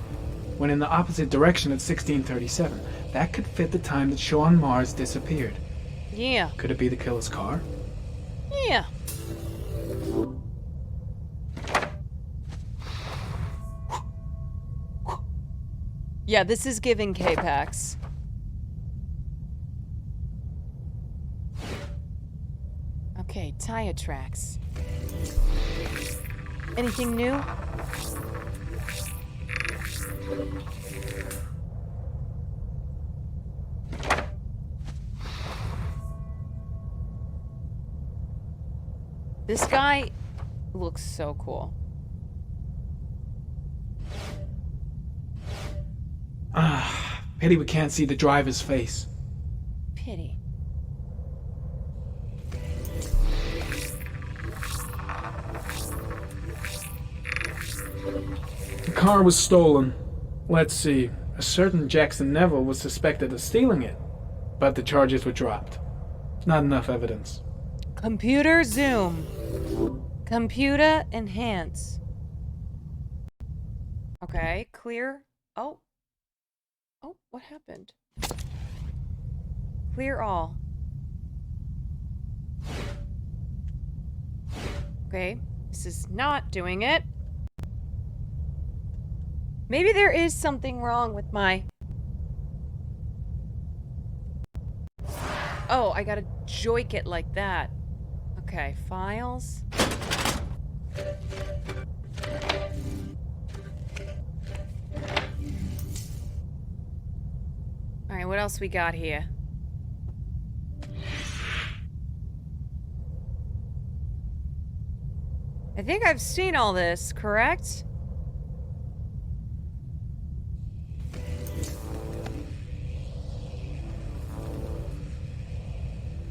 when in the opposite direction at 1637. That could fit the time that Sean Mars disappeared. Yeah. Could it be the killer's car? Yeah. Yeah, this is giving K-Pax. Okay, tire tracks. Anything new? This guy looks so cool. Pity we can't see the driver's face. Pity. The car was stolen. Let's see. A certain Jackson Neville was suspected of stealing it, but the charges were dropped. Not enough evidence. Computer zoom. Computer enhance. Okay, clear. Oh. Oh, what happened? Clear all. Okay, this is not doing it. Maybe there is something wrong with my... Oh, I gotta joik it like that. Okay, files. Alright, what else we got here? I think I've seen all this, correct?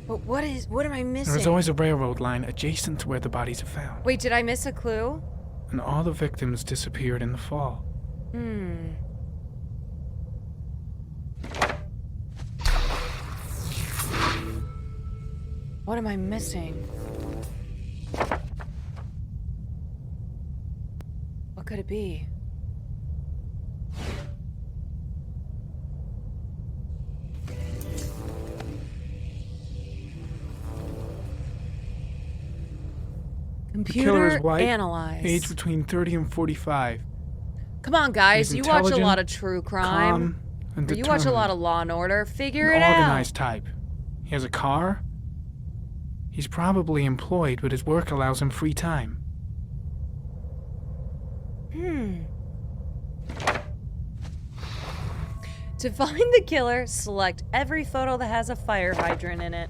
But what am I missing? There is always a railroad line adjacent to where the bodies are found. Wait, did I miss a clue? And all the victims disappeared in the fall. What am I missing? What could it be? The killer is white, analyze. aged between 30 and 45. Come on, guys. He's You watch a intelligent, lot of true crime. calm, and Or you watch a determined. lot of Law and Order. Figure An it out. organized type. He has a car. He's probably employed, but his work allows him free time. To find the killer, select every photo that has a fire hydrant in it.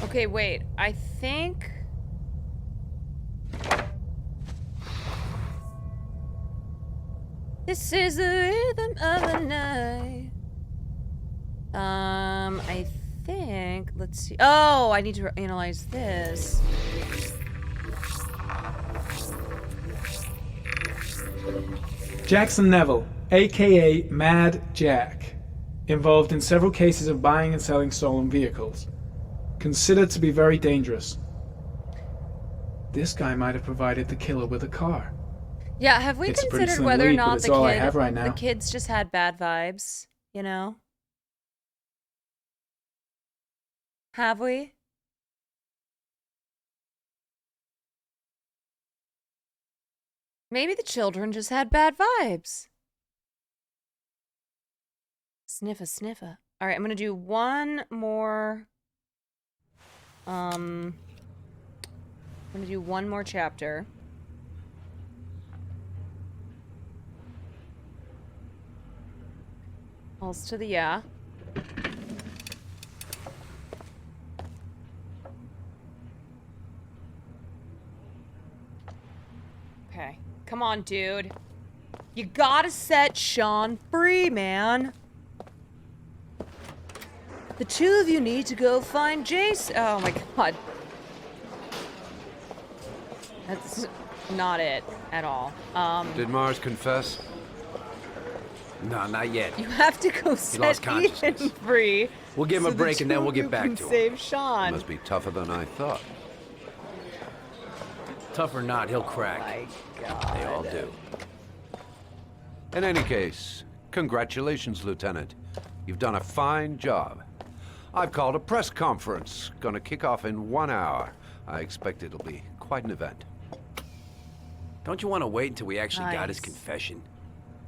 Okay, wait. I think... This is the rhythm of the night. I think let's see. Oh, I need to analyze this. Jackson Neville, aka Mad Jack, involved in several cases of buying and selling stolen vehicles. Considered to be very dangerous. This guy might have provided the killer with a car. Yeah, have we It's a pretty considered slim whether or lead, but not it's the all I have right the now. kids just had bad vibes, you know? Have we? Maybe the children just had bad vibes. Sniffa, sniffa. All right, I'm gonna do one more. I'm gonna do one more chapter. Pulse to the yeah. Okay. Come on, dude. You gotta set Sean free, man. The two of you need to go find Jason. Oh my god. That's not it at all. Did Mars confess? No, not yet. You have to go lost set consciousness. Ethan free. We'll give him so a break the and then two we'll of get you back can to him. save Sean. Must be tougher than I thought. Tough or not, he'll crack. Oh my god. They all do. In any case, congratulations, Lieutenant. You've done a fine job. I've called a press conference. Gonna kick off in 1 hour. I expect it'll be quite an event. Don't you want to wait until we actually got his Nice. confession?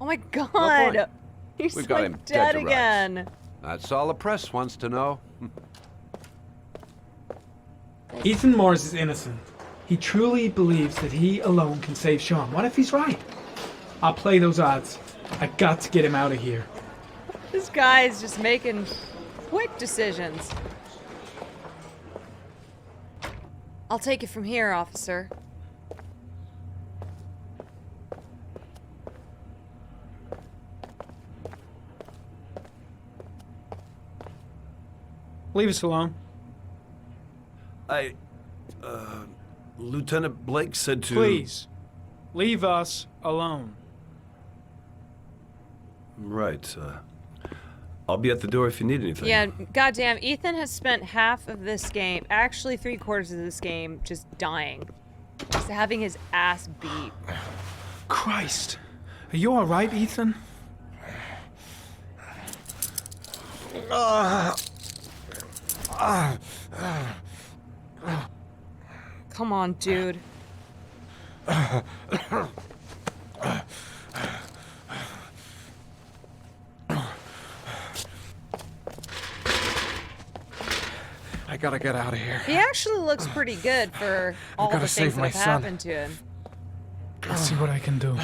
Oh my point. god. He's We've got like him dead dead to rights. again. That's all the press wants to know. Ethan Mars is innocent. He truly believes that he alone can save Sean. What if he's right? I'll play those odds. I got to get him out of here. This guy's just making quick decisions. I'll take it from here, officer. Leave us alone. Lieutenant Blake said to... Please, leave us alone. Right, I'll be at the door if you need anything. Yeah, goddamn, Ethan has spent half of this game, actually 3/4 of this game, just dying. Just having his ass beat. Christ. Are you alright, Ethan? Come on, dude. I gotta get out of here. He actually looks pretty good for all gotta the things save that my have son. happened to him. Let's see what I can do.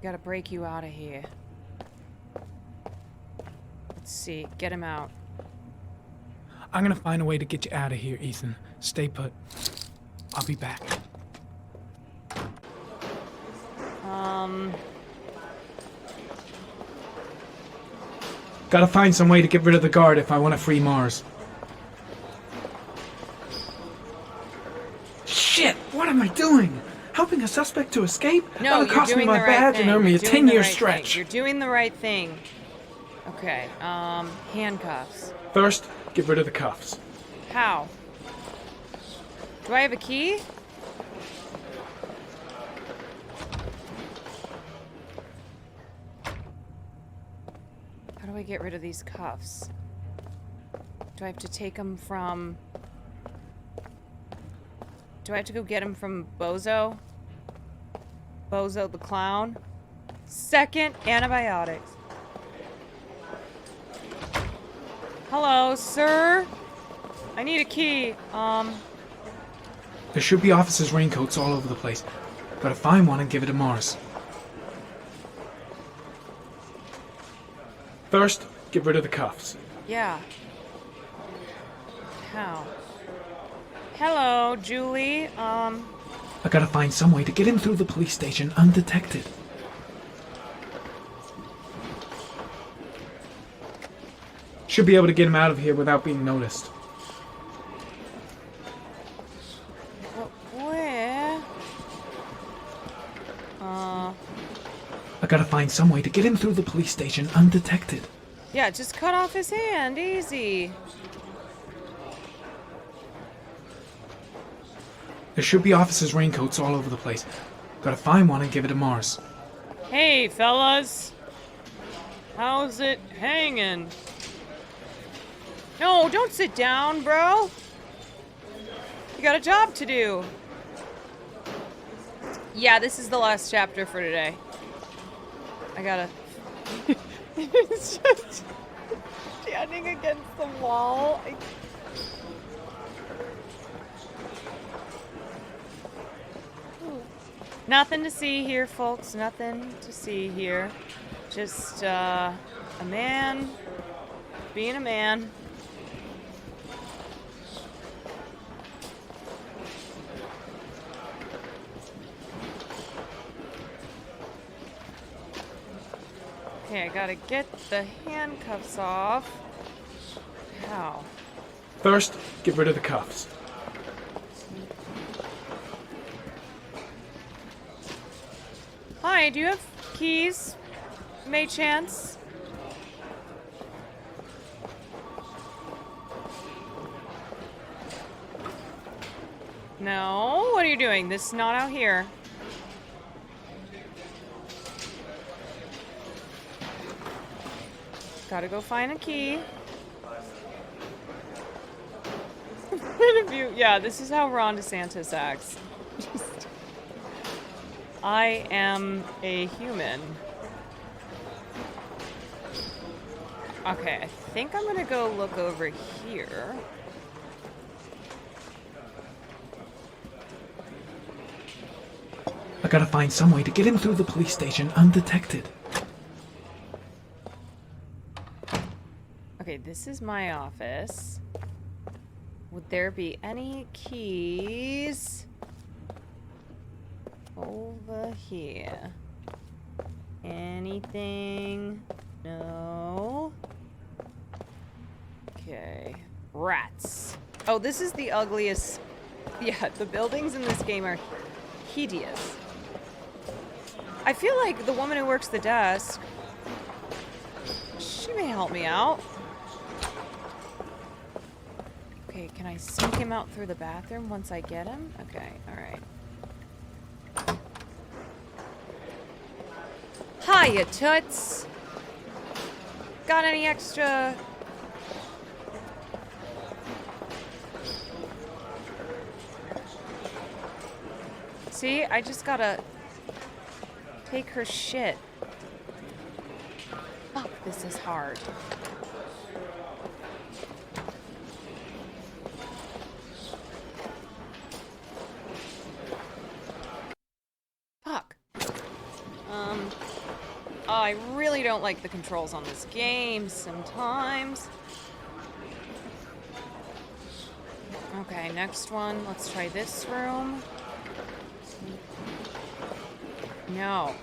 Gotta break you out of here. Let's see. Get him out. I'm gonna find a way to get you out of here, Ethan. Stay put. I'll be back. Gotta find some way to get rid of the guard if I want to free Mars. Shit! What am I doing? Helping a suspect to escape? No, That'll you're cost me doing my the right badge thing. and earn me a You're doing the 10-year right thing. stretch. You're doing the right thing. Okay, handcuffs. First, get rid of the cuffs. How? Do I have a key? How do I get rid of these cuffs? Do I have to take them from... Do I have to go get them from Bozo? Bozo the clown? Second, antibiotics. Hello, sir? I need a key. There should be officers' raincoats all over the place. Gotta find one and give it to Mars. First, get rid of the cuffs. Yeah. How? Hello, Julie. I gotta find some way to get him through the police station undetected. Should be able to get him out of here without being noticed. Where? I gotta find some way to get him through the police station undetected. Yeah, just cut off his hand. Easy. There should be officers' raincoats all over the place. Gotta find one and give it to Mars. Hey, fellas. How's it hanging? No, don't sit down, bro. You got a job to do. Yeah, this is the last chapter for today. I gotta... It's just standing against the wall. Nothing to see here, folks. Nothing to see here. Just a man being a man. Okay, I gotta get the handcuffs off. How? First, get rid of the cuffs. Hi, do you have keys? May chance? No? What are you doing? This is not out here. Gotta go find a key. Yeah, this is how Ron DeSantis acts. I am a human. Okay, I think I'm gonna go look over here. I gotta find some way to get him through the police station undetected. Okay, this is my office. Would there be any keys over here? Anything? No. Okay. Rats. Oh, this is the ugliest. Yeah, the buildings in this game are hideous. I feel like the woman who works the desk, she may help me out. Okay, can I sneak him out through the bathroom once I get him? Okay, alright. Hiya, toots! Got any extra... See, I just gotta take her shit. Fuck, this is hard. Fuck. I really don't like the controls on this game sometimes. Okay, next one. Let's try this room. No.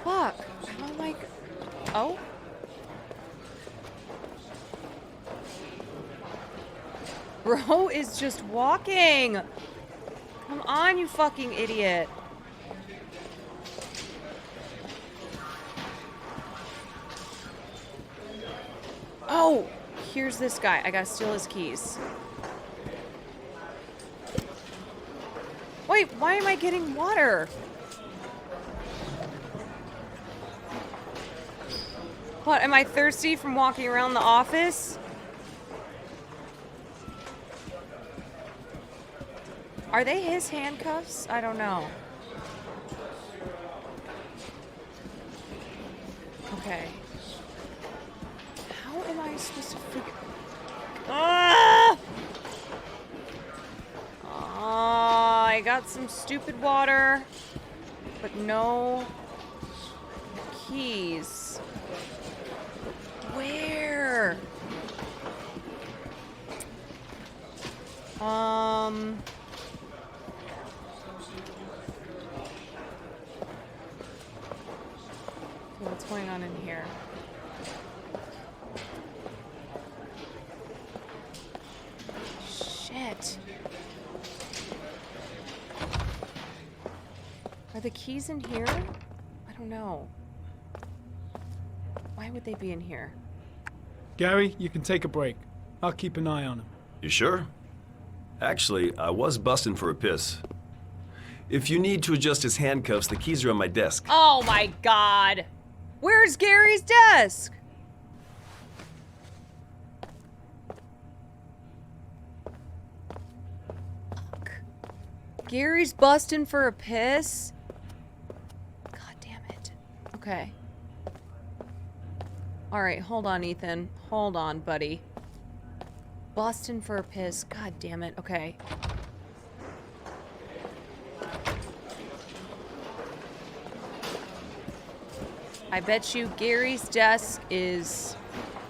Fuck. How am I... Oh? Bro is just walking. Come on, you fucking idiot. Oh, here's this guy. I gotta steal his keys. Wait, why am I getting water? What, am I thirsty from walking around the office? Are they his handcuffs? I don't know. Okay. How am I supposed to figure... Ah! I got some stupid water, but no keys. Where? What's going on in here? Shit. Are the keys in here? I don't know. Why would they be in here? Gary, you can take a break. I'll keep an eye on him. You sure? Actually, I was busting for a piss. If you need to adjust his handcuffs, the keys are on my desk. Oh my god! Where's Gary's desk? Fuck. Gary's busting for a piss? God damn it. Okay. Alright, hold on, Ethan. Hold on, buddy. Busting for a piss. God damn it. Okay. I bet you Gary's desk is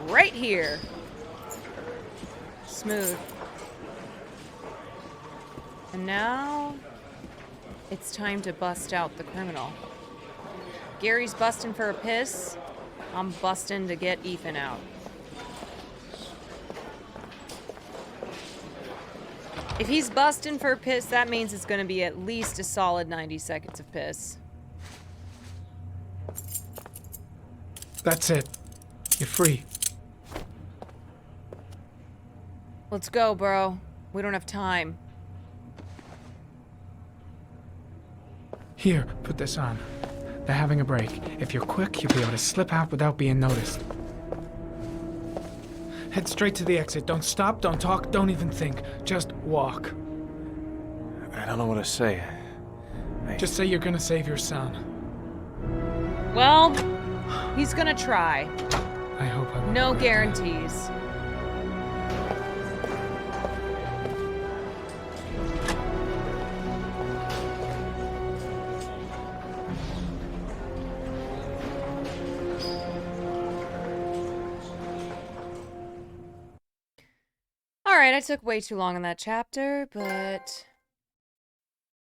right here. Smooth. And now it's time to bust out the criminal. Gary's busting for a piss. I'm busting to get Ethan out. If he's busting for a piss, that means it's gonna be at least a solid 90 seconds of piss. That's it. You're free. Let's go, bro. We don't have time. Here, put this on. They're having a break. If you're quick, you'll be able to slip out without being noticed. Head straight to the exit. Don't stop, don't talk, don't even think. Just walk. I don't know what to say. Just say you're gonna save your son. Well, he's gonna try. I hope I won't. No guarantees. Alright, I took way too long in that chapter, but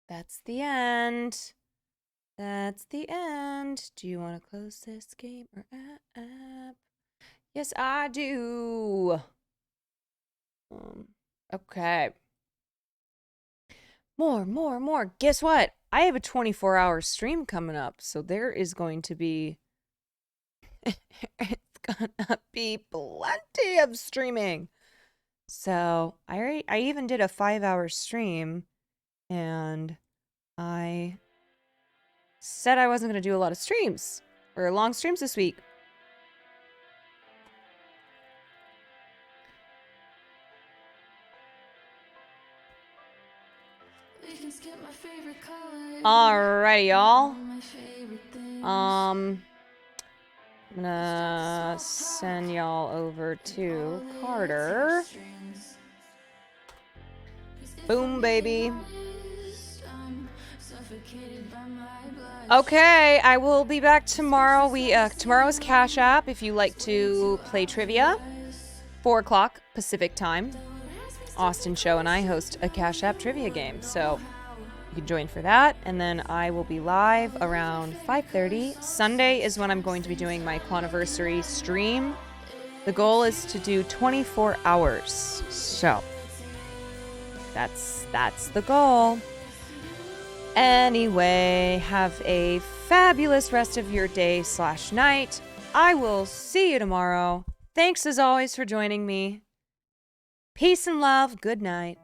that's the end. That's the end. Do you want to close this game or app? Yes, I do. Okay. More. Guess what? I have a 24-hour stream coming up, so there is going to be... it's gonna be plenty of streaming. So, I even did a 5-hour stream, and I said I wasn't going to do a lot of streams, or long streams this week. Alrighty, y'all. I'm gonna send y'all over to Carter. Boom, baby. Okay, I will be back tomorrow. Tomorrow is Cash App if you like to play trivia. 4 o'clock Pacific time. Austin Show and I host a Cash App trivia game, so you can join for that. And then I will be live around 5:30. Sunday is when I'm going to be doing my Cloniversary stream. The goal is to do 24 hours. So that's the goal. Anyway, have a fabulous rest of your day/night. I will see you tomorrow. Thanks as always for joining me. Peace and love. Good night.